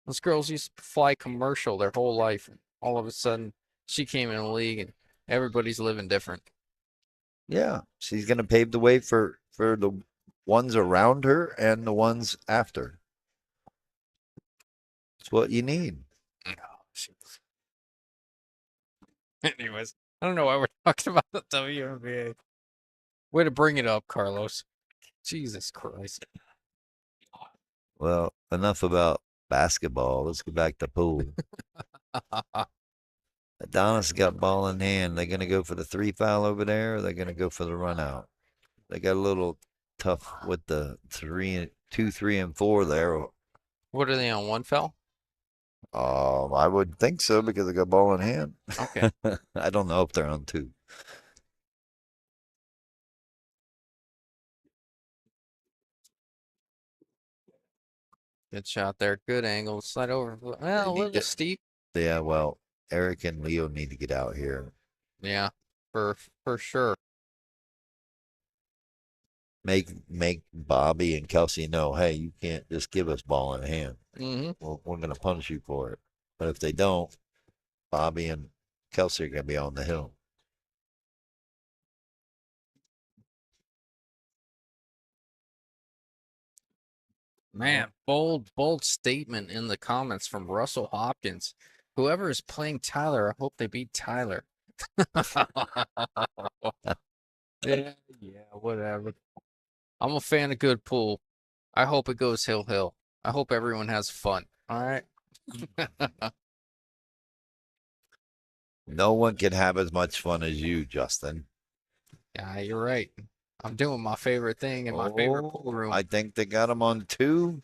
Those girls used to fly commercial their whole life. all of a sudden she came in the league and everybody's living different. Yeah, she's gonna pave the way for the ones around her and the ones after. It's what you need. Oh, jeez. Anyways, I don't know why we're talking about the WNBA. Way to bring it up, Carlos. Jesus Christ. Well, enough about basketball. Let's get back to pool. Adonis got ball in hand. They're gonna go for the 3 foul over there, or they're gonna go for the run out. They got a little tough with the 2, 3, and 4 there. What are they on, one foul? I would think so because they got ball in hand. Okay. I don't know if they're on 2. Good shot there. Good angle. Slide over. Well, a They need little to- steep. Yeah, well, Eric and Leo need to get out here. Yeah, for sure. Make Bobby and Kelsey know, hey, you can't just give us ball in hand. Mm-hmm. We're gonna punish you for it. But if they don't, Bobby and Kelsey are gonna be on the hill. Man, bold statement in the comments from Russell Hopkins. Whoever is playing Tyler, I hope they beat Tyler. Yeah, whatever. I'm a fan of good pool. I hope it goes hill. I hope everyone has fun. All right. No one can have as much fun as you, Justin. Yeah, you're right. I'm doing my favorite thing in my favorite pool room. I think they got him on 2.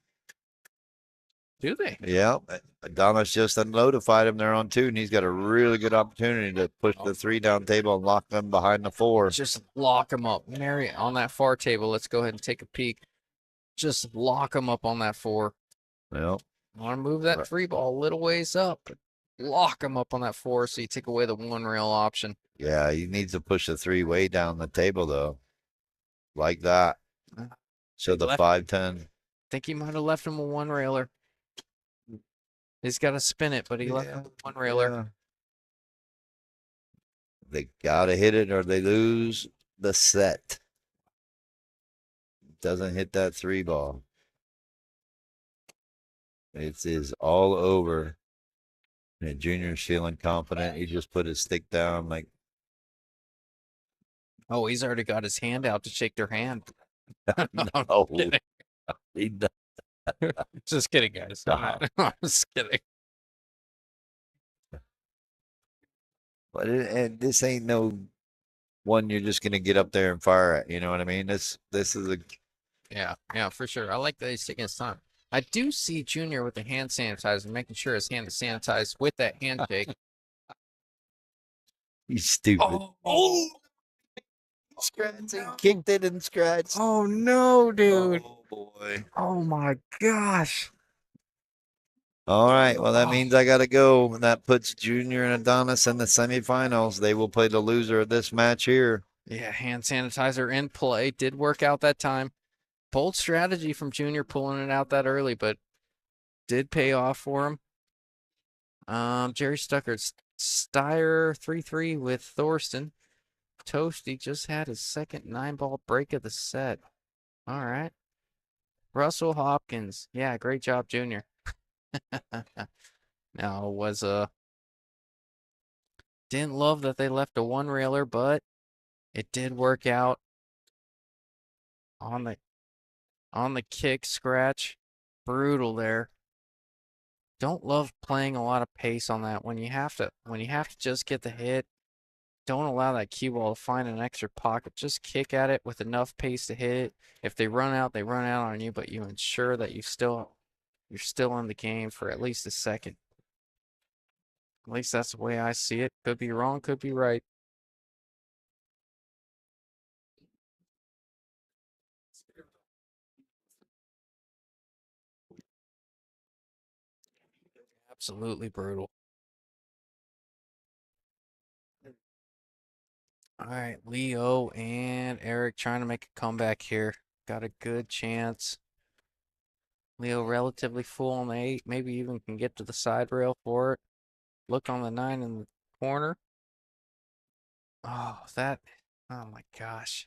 Do they? Yeah, Adonis just notified him they're on 2, and he's got a really good opportunity to push the 3 down table and lock them behind the 4. Just lock them up. Mary, on that far table, let's go ahead and take a peek. Just lock them up on that 4. Well, Want to move that Right. 3 ball a little ways up. Lock them up on that 4 so you take away the one rail option. yeah, he needs to push the 3 way down the table though, like that. So the left- 5-10. Think he might have left him a one railer. He's got to spin it, but he left him a one railer. Yeah. They gotta hit it or they lose the set. Doesn't hit that 3 ball. It is all over. And Junior's feeling confident. He just put his stick down like, Oh, he's already got his hand out to shake their hand. oh, kidding. he does. Just kidding, guys. Stop. I'm just kidding. But this ain't no one you're just gonna get up there and fire at. You know what I mean? This is a Yeah, for sure. I like that he's taking his time. I do see Junior with the hand sanitizer, making sure his hand is sanitized with that handshake. he's stupid. Oh, Scratched and kicked it and scratched. oh no, dude. Oh boy. Oh my gosh. All right. Well, that Oh. means I gotta go. And that puts Junior and Adonis in the semifinals. They will play the loser of this match here. Yeah, hand sanitizer in play. Did work out that time. Bold strategy from Junior pulling it out that early, but did pay off for him. Jerry Stuckert, Steyer 3-3 with Thorsten. Toasty just had his second 9-ball break of the set. All right. Russell Hopkins. Yeah, great job, Junior. Now was didn't love that they left a one railer, but it did work out on the kick scratch. Brutal there. Don't love playing a lot of pace on that when you have to just get the hit. Don't allow that cue ball to find an extra pocket. Just kick at it with enough pace to hit it. If they run out, they run out on you, but you ensure that you're still in the game for at least a second. At least that's the way I see it. Could be wrong, could be right. Absolutely brutal. All right, Leo and Eric trying to make a comeback here. Got a good chance. Leo relatively full on the 8, maybe even can get to the side rail for it. Look on the 9 in the corner. Oh, oh my gosh.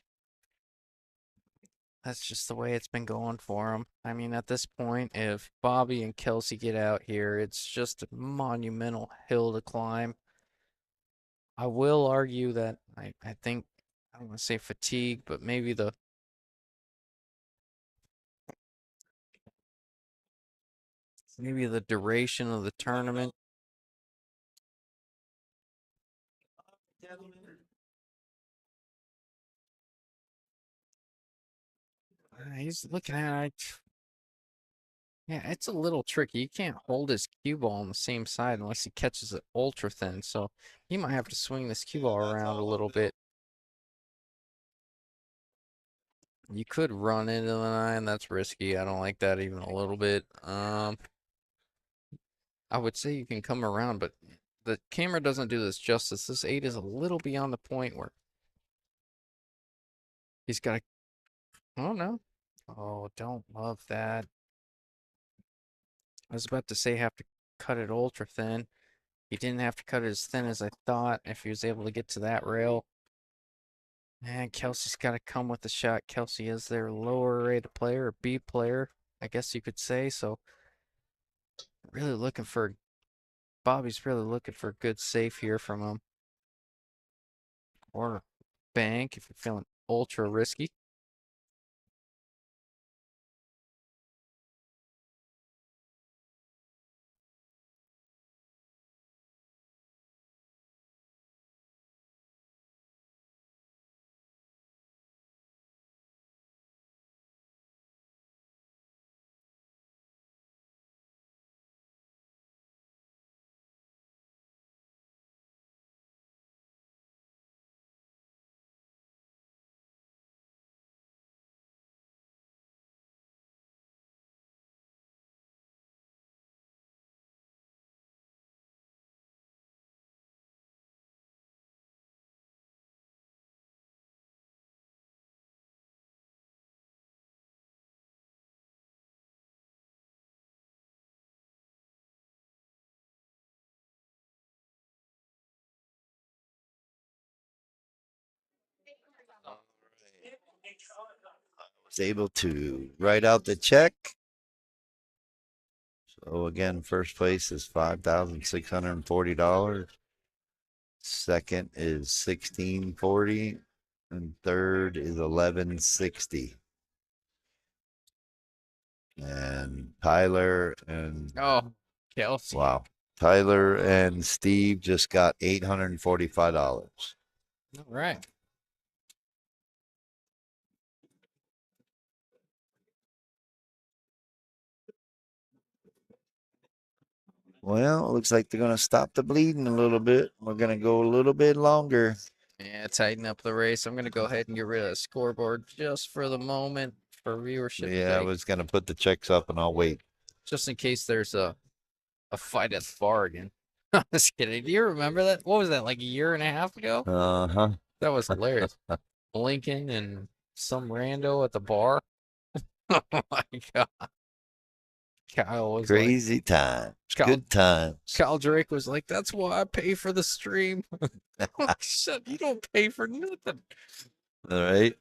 That's just the way it's been going for him. I mean, at this point, if Bobby and Kelsey get out here, it's just a monumental hill to climb. I will argue that I think, I don't want to say fatigue, but maybe the duration of the tournament. He's looking at it. Yeah, it's a little tricky. You can't hold his cue ball on the same side unless he catches it ultra thin. So he might have to swing this cue ball around a little bit. You could run into the 9. That's risky. I don't like that even a little bit. I would say you can come around, but the camera doesn't do this justice. This 8 is a little beyond the point where he's got to. Oh, no. Oh, don't love that. I was about to say have to cut it ultra thin. He didn't have to cut it as thin as I thought if he was able to get to that rail. And Kelsey's got to come with the shot. Kelsey is their lower rated player, or B player, I guess you could say. So really looking for, Bobby's really looking for a good save here from him. Or bank if you're feeling ultra risky. Was able to write out the check. So again, first place is $5,640. Second is $1,640, and third is $1,160. And Tyler and Oh, Kelsey. wow, Tyler and Steve just got $845. All right. Well, it looks like they're going to stop the bleeding a little bit. We're going to go a little bit longer. Yeah, tighten up the race. I'm going to go ahead and get rid of the scoreboard just for the moment for viewership Yeah, I sake. was going to put the checks up and I'll wait. Just in case there's a fight at the bar again. I'm just kidding. Do you remember that? What was that, like a year and a half ago? Uh-huh. That was hilarious. Lincoln and some rando at the bar. Oh my God. Kyle was like, Crazy times. Kyle, Good times. Kyle Drake was like, that's why I pay for the stream. Shut, you don't pay for nothing. All right.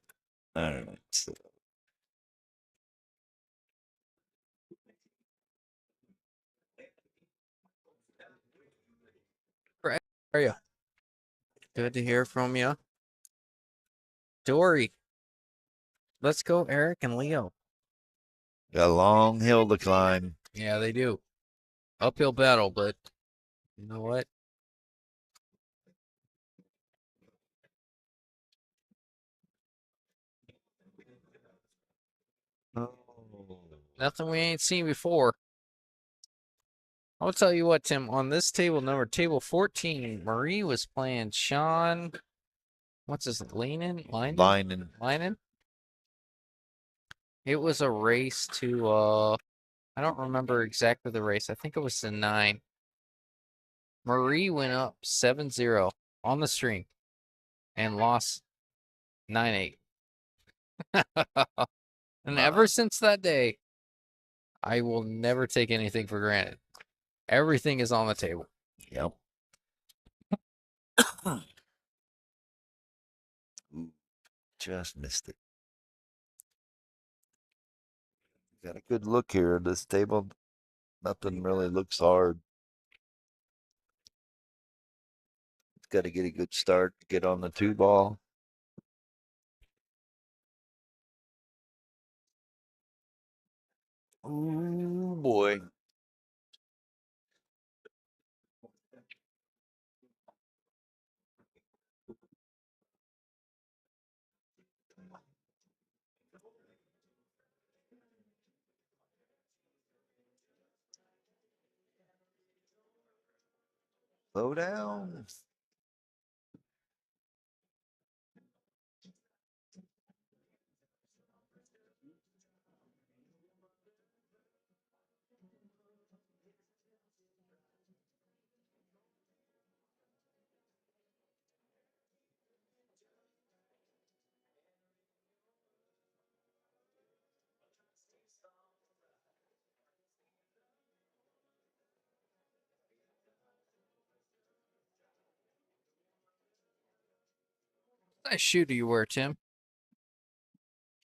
All right. So, How are you? Good to hear from you. Dory. Let's go, Eric and Leo. got a long hill to climb. Yeah, they do. Uphill battle, but you know what? Oh. Nothing we ain't seen before. I'll tell you what, Tim, on this table table 14, Marie was playing Sean. What's his Linen? Linen? It was a race to I don't remember exactly the race. I think it was the 9. Marie went up 7-0 on the stream and lost 9-8. And ever since that day, I will never take anything for granted. Everything is on the table. Yep. Ooh, just missed it. Got a good look here. This table, nothing really looks hard. Got to get a good start. Get on the 2 ball. Ooh, boy. Slow down. Nice shoe do you wear, Tim?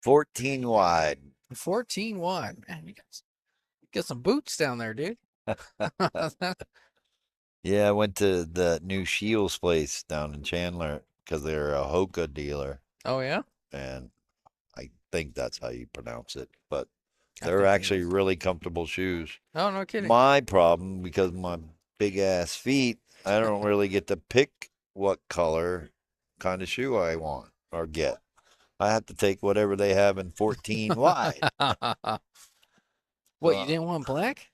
14 wide. 14 wide. Man, you got some boots down there, dude. Yeah, I went to the new Shields place down in Chandler because they're a Hoka dealer, Oh yeah, and I think that's how you pronounce it. But I they're think it actually is. really comfortable shoes. Oh no kidding. My problem, because of my big ass feet, I don't really get to pick what color kind of shoe I want or get. I have to take whatever they have in 14 wide. What, you So, didn't want black?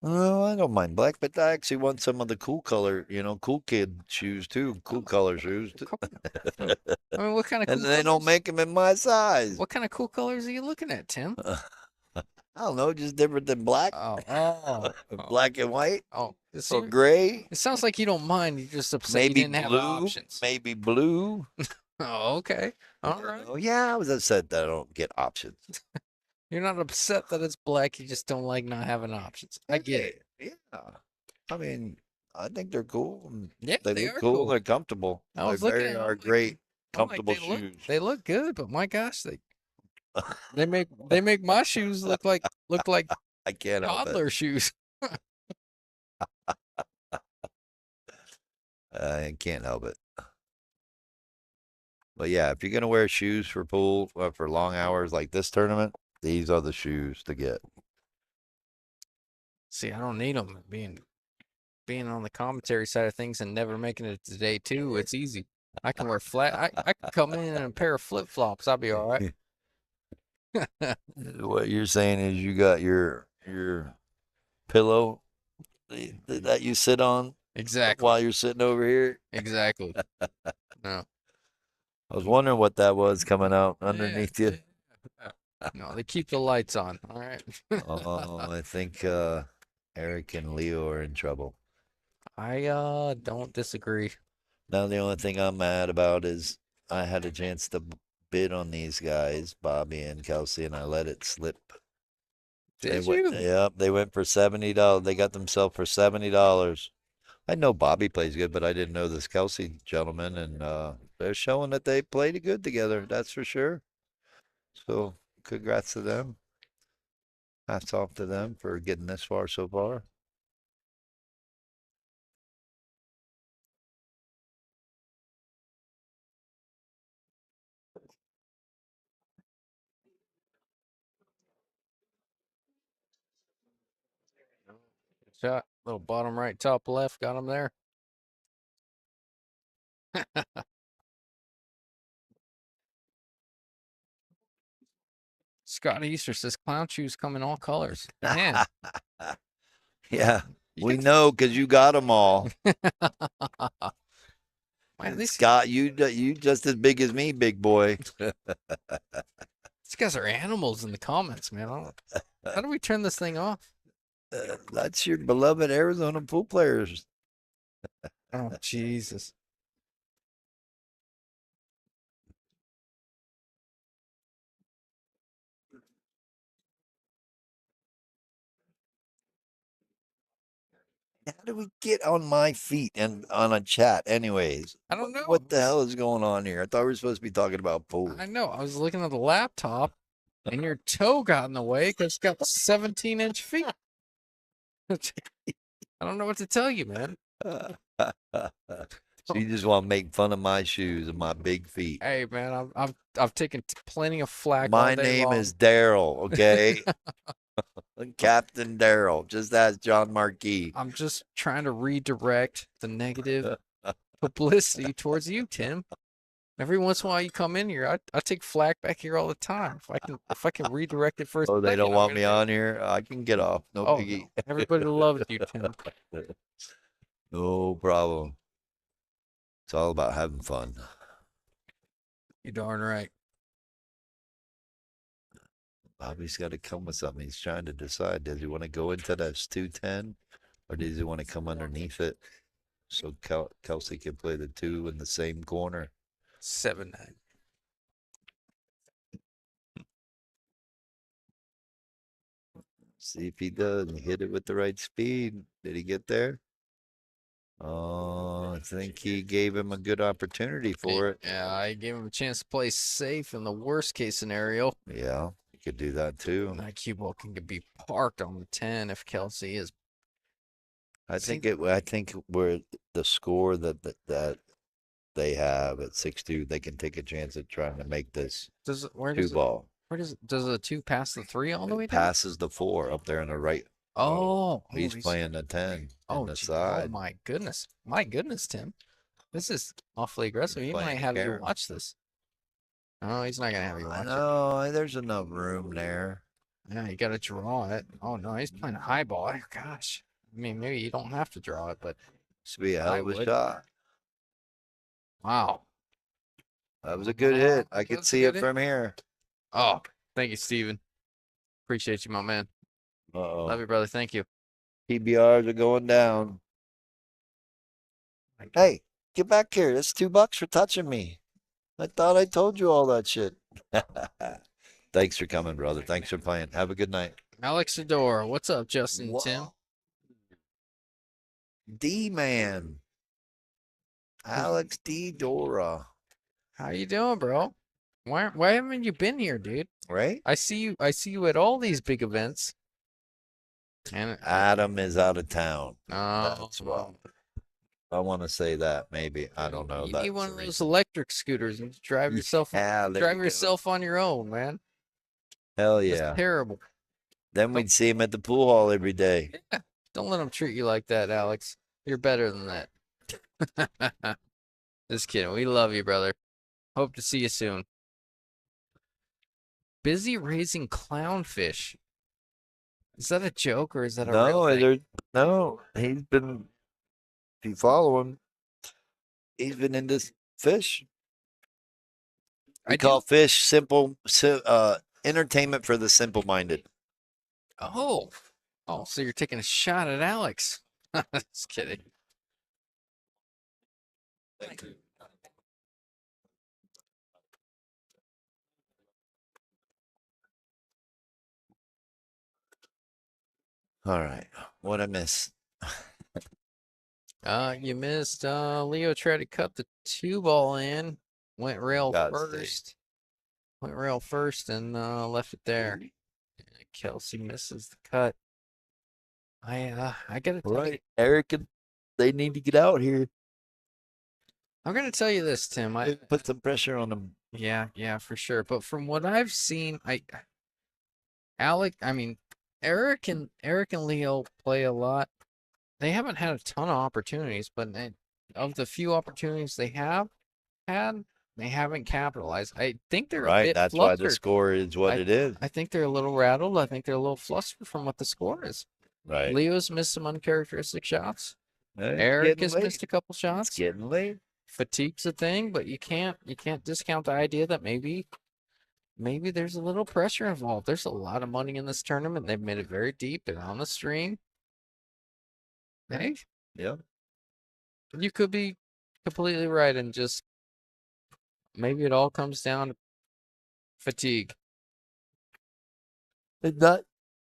oh, I don't mind black, but I actually want some of the cool color, cool kid shoes too, cool color shoes. Come on. I mean, what kind of And cool they don't colors? make them in my size. What kind of cool colors are you looking at, Tim? I don't know, just different than black, Oh. black and white, Oh, or gray, it sounds like you don't mind. You're just upset you maybe didn't have blue, options. maybe blue. Oh, okay. All right. Oh yeah, I was upset that I don't get options. You're not upset that it's black. You just don't like not having options. I get it. Yeah, I mean, I think they're cool. And Yeah, they they look are cool. cool. They're comfortable. I They was looking very at. are great, I'm like, comfortable shoes. they look good, but my gosh, they make my shoes look like I can't help it. toddler shoes. I can't help it. But yeah, if you're gonna wear shoes for pool for long hours like this tournament, these are the shoes to get. See, I don't need them. Being on the commentary side of things and never making it to day two, it's easy. I can wear flat. I can come in a pair of flip flops. I'll be all right. What you're saying is you got your pillow that you sit on Exactly. while you're sitting over here. Exactly. No. I was wondering what that was coming out Yeah, underneath you. no, they keep the lights on. All right. Oh, I think Eric and Leo are in trouble. I don't disagree. Now the only thing I'm mad about is I had a chance to bid on these guys, Bobby and Kelsey, and I let it slip. Did you? Yep, they went for $70. They got themselves for $70. I know Bobby plays good, but I didn't know this Kelsey gentleman, and they're showing that they played good together. That's for sure. So congrats to them. Hats off to them for getting this far so far. Good shot. Little bottom right, top left. Got him there. Scott Easter says clown shoes come in all colors. Man, Yeah, you we got know because you got them all. man, Scott, you just as big as me, big boy. these guys are animals in the comments, man. How do we turn this thing off? That's your beloved Arizona pool players. Oh, Jesus. How do we get on my feet and on a chat anyways? I don't know. What the hell is going on here? I thought we were supposed to be talking about pool. I know. I was looking at the laptop, and your toe got in the way because it's got 17-inch feet. I don't know what to tell you, man. So you just want to make fun of my shoes and my big feet. Hey, man, I've taken plenty of flack. My all day name long. is Daryl, okay? Captain Daryl, just ask John Marquis. I'm just trying to redirect the negative publicity towards you, Tim. Every once in a while you come in here, I take flack back here all the time. If I can redirect it for a Oh, they second, don't I'm want gonna me do it. on here? I can get off. No Oh, biggie. no. Everybody loves you, Tim. No problem. It's all about having fun. You darn right. Bobby's got to come with something. He's trying to decide, does he want to go into that 210 or does he want to come underneath it so Kelsey can play the 2 in the same corner? 7-9. See if he does. He hit it with the right speed. Did he get there? Oh, I think he gave him a good opportunity for it. Yeah, I gave him a chance to play safe in the worst case scenario. Yeah, he could do that too. That cue ball can be parked on the 10 if Kelsey is. I think where the score that they have at 6-2, they can take a chance at trying to make this Where 2 does ball. does the 2 pass the 3 all the way It down? passes the 4 up there on the right. He's playing the 10 on the side. Oh my goodness. My goodness, Tim. This is awfully aggressive. He playing might the have you Karen. watch this. No, he's not gonna have you watch it. No, there's enough room there. Yeah, you gotta draw it. Oh no, he's playing a high ball. Gosh. I mean, maybe you don't have to draw it, but This would be a hell of a would. shot. Wow. That was a good hit. I could That's a see good it hit. from here. Oh, thank you, Steven. Appreciate you, my man. Uh-oh. Love you, brother. Thank you. PBRs are going down. Hey, get back here. That's $2 for touching me. I thought I told you all that shit. Thanks for coming, brother. Thanks for playing. Have a good night. Alex Adora. What's up, Justin and Tim? D-Man. Alex D. Dora. How you doing, bro? Why haven't you been here, dude? Right? I see you at all these big events. And Adam is out of town. oh, That's why. I want to say that. Maybe. I don't know. you That's need one the of those reason. electric scooters and drive yourself Yeah, there you go. on your own, man. Hell It's yeah. terrible. Then we'd see him at the pool hall every day. Yeah. Don't let them treat you like that, Alex. You're better than that. Just kidding. We love you, brother. Hope to see you soon. Busy raising clownfish. Is that a joke or is that a real thing? No, he's been, if you follow him, he's been into fish. We call fish entertainment for the simple-minded. Oh, so you're taking a shot at Alex. Just kidding. Thank you. All right. What I miss? You missed. Leo tried to cut the 2 ball in. Went rail first. Went rail first and left it there. Kelsey misses the cut. I gotta tell you, Eric, they need to get out here. I'm gonna tell you this, Tim. I Put some pressure on them. yeah, for sure. But from what I've seen, Eric and Leo play a lot. They haven't had a ton of opportunities, but of the few opportunities they have had, they haven't capitalized. I think they're a bit That's flustered. why the score is what it is. I think they're a little rattled. I think they're a little flustered from what the score is. Right. Leo's missed some uncharacteristic shots. It's Eric has late. missed a couple shots. It's getting late. Fatigue's a thing, but you can't discount the idea that maybe there's a little pressure involved. There's a lot of money in this tournament. They've made it very deep. They're on the stream. Hey, Yeah. you could be completely right, and just maybe it all comes down to fatigue.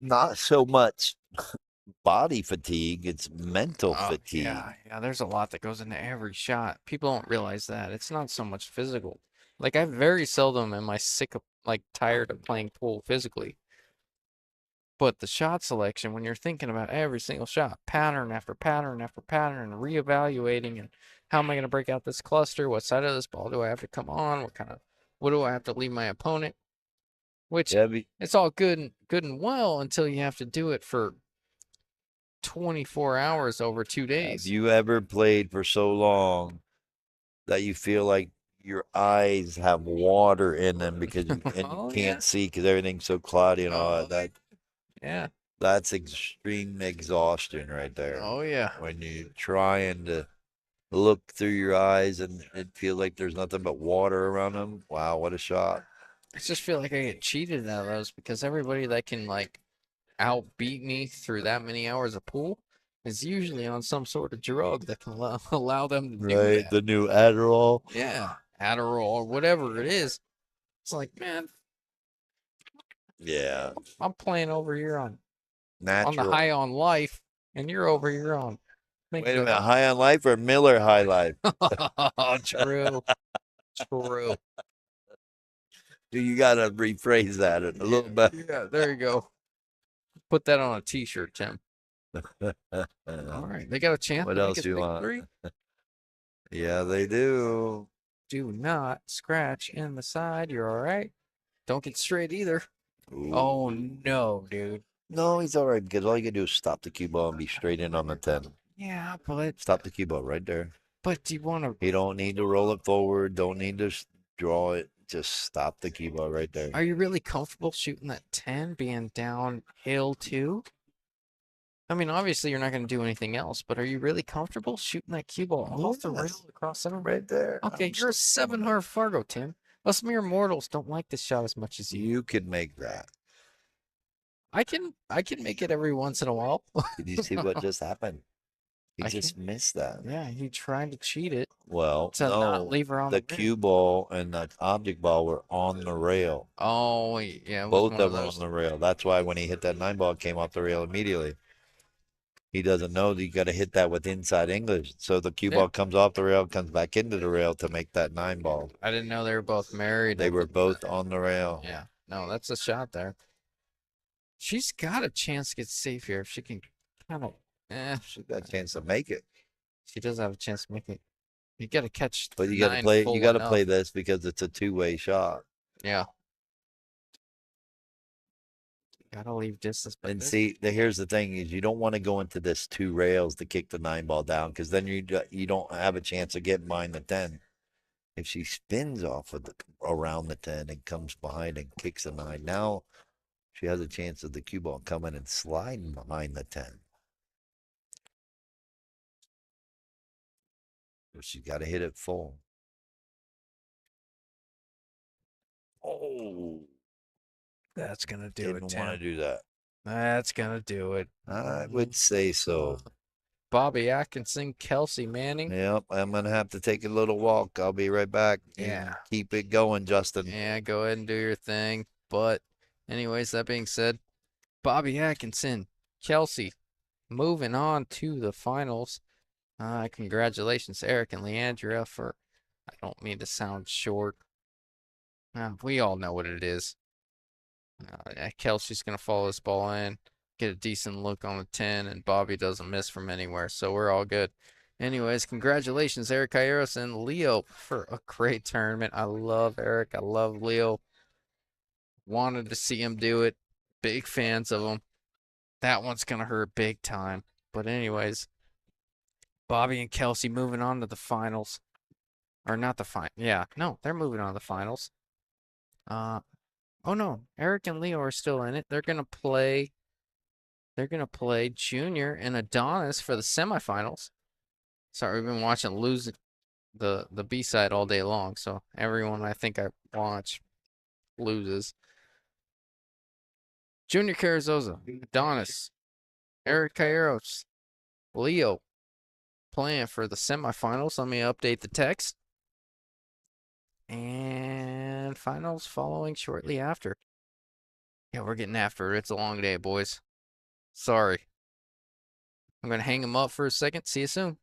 Not so much. body fatigue, it's mental fatigue. Yeah, there's a lot that goes into every shot. People don't realize that. It's not so much physical. Like I very seldom am I sick of like tired of playing pool physically. But the shot selection, when you're thinking about every single shot, pattern after pattern after pattern, reevaluating and how am I going to break out this cluster? What side of this ball do I have to come on? What do I have to leave my opponent? Which Yeah, it's all good and well until you have to do it for 24 hours over 2 have days. you ever played for so long that you feel like your eyes have water in them because you Oh, can't yeah. see because everything's so cloudy and all Oh, that? yeah. That's extreme exhaustion right there. Oh, yeah. When you're trying to look through your eyes and it feels like there's nothing but water around them. Wow, what a shot. I just feel like I get cheated out of those because everybody that can like outbeat me through that many hours of pool is usually on some sort of drug that can allow them to do Right, that. the new Adderall. Yeah, Adderall or whatever it is. It's like, man, Yeah, I'm playing over here on the natural. high on life, and you're over here on Wait making a it minute, up. High on Life or Miller High Life? True, true. You gotta rephrase that a little bit. Yeah, there you go. Put that on a t-shirt, Tim. All right, they got a chance What to make else a you big want? three. Yeah, they do. Do not scratch in the side. You're all right. Don't get straight either. Ooh. Oh no, dude. No, he's all right because all you can do is stop the cue ball and be straight in on the 10. Yeah, Stop the cue ball right there. but do you want to? You don't need to roll it forward. Don't need to draw it. Just stop the cue ball right there. Are you really comfortable shooting that 10 being downhill too? I mean, obviously you're not going to do anything else, but are you really comfortable shooting that cue ball off the rail Yes. across center? Right there. Okay, you're a 700 Fargo, Tim. Us mere mortals don't like this shot as much as you. You could make that. I can make it every once in a while. Did you see what just happened? He I just can. missed that. Yeah, he tried to cheat it Well, to not no. leave her on The the rail. cue ball and the object ball were on the rail. Oh, yeah, it was Both one of of them those. on the rail. That's why when he hit that 9 ball, it came off the rail immediately. He doesn't know that you got to hit that with inside English. So the cue Yeah, ball comes off the rail, comes back into the rail to make that 9 ball. I didn't know they were both married. They were both on the rail. Yeah, no, that's a shot there. She's got a chance to get safe here if she can kind of. She got a chance to make it. She does have a chance to make it. You got to catch But you got to nine play. full You got to enough. play this because it's a two-way shot. Yeah. Gotta leave distance. But And this, see, here's the thing: is you don't want to go into this 2 rails to kick the 9 ball down because then you don't have a chance of getting behind the 10. If she spins off of around the 10 and comes behind and kicks the 9, now she has a chance of the cue ball coming and sliding behind the 10. So she's got to hit it full. Oh, that's gonna do didn't it, want to Tim. do that. That's gonna do it. I would say so. Bobby Atkinson, Kelsey Manning. Yep, I'm gonna have to take a little walk. I'll be right back. You Yeah. keep it going, Justin. Yeah, go ahead and do your thing. But, anyways, that being said, Bobby Atkinson, Kelsey, moving on to the finals. Congratulations, Eric and Leandria, for. I don't mean to sound short. We all know what it is. Kelsey's going to follow this ball in, get a decent look on the 10, and Bobby doesn't miss from anywhere, so we're all good. Anyways, congratulations, Eric Cayeros and Leo, for a great tournament. I love Eric. I love Leo. Wanted to see him do it. Big fans of him. That one's going to hurt big time. But anyways, Bobby and Kelsey moving on to the finals. Or not the final. Yeah, no, they're moving on to the finals. Oh no, Eric and Leo are still in it. They're gonna play. They're gonna play Junior and Adonis for the semifinals. Sorry, we've been watching lose the B side all day long, so everyone I think I watch loses. Junior Carrizosa, Adonis, Eric Cayeros, Leo playing for the semifinals. Let me update the text. And finals following shortly after. Yeah, we're getting after it. It's a long day, boys. Sorry. I'm gonna hang him up for a second. See you soon.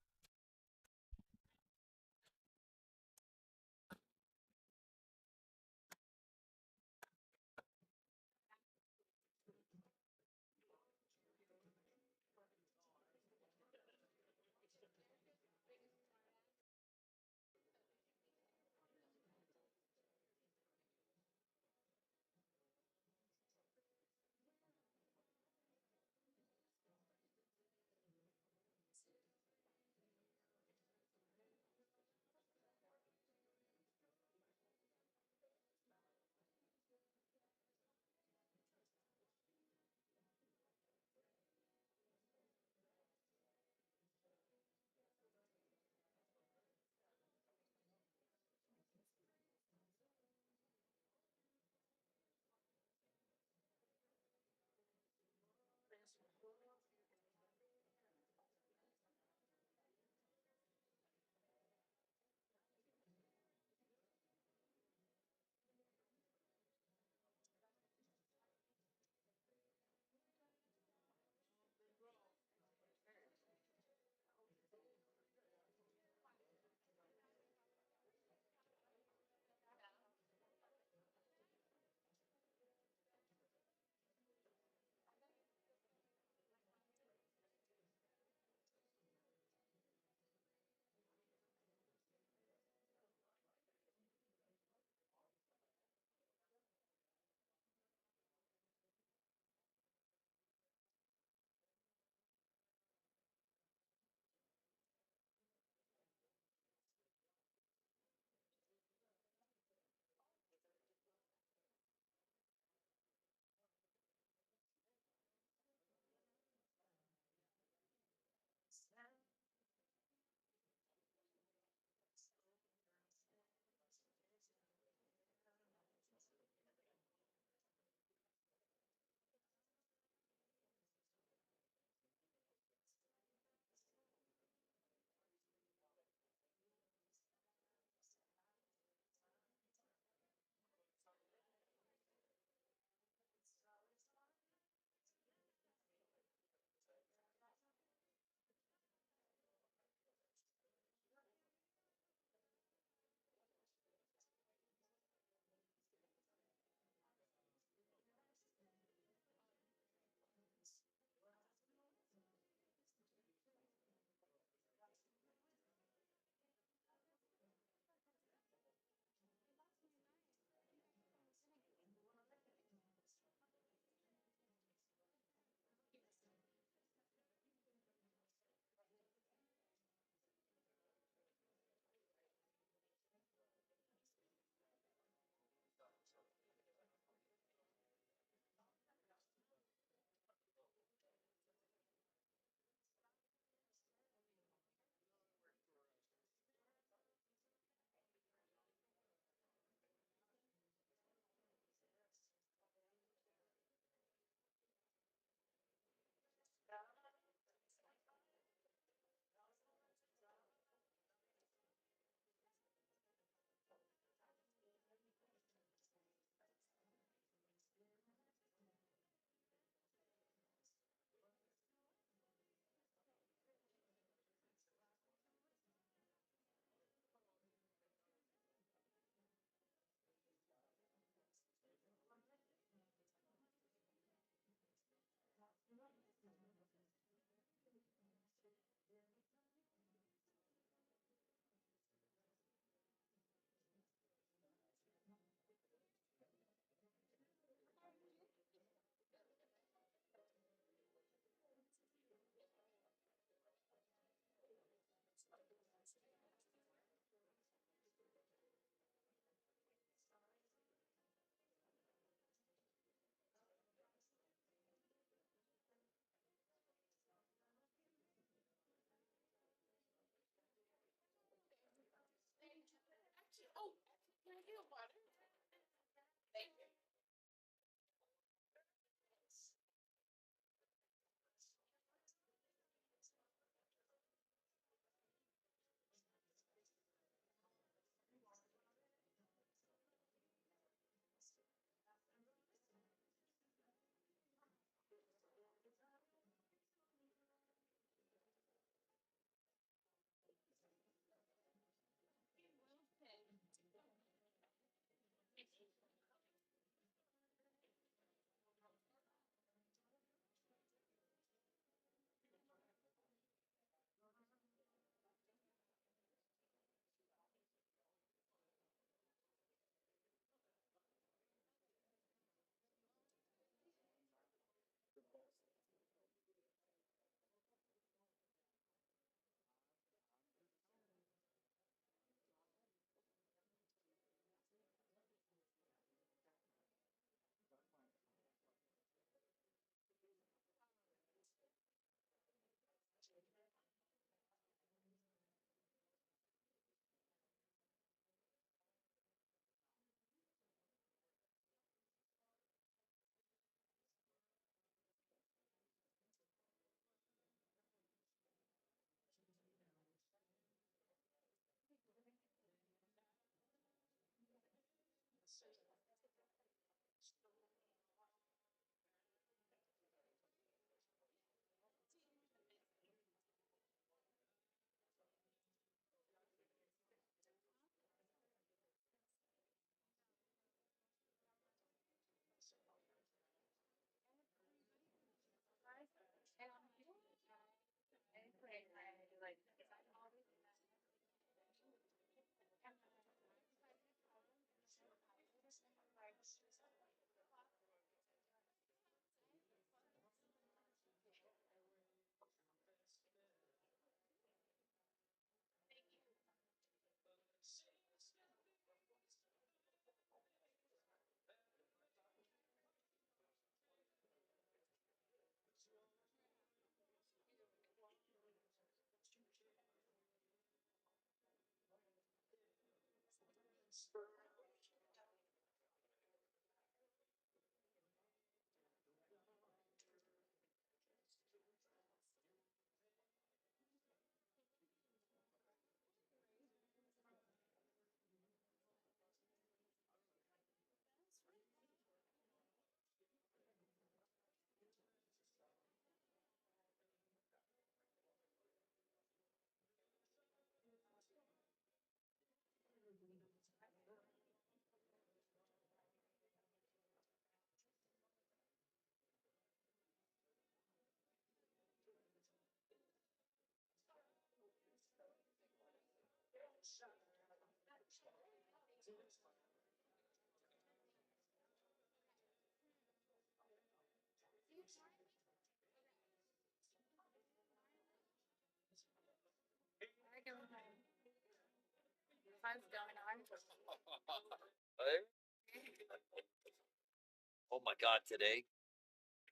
Oh my God! Today,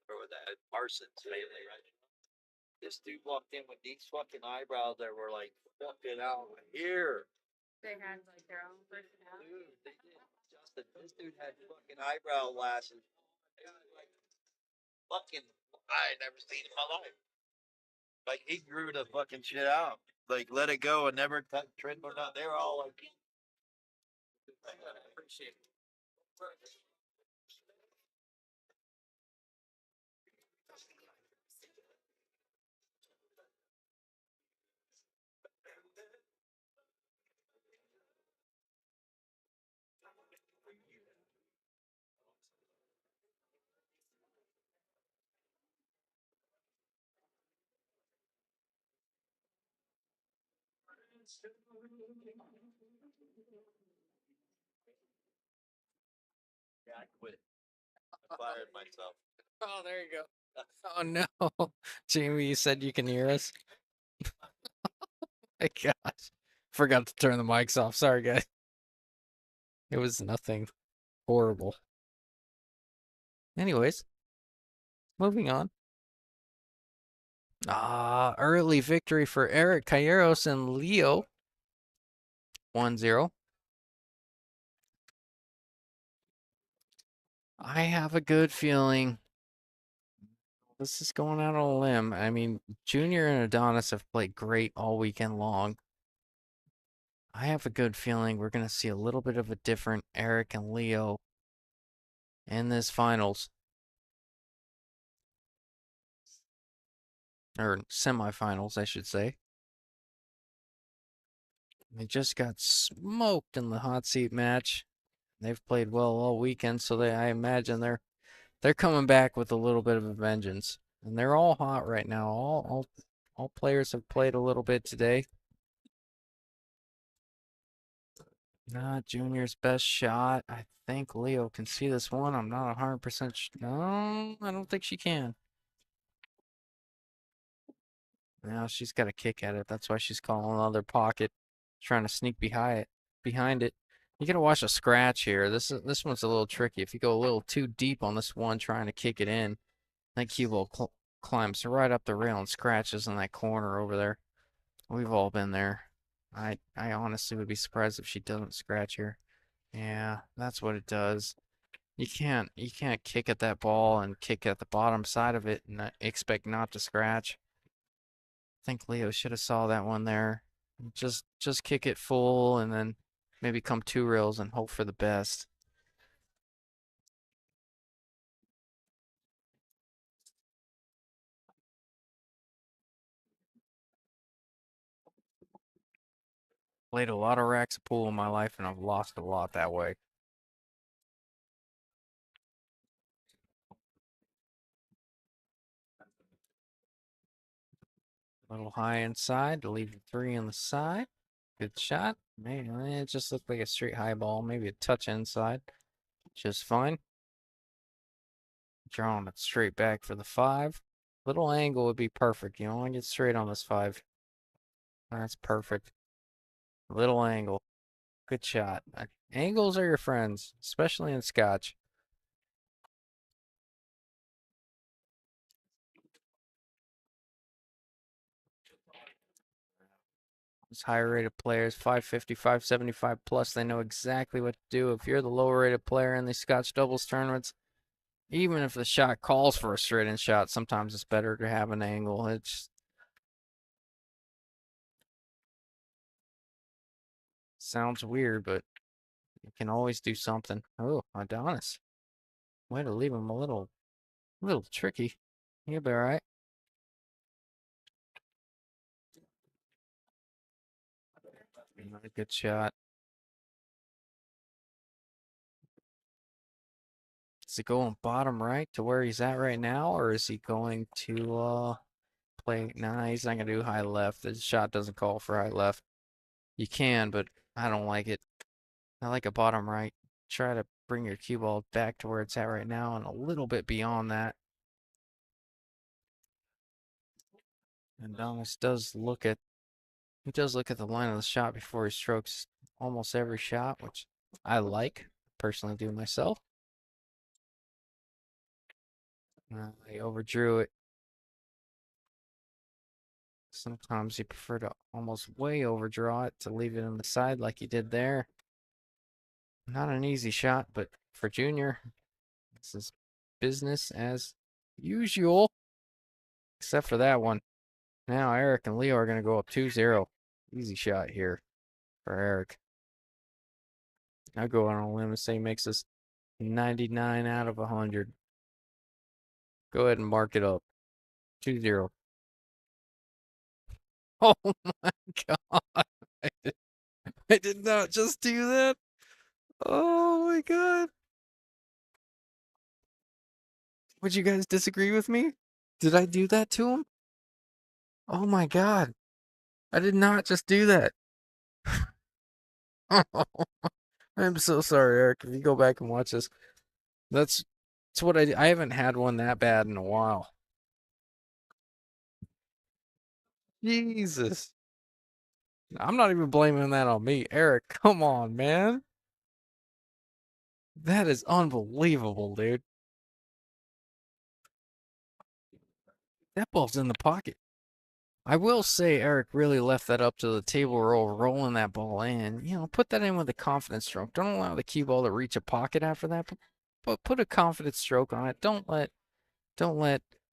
or that Parsons family, right? This dude walked in with these fucking eyebrows that were like fucking out here. They had like their own personality. Dude, they did. Justin, this dude had fucking eyebrow lashes. Like fucking, I ain't never seen in my life. Like he grew the fucking shit out. Like let it go and never cut trim or not. They were all like, I appreciate it. Yeah, I quit. I fired myself. Oh, there you go. Oh no, Jamie, you said you can hear us. My gosh, forgot to turn the mics off. Sorry, guys. It was nothing horrible. Anyways, moving on. Early victory for Eric Calleros and Leo. 1-0. I have a good feeling this is going out on a limb. I mean, Junior and Adonis have played great all weekend long. I have a good feeling we're going to see a little bit of a different Eric and Leo in this finals. Or semifinals, I should say. They just got smoked in the hot seat match. They've played well all weekend, so I imagine they're coming back with a little bit of a vengeance. And they're all hot right now. All players have played a little bit today. Not Junior's best shot. I think Leo can see this one. I'm not 100% no, I don't think she can. Now she's got a kick at it. That's why she's calling another pocket, trying to sneak behind it. You gotta watch a scratch here. This one's a little tricky. If you go a little too deep on this one, trying to kick it in, I think Hugo climbs right up the rail and scratches in that corner over there. We've all been there. I honestly would be surprised if she doesn't scratch here. Yeah, that's what it does. You can't kick at that ball and kick at the bottom side of it and expect not to scratch. I think Leo should have saw that one there. Just kick it full and then maybe come 2 rails and hope for the best. Played a lot of racks of pool in my life and I've lost a lot that way. A little high inside to leave the 3 on the side. Good shot. Maybe it just looked like a straight high ball. Maybe a touch inside. Just fine. Drawing it straight back for the 5. Little angle would be perfect. You don't want to get straight on this 5. That's perfect. Little angle. Good shot. Angles are your friends, especially in Scotch. Those higher rated players, 550, 575 plus, they know exactly what to do. If you're the lower rated player in these Scotch doubles tournaments, even if the shot calls for a straight in shot, sometimes it's better to have an angle. It's sounds weird, but you can always do something. Oh, Adonis. Way to leave him a little tricky. He'll be all right. Another good shot. Is it going bottom right to where he's at right now, or is he going to play? Nah, he's not gonna do high left. The shot doesn't call for high left. You can, but I don't like it. I like a bottom right. Try to bring your cue ball back to where it's at right now and a little bit beyond that. And Donis does look at the line of the shot before he strokes almost every shot, which I like. Personally do myself. He overdrew it. Sometimes you prefer to almost way overdraw it to leave it on the side like you did there. Not an easy shot, but for Junior, this is business as usual. Except for that one. Now Eric and Leo are going to go up 2-0. Easy shot here for Eric. I'll go on a limb and say he makes this 99 out of 100. Go ahead and mark it up. 2-0. Oh my god. I did not just do that. Oh my god. Would you guys disagree with me? Did I do that to him? Oh my god. I did not just do that. I'm so sorry, Eric. If you go back and watch this, that's what I haven't had one that bad in a while. Jesus. I'm not even blaming that on me. Eric, come on, man. That is unbelievable, dude. That ball's in the pocket. I will say Eric really left that up to the table roll, rolling that ball in. You know, put that in with a confidence stroke. Don't allow the cue ball to reach a pocket after that, but put a confidence stroke on it. Don't let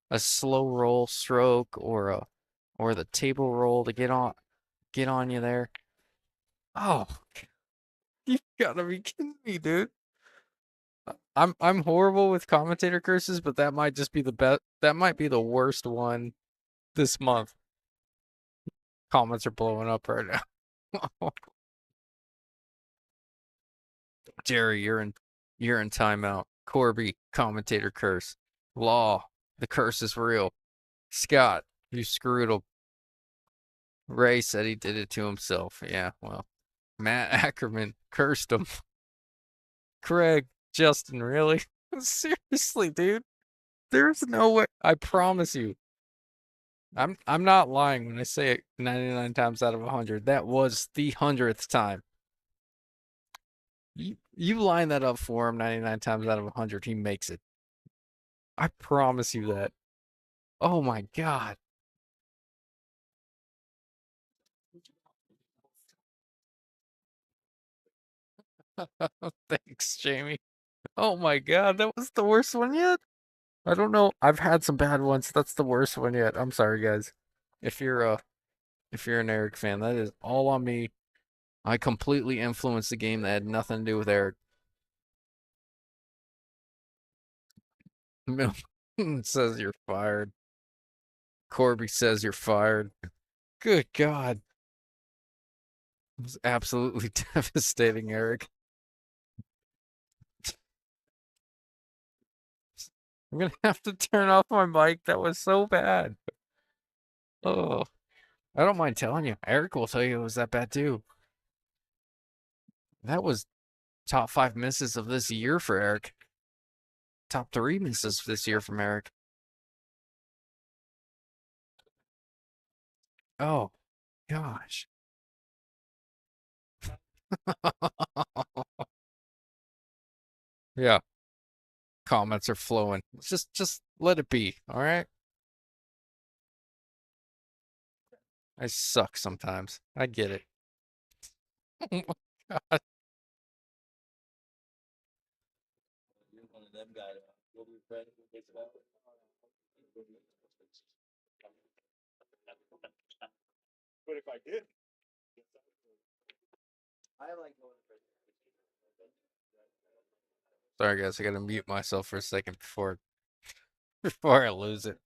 a slow roll stroke or the table roll to get on you there. Oh, you gotta be kidding me, dude. I'm horrible with commentator curses, but that might just be the best. That might be the worst one this month. Comments are blowing up right now. Jerry, you're in timeout. Corby, commentator curse. Law, the curse is real. Scott, you screwed him. Ray said he did it to himself. Yeah, well, Matt Ackerman cursed him. Craig, Justin, really? Seriously, dude. There's no way. I promise you. I'm not lying when I say it 99 times out of 100. That was the 100th time. You line that up for him 99 times out of 100, he makes it. I promise you that. Oh my god. Thanks, Jamie. Oh my god, that was the worst one yet. I don't know. I've had some bad ones. That's the worst one yet. I'm sorry, guys. If you're an Eric fan, that is all on me. I completely influenced the game that had nothing to do with Eric. Milton says you're fired. Corby says you're fired. Good God. It was absolutely devastating, Eric. I'm gonna have to turn off my mic. That was so bad. Oh, I don't mind telling you. Eric will tell you it was that bad too. That was top 5 misses of this year for Eric. Top 3 misses this year from Eric. Oh, gosh. Yeah, comments are flowing. Just let it be, all right? I suck sometimes. I get it. Oh my God. You're one of them guys. You'll be friends with this guy. But if I did, I like going to prison. Sorry, guys. I gotta mute myself for a second before I lose it.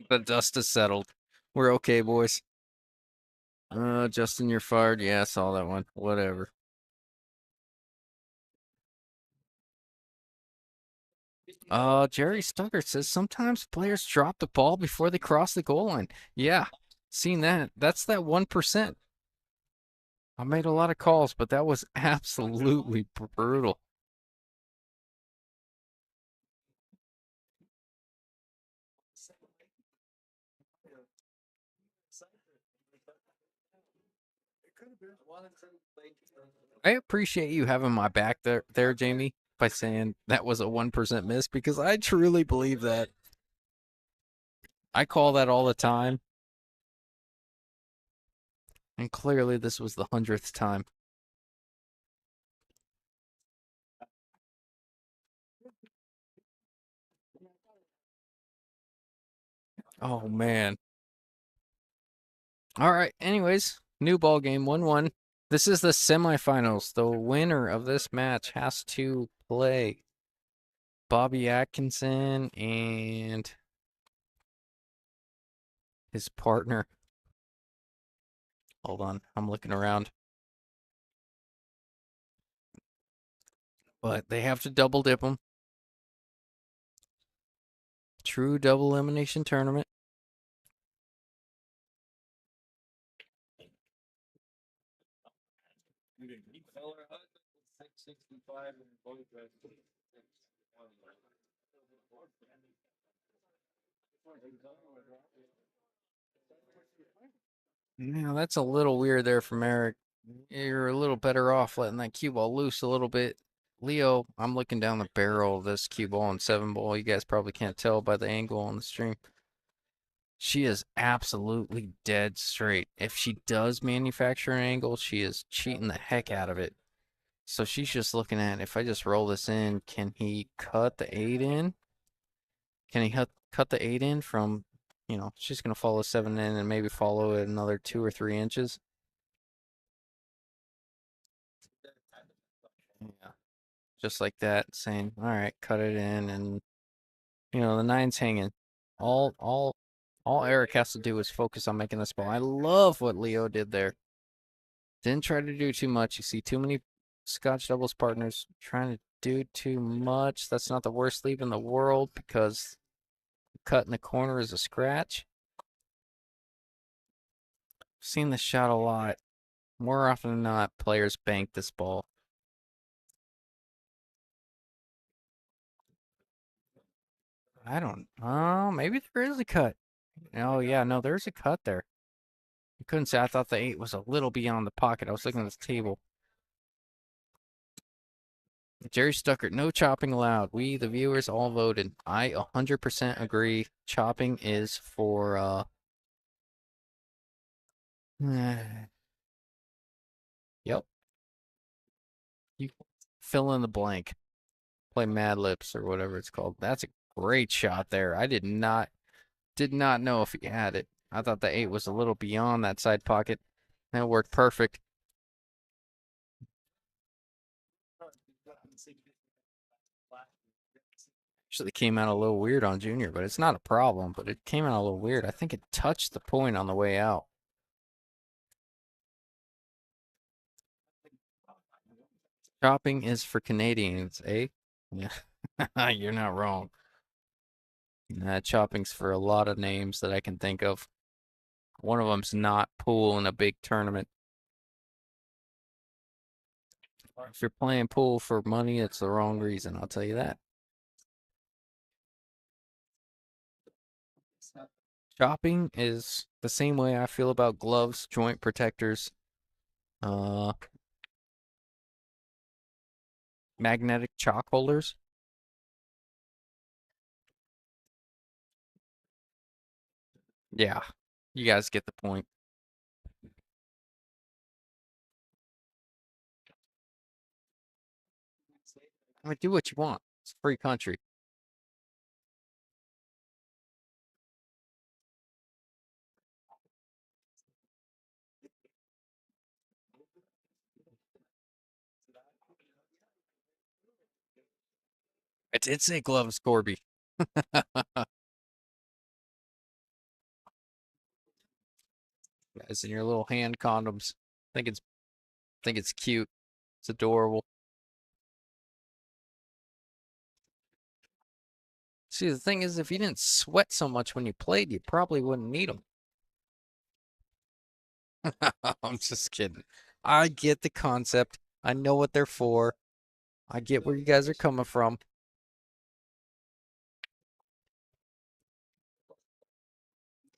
The dust is settled. We're okay, boys. Justin, you're fired. Yeah, I saw that one. Whatever. Jerry Stucker says sometimes players drop the ball before they cross the goal line. Yeah, seen that. That's that 1%. I made a lot of calls, but that was absolutely brutal. I appreciate you having my back there, Jamie, by saying that was a 1% miss, because I truly believe that. I call that all the time, and clearly this was the 100th time. Oh man. All right. Anyways, new ball game, 1-1. This is the semifinals. The winner of this match has to play Bobby Atkinson and his partner. Hold on, I'm looking around. But they have to double dip them. True double elimination tournament. Now that's a little weird there from Eric. You're a little better off letting that cue ball loose a little bit. Leo, I'm looking down the barrel of this cue ball and 7-ball. You guys probably can't tell by the angle on the stream. She is absolutely dead straight. If she does manufacture an angle, she is cheating the heck out of it. So she's just looking at, if I just roll this in, can he cut the 8 in? Can he cut the 8 in from, she's going to follow 7 in and maybe follow it another 2 or 3 inches? Yeah. Just like that, saying, all right, cut it in, and, the 9's hanging. All Eric has to do is focus on making this ball. I love what Leo did there. Didn't try to do too much. You see too many Scotch doubles partners trying to do too much. That's not the worst leave in the world because the cut in the corner is a scratch. I've seen this shot a lot. More often than not, players bank this ball. I don't. Oh, maybe there is a cut. Oh yeah, no, there's a cut there. I couldn't say. I thought the 8 was a little beyond the pocket. I was looking at this table. Jerry Stuckert, no chopping allowed. We, the viewers, all voted. I 100% agree. Chopping is for, yep. You fill in the blank. Play Mad Libs or whatever it's called. That's a great shot there. I did not know if he had it. I thought the 8 was a little beyond that side pocket. That worked perfect. Actually came out a little weird on Junior, but it's not a problem. But it came out a little weird. I think it touched the point on the way out. Chopping is for Canadians, eh? Yeah, you're not wrong. Chopping's for a lot of names that I can think of. One of them's not pool in a big tournament. If you're playing pool for money, it's the wrong reason, I'll tell you that. Chopping is the same way I feel about gloves, joint protectors, magnetic chalk holders. Yeah, you guys get the point. I mean, do what you want. It's a free country. I did say gloves, Corby. Guys, in your little hand condoms. Think it's cute. It's adorable. See, the thing is, if you didn't sweat so much when you played, you probably wouldn't need them. I'm just kidding. I get the concept. I know what they're for. I get where you guys are coming from.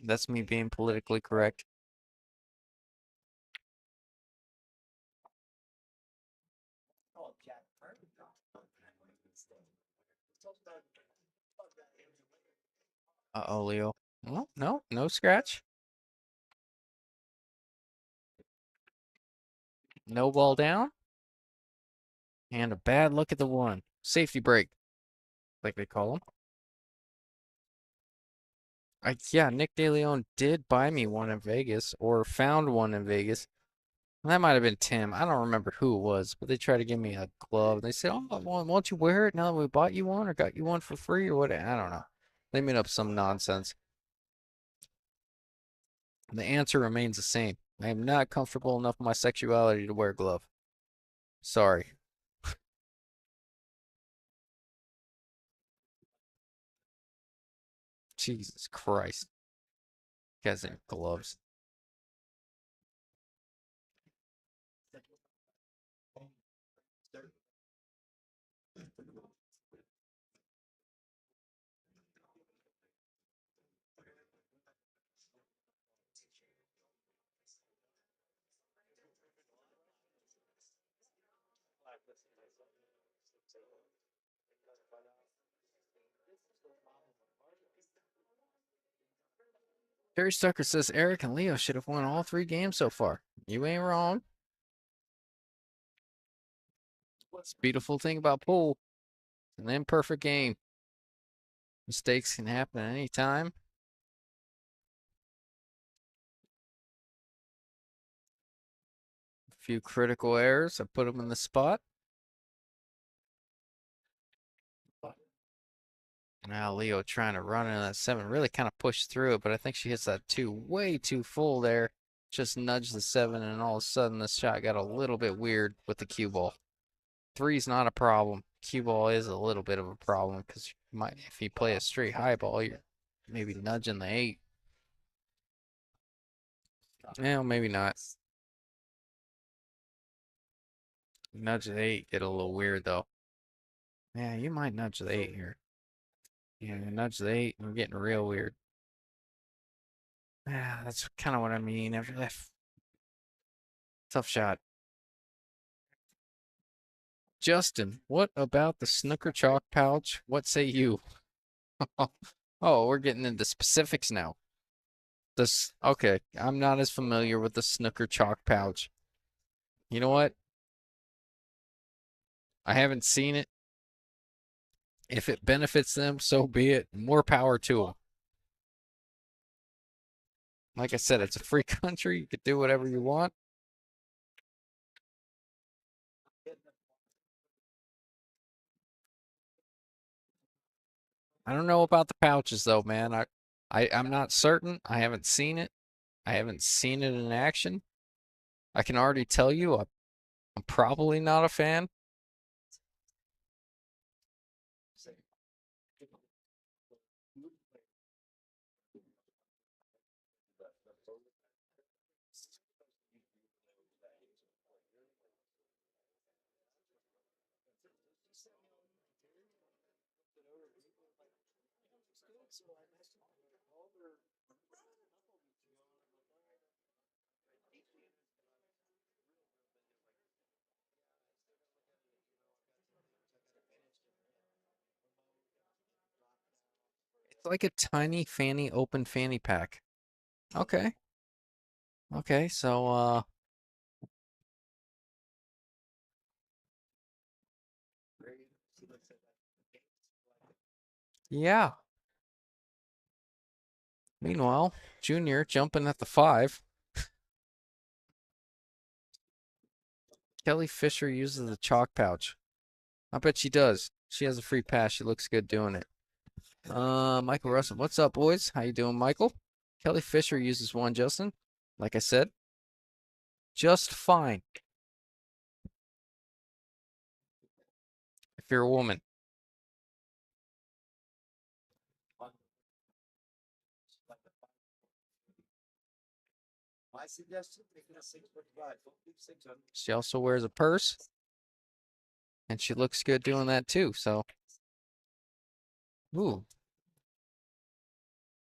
That's me being politically correct. Uh-oh, Leo. Oh, no scratch. No ball down. And a bad look at the one. Safety break, like they call them. Yeah, Nick DeLeon did buy me one in Vegas, or found one in Vegas. That might have been Tim. I don't remember who it was, but they tried to give me a glove. They said, "Oh, why don't you wear it now that we bought you one or got you one for free or what?" I don't know. They made up some nonsense. The answer remains the same. I am not comfortable enough in my sexuality to wear a glove. Sorry. Jesus Christ. You guys have gloves. Terry Stucker says Eric and Leo should have won all 3 games so far. You ain't wrong. It's a beautiful thing about pool. It's an imperfect game. Mistakes can happen at any time. A few critical errors. I put them in the spot. Now Leo trying to run into that 7. Really kind of pushed through it, but I think she hits that 2 way too full there. Just nudged the 7, and all of a sudden this shot got a little bit weird with the cue ball. 3's not a problem. cue ball is a little bit of a problem because you might, if you play a straight high ball, you're maybe nudging the 8. Yeah, maybe not. Nudge the 8, get a little weird though. Yeah, you might nudge the 8 here. Yeah, nudge the 8, we're getting real weird. Yeah, that's kind of what I mean. Tough shot. Justin, what about the snooker chalk pouch? What say you? Oh, we're getting into specifics now. Okay, I'm not as familiar with the snooker chalk pouch. You know what? I haven't seen it. If it benefits them, so be it. More power to them. Like I said, it's a free country. You could do whatever you want. I don't know about the pouches though, man. I'm not certain. I haven't seen it. I haven't seen it in action. I can already tell you I'm probably not a fan. It's like a tiny open fanny pack. Okay. Okay, so yeah. Meanwhile, Junior jumping at the 5. Kelly Fisher uses the chalk pouch. I bet she does. She has a free pass. She looks good doing it. Michael Russell. What's up, boys? How you doing, Michael? Kelly Fisher uses one, Justin. Like I said, just fine. If you're a woman. My suggestion, making a 6.5. She also wears a purse. And she looks good doing that too, so. Ooh.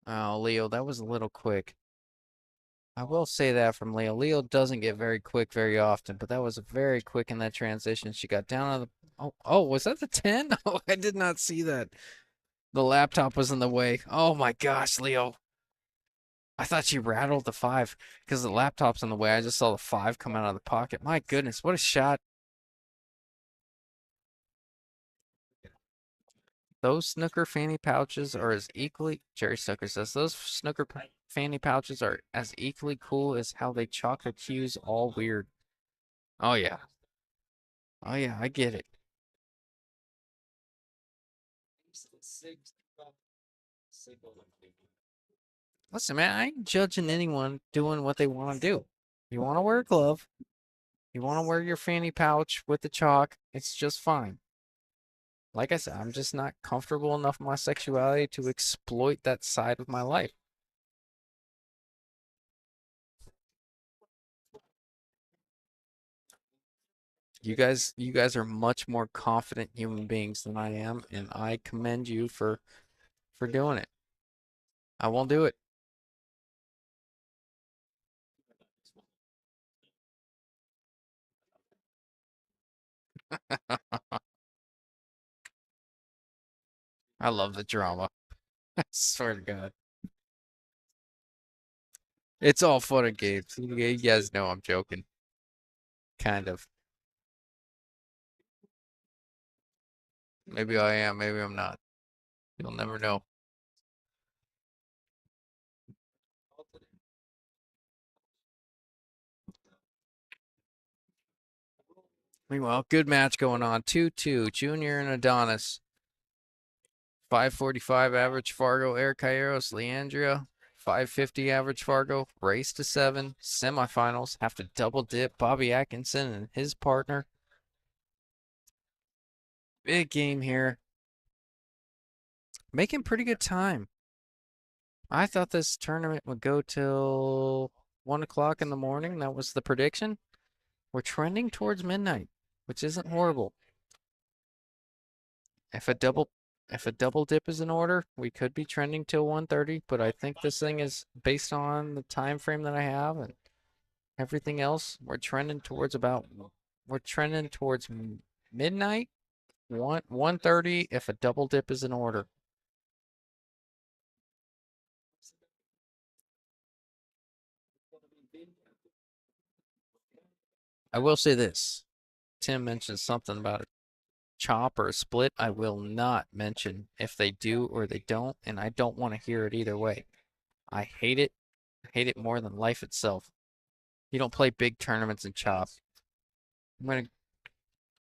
Oh, Leo, that was a little quick. I will say that from Leo. Leo doesn't get very quick very often, but that was very quick in that transition. She got down on the. Oh, was that the 10? Oh, I did not see that. The laptop was in the way. Oh my gosh, Leo. I thought she rattled the 5 because the laptop's in the way. I just saw the 5 come out of the pocket. My goodness, what a shot. Those snooker fanny pouches are as equally, Jerry Snooker says, those snooker fanny pouches are as equally cool as how they chalk the cues all weird. Oh, yeah. Oh, yeah, I get it. Listen, man, I ain't judging anyone doing what they want to do. You want to wear a glove, you want to wear your fanny pouch with the chalk, it's just fine. Like I said, I'm just not comfortable enough in my sexuality to exploit that side of my life. You guys are much more confident human beings than I am, and I commend you for doing it. I won't do it. I love the drama. I swear to God. It's all fun and games. You guys know I'm joking. Kind of. Maybe I am, maybe I'm not. You'll never know. Meanwhile, good match going on. 2-2. Junior and Adonis. 545 average Fargo, Eric Cayeros, Leandria. 550 average Fargo, race to 7, semifinals, have to double dip Bobby Atkinson and his partner. Big game here. Making pretty good time. I thought this tournament would go till 1 o'clock in the morning. That was the prediction. We're trending towards midnight, which isn't horrible. If a double dip is in order, we could be trending till 1:30, but I think this thing is based on the time frame that I have and everything else. We're trending towards midnight, 1:30 if a double dip is in order. I will say this. Tim mentioned something about a chop or a split. I will not mention if they do or they don't, and I don't want to hear it either way. I hate it. I hate it more than life itself. You don't play big tournaments and chop.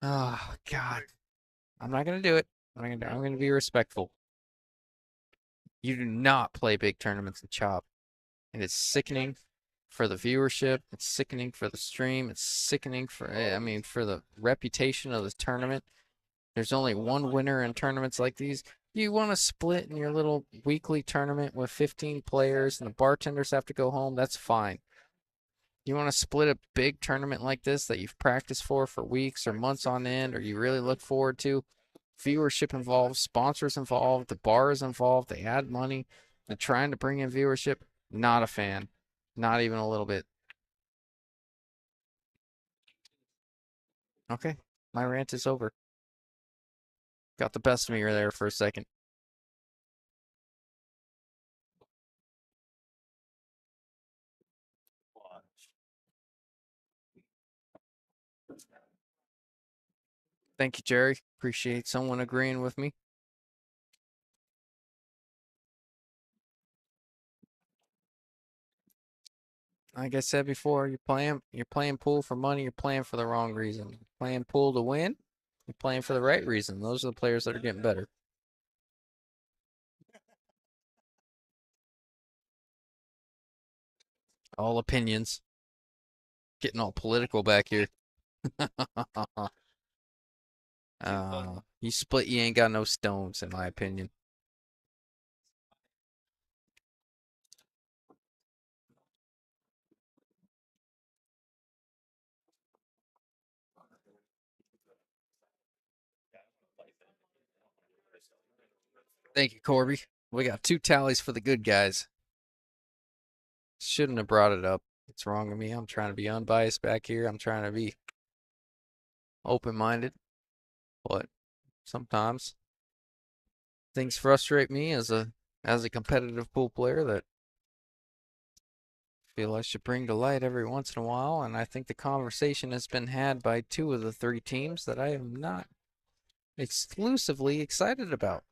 Oh God. I'm not gonna do it. I'm gonna be respectful. You do not play big tournaments and chop. And it's sickening for the viewership. It's sickening for the stream. It's sickening for for the reputation of the tournament. There's only one winner in tournaments like these. You want to split in your little weekly tournament with 15 players and the bartenders have to go home, that's fine. You want to split a big tournament like this that you've practiced for weeks or months on end, or you really look forward to. Viewership involved, sponsors involved, the bar is involved, they add money, they're trying to bring in viewership. Not a fan. Not even a little bit. Okay, my rant is over. Got the best of me there for a second. Thank you, Jerry. Appreciate someone agreeing with me. Like I said before, you're playing pool for money, you're playing for the wrong reason. You're playing pool to win, you're playing for the right reason. Those are the players that are getting better. All opinions. Getting all political back here. You split, you ain't got no stones, in my opinion. Thank you, Corby. We got 2 tallies for the good guys. Shouldn't have brought it up. It's wrong of me. I'm trying to be unbiased back here. I'm trying to be open-minded, but sometimes things frustrate me as a competitive pool player that I feel I should bring to light every once in a while, and I think the conversation has been had by 2 of the 3 teams that I am not exclusively excited about.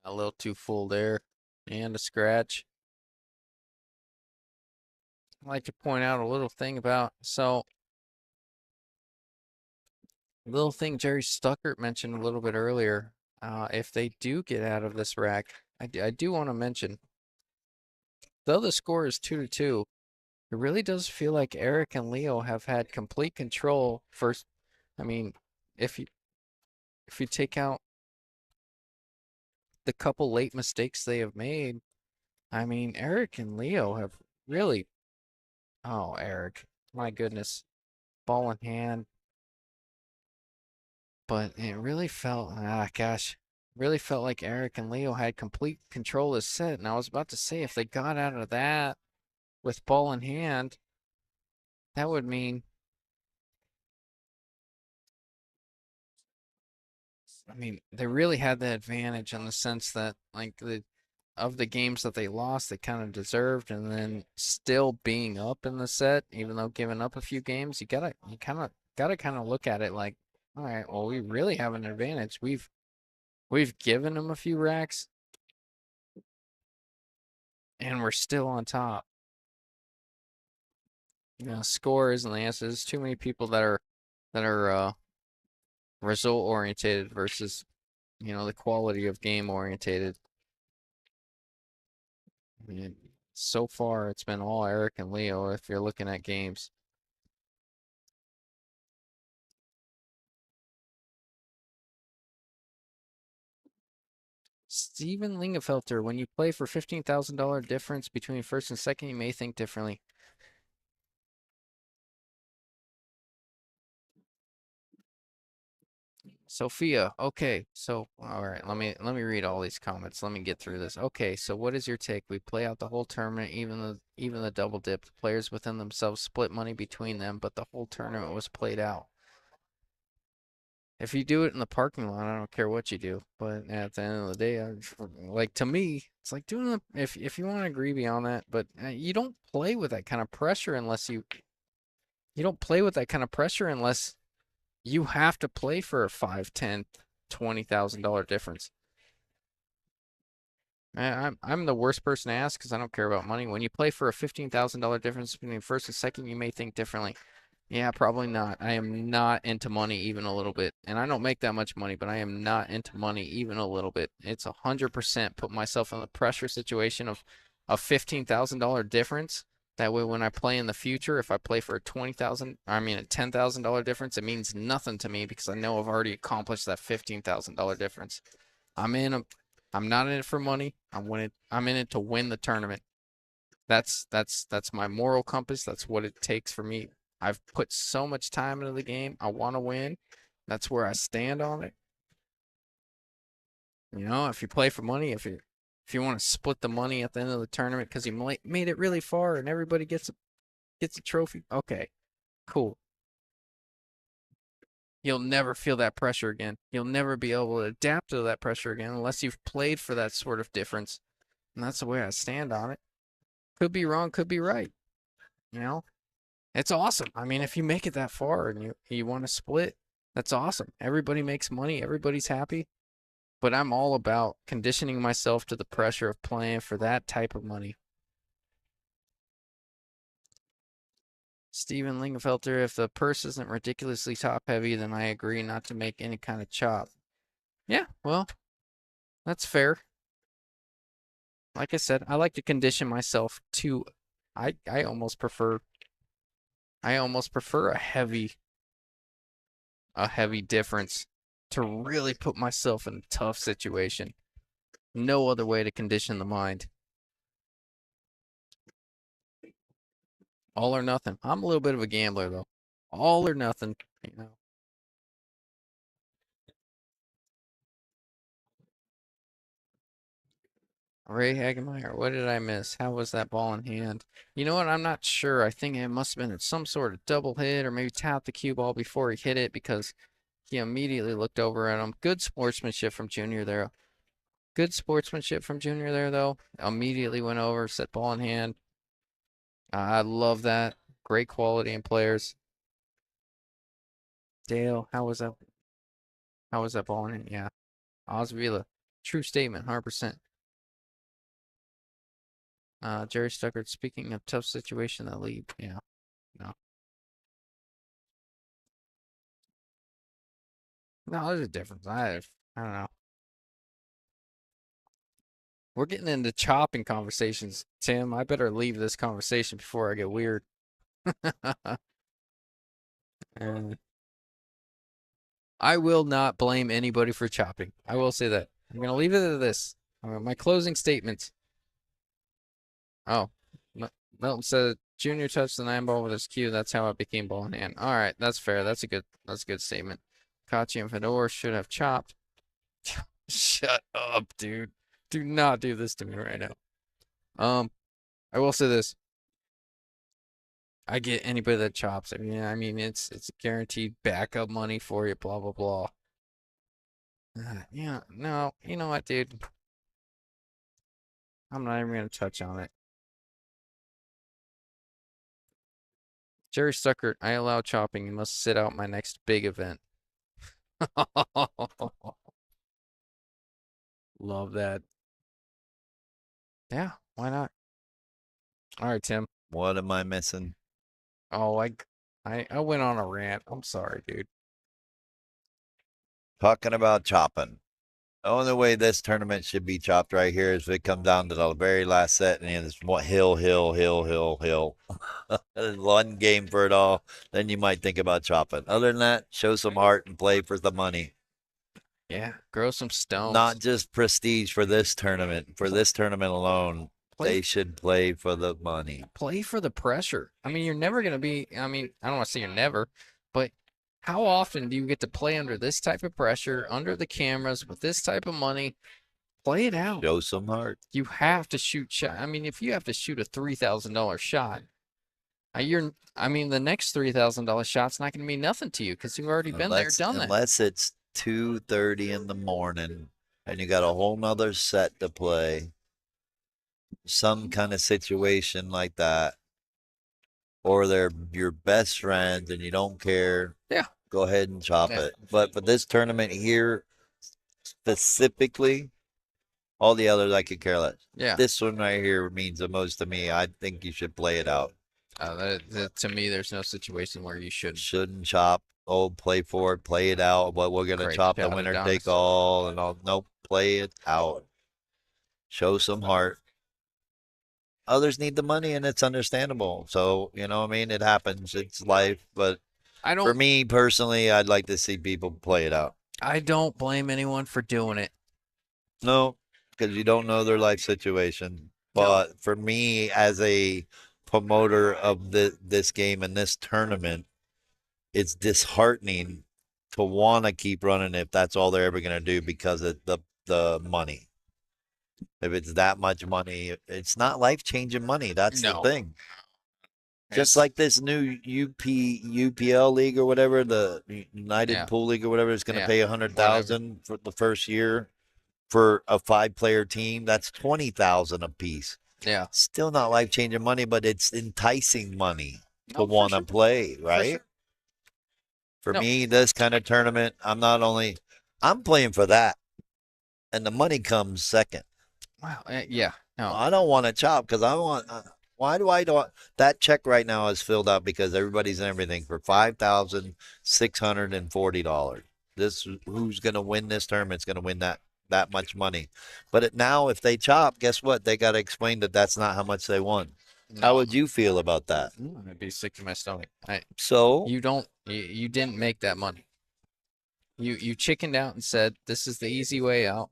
A little too full there, and a scratch. I'd like to point out a little thing about, little thing Jerry Stuckert mentioned a little bit earlier. If they do get out of this rack, I do want to mention, though the score is 2-2, it really does feel like Eric and Leo have had complete control first. I mean, if you take out the couple late mistakes they have made, I mean, Eric and Leo have really, oh, Eric, my goodness, ball in hand. But it really felt, gosh, really felt like Eric and Leo had complete control of the set. And I was about to say, if they got out of that with ball in hand, that would mean, I mean, they really had the advantage in the sense that, like, of the games that they lost, they kind of deserved, and then still being up in the set, even though giving up a few games, you kind of look at it like, all right, well, we really have an advantage. We've given them a few racks, and we're still on top. You know, score isn't the answer. There's too many people that are result orientated versus, you know, the quality of game orientated. I mean, so far it's been all Eric and Leo if you're looking at games. Steven Lingenfelter, when you play for $15,000 difference between first and second, you may think differently. Sophia, okay, so all right, let me read all these comments. Let me get through this. Okay, so what is your take? We play out the whole tournament, even the double dip. The players within themselves split money between them, but the whole tournament was played out. If you do it in the parking lot, I don't care what you do. But at the end of the day, like to me, it's like doing the if you want to agree beyond that, but you don't play with that kind of pressure unless you don't play with that kind of pressure unless you have to play for a 5, 10, $20,000 difference. I'm the worst person to ask because I don't care about money. When you play for a $15,000 difference between first and second, you may think differently. Yeah, probably not. I am not into money even a little bit. And I don't make that much money, but I am not into money even a little bit. It's 100% put myself in the pressure situation of a $15,000 difference. That way, when I play in the future, if I play for a a $10,000 difference, it means nothing to me because I know I've already accomplished that $15,000 difference. I'm in a, I'm not in it for money. I'm in it to win the tournament. That's my moral compass. That's what it takes for me. I've put so much time into the game. I want to win. That's where I stand on it. You know, if you play for money, if you want to split the money at the end of the tournament because you made it really far and everybody gets a trophy, okay, cool. You'll never feel that pressure again. You'll never be able to adapt to that pressure again unless you've played for that sort of difference. And that's the way I stand on it. Could be wrong, could be right. You know, it's awesome. I mean, if you make it that far and you want to split, that's awesome. Everybody makes money, everybody's happy. But I'm all about conditioning myself to the pressure of playing for that type of money. Steven Lingenfelter, if the purse isn't ridiculously top heavy, then I agree not to make any kind of chop. Yeah, well, that's fair. Like I said, I like to condition myself to I almost prefer a heavy difference to really put myself in a tough situation. No other way to condition the mind. All or nothing. I'm a little bit of a gambler though. All or nothing, you know. Ray Hagemeyer, what did I miss? How was that ball in hand? You know what? I'm not sure. I think it must have been some sort of double hit or maybe tapped the cue ball before he hit it because he immediately looked over at him. Good sportsmanship from Junior there. Good sportsmanship from Junior there, though. Immediately went over, set ball in hand. I love that. Great quality in players. Dale, how was that? How was that ball in hand? Yeah. Osvila. True statement, 100%. Jerry Stuckert, speaking of tough situation that lead. Yeah. No. No, there's a difference. I don't know. We're getting into chopping conversations, Tim. I better leave this conversation before I get weird. And I will not blame anybody for chopping. I will say that. I'm going to leave it at this. My closing statements. Oh, Milton said Junior touched the 9 ball with his cue. That's how it became ball in hand. All right, that's fair. That's a good statement. Kachi and Fedor should have chopped. Shut up, dude. Do not do this to me right now. I will say this. I get anybody that chops. I mean, it's guaranteed backup money for you. Blah blah blah. Yeah, no, you know what, dude? I'm not even gonna touch on it. Jerry Stuckert, I allow chopping. You must sit out my next big event. Love that. Yeah, why not? All right, Tim. What am I missing? Oh, I went on a rant. I'm sorry, dude. Talking about chopping. The only way this tournament should be chopped right here is if it comes down to the very last set and it's what hill, hill, hill, hill, hill. One game for it all. Then you might think about chopping. Other than that, show some heart and play for the money. Yeah, grow some stones. Not just prestige for this tournament. For this tournament alone, they should play for the money. Play for the pressure. I mean, you're never going to be, I mean, I don't want to say you're never, but how often do you get to play under this type of pressure, under the cameras, with this type of money? Play it out. Show some heart. You have to shoot shot. I mean, if you have to shoot a $3,000 shot, I mean, the next $3,000 shot's not going to mean nothing to you because you've already been there, done that. Unless it's 2:30 in the morning and you got a whole nother set to play. Some kind of situation like that. Or they're your best friends and you don't care. Yeah. Go ahead and chop it. But for this tournament here, specifically, all the others I could care less. Yeah. This one right here means the most to me. I think you should play it out. To me, there's no situation where you shouldn't chop. Oh, play for it, play it out. But we're gonna chop the winner take all and all. Nope, play it out. Show some heart. Others need the money, and it's understandable. So you know, what I mean, it happens. It's life. But for me personally, I'd like to see people play it out. I don't blame anyone for doing it. No, because you don't know their life situation. But for me, as a promoter of this game and this tournament, it's disheartening to want to keep running if that's all they're ever going to do because of the money. If it's that much money, it's not life-changing money. That's the thing. Just like this new UPL league or whatever, the United Pool League or whatever, is going to pay $100,000 for the first year for a 5-player team. That's $20,000 a piece. Yeah. Still not life-changing money, but it's enticing money to want to play, right? For me, this kind of tournament, I'm playing for that. And the money comes second. Wow. Yeah. No. I don't want to chop because why do I don't? That check right now is filled out because everybody's in everything for $5,640. Who's going to win this tournament is going to win that much money. But now, if they chop, guess what? They got to explain that that's not how much they won. No. How would you feel about that? I'd be sick to my stomach. You didn't make that money. You chickened out and said this is the easy way out.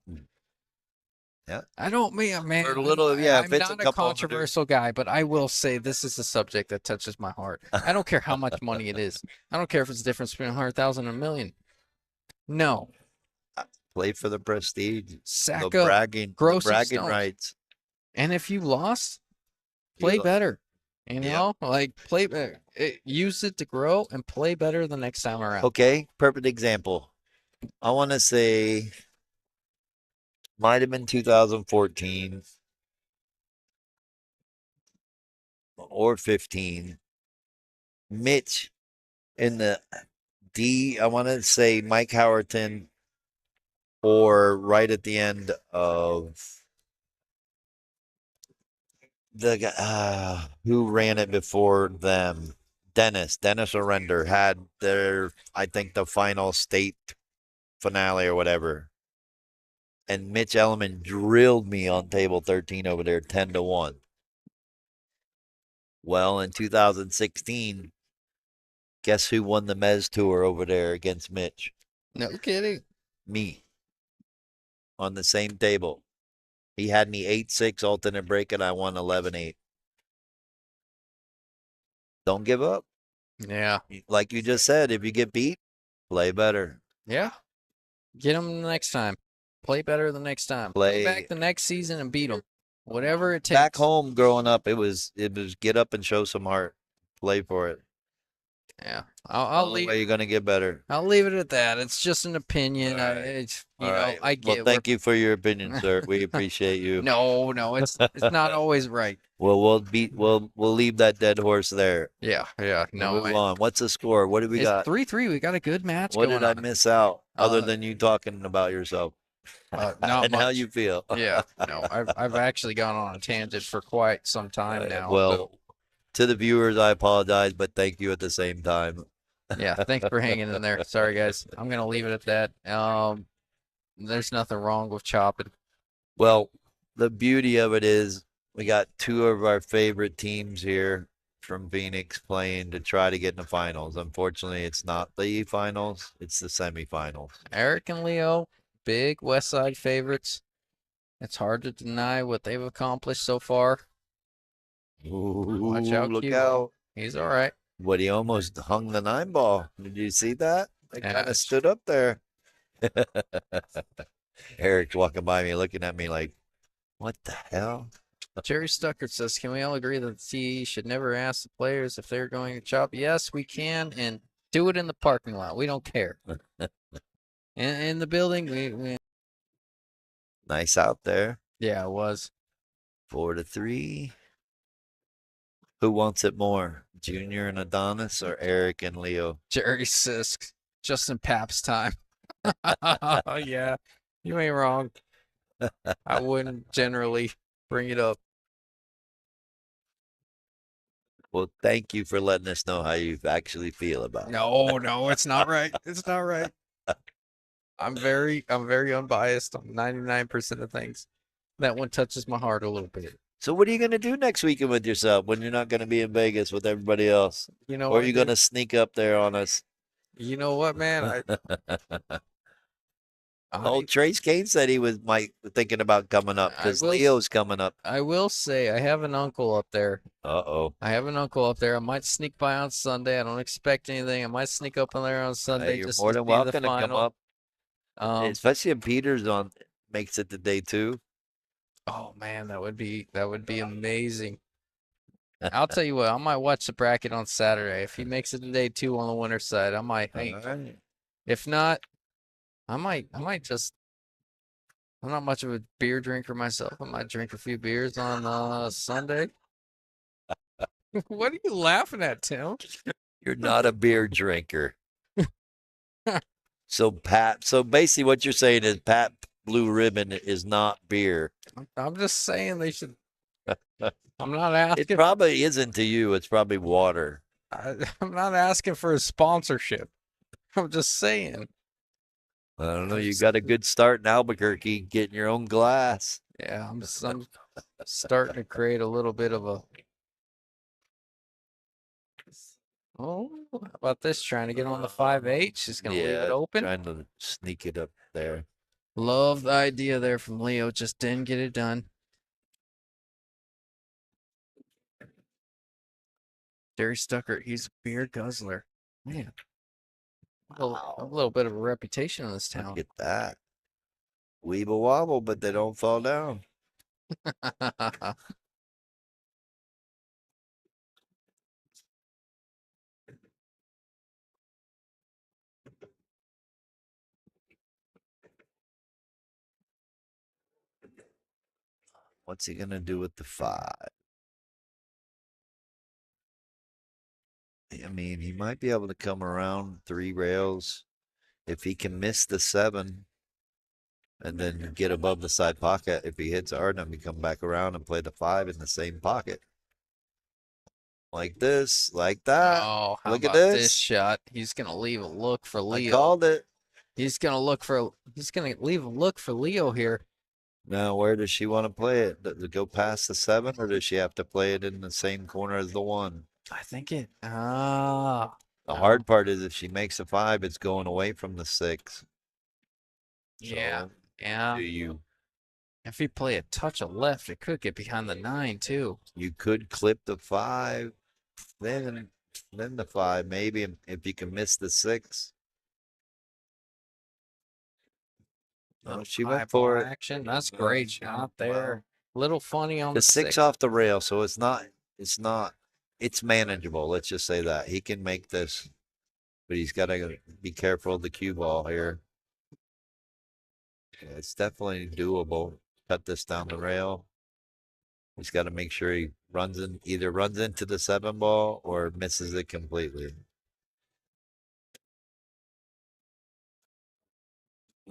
Yeah. I don't mean, man. I'm not a controversial guy, but I will say this is a subject that touches my heart. I don't care how much money it is. I don't care if it's the difference between 100,000 and a million. No. Play for the prestige. Sack up. Bragging rights. And if you lost, play better. You know, play better. Use it to grow and play better the next time around. Okay, perfect example. I want to say might have been 2014 or 15. Mitch in the I want to say Mike Howerton, or right at the end of the guy who ran it before them. Dennis Arender had I think the final state finale or whatever. And Mitch Elliman drilled me on table 13 over there, 10-1. Well, in 2016, guess who won the Mez Tour over there against Mitch? No kidding. Me. On the same table. He had me 8-6 alternate break, and I won 11-8. Don't give up. Yeah. Like you just said, if you get beat, play better. Yeah. Get them the next time. Play better the next time. Play back the next season and beat them. Whatever it takes. Back home growing up, it was get up and show some heart. Play for it. Yeah. I'll leave. You're going to get better. I'll leave it at that. It's just an opinion. Right. I get. Well, thank you for your opinion, sir. We appreciate you. No, it's not always right. Well, we'll leave that dead horse there. Yeah. No. Move on. What's the score? What do we got? 3-3. We got a good match. What did I miss out other than you talking about yourself? Not and how much. you feel. Yeah, no, I've actually gone on a tangent for quite some time now. Well, So to the viewers, I apologize, but thank you at the same time. yeah, thanks for hanging in there. Sorry guys, I'm gonna leave it at that. There's nothing wrong with chopping. Well, the beauty of it is we got two of our favorite teams here from Phoenix playing to try to get in the finals. Unfortunately, it's not the finals, it's the semifinals. Eric and Leo, big West Side favorites. It's hard to deny what they've accomplished so far. Ooh, Watch out, look Q. out. He's all right. What, he almost hung the 9 ball. Did you see that? It Yeah, kind of stood up there. Eric's walking by me looking at me like, what the hell? Jerry Stuckert says, can we all agree that the CE should never ask the players if they're going to chop? Yes, we can, and do it in the parking lot. We don't care. In the building, we Nice out there. yeah, it was. 4-3. Who wants it more? Junior and Adonis or Eric and Leo? Jerry Sisk, Justin Pap's time. Yeah, you ain't wrong. I wouldn't generally bring it up. Well, thank you for letting us know how you actually feel about it. No, it's not right. It's not right. I'm very unbiased on 99% of things. That one touches my heart a little bit. So what are you going to do next weekend with yourself when you're not going to be in Vegas with everybody else? You know Or what, are you going to sneak up there on us? You know what, man? Oh, Trace Kane said he was thinking about coming up because Leo's coming up. I will say I have an uncle up there. Uh-oh. I have an uncle up there. I might sneak by on Sunday. I don't expect anything. I might sneak up on there on Sunday. Hey, you're just more to than see the welcome to come final. up. Especially if Peter's makes it to day 2. Oh man, that would be amazing. I'll tell you what, I might watch the bracket on Saturday. If he makes it to day 2 on the winner's side, I might. Right. If not, I might just. I'm not much of a beer drinker myself. I might drink a few beers on Sunday. What are you laughing at, Tim? You're not a beer drinker. So basically what you're saying is Pat Blue Ribbon is not beer. I'm just saying they should. I'm not asking. It probably isn't to you. It's probably water. I'm not asking for a sponsorship. I'm just saying. I don't know. You got a good start in Albuquerque getting your own glass. Yeah, I'm starting to create a little bit of a. Oh, how about this? Trying to get on the 5H. Just gonna leave it open. Trying to sneak it up there. Love the idea there from Leo. Just didn't get it done. Jerry Stuckert, he's a beer guzzler. Man. A little bit of a reputation in this town. Look at that. Weeble wobble, but they don't fall down. What's he going to do with the 5? I mean, he might be able to come around 3 rails if he can miss the 7 and then get above the side pocket. If he hits hard enough, he come back around and play the 5 in the same pocket. Like this, like that. Oh, how Look about at this shot? He's gonna leave a look for Leo. I called it. He's gonna leave a look for Leo here. Now, where does she want to play it? Does it go past the 7, or does she have to play it in the same corner as the 1? I think it. The No. hard part is if she makes a 5, it's going away from the 6. Yeah. So, Yeah. do you? If you play a touch of left, it could get behind the 9 too. You could clip the 5, then the 5, maybe if you can miss the 6. Oh, she went for it. Action. That's great shot there. Little funny on The the 6 off the rail, so it's manageable. Let's just say that. He can make this, but he's got to be careful of the cue ball here. Yeah, it's definitely doable. Cut this down the rail. He's got to make sure he either runs into the 7 ball or misses it completely.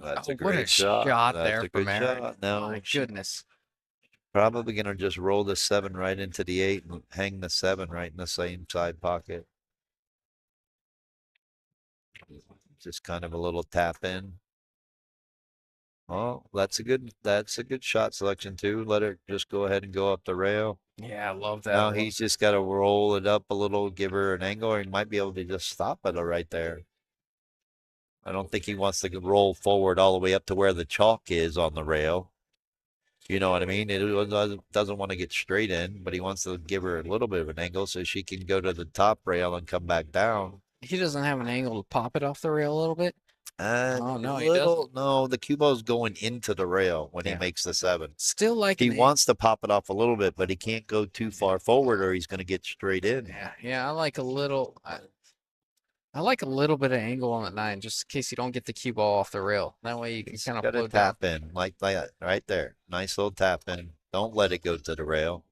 That's Oh, a what a great shot. shot That's there a from good Aaron. shot. No, My she goodness. probably gonna just roll the 7 right into the 8 and hang the 7 right in the same side pocket. Just kind of a little tap in. Oh, that's a good shot selection too. Let her just go ahead and go up the rail. Yeah, I love that. Now he's just got to roll it up a little, give her an angle, or he might be able to just stop it right there. I don't think he wants to roll forward all the way up to where the chalk is on the rail. You know what I mean? It doesn't want to get straight in, but he wants to give her a little bit of an angle so she can go to the top rail and come back down. He doesn't have an angle to pop it off the rail a little bit. Oh, no, he doesn't. No, the cue ball's going into the rail when he Yeah. makes the 7. Still like He an wants to pop it off a little bit, but he can't go too far forward or he's going to get straight in. Yeah, I like a little. I like a little bit of angle on the 9, just in case you don't get the cue ball off the rail. That way you can He's kind of got to float down. tap in like that, right there. Nice little tap in. Don't let it go to the rail.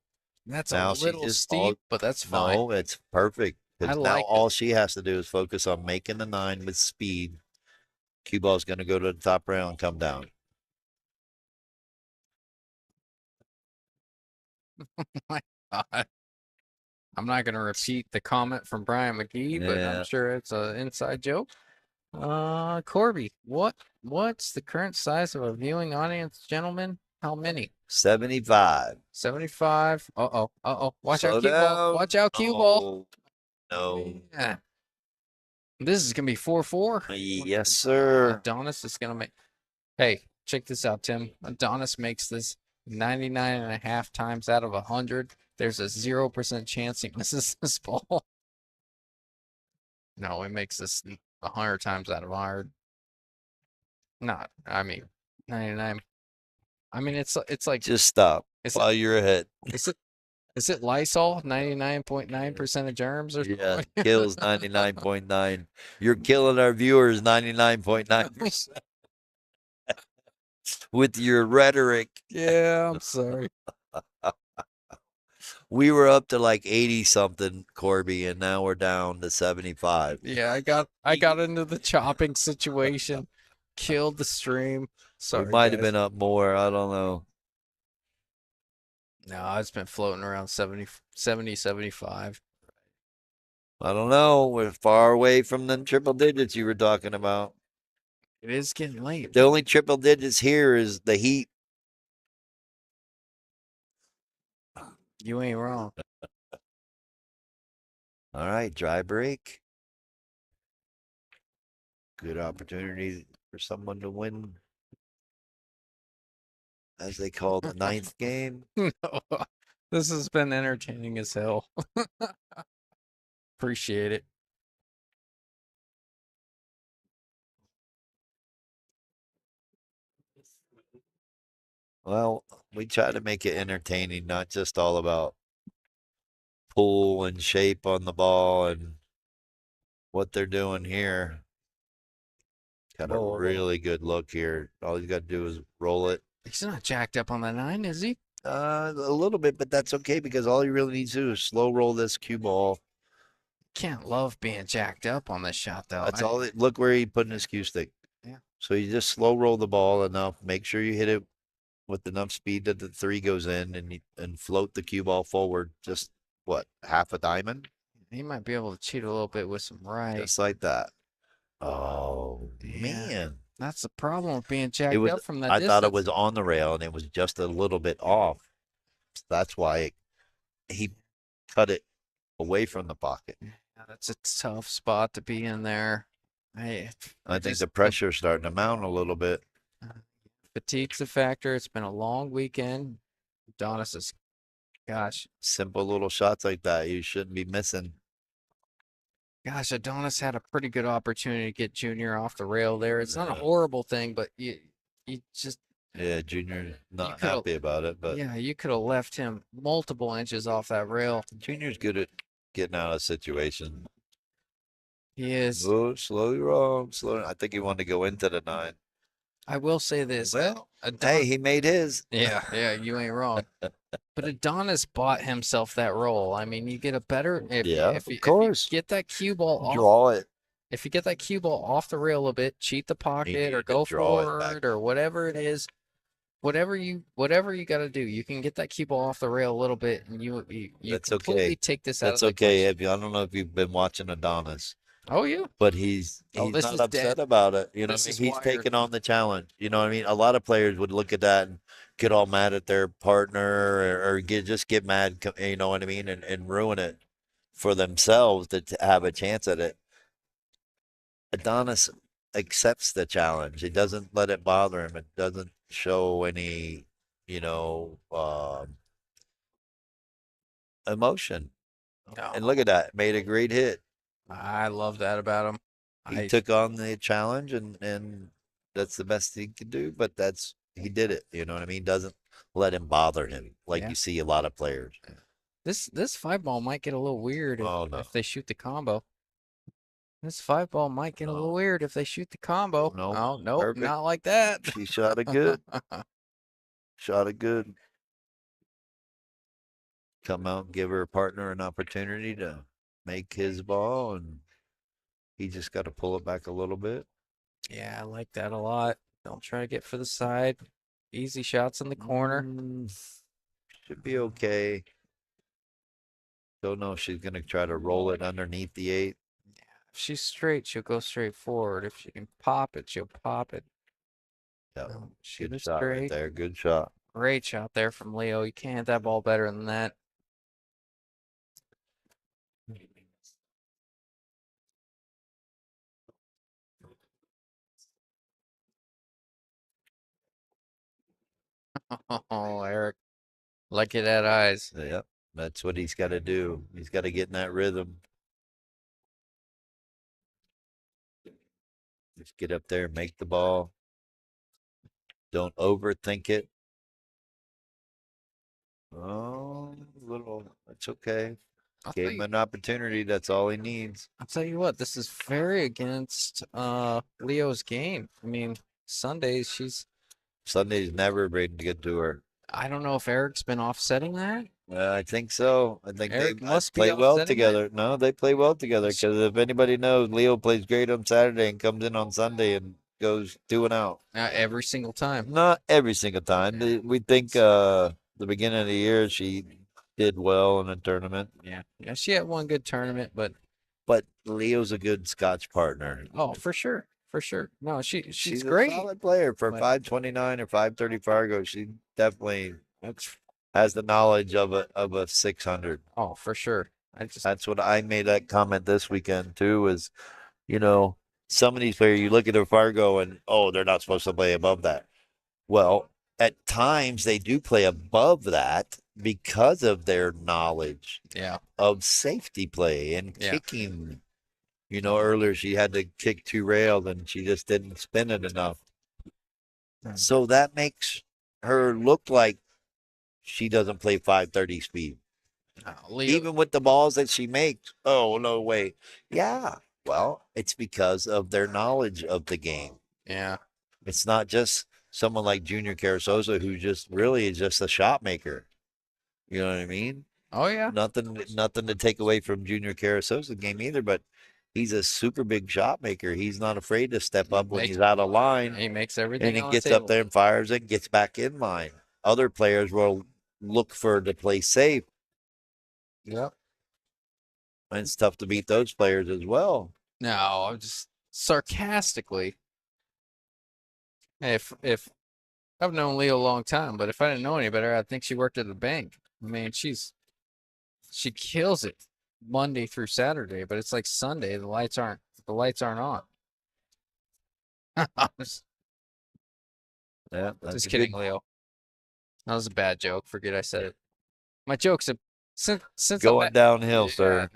That's Now a she little just steep, but that's fine. no, it's perfect I because now like all it. she has to do is focus on making the 9 with speed. Cue ball's going to go to the top rail and come down. My God. I'm not going to repeat the comment from Brian McGee, but I'm Yeah. sure it's an inside joke. Corby, what's the current size of a viewing audience, gentlemen? How many? 75. 75. Uh-oh. Watch Slow out, cue ball. down. Watch out, cue ball. No. Yeah. This is gonna be 4-4. Yes, sir. Adonis is gonna make. Hey, check this out, Tim. Adonis makes this 99.5 times out of 100. There's a 0% chance he misses this ball. No, he makes this 100 times out of 100. Not, I mean, 99. I mean, it's like. Just stop while you're ahead. Is it Lysol? 99.9% of germs or Yeah, something? kills 99.9. You're killing our viewers 99.9% with your rhetoric. Yeah, I'm sorry. We were up to like 80 something, Corby, and now we're down to 75. Yeah, I got into the chopping situation, killed the stream. Sorry, We might have guys. been up more. I don't know. No, it's been floating around 70, 75. I don't know. We're far away from the triple digits you were talking about. It is getting late. The only triple digits here is the Heat. You ain't wrong. All right, dry break. Good opportunity for someone to win, as they call the 9th game. No, this has been entertaining as hell. Appreciate it. Well, we try to make it entertaining, not just all about pull and shape on the ball and what they're doing here. Got a really good look here. All you got to do is roll it. He's not jacked up on the 9, is he? A little bit, but that's okay because all you really need to do is slow roll this cue ball. Can't love being jacked up on this shot, though. That's all. Look where he's putting his cue stick. Yeah. So you just slow roll the ball enough. Make sure you hit it with enough speed that the 3 goes in, and float the cue ball forward. Just what, half a diamond? He might be able to cheat a little bit with some right. Just like that. Oh Yeah. man, That's the problem with being jacked up from that I distance. thought it was on the rail and it was just a little bit off. That's why he cut it away from the pocket. Yeah, that's a tough spot to be in there. I think the pressure's starting to mount a little bit. Fatigue's a factor. It's been a long weekend. Adonis is, gosh, Simple little shots like that you shouldn't be missing. Adonis had a pretty good opportunity to get Junior off the rail there. It's not a horrible thing, but you just. Yeah, Junior's not happy about it, but yeah, you could have left him multiple inches off that rail. Junior's good at getting out of situation. He is. Oh, slowly wrong. Slow. I think he wanted to go into the 9. I will say this. Well, hey, he made his. Yeah, you ain't wrong. But Adonis bought himself that roll. I mean, you get a better if Yeah, if of you course. get that cue ball off, Draw it. if you get that cue ball off the rail a bit, cheat the pocket or needed to go draw it back. forward or whatever it is, whatever you got to do, you can get that cue ball off the rail a little bit, and you That's completely okay. take this out of That's the okay. equation. I don't know if you've been watching Adonis, Oh yeah. but he's Oh, this not is dead. upset about it. You know what This I mean? is He's wired. taking on the challenge. You know what I mean? A lot of players would look at that and get all mad at their partner or get mad, you know what I mean, and ruin it for themselves to have a chance at it. Adonis accepts the challenge. He doesn't let it bother him. It doesn't show any, you know, emotion. And look at that, made a great hit. I love that about him. He took on the challenge, and that's the best he could do. But he did it. You know what I mean? Doesn't let him bother him like Yeah. you see a lot of players. This 5-ball might get a little weird if, Oh no, if they shoot the combo. This 5-ball might get a little weird if they shoot the combo. no, Oh, nope, perfect. not like that. She shot it good. Shot it good. Come out and give her partner an opportunity to make his ball, and he just got to pull it back a little bit. Yeah, I like that a lot. Don't try to get for the side. Easy shots in the corner. Should be okay. Don't know if she's gonna try to roll it underneath the 8. If she's straight, she'll go straight forward. If she can pop it, she'll pop it. Yeah, Shoot good it shot right straight. there. Good shot. Great shot there from Leo. You can't hit that ball better than that. Oh, Eric. Lucky that eyes. Yep, that's what he's got to do. He's got to get in that rhythm. Just get up there, make the ball. Don't overthink it. Oh, little. That's okay. Gave him an opportunity. That's all he needs. I'll tell you what, this is very against Leo's game. I mean, Sundays Sunday's never been good to her. I don't know if Eric's been offsetting that. I think so. I think Eric they must be play well offsetting together. No, they play well together because if anybody knows, Leo plays great on Saturday and comes in on Sunday and goes 2 and out. Every single time. Not every single time. We think the beginning of the year she did well in a tournament. Yeah, she had one good tournament, but Leo's a good Scotch partner. oh, for sure. No, she's a great. solid player for but- 529 or 530 Fargo. She definitely has the knowledge of a 600. Oh, for sure. That's what I made that comment this weekend too. Was some of these players you look at a Fargo and they're not supposed to play above that. Well, at times they do play above that because of their knowledge of safety play and kicking. Earlier she had to kick 2 rails and she just didn't spin it enough. So that makes her look like she doesn't play 530 speed. Even with the balls that she makes. Oh, no way. Yeah. Well, it's because of their knowledge of the game. Yeah. It's not just someone like Junior Carasosa who just really is just a shot maker. You know what I mean? Oh yeah. Nothing to take away from Junior Carasosa's game either, but he's a super big shot maker. He's not afraid to step up when he's out of line. He makes everything. And he gets up there and fires it, gets back in line. Other players will look to play safe. Yep. And it's tough to beat those players as well. No, I'm just sarcastically. If I've known Leo a long time, but if I didn't know any better, I'd think she worked at the bank. I mean, she kills it Monday through Saturday, but it's like Sunday, the lights aren't on. Yeah, just kidding, Leo. That was a bad joke. Forget I said it. My jokes have since going downhill, sir.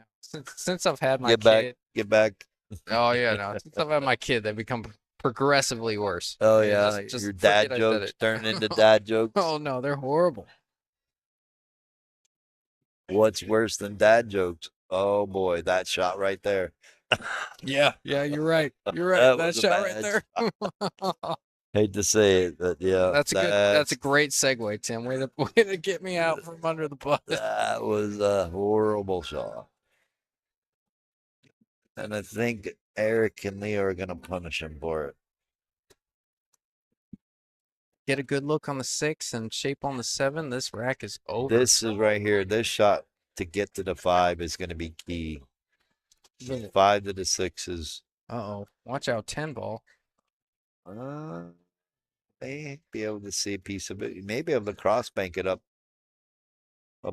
Since I've had my kid. Get back. Oh yeah, no. Since I've had my kid, they become progressively worse. Oh yeah, just your dad jokes turn into dad jokes. Oh no, they're horrible. What's worse than dad jokes? Oh boy, that shot right there. Yeah, you're right. That shot right there. Hate to say it, but yeah. That's a great segue, Tim. Way to get me out from under the bus. That was a horrible shot. And I think Eric and Leo are gonna punish him for it. Get a good look on the 6 and shape on the 7. This rack is over. This is right here. This shot to get to the 5 is gonna be key. Yeah. 5 to the 6 is Uh-oh. Watch out, 10 ball. may be able to see a piece of it. You may be able to cross bank it up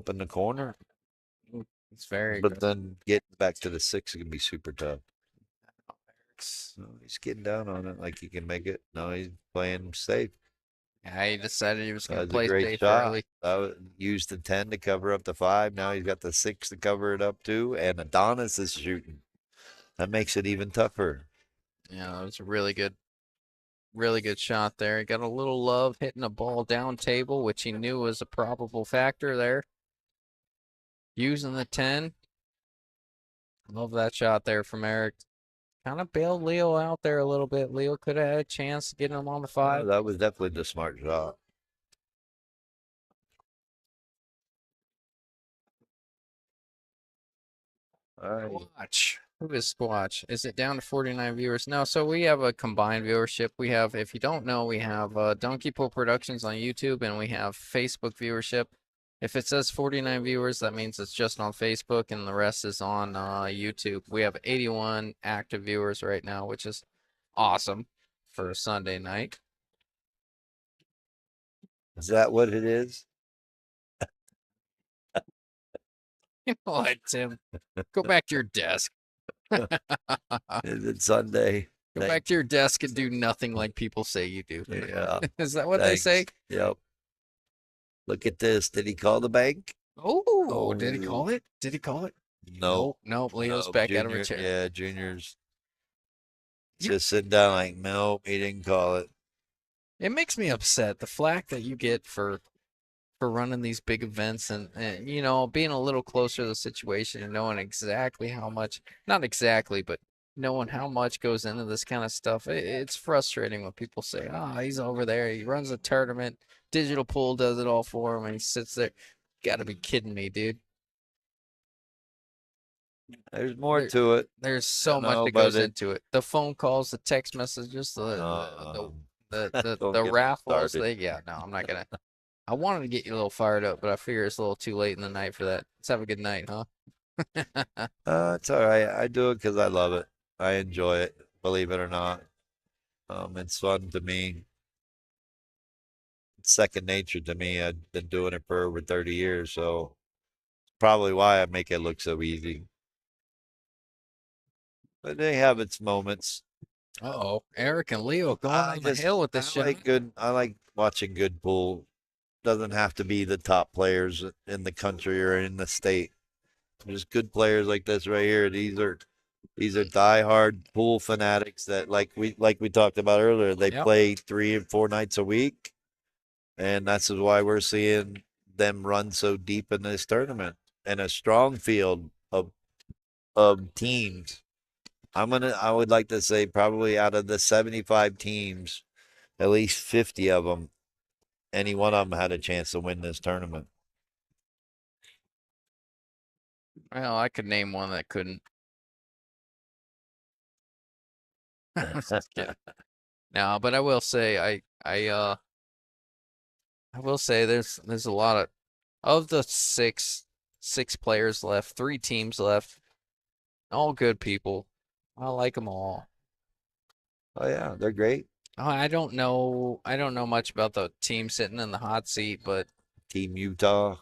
in the corner. It's very But good. then getting back to the 6 is gonna be super tough. Eric's- No, he's getting down on it like he can make it. No, he's playing safe. Yeah, he decided he was going to That's a play great safe shot. early. Used the 10 to cover up the 5. Now he's got the 6 to cover it up too. And Adonis is shooting. That makes it even tougher. Yeah, that was a really good shot there. He got a little love hitting a ball down table, which he knew was a probable factor there. Using the 10. Love that shot there from Eric. Kind of bailed Leo out there a little bit. Leo could have had a chance to get him on the 5. That was definitely the smart shot. All right. Squatch. Who is Squatch? Is it down to 49 viewers? No, so we have a combined viewership. We have, if you don't know, we have Donkey Pull Productions on YouTube and we have Facebook viewership. If it says 49 viewers, that means it's just on Facebook and the rest is on YouTube. We have 81 active viewers right now, which is awesome for a Sunday night. Is that what it is? You know what, Tim? Go back to your desk. Is it Sunday? Go back to your desk and do nothing like people say you do. Yeah. Is that what Thanks. they say? Yep. Look at this. Did he call the bank? Oh, did he call it? Did he call it? No. Nope. Leo's back out of her chair. Yeah, Junior's just sitting down like, no, he didn't call it. It makes me upset the flack that you get for running these big events and you know, being a little closer to the situation and knowing exactly how much, not exactly, but knowing how much goes into this kind of stuff. It's frustrating when people say, "Oh, he's over there. He runs a tournament. Digital Pool does it all for him, and he sits there." Got to be kidding me, dude. There's more to it. There's so much that goes into it. The phone calls, the text messages, the Don't get me raffles. started. Yeah, no, I'm not gonna. I wanted to get you a little fired up, but I figure it's a little too late in the night for that. Let's have a good night, huh? It's all right. I do it because I love it. I enjoy it, believe it or not. It's fun to me. It's second nature to me. I've been doing it for over 30 years, so probably why I make it look so easy. But they have its moments. Uh-oh, Eric and Leo going on the hill with this shit. I like watching good pool. Doesn't have to be the top players in the country or in the state. There's good players like this right here. These are diehard pool fanatics that like we talked about earlier. They play 3 and 4 nights a week, and that's why we're seeing them run so deep in this tournament and a strong field of teams. I would like to say probably out of the 75 teams, at least 50 of them, any one of them had a chance to win this tournament. Well, I could name one that couldn't. Just kidding. No, but I will say I will say there's a lot of the six players left, 3 teams left, all good people. I like them all. Oh yeah, they're great. I don't know much about the team sitting in the hot seat, but Team Utah,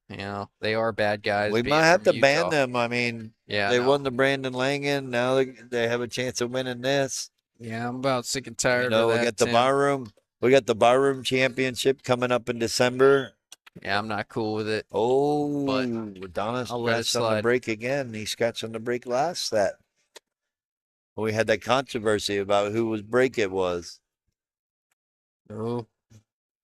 you know, they are bad guys. we being might have from to ban Utah. them. I mean, Yeah, they no. won the Brandon Langen. Now they have a chance of winning this. Yeah, I'm about sick and tired You know, of that. we got the Tim. barroom. We got the barroom championship coming up in December. Yeah, I'm not cool with it. Oh, But Adonis I'll let it scratched on the slide. break again. He scratched on the break last set. We had that controversy about who was break it was. Oh,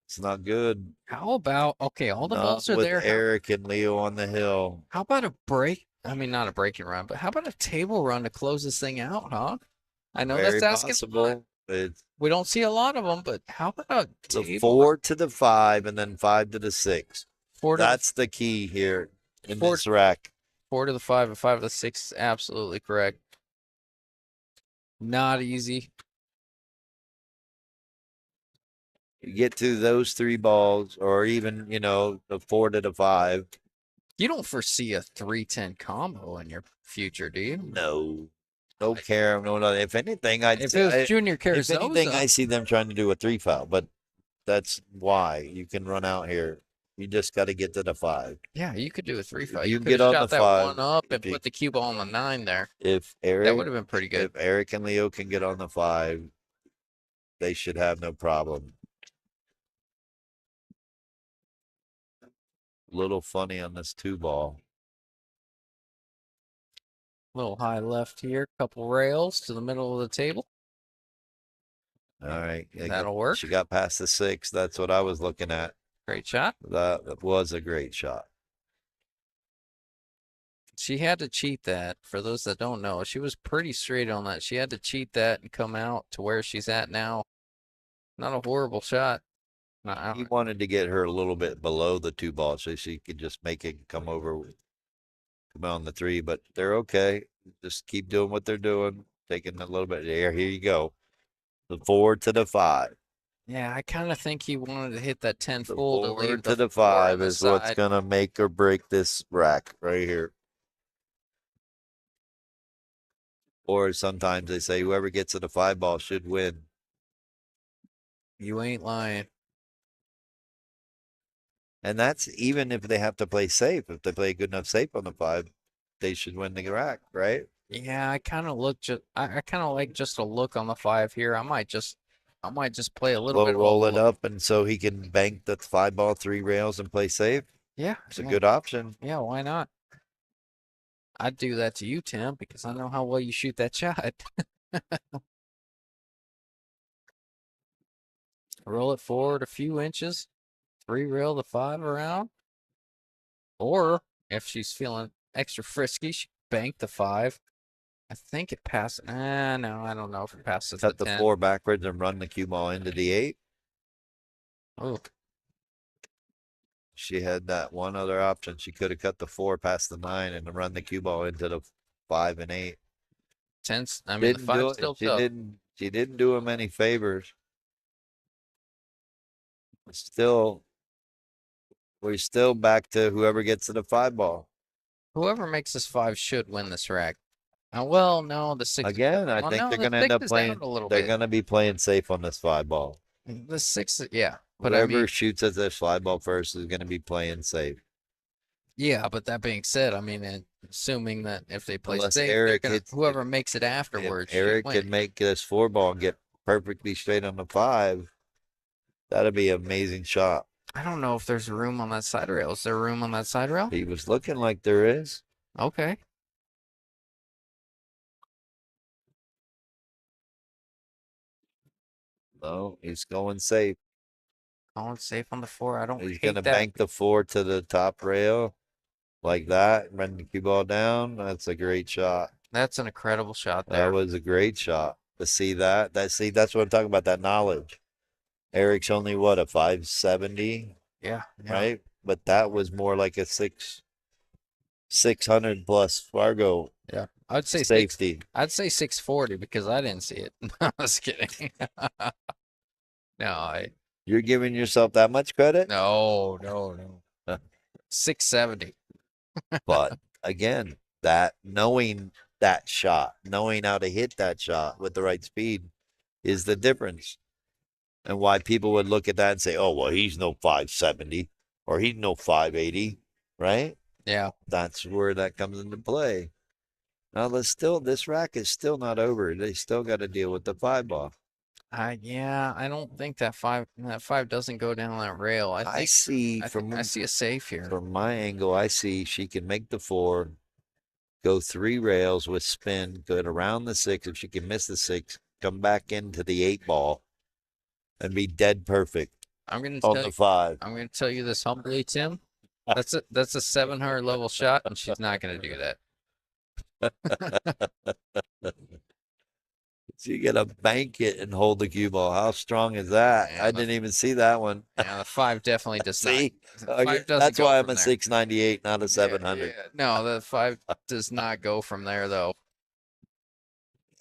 It's not good. how about all the Not balls are with there. Eric and Leo on the hill. How about a break? I mean, not a breaking run, but how about a table run to close this thing out, huh? I know Very that's asking a lot. possible. It's We don't see a lot of them, but how about a the table 4 to the 5 and then 5 to the 6. run? That's the key here in Four- this rack. 4 to the 5 and 5 to the 6 is absolutely correct. Not easy. You get to those 3 balls, or even, the 4 to the 5. You don't foresee a 3-10 combo in your future, do you? No. No care. No. If anything, I'd If say, it was Junior if anything, I Carrizosa, see them trying to do a 3 foul, but that's why you can run out here. You just got to get to the 5. yeah, you could do a 3-5. You You can could have get on shot the that 5. one up and If you- put the cue ball on the 9 there. If That Eric, would have been pretty good. if Eric and Leo can get on the 5, they should have no problem. Little funny on this 2 ball. Little high left here, couple rails to the middle of the table. All right. That'll work. She got past the 6. That's what I was looking at. Great shot. That was a great shot. She had to cheat that. For those that don't know, she was pretty straight on that. She had to cheat that and come out to where she's at now. Not a horrible shot. He wanted to get her a little bit below the 2 ball so she could just make it come on the 3, but they're okay. Just keep doing what they're doing. Taking a little bit of air. Here you go. The 4 to the 5. Yeah, I kind of think he wanted to hit that 10 The full to 4 leave to the 4 on 5 the is what's side. going to make or break this rack right here. Or sometimes they say whoever gets to the 5 ball should win. You ain't lying. And that's even if they have to play safe. If they play good enough safe on the 5, they should win the rack, right? Yeah, I kind of look just. I kind of like just a look on the 5 here. I might just play a little We'll bit. roll it up, and so he can bank the 5 ball 3 rails and play safe. Yeah, It's a good option. Yeah, why not? I'd do that to you, Tim, because I know how well you shoot that shot. Roll it forward a few inches, 3 rail the 5 around. Or if she's feeling extra frisky, she can bank the 5. I think it passes. No, I don't know if it passes Cut the the 10. 4 backwards and run the cue ball into the 8. Oh, She had that one other option. She could have cut the 4 past the 9 and run the cue ball into the 5 and 8. 10. I mean, the 5 still tough. She didn't do him any favors. We're still back to whoever gets to the 5 ball. Whoever makes this 5 should win this rack. Well, no, the 6. Again, I think they're going to end up playing. They're going to be playing safe on this 5 ball. The 6, yeah. But Whoever shoots at this 5 ball first is going to be playing safe. Yeah, but that being said, I mean, assuming that if they play Unless safe, Eric whoever makes it afterwards. If Eric can make this 4 ball and get perfectly straight on the 5, that'd be an amazing shot. I don't know if there's room on that side rail. Is there room on that side rail? He was looking like there is. Okay. No, he's going safe. Going safe on the 4. I don't He's hate going to that. bank the 4 to the top rail like that, run the cue ball down. That's a great shot. That's an incredible shot there. That was a great shot. To see that, that's what I'm talking about, that knowledge. Eric's only what, a 570? Yeah. Right? But that was more like a 600 plus Fargo. Yeah. I'd say safety. I'd say 640 because I didn't see it. I was kidding. No, You're giving yourself that much credit? no. 670. But again, knowing that shot, knowing how to hit that shot with the right speed is the difference. And why people would look at that and say, oh, well, he's no 570 or he's no 580, right? Yeah. That's where that comes into play. Now, this rack is still not over. They still got to deal with the 5 ball. Yeah, I don't think that 5 doesn't go down that rail. I see a safe here. From my angle, I see she can make the 4, go 3 rails with spin, go around the 6. If she can miss the 6, come back into the 8 ball and be dead perfect. I'm gonna on the 5. I'm gonna tell you this humbly, Tim. That's a 700 level shot, and she's not gonna do that. So you gotta bank it and hold the cue ball. How strong is that? Yeah, I didn't even see that one. Yeah, the 5 definitely does not. See? The Okay, 5 doesn't that's go why I'm from a there. 698, not a 700. Yeah. No, the 5 does not go from there though.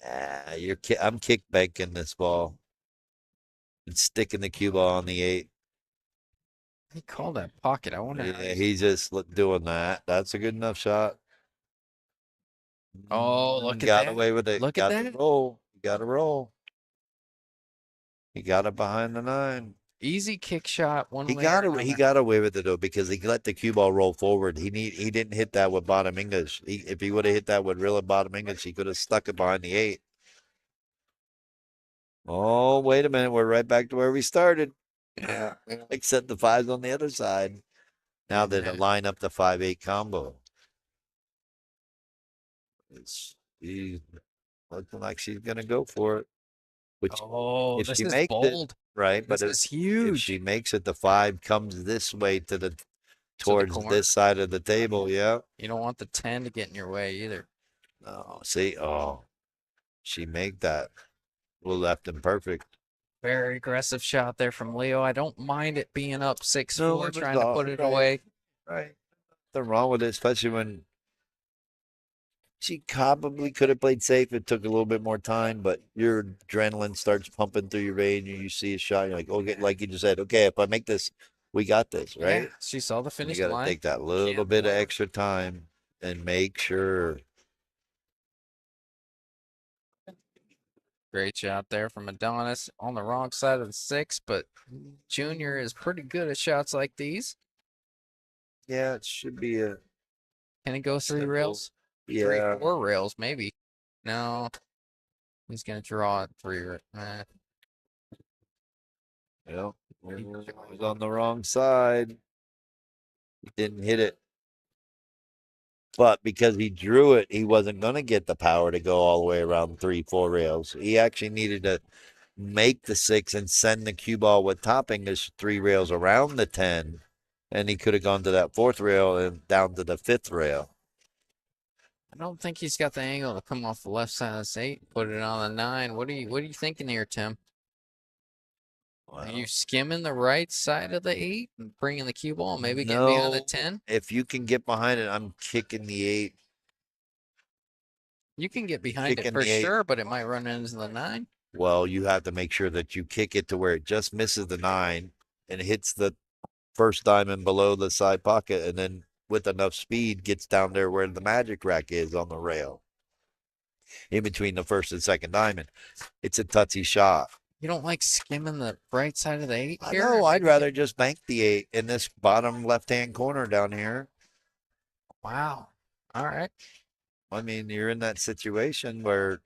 Ah, I'm kick banking this ball and sticking the cue ball on the 8. He called that pocket. I wonder how Yeah, he's. he's just doing that. That's a good enough shot. Oh, look at Got that. away with it. Look at Got to that. roll. Got to roll. He got it behind the 9. Easy kick shot one He way or got he another. got away with it though because he let the cue ball roll forward. He didn't hit that with bottom English. If he would have hit that with real bottom English, he could have stuck it behind the 8. Oh, wait a minute. We're right back to where we started. Yeah. Except the 5's on the other side. Now And that line up the 5-8 combo. She's looking like she's gonna go for it. Which Oh, if this she is makes it, bold. right? This But is if huge. she makes it, the 5 comes this way To the towards corner. this side of the table. Yeah. You don't want the 10 to get in your way either. Oh, see, she made that. Well, left him perfect. Very aggressive shot there from Leo. I don't mind it being up 6-4, trying to put it right, away. right. Nothing wrong with it, especially when she probably could have played safe. It took a little bit more time, but your adrenaline starts pumping through your vein and you see a shot. You're like, okay, like you just said, okay, if I make this, we got this, right? Yeah, she saw the You finish got to line. take that little Can't bit of blame her. extra time and make sure. Great shot there from Adonis on the wrong side of the 6, but Junior is pretty good at shots like these. Yeah, it should be a Can he go 3 simple. rails? Yeah. 3, 4 rails, maybe. No, he's gonna draw it 3. Yeah. It was on the wrong side. He didn't hit it. But because he drew it, he wasn't going to get the power to go all the way around 3, 4 rails. He actually needed to make the 6 and send the cue ball with top English 3 rails around the 10. And he could have gone to that 4th rail and down to the 5th rail. I don't think he's got the angle to come off the left side of this 8, put it on the 9. What are you thinking here, Tim? Are you skimming the right side of the 8 and bringing the cue ball, maybe getting behind the 10? If you can get behind it, I'm kicking the 8. You can get behind it Kicking for the 8. sure, but it might run into the 9. Well, you have to make sure that you kick it to where it just misses the 9 and hits the first diamond below the side pocket, and then with enough speed gets down there where the magic rack is on the rail, in between the first and second diamond. It's a touchy shot. You don't like skimming the right side of the 8 I here? know. I'd rather just bank the 8 in this bottom left-hand corner down here. Wow. All right. I mean, you're in that situation where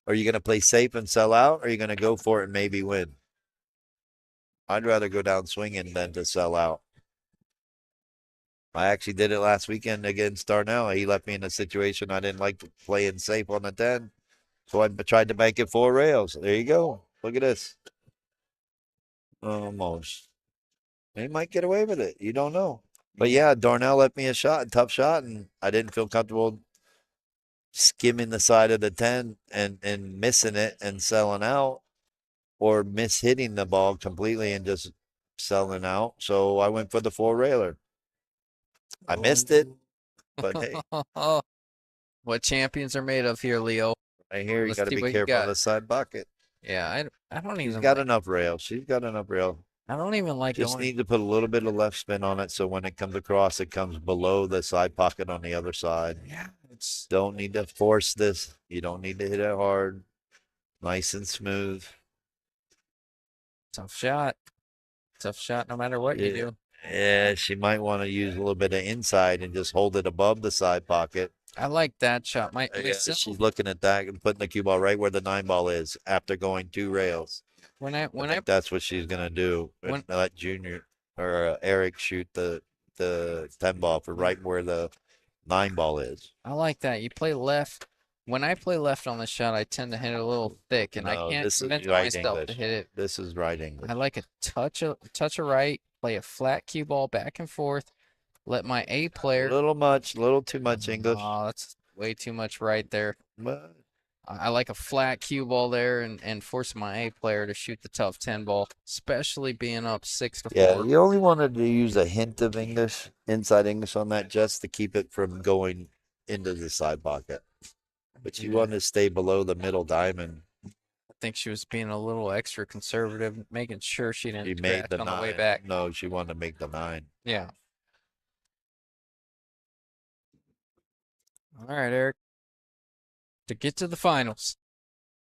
are you going to play safe and sell out, or are you going to go for it and maybe win? I'd rather go down swinging than to sell out. I actually did it last weekend against Darnell. He left me in a situation I didn't like playing safe on the 10. So I tried to make it 4 rails. There you go. Look at this. Almost. He might get away with it. You don't know. But yeah, Darnell left me a tough shot, and I didn't feel comfortable skimming the side of the 10 and missing it and selling out, or hitting the ball completely and just selling out. So I went for the 4 railer. I missed it, but hey, What champions are made of here, Leo? right here, you Let's got to see be what you careful of got. the side bucket. Yeah, I don't She's even got like, enough rail. She's got enough rail. I don't even like Just going. need to put a little bit of left spin on it so when it comes across, it comes below the side pocket on the other side. Yeah, it's Don't need to force this. You don't need to hit it hard. Nice and smooth. tough shot. Tough shot no matter what you Yeah. do. Yeah, she might want to use a little bit of inside and just hold it above the side pocket. I like that shot. Yeah, she's looking at that and putting the cue ball right where the 9 ball is after going 2 rails. I think that's what she's gonna do. Let Junior or Eric shoot the 10 ball for right where the 9 ball is. I like that. You play left. When I play left on the shot, I tend to hit it a little thick, and I No, can't this is convince right myself English. to hit it. This is right English. I like a touch of right, play a flat cue ball back and forth, let my A A player. little too much English. Oh, that's way too much right there. But I like a flat cue ball there and force my A player to shoot the tough 10 ball, especially being up 6 to Yeah, 4. you only wanted to use a hint of English, inside English on that just to keep it from going into the side pocket. But you Yeah. want to stay below the middle diamond. I think she was being a little extra conservative, making sure she She didn't made crash the on the way 9. back. No, she wanted to make the 9. Yeah. All right, Eric. To get to the finals.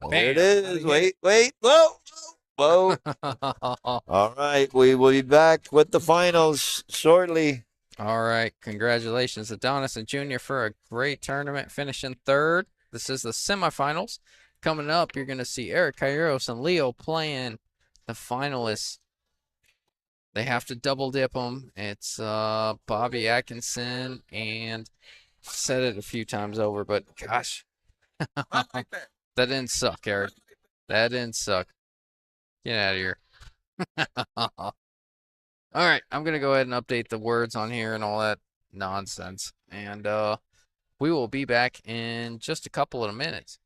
There it Bam. is. Wait. Whoa. Whoa. All right. We will be back with the finals shortly. All right. Congratulations, Adonis and Junior, for a great tournament, finishing third. This is the semifinals. Coming up, you're going to see Eric Kairos and Leo playing the finalists. They have to double dip them. It's Bobby Atkinson, and I've said it a few times over, but gosh, that didn't suck, Eric. That didn't suck. Get out of here. All right, I'm gonna go ahead and update the words on here and all that nonsense, and we will be back in just a couple of minutes.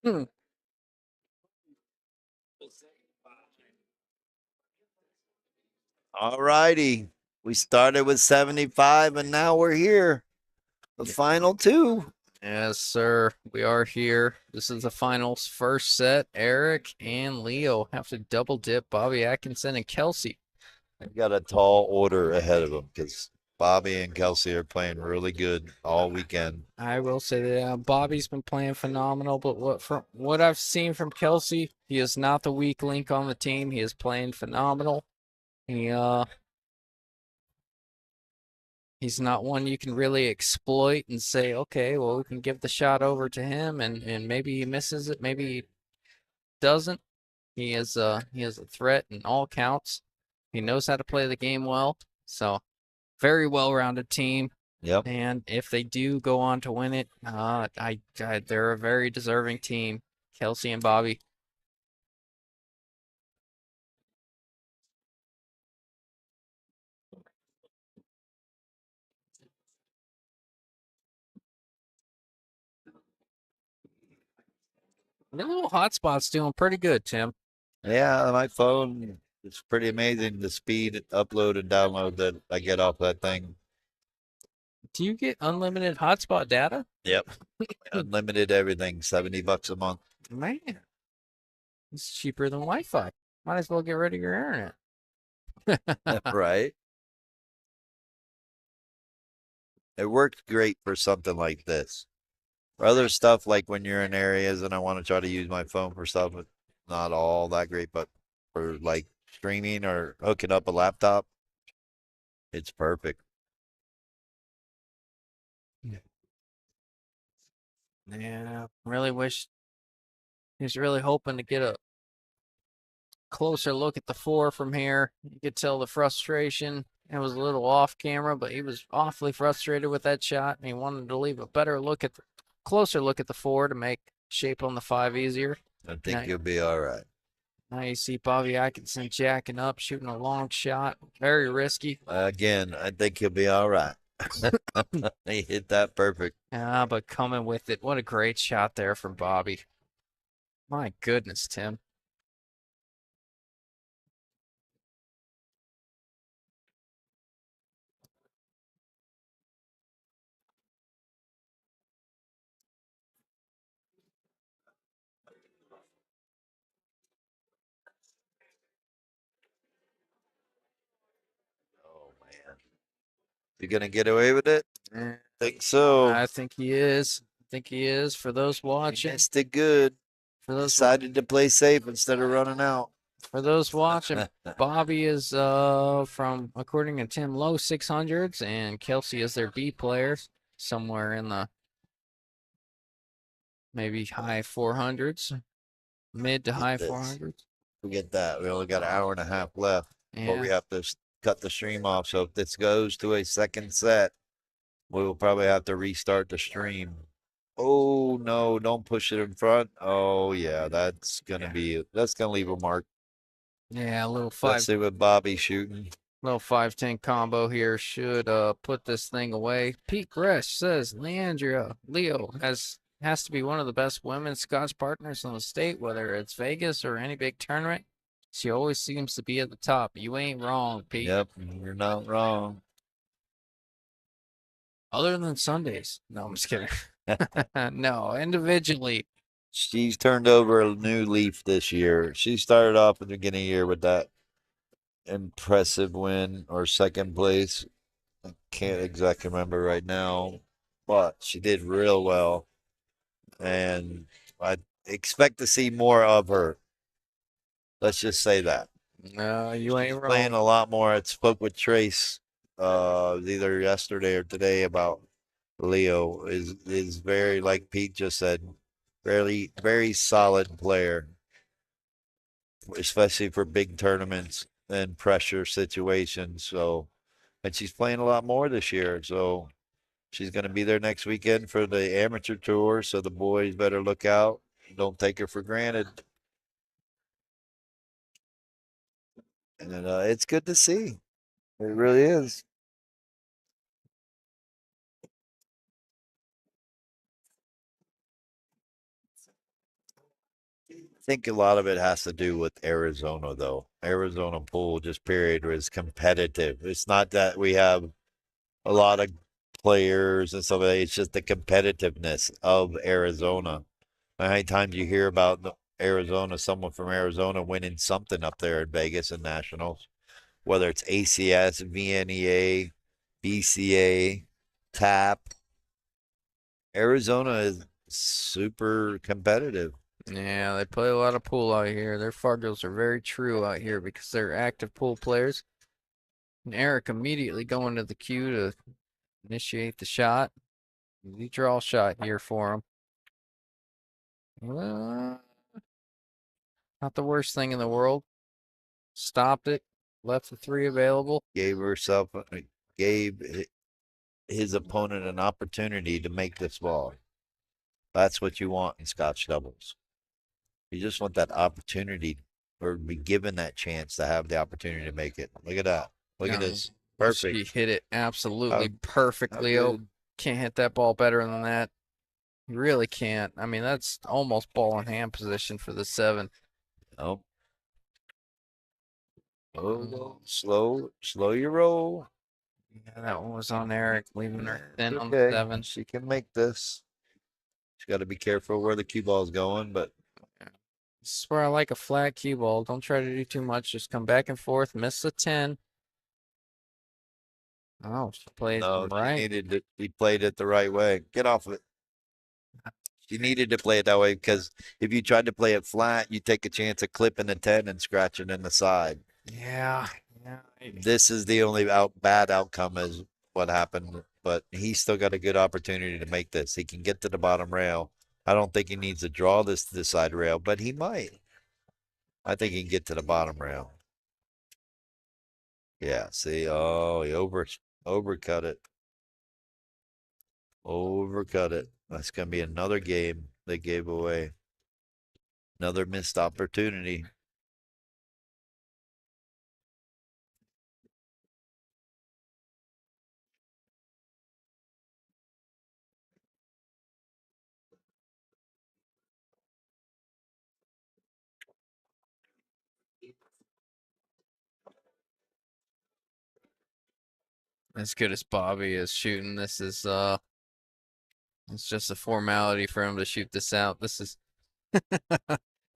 Hmm. All righty. We started with 75 and now we're here. The final two. Yes, sir. We are here. This is the finals first set. Eric and Leo have to double dip Bobby Atkinson and Kelsey. They've got a tall order ahead of them because Bobby and Kelsey are playing really good all weekend. I will say that Bobby's been playing phenomenal, but from what I've seen from Kelsey, he is not the weak link on the team. He is playing phenomenal. He's not one you can really exploit and say, okay, well, we can give the shot over to him, and maybe he misses it, maybe he doesn't. He is a threat in all counts. He knows how to play the game well. So very well-rounded team. Yep. And if they do go on to win it, they're a very deserving team. Kelsey and Bobby. The little hotspot's doing pretty good, Tim. Yeah, my phone is pretty amazing the speed upload and download that I get off that thing. Do you get unlimited hotspot data? Yep. Unlimited everything, $70 a month. Man, it's cheaper than Wi-Fi. Might as well get rid of your internet. Right. It works great for something like this. For other stuff, like when you're in areas and I want to try to use my phone for stuff, it's not all that great, but for like streaming or hooking up a laptop, it's perfect. Yeah, really wish he's really hoping to get a closer look at the four from here. You could tell the frustration. It was a little off camera, but he was awfully frustrated with that shot, and he wanted to leave a closer look at the four to make shape on the five easier. I think you'll be all right. Now you see Bobby Atkinson jacking up, shooting a long shot. Very risky. Again, I think he'll be all right. He hit that perfect. But coming with it. What a great shot there from Bobby. My goodness, Tim. Oh man, you gonna get away with it? Think so. I think he is. For those He watching. missed it good. Decided to play safe instead of running out. For those watching, Bobby is from, according to Tim, low 600s, and Kelsey is their B player, somewhere in the maybe high 400s, mid to high 400s. Forget that. We only got an hour and a half left. But we Yeah. have to cut the stream off. So if this goes to a second set, we will probably have to restart the stream. Oh no, don't push it in front. Oh yeah, that's gonna leave a mark. Yeah, a little Let's see what Bobby's shooting. little 5-10 combo here should put this thing away. Pete Gresh says Leandria Leo has to be one of the best women's Scotch partners in the state, whether it's Vegas or any big tournament. She always seems to be at the top. You ain't wrong, Pete. Yep, you're not wrong. Other than Sundays. No, I'm just kidding. No, individually. She's turned over a new leaf this year. She started off at the beginning of the year with that impressive win or second place. I can't exactly remember right now, but she did real well. And I expect to see more of her. Let's just say that. No, you ain't She's wrong. playing a lot more. I spoke with Trace either yesterday or today about Leo is very, like Pete just said, very solid player, especially for big tournaments and pressure situations. So, and she's playing a lot more this year. So she's going to be there next weekend for the amateur tour. So the boys better look out. Don't take her for granted. And it's good to see. It really is. think a lot of it has to do with Arizona, though. Arizona pool, just period, is competitive. It's not that we have a lot of players and stuff like that. It's just the competitiveness of Arizona. How many times you hear about Arizona, someone from Arizona winning something up there in Vegas and Nationals, whether it's ACS, VNEA, BCA, TAP. Arizona is super competitive. Yeah, they play a lot of pool out here. Their Fargos are very true out here because they're active pool players. And Eric immediately going to the queue to initiate the shot. The draw shot here for him. Not the worst thing in the world. Stopped it. Left the 3 available. Gave his opponent an opportunity to make this ball. That's what you want in Scotch doubles. You just want that opportunity or be given that chance to have the opportunity to make it. Look at that. Look at this. Perfect. He hit it absolutely How perfectly. Oh, good. can't hit that ball better than that. You really can't. I mean, that's almost ball in hand position for the 7. Oh. Oh, slow your roll. Yeah, that one was on Eric, leaving her thin on the Okay. 7. She can make this. She's got to be careful where the cue ball's going, but This is where I like a flat cue ball. Don't try to do too much. Just come back and forth. Miss the 10. Oh, she played no, right. she played it the right way. Get off of it. She needed to play it that way because if you tried to play it flat, you take a chance of clipping the 10 and scratching in the side. Yeah. This is the only bad outcome is what happened, but he's still got a good opportunity to make this. He can get to the bottom rail. I don't think he needs to draw this to the side rail, but he might. I think he can get to the bottom rail. Yeah, see, oh, he overcut it. Overcut it. That's gonna be another game they gave away. Another missed opportunity. As good as Bobby is shooting, this is it's just a formality for him to shoot this out. This is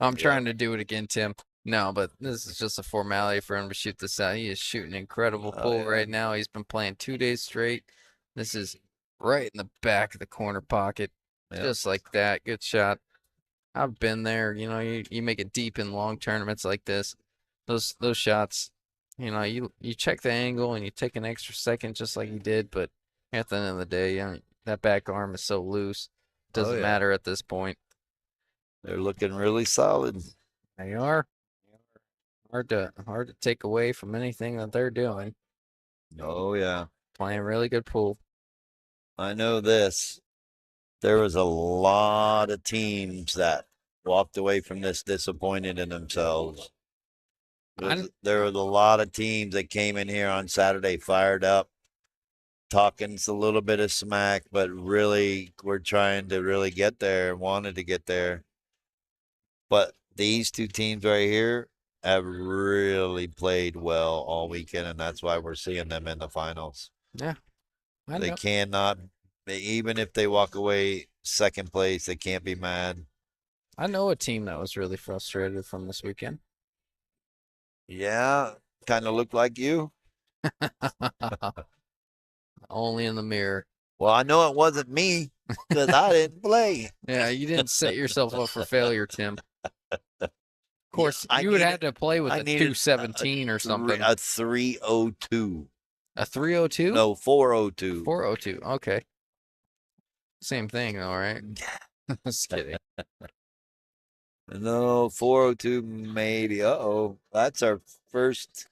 I'm trying to do it again, Tim. No, but this is just a formality for him to shoot this out. He is shooting incredible pool right now. He's been playing 2 days straight. This is right in the back of the corner pocket. Just like that. Good shot. I've been there. You know, you make it deep in long tournaments like this. Those shots, you know, you check the angle and you take an extra second just like he did, but at the end of the day, you know, that back arm is so loose. Doesn't matter at this point. They're looking really solid. They are. Hard to take away from anything that they're doing. Oh yeah. Playing really good pool. I know this. There was a lot of teams that walked away from this disappointed in themselves. There was a lot of teams that came in here on Saturday fired up, talking a little bit of smack, but really were trying to really get there, wanted to get there. But these 2 teams right here have really played well all weekend, and that's why we're seeing them in the finals. Yeah. They cannot, even if they walk away second place, they can't be mad. I know a team that was really frustrated from this weekend. Yeah, kind of looked like you. Only in the mirror. Well, I know it wasn't me because I didn't play. Yeah, you didn't set yourself up for failure, Tim. Of course, you would have to play with a 217 or something. A 302. A 302? No, 402. 402. Okay. Same thing, all right. Just kidding. No, 402 maybe. Uh-oh. That's our first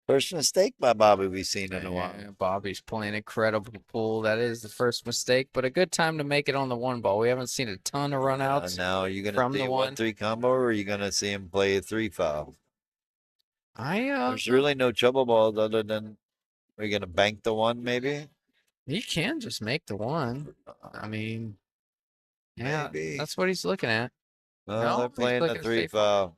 mistake by Bobby we've seen in a while. Bobby's playing incredible pool. That is the first mistake, but a good time to make it on the 1 ball. We haven't seen a ton of runouts. Now, are you going to see a 1-3 combo, or are you going to see him play a 3-5? There's really no trouble balls other than we're going to bank the 1 maybe? He can just make the 1. I mean, yeah, maybe. that's what he's looking at. No, they're No, he's playing the looking to 3 stay four. foul.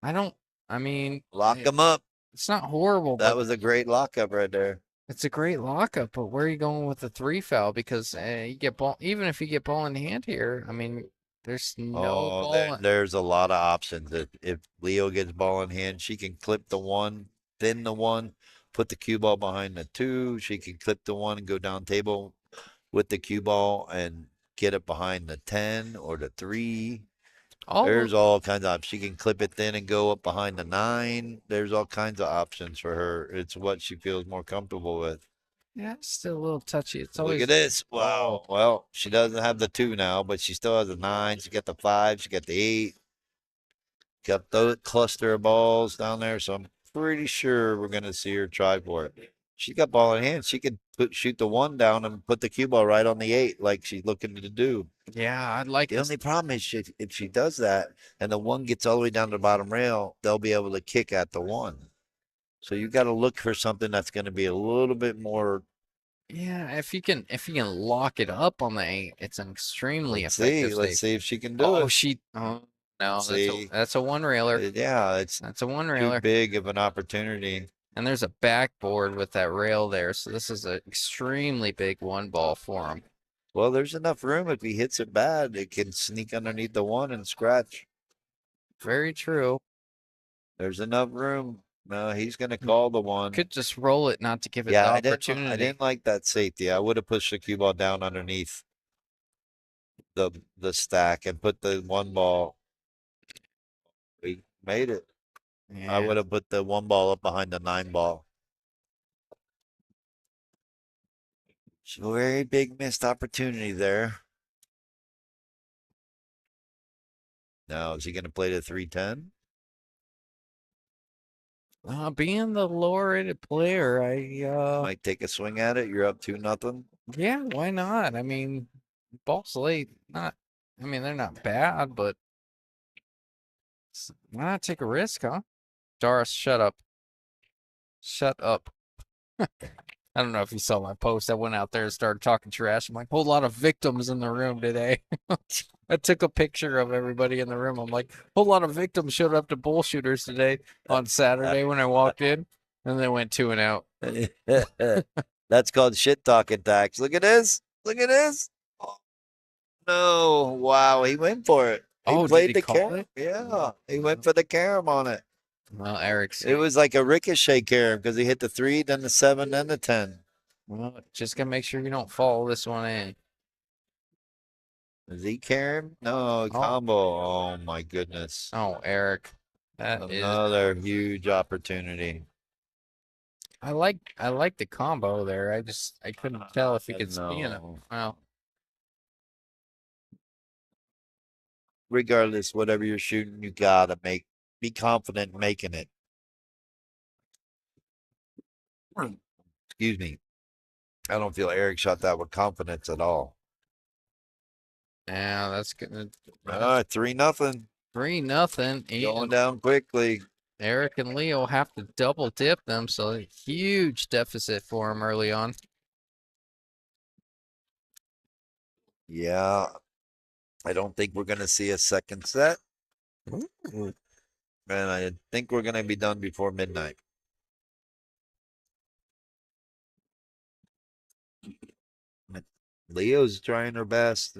I don't. I mean, Lock them up. it's not horrible, That but was a great lockup right there. it's a great lockup. But where are you going with the 3 foul? Because you get ball. Even if you get ball in hand here, I mean, there's no Oh, ball. there's a lot of options. If Leo gets ball in hand, she can clip the 1, thin the 1, put the cue ball behind the 2. She can clip the 1 and go down table with the cue ball and get it behind the 10 or the 3. All There's all kinds of options. She can clip it thin and go up behind the 9. There's all kinds of options for her. It's what she feels more comfortable with. yeah, it's still a little touchy. It's Look always at this. Wow. Well, she doesn't have the 2 now, but she still has a 9. She got the 5. She got the 8. Got the cluster of balls down there, so I'm pretty sure we're gonna see her try for it. She got ball in hand. She could shoot the 1 down and put the cue ball right on the 8, like she's looking to do. yeah. I'd like The this. only problem is if she does that and the 1 gets all the way down to the bottom rail, they'll be able to kick at the 1. So you got to look for something that's going to be a little bit more. Yeah, if you can lock it up on the 8, it's an extremely Let's see. effective Let's save. see if she can do Oh, it. oh no, See, that's a one railer. yeah, it's That's a one too railer. big of an opportunity. And there's a backboard with that rail there, so this is an extremely big 1 ball for him. Well, there's enough room. If he hits it bad, it can sneak underneath the 1 and scratch. Very true. There's enough room. No, he's going to call the 1. Could just roll it not to give it Yeah, the I opportunity. didn't like that safety. I would have pushed the cue ball down underneath the stack and put the 1 ball. We made it. I Yeah. would have put the 1 ball up behind the 9 ball. So very big missed opportunity there. Now, is he going to play the 310? Being the lower rated player, Might take a swing at it. You're up 2-0. yeah, why not? I mean, balls late, I mean, they're not bad, but why not take a risk, huh? Doris, shut up. Shut up. I don't know if you saw my post. I went out there and started talking trash. I'm like, whole lot of victims in the room today. I took a picture of everybody in the room. I'm like, whole lot of victims showed up to Bullshooters today on Saturday when I walked in, and they went 2 and out. That's called shit talking tax. Look at this. Look at this. Oh, no. Wow. He went for it. He Oh, did played he the call carom. it? Yeah. He went for the carom on it. Well, Eric's. It was like a ricochet carom because he hit the 3, then the 7, then the 10. Well, just gotta make sure you don't follow this one in. Is he carom? No, Oh, combo. Oh, my goodness. oh, Eric. That is. Another huge opportunity. I like the combo there. I couldn't tell if he could spin it. No. Well, Regardless, whatever you're shooting, you gotta be confident in making it. Excuse me. I don't feel Eric shot that with confidence at all. yeah, that's good. All right, 3-0. 3-0. Going down quickly. Eric and Leo have to double dip them, so a huge deficit for them early on. Yeah. I don't think we're gonna see a second set. Ooh. And I think we're gonna be done before midnight. Leo's trying her best.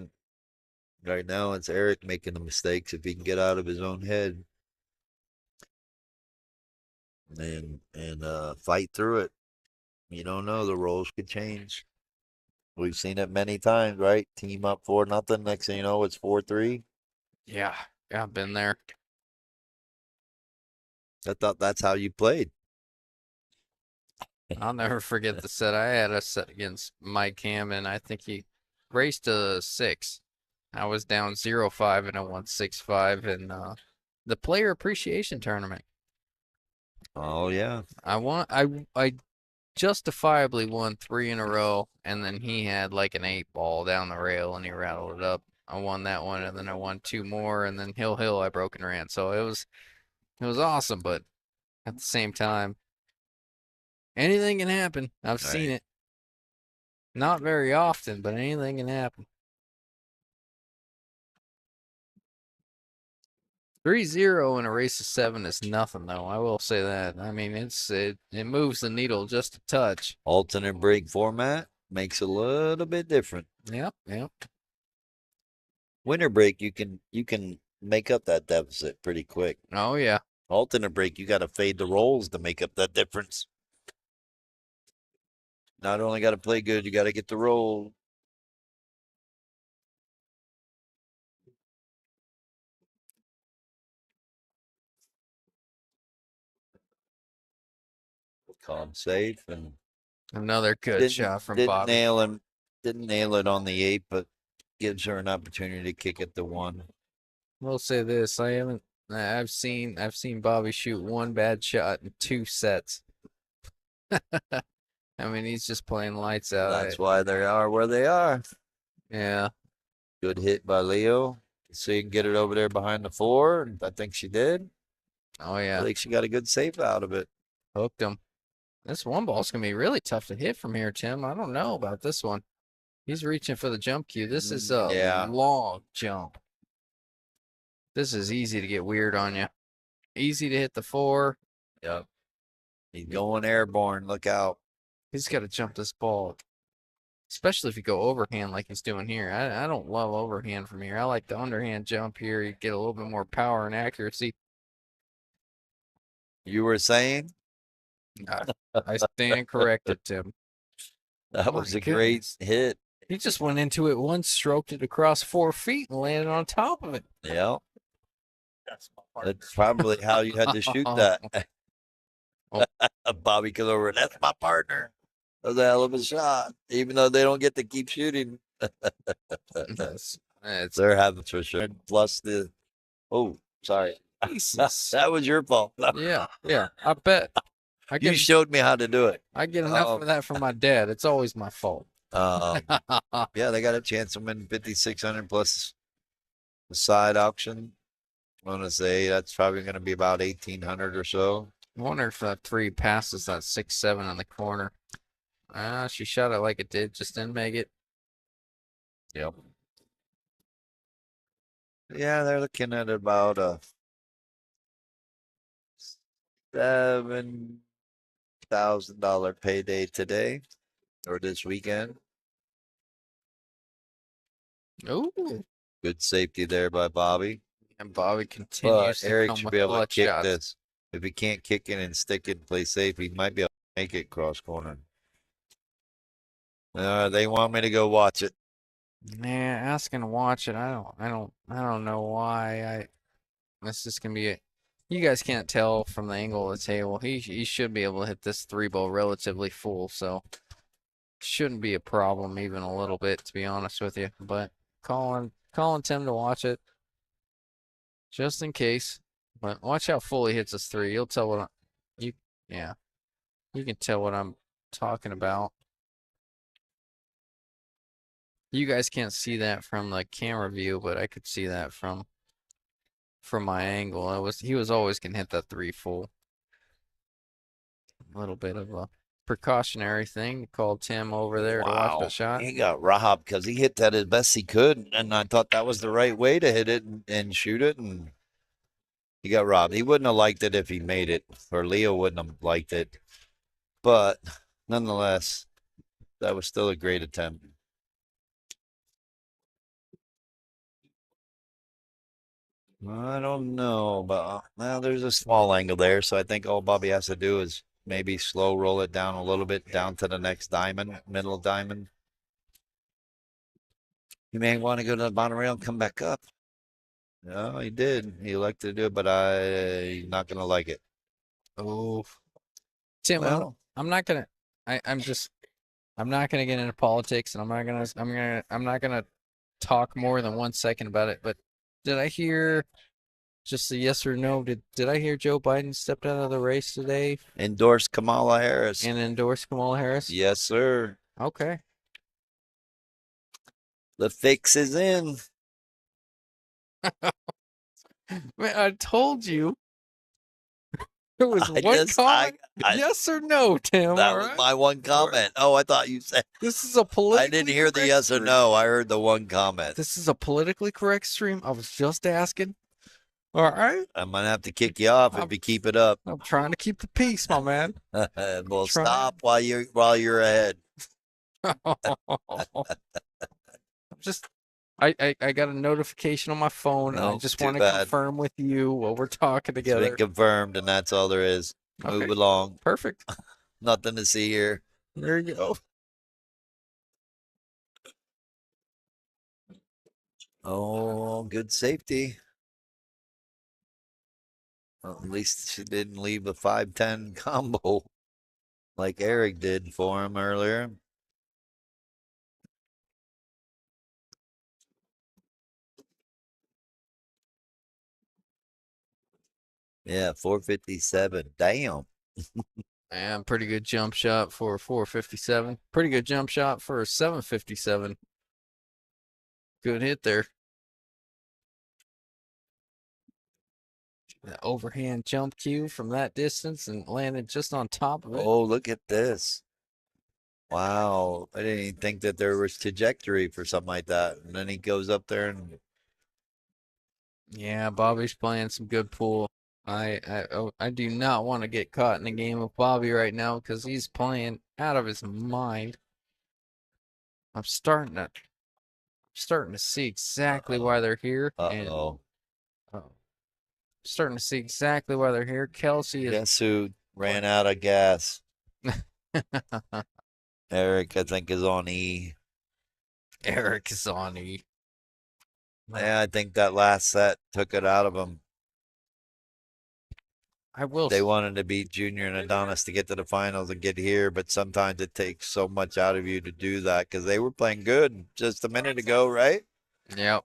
Right now, it's Eric making the mistakes if he can get out of his own head and fight through it. You don't know, the roles could change. We've seen it many times, right? Team up 4-0. Next thing you know, it's 4-3. Yeah, I've been there. I thought that's how you played. I'll never forget the set I had a set against Mike Hammond. I think he raced a 6. I was down 0-5 and I won 6-5 in the player appreciation tournament. Oh yeah. I justifiably won 3 in a row, and then he had like an 8 ball down the rail and he rattled it up. I won that one, and then I won 2 more, and then Hill I broke and ran. So it was awesome, but at the same time, anything can happen. I've seen it. Not very often, but anything can happen. 3-0 in a race of 7 is nothing, though. I will say that. I mean, it moves the needle just a touch. Alternate break format makes a little bit different. Yep. Winter break, you can make up that deficit pretty quick. Oh yeah. Alternate break, you got to fade the rolls to make up that difference. Not only got to play good, you got to get the roll. Call him safe and Another good shot from didn't Bobby. nail him. Didn't nail it on the 8, but gives her an opportunity to kick at the 1. We'll say this: I've seen Bobby shoot one bad shot in 2 sets. I mean, he's just playing lights out. That's why they are where they are. Yeah. Good hit by Leo. So you can get it over there behind the 4. I think she did. Oh yeah. I think she got a good save out of it. Hooked him. This one ball's gonna be really tough to hit from here, Tim. I don't know about this one. He's reaching for the jump cue. This is a long jump. This is easy to get weird on you. Easy to hit the 4. Yep. He's going airborne. Look out. He's got to jump this ball. Especially if you go overhand like he's doing here. I don't love overhand from here. I like the underhand jump here. You get a little bit more power and accuracy. You were saying? I stand corrected, Tim. That was a great hit. He just went into it once, stroked it across 4 feet, and landed on top of it. Yeah. That's probably how you had to shoot that. Bobby goes over, that's my partner. That was a hell of a shot, even though they don't get to keep shooting. They're having for sure. Plus the, sorry. That was your fault. Yeah, I bet. You showed me how to do it. I get enough of that from my dad. It's always my fault. Yeah, they got a chance to win 5,600 plus the side auction. I want to say that's probably going to be about 1,800 or so. I wonder if that 3 passes that 6-7 on the corner. She shot it like it did, just didn't make it. Yep. Yeah, they're looking at about a $7,000 payday today or this weekend. Ooh. Good safety there by Bobby. And Bobby continues to Eric come should with be able to clutch kick shots. this. If he can't kick it and stick it and play safe, he might be able to make it cross corner. They want me to go watch it. Yeah, asking to watch it. I don't know why. This is gonna be you guys can't tell from the angle of the table. He should be able to hit this 3 ball relatively full, so shouldn't be a problem even a little bit, to be honest with you. But calling Tim to watch it just in case. But watch how full he hits this 3. You'll tell what you can tell what I'm talking about. You guys can't see that from the camera view, but I could see that from my angle. He was always gonna hit that 3 full. A little bit of a precautionary thing. Called Tim over there to watch the shot. He got robbed because he hit that as best he could, and I thought that was the right way to hit it and shoot it, and he got robbed. He wouldn't have liked it if he made it, or Leo wouldn't have liked it. But nonetheless, that was still a great attempt. I don't know, but well, there's a small angle there, so I think all Bobby has to do is maybe slow roll it down a little bit down to the next diamond, middle diamond. You may want to go to the bottom rail and come back up. No, he did. He elected to do it, but I'm not gonna like it. Oh, Tim, Well, I'm not gonna. I'm not gonna get into politics, and I'm not gonna talk more than 1 second about it. But did I hear just a yes or no? Did I hear Joe Biden stepped out of the race today endorse Kamala Harris. and endorsed Kamala Harris? Yes, sir. Okay. The fix is in. Man, I told you. It was one comment. Yes or no, Tim? That was my one comment. Oh, I thought you said. This is a politically I didn't hear the yes or no. I heard the one comment. This is a politically correct stream. I was just asking. All right. I'm gonna have to kick you off if you keep it up. I'm trying to keep the peace, my man. Well, Try. stop while you're ahead. Just I got a notification on my phone. I No, just too want to bad. confirm with you while we're talking It's been together. confirmed, and that's all there is. Move Okay, along. perfect. Nothing to see here. There you go. Oh, good safety. Well, at least she didn't leave a 5-10 combo like Eric did for him earlier. Yeah, 457. Damn. And pretty good jump shot for a 457. Pretty good jump shot for a 757. Good hit there. The overhand jump cue from that distance and landed just on top of it. Oh, look at this. Wow. I didn't even think that there was trajectory for something like that. And then he goes up there and Yeah, Bobby's playing some good pool. I do not want to get caught in a game with Bobby right now because he's playing out of his mind. I'm starting to see exactly why they're here. And uh-oh. starting to see exactly why they're here. Kelsey is Guess who ran out of gas? Eric, I think, is on E. Eric is on E. Yeah, I think that last set took it out of him. I will. They wanted to beat Junior and Adonis to get to the finals and get here, but sometimes it takes so much out of you to do that because they were playing good just a minute ago, right? Yep.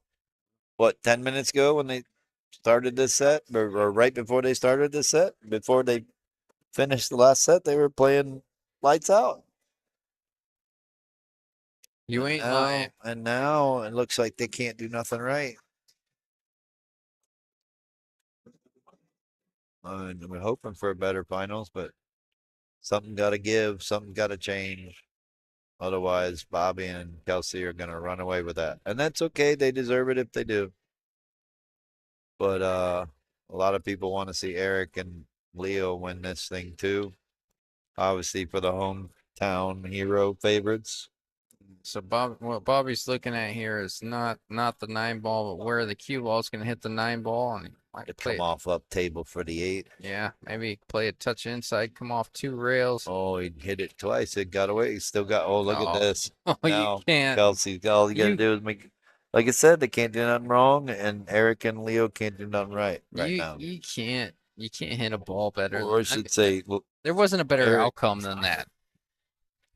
What, 10 minutes ago when they started this set, or right before they started this set, before they finished the last set, they were playing lights out. You ain't lying. And now it looks like they can't do nothing right. And we're hoping for a better finals, but something got to give, something got to change. Otherwise, Bobby and Kelsey are going to run away with that. And that's okay. They deserve it if they do. But a lot of people want to see Eric and Leo win this thing too. Obviously for the hometown hero favorites. So what Bobby's looking at here is not the 9 ball, but where the cue ball is going to hit the 9 ball, and he might play Come off up table for the 8. Yeah, maybe play a touch inside, come off 2 rails. Oh, he hit it twice. It got away. He still got. Oh, look at this. Oh, Now, you can't. Kelsey, all you got to do is make. Like I said, they can't do nothing wrong, and Eric and Leo can't do nothing right now. You can't hit a ball better. Or I should say, well, there wasn't a better Eric, outcome than that.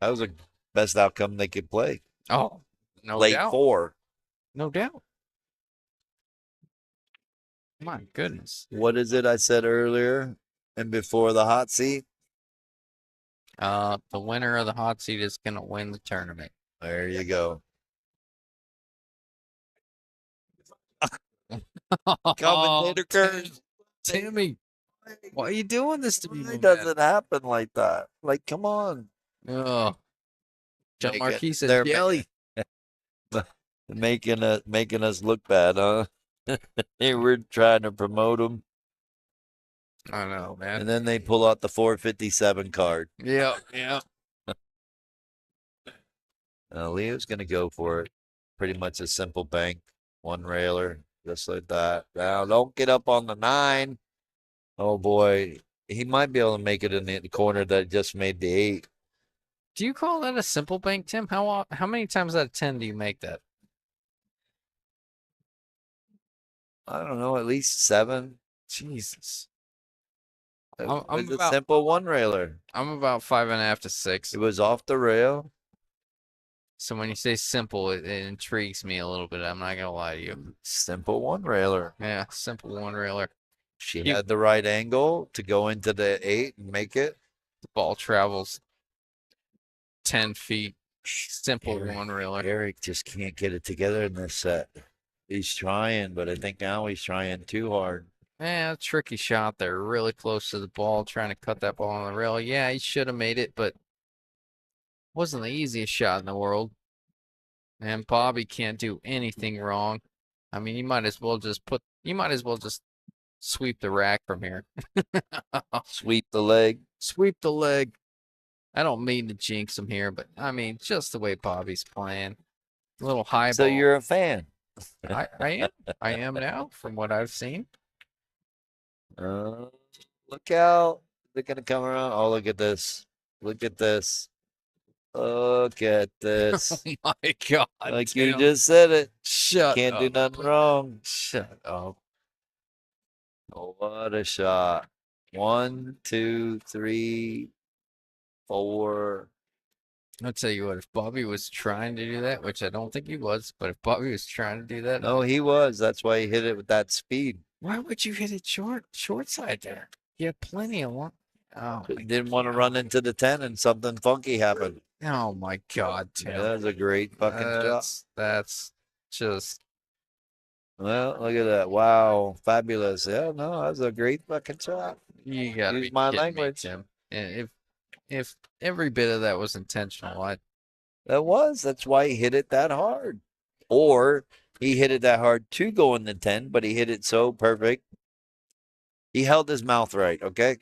that was the best outcome they could play. Oh, no Late doubt. 4. No doubt. My goodness. What is it I said earlier and before the hot seat? The winner of the hot seat is gonna win the tournament. There you go. Commentator curse. Timmy, why are you doing this to me? Why does it happen like that? Like, come on. Oh, John Marquis said They're jelly. making us look bad, huh? We're trying to promote them, I know, man. and then they pull out the 457 card. Yeah. Leo's gonna go for it. Pretty much a simple bank, one railer, just like that. Now, don't get up on the 9. Oh boy, he might be able to make it in the corner that just made the 8. Do you call that a simple bank, Tim? How many times out of 10 do you make that? I don't know, at least 7. Jesus. It's a simple one railer. I'm about 5.5 to 6. It was off the rail. So when you say simple, it intrigues me a little bit. I'm not gonna lie to you. Simple one railer. Yeah, simple one railer. She had the right angle to go into the 8 and make it. The ball travels 10 feet. Simple one railer. Eric just can't get it together in this set. He's trying, but I think now he's trying too hard. Yeah, tricky shot there. Really close to the ball, trying to cut that ball on the rail. Yeah, he should have made it, but wasn't the easiest shot in the world. And Bobby can't do anything wrong. I mean, you might as well just sweep the rack from here. Sweep the leg. Sweep the leg. I don't mean to jinx him here, but I mean just the way Bobby's playing. A little high So ball. you're a fan. I am. I am now, from what I've seen. Look out. They're going to come around. Oh, look at this. Look at this. Look at this. Oh my God. Like Tim. you just said it. Shut Can't up. do nothing wrong. Shut up. Oh, what a shot. 1, 2, 3, 4. I'll tell you what, if Bobby was trying to do that, which I don't think he was, but if Bobby was trying to do that, No, he was. That's why he hit it with that speed. why would you hit it short side there? You had plenty of long. Oh, my Didn't want to run into the 10 and something funky happened. Oh my God, Tim. Yeah, that was a great fucking shot. That's just. Well, look at that. Wow. Fabulous. Yeah, no, that was a great fucking shot. You gotta Use be my kidding language. me, Tim. And if every bit of that was intentional, That was. That's why he hit it that hard. Or he hit it that hard to go in the 10, but he hit it so perfect. He held his mouth right, okay?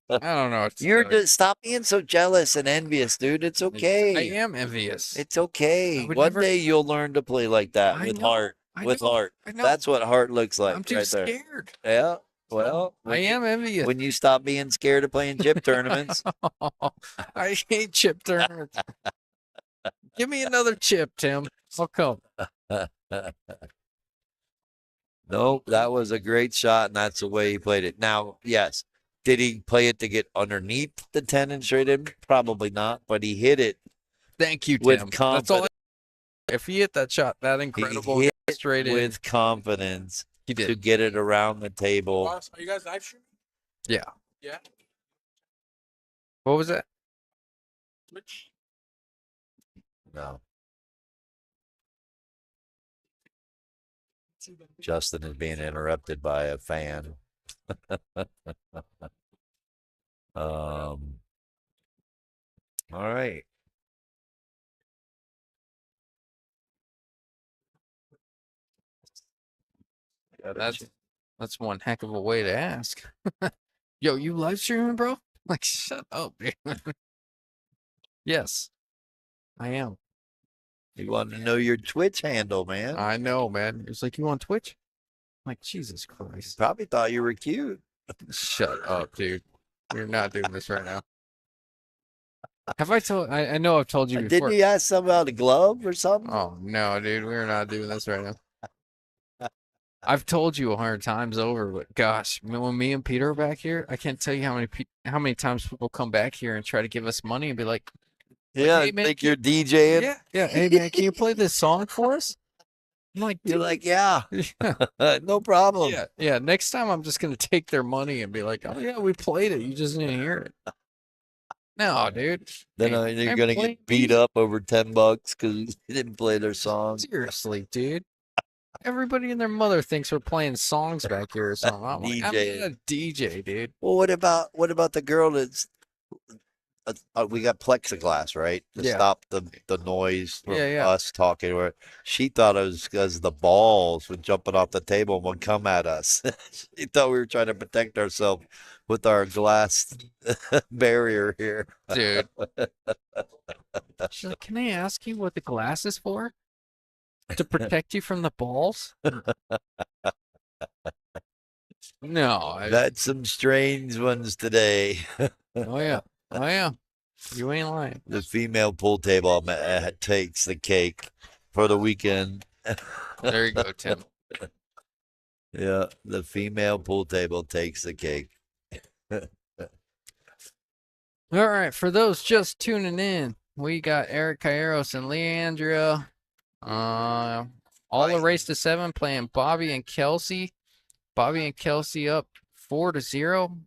I don't know. You're just stop being so jealous and envious, dude. It's okay. I am envious. It's okay. would One never- day you'll learn to play like that with heart. With heart. I know. That's what heart looks like I'm too right there. scared. Yeah. Well, I am envious. when you stop being scared of playing chip tournaments. I hate chip tournaments. Give me another chip, Tim. I'll come. Nope, that was a great shot, and that's the way he played it. Now, yes, did he play it to get underneath the 10 and straight in? Probably not, but he hit it. Thank you, Tim. With That's all. confidence. If he hit that shot that incredible, hit straight in, with confidence he did. to get it around the table. Boss, are you guys live streaming? Yeah. Yeah. What was that? Twitch? No. Justin is being interrupted by a fan. All right. That's one heck of a way to ask. Yo, you live streaming, bro? Like, shut up, dude. Yes, I am. You want to know your Twitch handle, man? I know, man. It's like, you on Twitch? I'm like, Jesus Christ. Probably thought you were cute. Shut up, dude. We're not doing this right now. Have I told? I know I've told you before. Didn't you ask something about a glove or something? Oh no, dude, we're not doing this right now. I've told you 100 times over, but gosh, when me and Peter are back here, I can't tell you how many times people come back here and try to give us money and be like, Yeah, hey, I man, think you're DJing. yeah. Hey man, can you play this song for us? I'm like, You're dude, like, yeah, yeah, no problem. yeah. Next time, I'm just gonna take their money and be like, oh yeah, we played it. You just didn't hear it. No, dude. Then you're gonna get beat up over $10 because you didn't play their song. Seriously, dude. Everybody and their mother thinks we're playing songs back here or something. I'm like, I'm not a DJ, dude. Well, what about the girl that's? We got plexiglass, right, to Yeah. stop the noise from Yeah. us talking. Or she thought it was because the balls were jumping off the table and would come at us. She thought we were trying to protect ourselves with our glass barrier here. Dude. She's like, can I ask you what the glass is for? To protect you from the balls? No. That's some strange ones today. Oh, yeah. Oh, yeah. You ain't lying. The female pool table takes the cake for the weekend. There you go, Tim. Yeah, the female pool table takes the cake. All right, for those just tuning in, we got Eric Cairos and Leandria. All the race to 7 playing Bobby and Kelsey. Bobby and Kelsey up 4-0.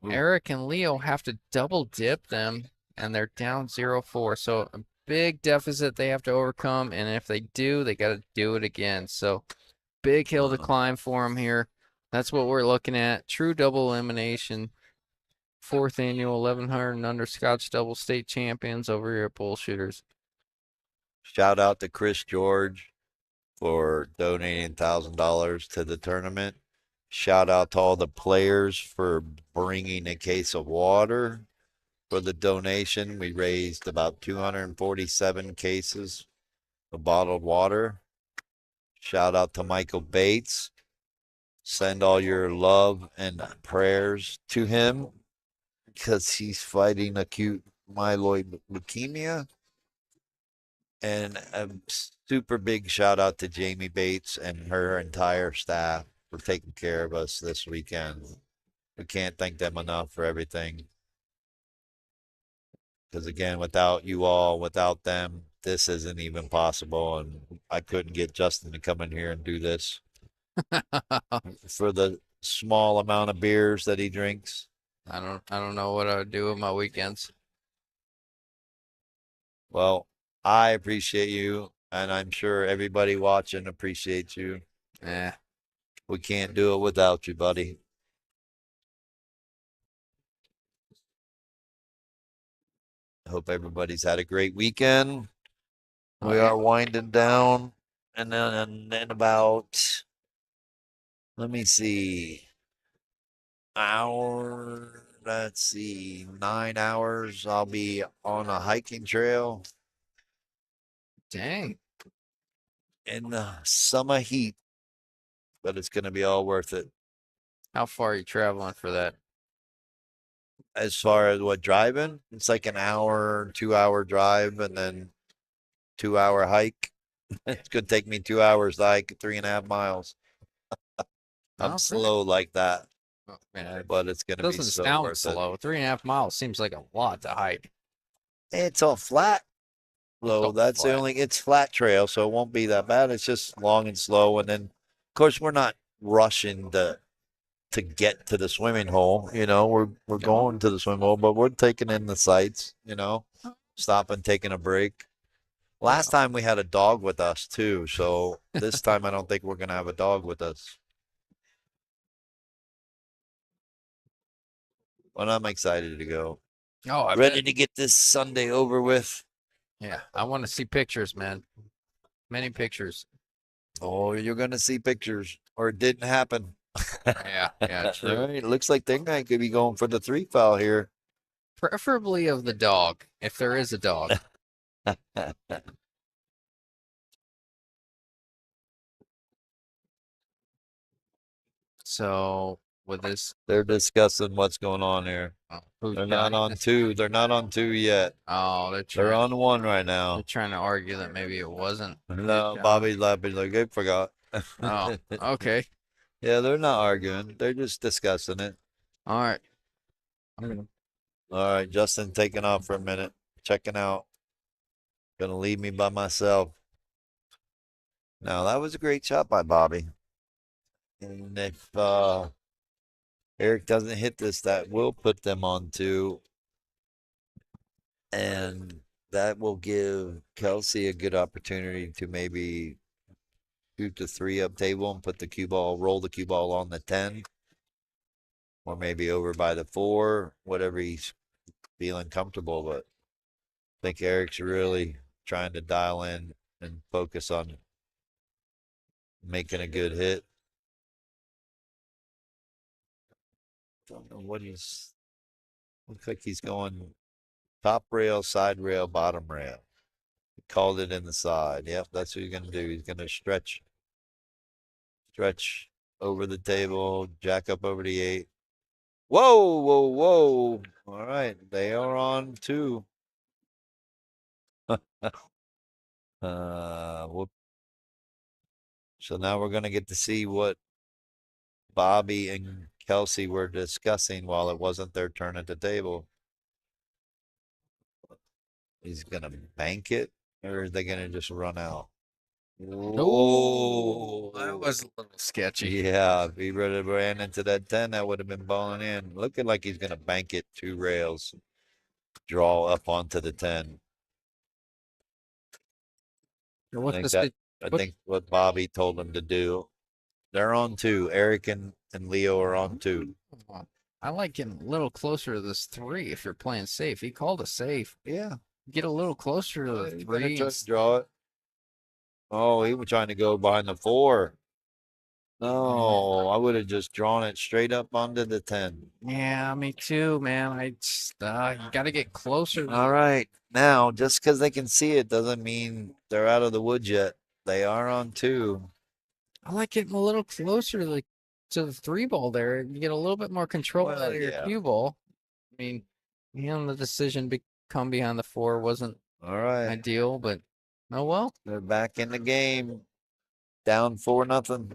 Ooh. Eric and Leo have to double dip them, and they're down 0-4. So a big deficit they have to overcome, and if they do, they got to do it again. So big hill to climb for them here. That's what we're looking at. True double elimination. 4th annual 1100 and under Scotch double state champions over here at Bullshooters. Shout out to Chris George for donating $1,000 to the tournament. Shout out to all the players for bringing a case of water for the donation. We raised about 247 cases of bottled water. Shout out to Michael Bates. Send all your love and prayers to him because he's fighting acute myeloid leukemia. And a super big shout out to Jamie Bates and her entire staff for taking care of us this weekend. We can't thank them enough for everything. Because again, without you all, without them, this isn't even possible. And I couldn't get Justin to come in here and do this for the small amount of beers that he drinks. I don't know what I would do with my weekends. Well, I appreciate you, and I'm sure everybody watching appreciates you. Yeah. We can't do it without you, buddy. I hope everybody's had a great weekend. We are winding down, and then about, let me see, let's see, 9 hours. I'll be on a hiking trail Dang. in the summer heat, but it's going to be all worth it. How far are you traveling for that? As far as what driving, it's like an hour, 2 hour drive, and then 2 hour hike. It's gonna take me 2 hours to hike 3.5 miles. I'm Oh, slow like that, oh, man, but it's it gonna be doesn't so sound worth it. slow. 3.5 miles seems like a lot to hike. It's all flat, though. all That's the flat. only. It's flat trail, so it won't be that bad. It's just long and slow, and then, of course, we're not rushing to get to the swimming hole. You know, we're No. going to the swimming hole, but we're taking in the sights. You know, stopping, taking a break. Last time we had a dog with us too, so this time I don't think we're gonna have a dog with us. But I'm excited to go. Oh, I Ready bet. to get this Sunday over with. Yeah, I want to see pictures, man. Many pictures. Oh, you're gonna see pictures, or it didn't happen. Yeah, All true. right, looks like they might could be going for the 3 foul here. Preferably of the dog, if there is a dog. So with this, They're discussing what's going on here. who's They're not shouting on this? two. They're not on two yet. Oh, They're on one right they're now. trying to argue that maybe it wasn't. No, Bobby's laughing like I forgot. Oh, okay. Yeah, they're not arguing. They're just discussing it. All right. I'm gonna. All right, Justin taking off for a minute, checking out. Gonna leave me by myself. Now that was a great shot by Bobby. And if Eric doesn't hit this, that will put them on two. And that will give Kelsey a good opportunity to maybe shoot the 3 up table and put the cue ball, roll the cue ball on the 10. Or maybe over by the 4, whatever he's feeling comfortable. But I think Eric's really trying to dial in and focus on making a good hit. Don't know what he's. Looks like he's going top rail, side rail, bottom rail. He called it in the side. Yep, that's what he's going to do. He's going to stretch over the table, jack up over the 8. Whoa, whoa, whoa. All right, they are on 2. Whoop. So now we're going to get to see what Bobby and Kelsey were discussing while it wasn't their turn at the table. He's going to bank it, or are they going to just run out? Oh, that was a little sketchy. Yeah, if he would have ran into that 10, that would have been balling in. Looking like he's going to bank it 2 rails, draw up onto the 10. I think what Bobby told him to do. They're on 2. Eric and Leo are on 2. I like getting a little closer to this 3 if you're playing safe. He called a safe. Yeah. Get a little closer to the You're gonna 3. try to draw it. Oh, he was trying to go behind the 4. No, I would have just drawn it straight up onto the 10. Yeah, me too, man. You got to get closer. All right. Now, just because they can see it doesn't mean they're out of the woods yet. They are on 2. I like getting a little closer to the 3 ball there. You get a little bit more control Well, out of your yeah. cue ball. I mean, the decision come behind the 4 wasn't All right. ideal, but oh well. They're back in the game. Down 4-0.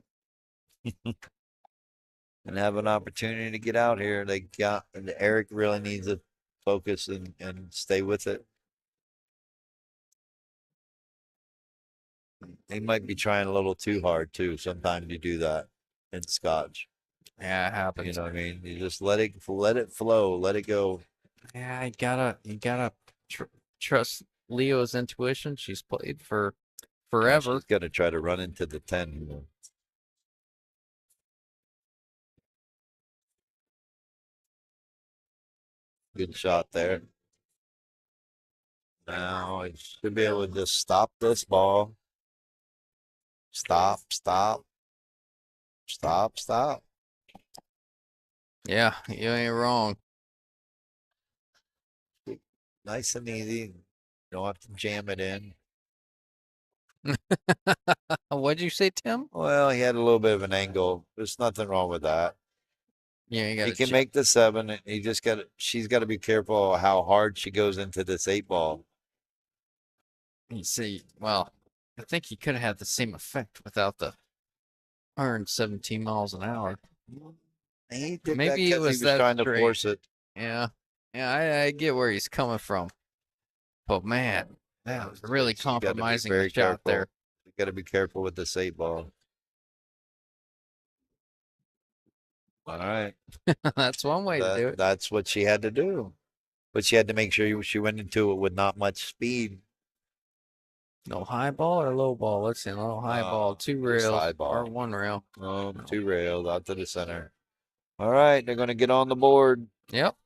And have an opportunity to get out here. And Eric really needs to focus and stay with it. He might be trying a little too hard too. Sometimes you do that in Scotch. Yeah, it You happens. know what I mean? You just let it flow, let it go. Yeah, you gotta trust Leo's intuition. She's played for forever. She's got to try to run into the 10. Good shot there. Now it should be able to just stop this ball. Stop. Yeah, you ain't wrong. Nice and easy. Don't have to jam it in. What'd you say, Tim? Well, he had a little bit of an angle. There's nothing wrong with that. Yeah, you He got can make the 7. And she's got to be careful how hard she goes into this 8 ball. You see, well, I think he could have had the same effect without the 117 miles an hour. He did Maybe that it because was he was that trying to straight. force it. Yeah, I get where he's coming from, but man, that was really You gotta be compromising very the shot careful. there. You got to be careful with this 8 ball. All right. That's one way to do it. That's what she had to do. But she had to make sure she went into it with not much speed. No high ball or low ball. Let's see, no high ball, 2 rails high ball. or 1 rail. 2 rails out to the center. All right, they're going to get on the board. Yep.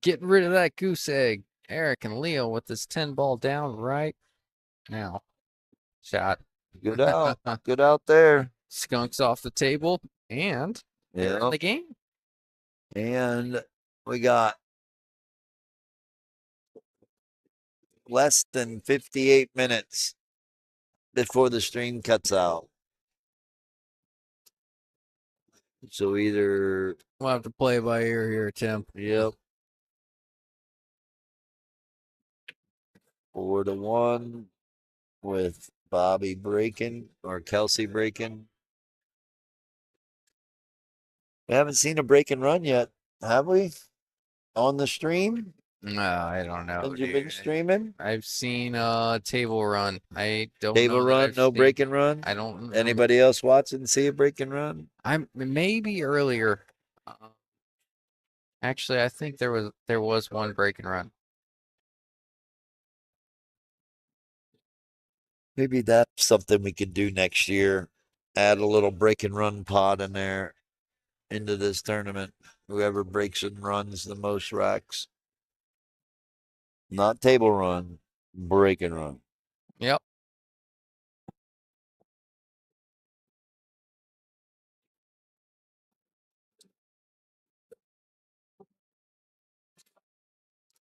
Getting rid of that goose egg. Eric and Leo with this 10 ball down right now. Shot. Good out. Good out there. Skunks off the table and they're in the game. And we got less than 58 minutes before the stream cuts out. So either We'll have to play by ear here, Tim. Yep. 4-1 with Bobby breaking or Kelsey breaking. We haven't seen a break and run yet, have we? On the stream? No, I don't know. Have you been streaming? I've seen table run. I don't Table know that run, I've no seen- break and run? I don't. Anybody else watching see a break and run? I'm maybe earlier. Actually, I think there was one break and run. Maybe that's something we could do next year. Add a little break and run pod in there into this tournament. Whoever breaks and runs the most racks. Not table run, break and run. Yep.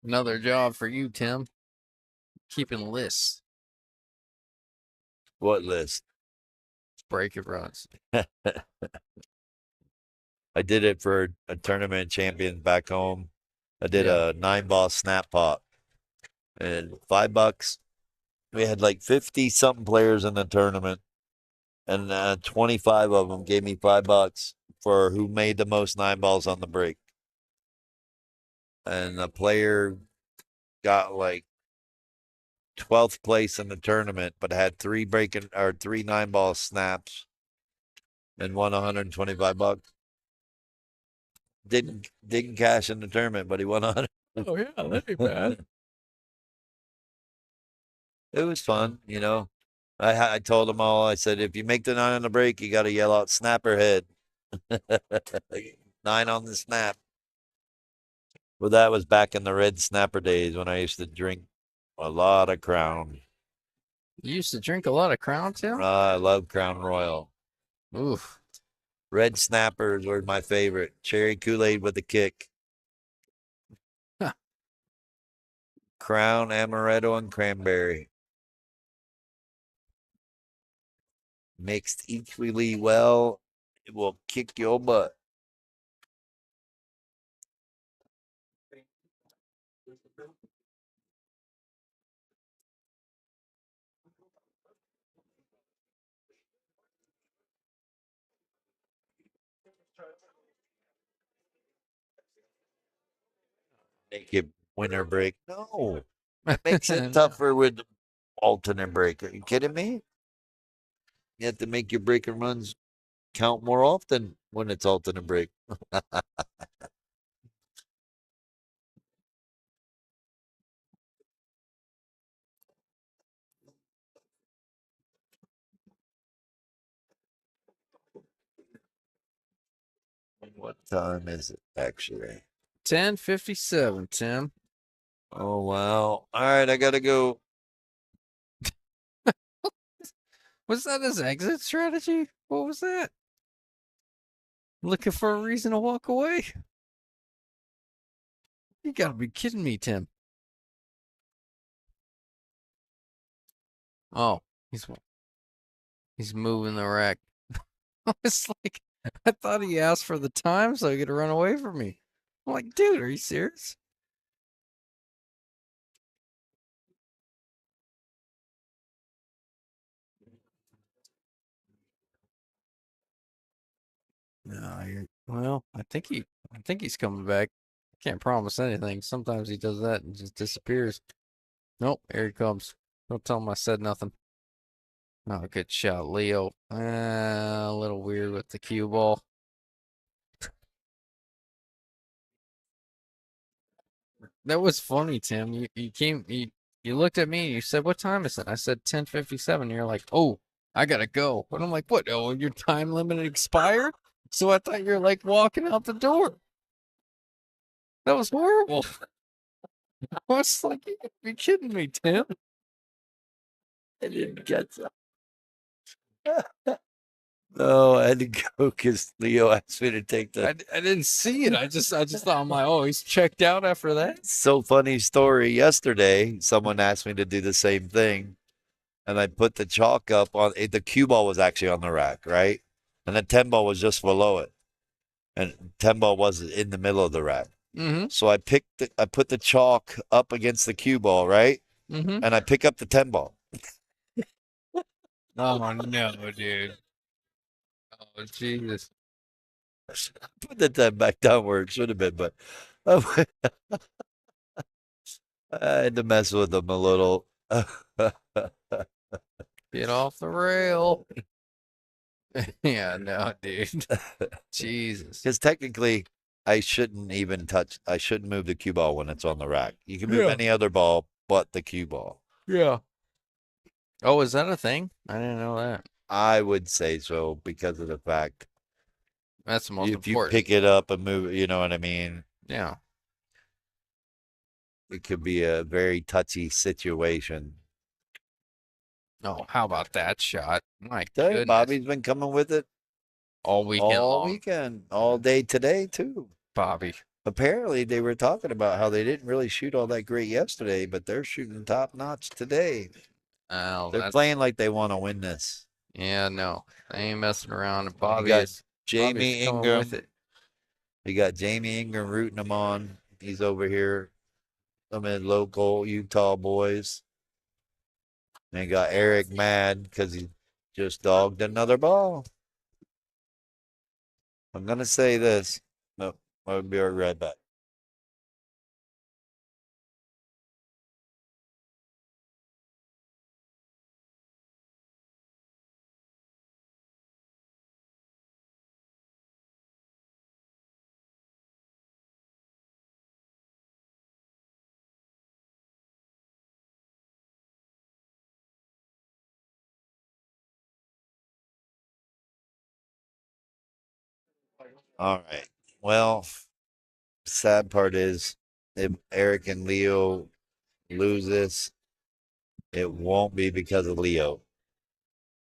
Another job for you, Tim. Keeping lists. What list? Break and runs. I did it for a tournament champion back home. I did Yeah. a 9-ball snap pop. And $5. We had like 50 something players in the tournament. And 25 of them gave me $5 for who made the most 9 balls on the break. And the player got like 12th place in the tournament, but had 3 9-ball snaps and won $125. Didn't cash in the tournament, but he won 100. Oh yeah, that ain't bad. It was fun, you know. I told them all. I said, if you make the 9 on the break, you got to yell out snapper head. 9 on the snap. Well, that was back in the red snapper days when I used to drink a lot of Crown. You used to drink a lot of Crown, Tim? I love Crown Royal. Oof. Red Snappers were my favorite. Cherry Kool-Aid with a kick. Huh. Crown, Amaretto, and Cranberry. Mixed equally well, it will kick your butt. Make it winter break. No, it makes it No. tougher with alternate break. Are you kidding me? You have to make your break and runs count more often when it's alternate break. What time is it actually? 10:57, Tim. Oh wow. All right, I gotta go. Was that his exit strategy? What was that? Looking for a reason to walk away? You gotta be kidding me, Tim. Oh, he's moving the rack. It's like I thought he asked for the time so he could run away from me. I'm like, dude, are you serious? No, well, I think he's coming back. Can't promise anything. Sometimes he does that and just disappears. Nope, here he comes. Don't tell him I said nothing. Oh, good shot, Leo. A little weird with the cue ball. That was funny, Tim. You looked at me and you said, "What time is it?" I said 10:57. You're like, "Oh, I gotta go." And I'm like, "What? Oh, your time limit expired?" So I thought you're like walking out the door. That was horrible. I was like, "You gotta be kidding me, Tim." I didn't get that. No, I had to go because Leo asked me to take the. I didn't see it. I just thought I'm like, "Oh, he's checked out after that." So funny story. Yesterday, someone asked me to do the same thing, and I put the chalk up on it. The cue ball was actually on the rack, right? And the 10 ball was just below it. And 10 ball was in the middle of the rack. Mm-hmm. So I put the chalk up against the cue ball, right? Mm-hmm. And I pick up the 10 ball. Oh no, dude. Oh Jesus. Put the 10 back down where it should have been, but I had to mess with them a little. Get off the rail. Yeah, no, dude. Jesus. Because technically, I shouldn't move the cue ball when it's on the rack. You can move Yeah. any other ball but the cue ball. Yeah. Oh, is that a thing? I didn't know that. I would say so because of the fact That's the most if you important. pick it up and move it, you know what I mean? Yeah. It could be a very touchy situation. Oh, how about that shot? My Tell you, goodness. Bobby's been coming with it All weekend all long. weekend, all day today, too. Bobby. Apparently, they were talking about how they didn't really shoot all that great yesterday, but they're shooting top notch today. Oh, They're playing like they want to win this. yeah, no. They ain't messing around. Bobby got is Jamie Bobby's coming Ingram. with it. We got Jamie Ingram rooting them on. He's over here. Some of the local Utah boys. And got Eric mad because he just dogged another ball. I'm going to say this. No, I'll be right back. All right. Well, sad part is if Eric and Leo lose this, It won't be because of Leo.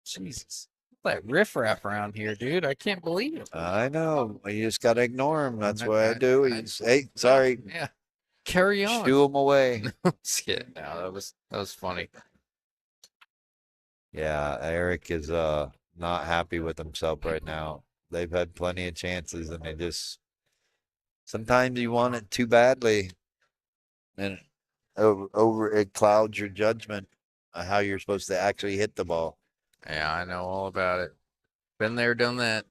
Jesus. That riffraff around here, dude. I can't believe it. I know. You just gotta ignore him. That's what I I- do. Hey, sorry. Yeah. Carry on. Shoo him away. Skit. No, that was funny. Yeah, Eric is not happy with himself right now. They've had plenty of chances and they just sometimes you want it too badly and over it clouds your judgment on how you're supposed to actually hit the ball. Yeah, I know all about it. Been there, done that.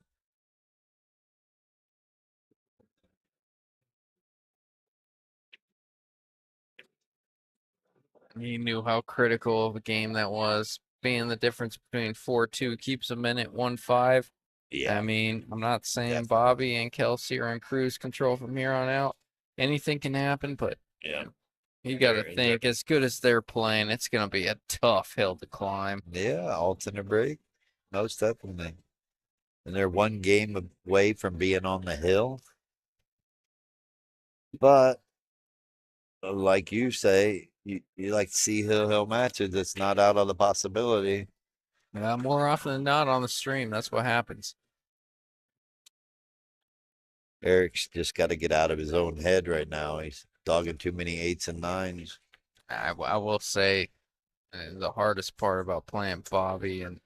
He knew how critical of a game that was. Being the difference between 4-2 keeps them in at 1-5. Yeah. I mean, I'm not saying Definitely. Bobby and Kelsey are in cruise control from here on out. Anything can happen, but Yeah. you got to They're- think, as good as they're playing, it's going to be a tough hill to climb. Yeah, alternate break. Most definitely. And they're one game away from being on the hill. But like you say, you like to see hill matches. It's not out of the possibility. More often than not on the stream, that's what happens. Eric's just got to get out of his own head right now. He's dogging too many 8s and 9s. I will say the hardest part about playing Bobby, and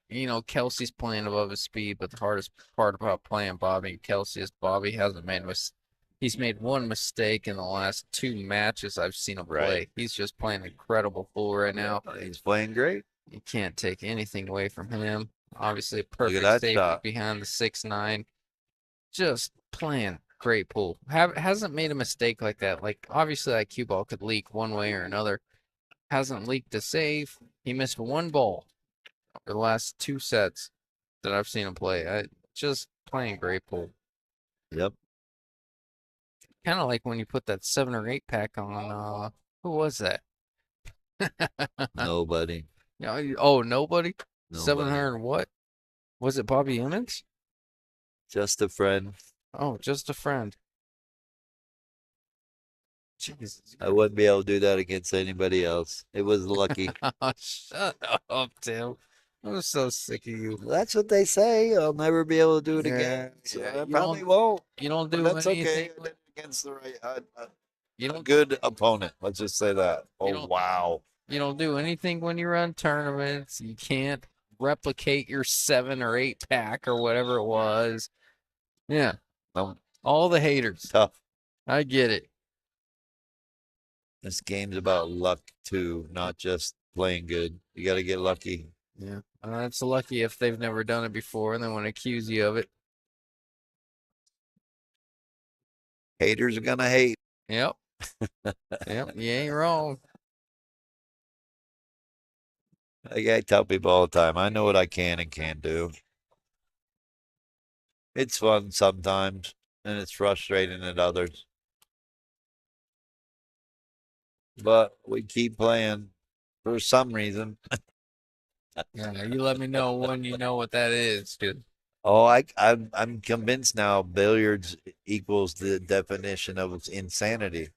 Kelsey's playing above his speed, but the hardest part about playing Bobby and Kelsey is Bobby hasn't made he's made one mistake in the last 2 matches I've seen him play. Right. He's just playing incredible pool right now. He's playing great. You can't take anything away from him. Obviously, a perfect that safety shot. behind the 6-9. Just playing great pool. Hasn't made a mistake like that. Like, obviously, that cue ball could leak one way or another. Hasn't leaked a save. He missed 1 ball over the last 2 sets that I've seen him play. Just playing great pool. Yep. Kind of like when you put that 7 or 8 pack on. Who was that? Nobody. Oh, nobody. Nobody. 700 what? Was it Bobby Emmons? Just a friend. Oh, just a friend. Jesus. I wouldn't be able to do that against anybody else. It was lucky. Oh, shut up, Tim. I'm so sick of you. That's what they say. I'll never be able to do it Yeah, again. So yeah, I you probably don't- won't. You don't do But that's anything. okay. I did it against the right, You a don't. good opponent. Let's just say that. You Oh, don't- wow. You don't do anything when you run tournaments. You can't replicate your 7 or 8 pack or whatever it was. Yeah. No, All the haters. tough. I get it. This game's about luck, too, not just playing good. You got to get lucky. Yeah. It's lucky if they've never done it before and they want to accuse you of it. Haters are going to hate. Yep. Yep. You ain't wrong. I tell people all the time, I know what I can and can't do. It's fun sometimes, and it's frustrating at others. But we keep playing for some reason. Yeah, you let me know when you know what that is, dude. Oh, I'm convinced now billiards equals the definition of insanity.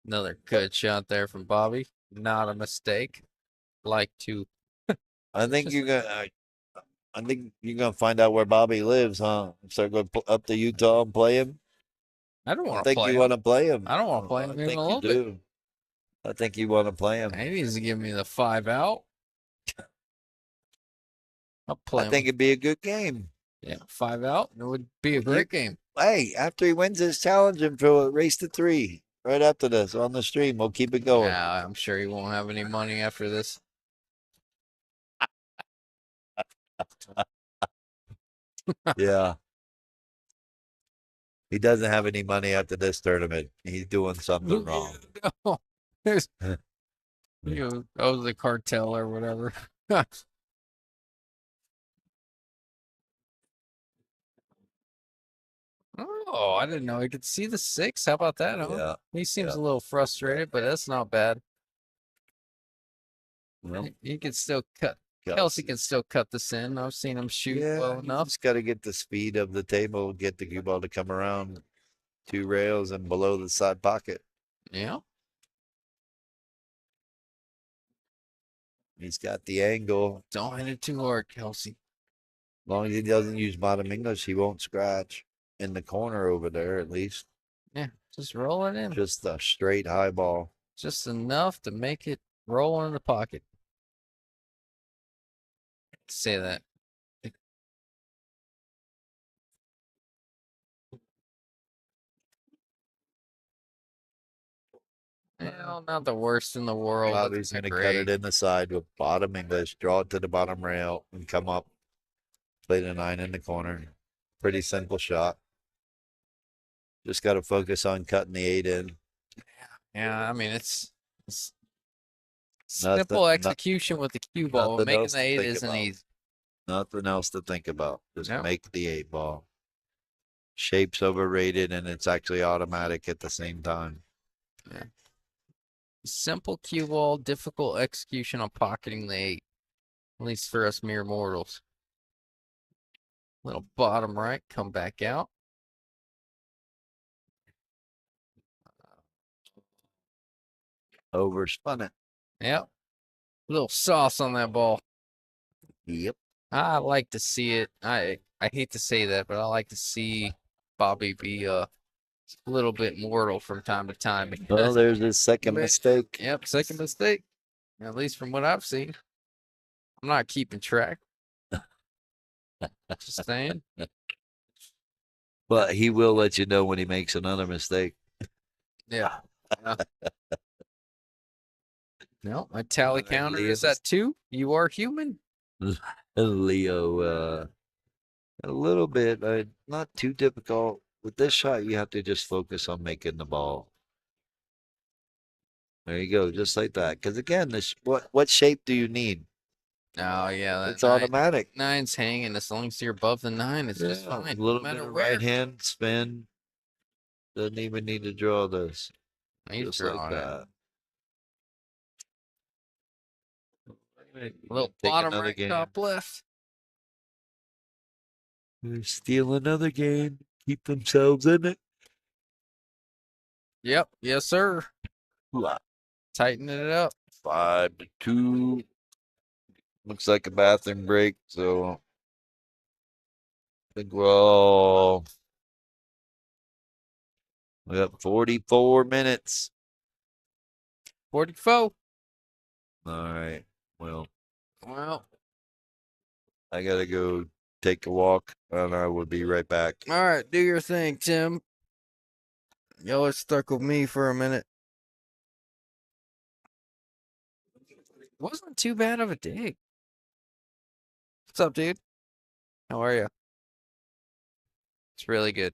Another good shot there from Bobby. Not a mistake. Like to. I think you're gonna. I think you're gonna find out where Bobby lives, huh? Start going up to Utah and play him. I don't I want to think play you him. want to play him. I don't want to play him I even think a you little bit. do. I think you want to play him. He needs to give me the 5 out. I'll play I him. think it'd be a good game. Yeah, 5 out. It would be a great game. Hey, after he wins his challenge and for a race to 3, right after this on the stream, we'll keep it going. Yeah, I'm sure he won't have any money after this. Yeah. He doesn't have any money after this tournament. He's doing something wrong. No, there's, that was the cartel or whatever. Oh, I didn't know he could see the 6. How about that, huh? Yeah. He seems Yeah. a little frustrated, but that's not bad. Well, He can still cut. Kelsey can still cut this in. I've seen him shoot well you enough. just got to get the speed of the table, get the cue ball to come around 2 rails and below the side pocket. Yeah. He's got the angle. Don't hit it too hard, Kelsey. As long as he doesn't use bottom English, he won't scratch in the corner over there, at least. Yeah, just roll it in. Just a straight high ball. Just enough to make it roll in the pocket. Say that. Well, not the worst in the world. but Bobby's not going to cut great. it in the side with bottom English, draw it to the bottom rail, and come up. Play the 9 in the corner. Pretty simple shot. Just got to focus on cutting the 8 in. Yeah, I mean it's Nothing, simple execution with the cue ball. nothing Making else the to 8 think isn't about. easy. Nothing else to think about. Just Nope. make the 8 ball. Shape's overrated and it's actually automatic at the same time. Yeah. Simple cue ball, difficult execution on pocketing the 8. At least for us mere mortals. Little bottom right, come back out. Overspun it. Yep. Little sauce on that ball. Yep. I like to see it. I hate to say that, but I like to see Bobby be a little bit mortal from time to time. Well, there's his second mistake. Yep, second mistake. At least from what I've seen. I'm not keeping track. Just saying. But he will let you know when he makes another mistake. Yeah. No, my tally counter is at 2. You are human. Leo, a little bit, not too difficult. With this shot, you have to just focus on making the ball. There you go, just like that. Because again, this what shape do you need? Oh yeah, that It's automatic. 9's hanging. As long as you're above the 9, it's just Yeah, fine. a little No bit matter of where. right hand spin. Doesn't even need to draw this. He's Just like drawing it. that. A little Take bottom another right, game. top left. Steal another game. Keep themselves in it. Yep. Yes, sir. Tighten it up. 5-2. Looks like a bathroom break, so I think we're all. We got 44 minutes. 44. All right. Well, I gotta go take a walk, and I will be right back. All right. Do your thing, Tim. Y'all are stuck with me for a minute. Wasn't too bad of a dig. What's up, dude? How are you? It's really good.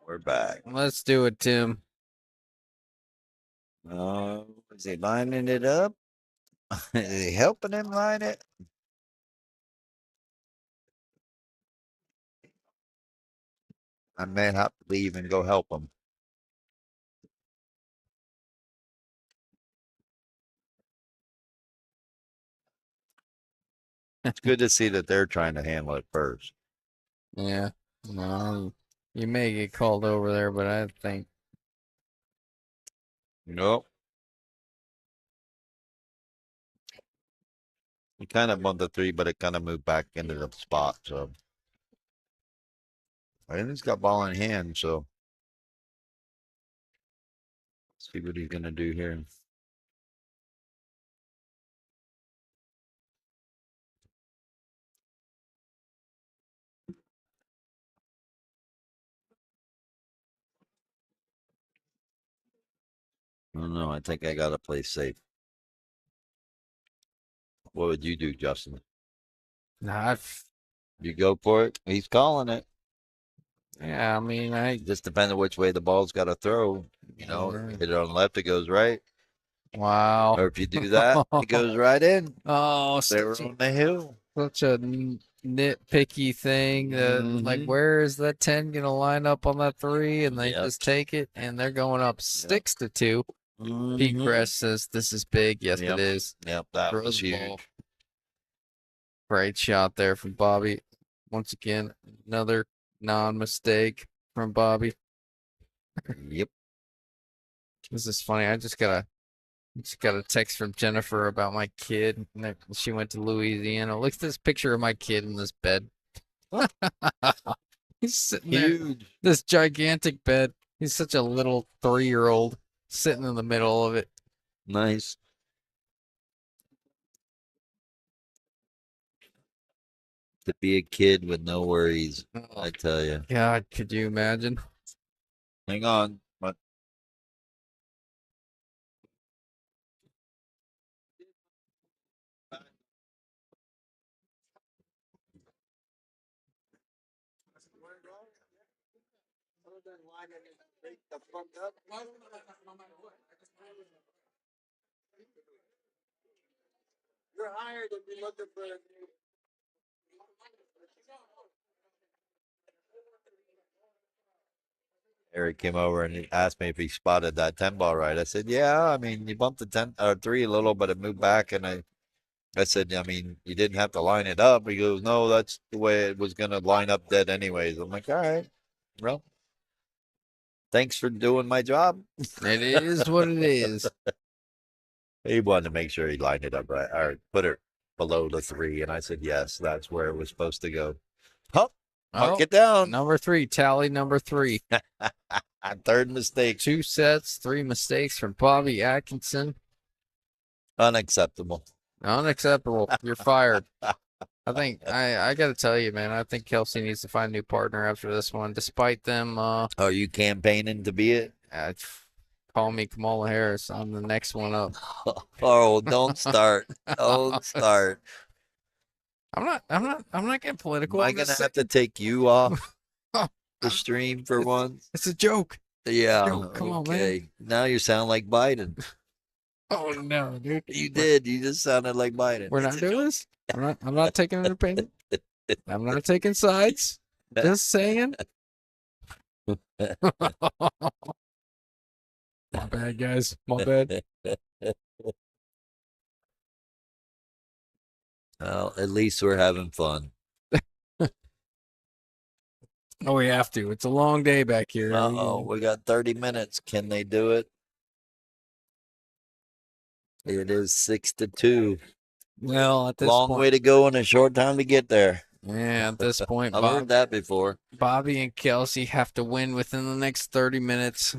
We're back. Let's do it, Tim. Is he lining it up? Is he helping him line it? I may have to leave and go help him. It's good to see that they're trying to handle it first. Yeah. No, you may get called over there, but I think Nope. He kind of won the 3, but it kind of moved back into the spot. So, and he's got ball in hand. So, see what he's gonna do here. I don't know. I think I gotta play safe. What would you do, Justin? nah, You go for it. He's calling it. yeah, I mean, Just depends on which way the ball's got to throw. You know, if you hit it on the left, it goes right. wow. Or if you do that, it goes right in. Oh, They were such on the hill. a nitpicky thing that, like, Mhm. where is that 10 going to line up on that 3? And they Yep. just take it, and they're going up 6-2. Pete Mhm. Crest says, this is big. Yes, Yep. it is. Yep, that Throws was the huge. ball. Great shot there from Bobby. Once again, another non-mistake from Bobby. Yep. This is funny. I just got a text from Jennifer about my kid. She went to Louisiana. Look at this picture of my kid in this bed. He's sitting there. Huge. This gigantic bed. He's such a little 3-year-old sitting in the middle of it. Nice. To be a kid with no worries, I tell you. God, could you imagine? Hang on. But You're hired if you're looking for a new. Eric came over and he asked me if he spotted that 10 ball right. I said, yeah, I mean, you bumped the 10 or 3 a little, but it moved back. And I said, I mean, you didn't have to line it up. He goes, no, that's the way it was going to line up dead anyways. I'm like, all right, well, thanks for doing my job. It is what it is. He wanted to make sure he lined it up right or put it below the 3. And I said, yes, that's where it was supposed to go. Hup, mark it down. Number 3, tally number 3. Third mistake. 2 sets, 3 mistakes from Bobby Atkinson. Unacceptable. Unacceptable. You're fired. I think I got to tell you, man. I think Kelsey needs to find a new partner after this one. Despite them, Are you campaigning to be it? call me Kamala Harris. I'm the next one up. Oh, don't start. Don't start. I'm not getting political. Am I I'm gonna just have to saying. take you off the stream for once? It's a joke. Yeah. Yo, come on, man. Okay. Now you sound like Biden. Oh no, dude. You did. You just sounded like Biden. We're not doing this. I'm not taking an opinion. I'm not taking sides. Just saying. My bad, guys. My bad. Well, at least we're having fun. Oh, we have to. It's a long day back here. Uh-oh, we got 30 minutes. Can they do it? It is 6-2. Well, at this Long point, way to go and a short time to get there. yeah, at this point, I've heard that before. Bobby and Kelsey have to win within the next 30 minutes.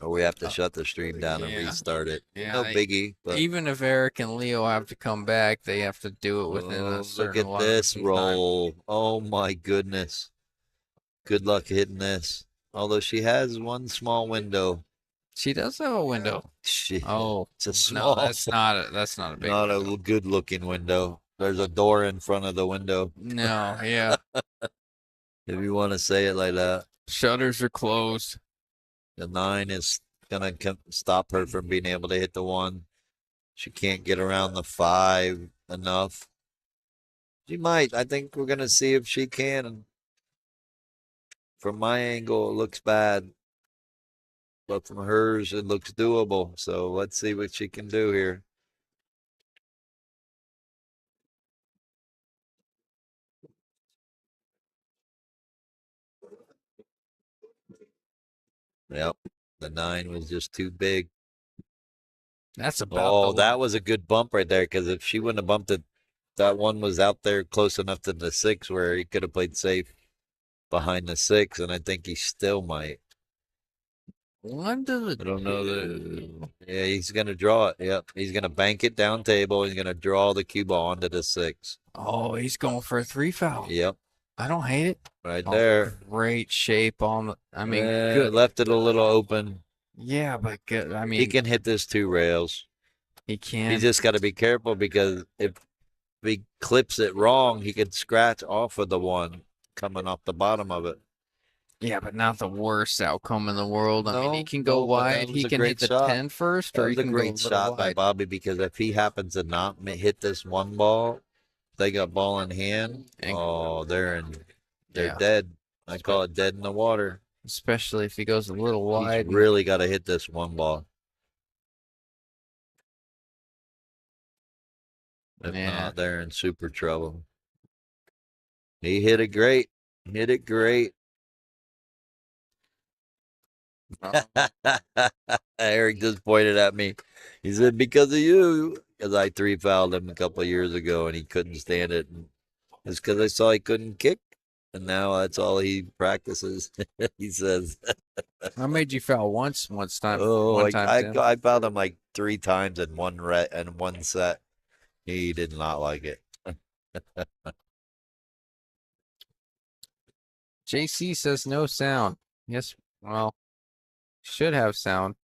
Or we have to shut the stream down and Yeah. restart it. Yeah, No biggie. But even if Eric and Leo have to come back, they have to do it within a certain look at this time. roll. Oh my goodness. Good luck hitting this. Although she has one small window. She does have a window. Oh, it's a small. No, that's not a big. Not window. a good looking window. There's a door in front of the window. No, yeah. if you want to say it like that. Shutters are closed. The 9 is gonna stop her from being able to hit the 1. She can't get around the 5 enough. She might. I think we're gonna see if she can. From my angle, it looks bad, but from hers, it looks doable. So let's see what she can do here. Yep, the 9 was just too big. That's about Oh, the that was a good bump right there. Because if she wouldn't have bumped it, that 1 was out there close enough to the 6 where he could have played safe behind the 6, and I think he still might. one to the I don't know that. Yeah, he's gonna draw it. Yep, he's gonna bank it down table. He's gonna draw the cue ball onto the 6. Oh, he's going for a 3 foul. Yep, I don't hate it. right Oh, there. great shape on the. I mean, good. Left it a little open. Yeah, but good. I mean, He can hit this 2 rails. he He can. just got to be careful because if he clips it wrong, he could scratch off of the 1 coming off the bottom of it. Yeah, but not the worst outcome in the world. I mean, he No, can go no, but that wide. was He a can great hit the shot. 10 first, That or was he a can go a great little shot by wide. Bobby because if he happens to not hit this 1 ball, they got ball in hand. And- Oh, they're Yeah, dead. I call it dead in the water. especially if he goes a little He's wide. really got to hit this 1 ball. If Yeah. not, they're in super trouble. He hit it great. Hit it great. Eric just pointed at me. He said, because of you. Because I 3 fouled him a couple of years ago and he couldn't stand it. And it's because I saw he couldn't kick. And now that's all he practices. He says, I made you foul one time, oh, one time, Tim. I fouled him like 3 times in one set. He did not like it. JC says no sound. Yes, well, should have sound.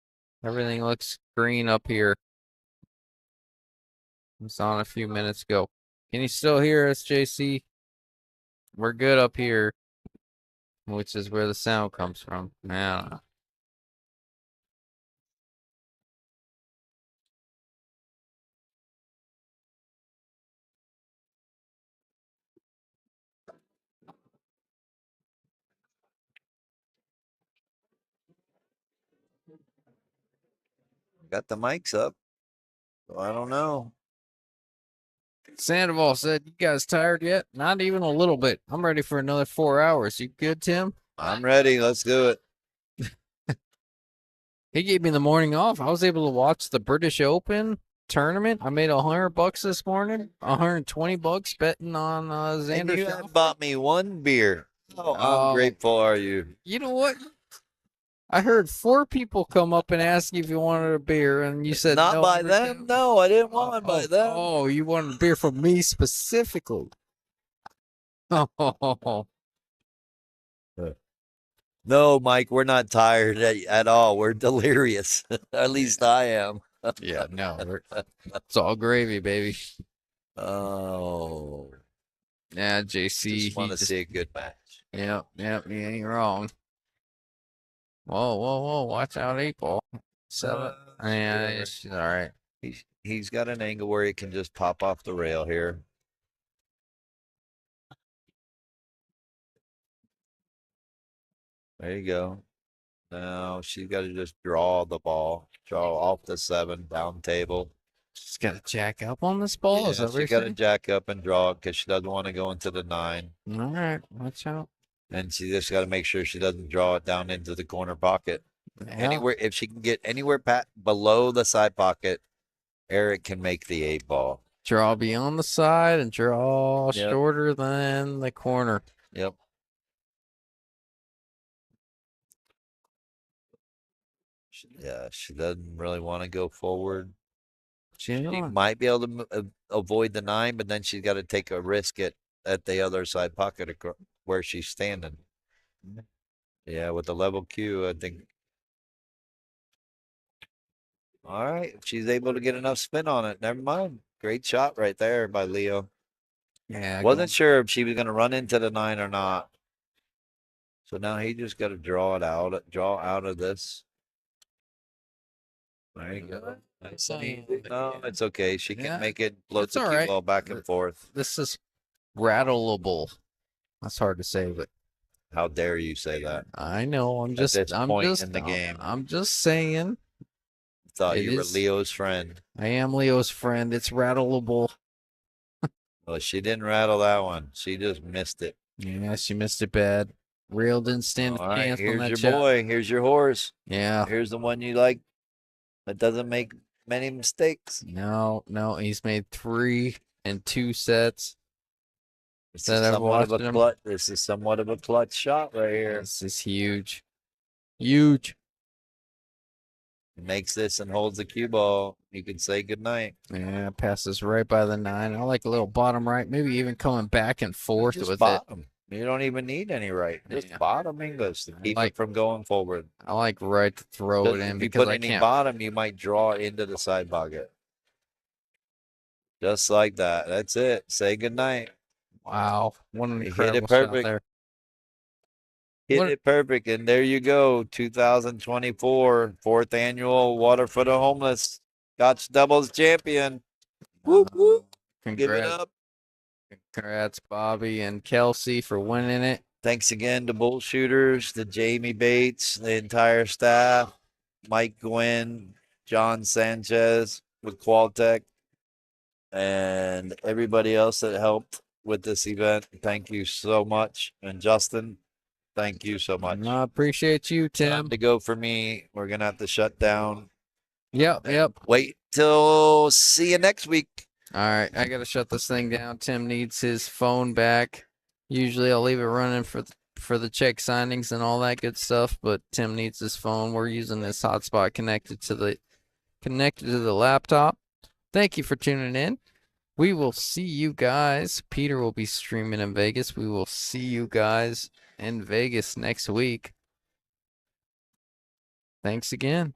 Everything looks green up here. It's on a few minutes ago. Can you still hear us, JC? We're good up here, which is where the sound comes from. Yeah. Got the mics up. So I don't know. Sandoval said, "You guys tired yet? Not even a little bit. I'm ready for another 4 hours. You good, Tim?" I'm ready. Let's do it. He gave me the morning off. I was able to watch the British Open tournament. I made $100 this morning. $120 betting on And Xander. you Schauffele. have bought me 1 beer. Oh, how Oh. grateful are you? You know what? I heard 4 people come up and ask you if you wanted a beer, and you said Not no. by every them. time. No, I didn't want one by them. Oh, you wanted a beer from me specifically. Oh, No, Mike, we're not tired at all. We're delirious. At least I am. yeah, no. It's all gravy, baby. Oh, Yeah, JC. just want to see a good match. Yep, you ain't wrong. Whoa, whoa, whoa! Watch out, 8 ball. 7. Yeah, Sure. she's all right. He's got an angle where he can just pop off the rail here. There you go. Now she's got to just draw the ball, draw off the 7 down table. She's got to jack up on this ball. Yeah, Is that what she you're got to saying? jack up and draw because she doesn't want to go into the 9. All right, watch out. And she just got to make sure she doesn't draw it down into the corner pocket. Yeah. Anywhere, if she can get anywhere below the side pocket, Eric can make the 8 ball. Draw beyond the side and draw Yep. shorter than the corner. Yep. Yeah, she doesn't really want to go forward. She might be able to avoid the 9, but then she's got to take a risk at the other side pocket where she's standing. Yeah, with the level Q, I think. All right, if she's able to get enough spin on it, never mind. Great shot right there by Leo. Yeah. Wasn't sure if she was going to run into the 9 or not. So now he just got to draw out of this. There you go. Nice and easy. No, it's okay. She can Yeah, make it float it's the all cue right. ball back and forth. This is rattleable. That's hard to say, but How dare you say that? I know. At this point in the game. I'm just saying. Thought It you were is- Leo's friend. I am Leo's friend. It's rattleable. Well, she didn't rattle that one. She just missed it. Yeah, she missed it bad. Real didn't stand All a right, chance on here's that your shot. boy. Here's your horse. Yeah. Here's the one you like that doesn't make many mistakes. No, he's made 3 in 2 sets. This That is I've somewhat of a watched him. clutch. This is somewhat of a clutch shot right here. This is huge. Huge. Makes this and holds the cue ball. You can say goodnight. Yeah, passes right by the 9. I like a little bottom right, maybe even coming back and forth Just with it. bottom. You don't even need any right. Just Yeah. bottom English to keep like- it from going forward. I like right to throw it in If you because put I any can't. bottom, you might draw into the side pocket. Just like that. That's it. Say goodnight. Wow, what an He hit it incredible shot perfect. there. Hit What- it perfect. And there you go. 2024, 4th annual Waterfoot of Homeless Scotch doubles champion. Whoop, whoop. Give it up. Congrats, Bobby and Kelsey, for winning it. Thanks again to Bullshooters, to Jamie Bates, the entire staff, Mike Gwynn, John Sanchez with Qualtech, and everybody else that helped with this event. Thank you so much. And Justin, thank you so much. I appreciate you, Tim. Time to go for me. We're going to have to shut down. Yep. Wait till see you next week. All right, I gotta shut this thing down. Tim needs his phone back. Usually I'll leave it running for the check signings and all that good stuff, but Tim needs his phone. We're using this hotspot connected to the laptop. Thank you for tuning in. We will see you guys. Peter will be streaming in Vegas. We will see you guys in Vegas next week. Thanks again.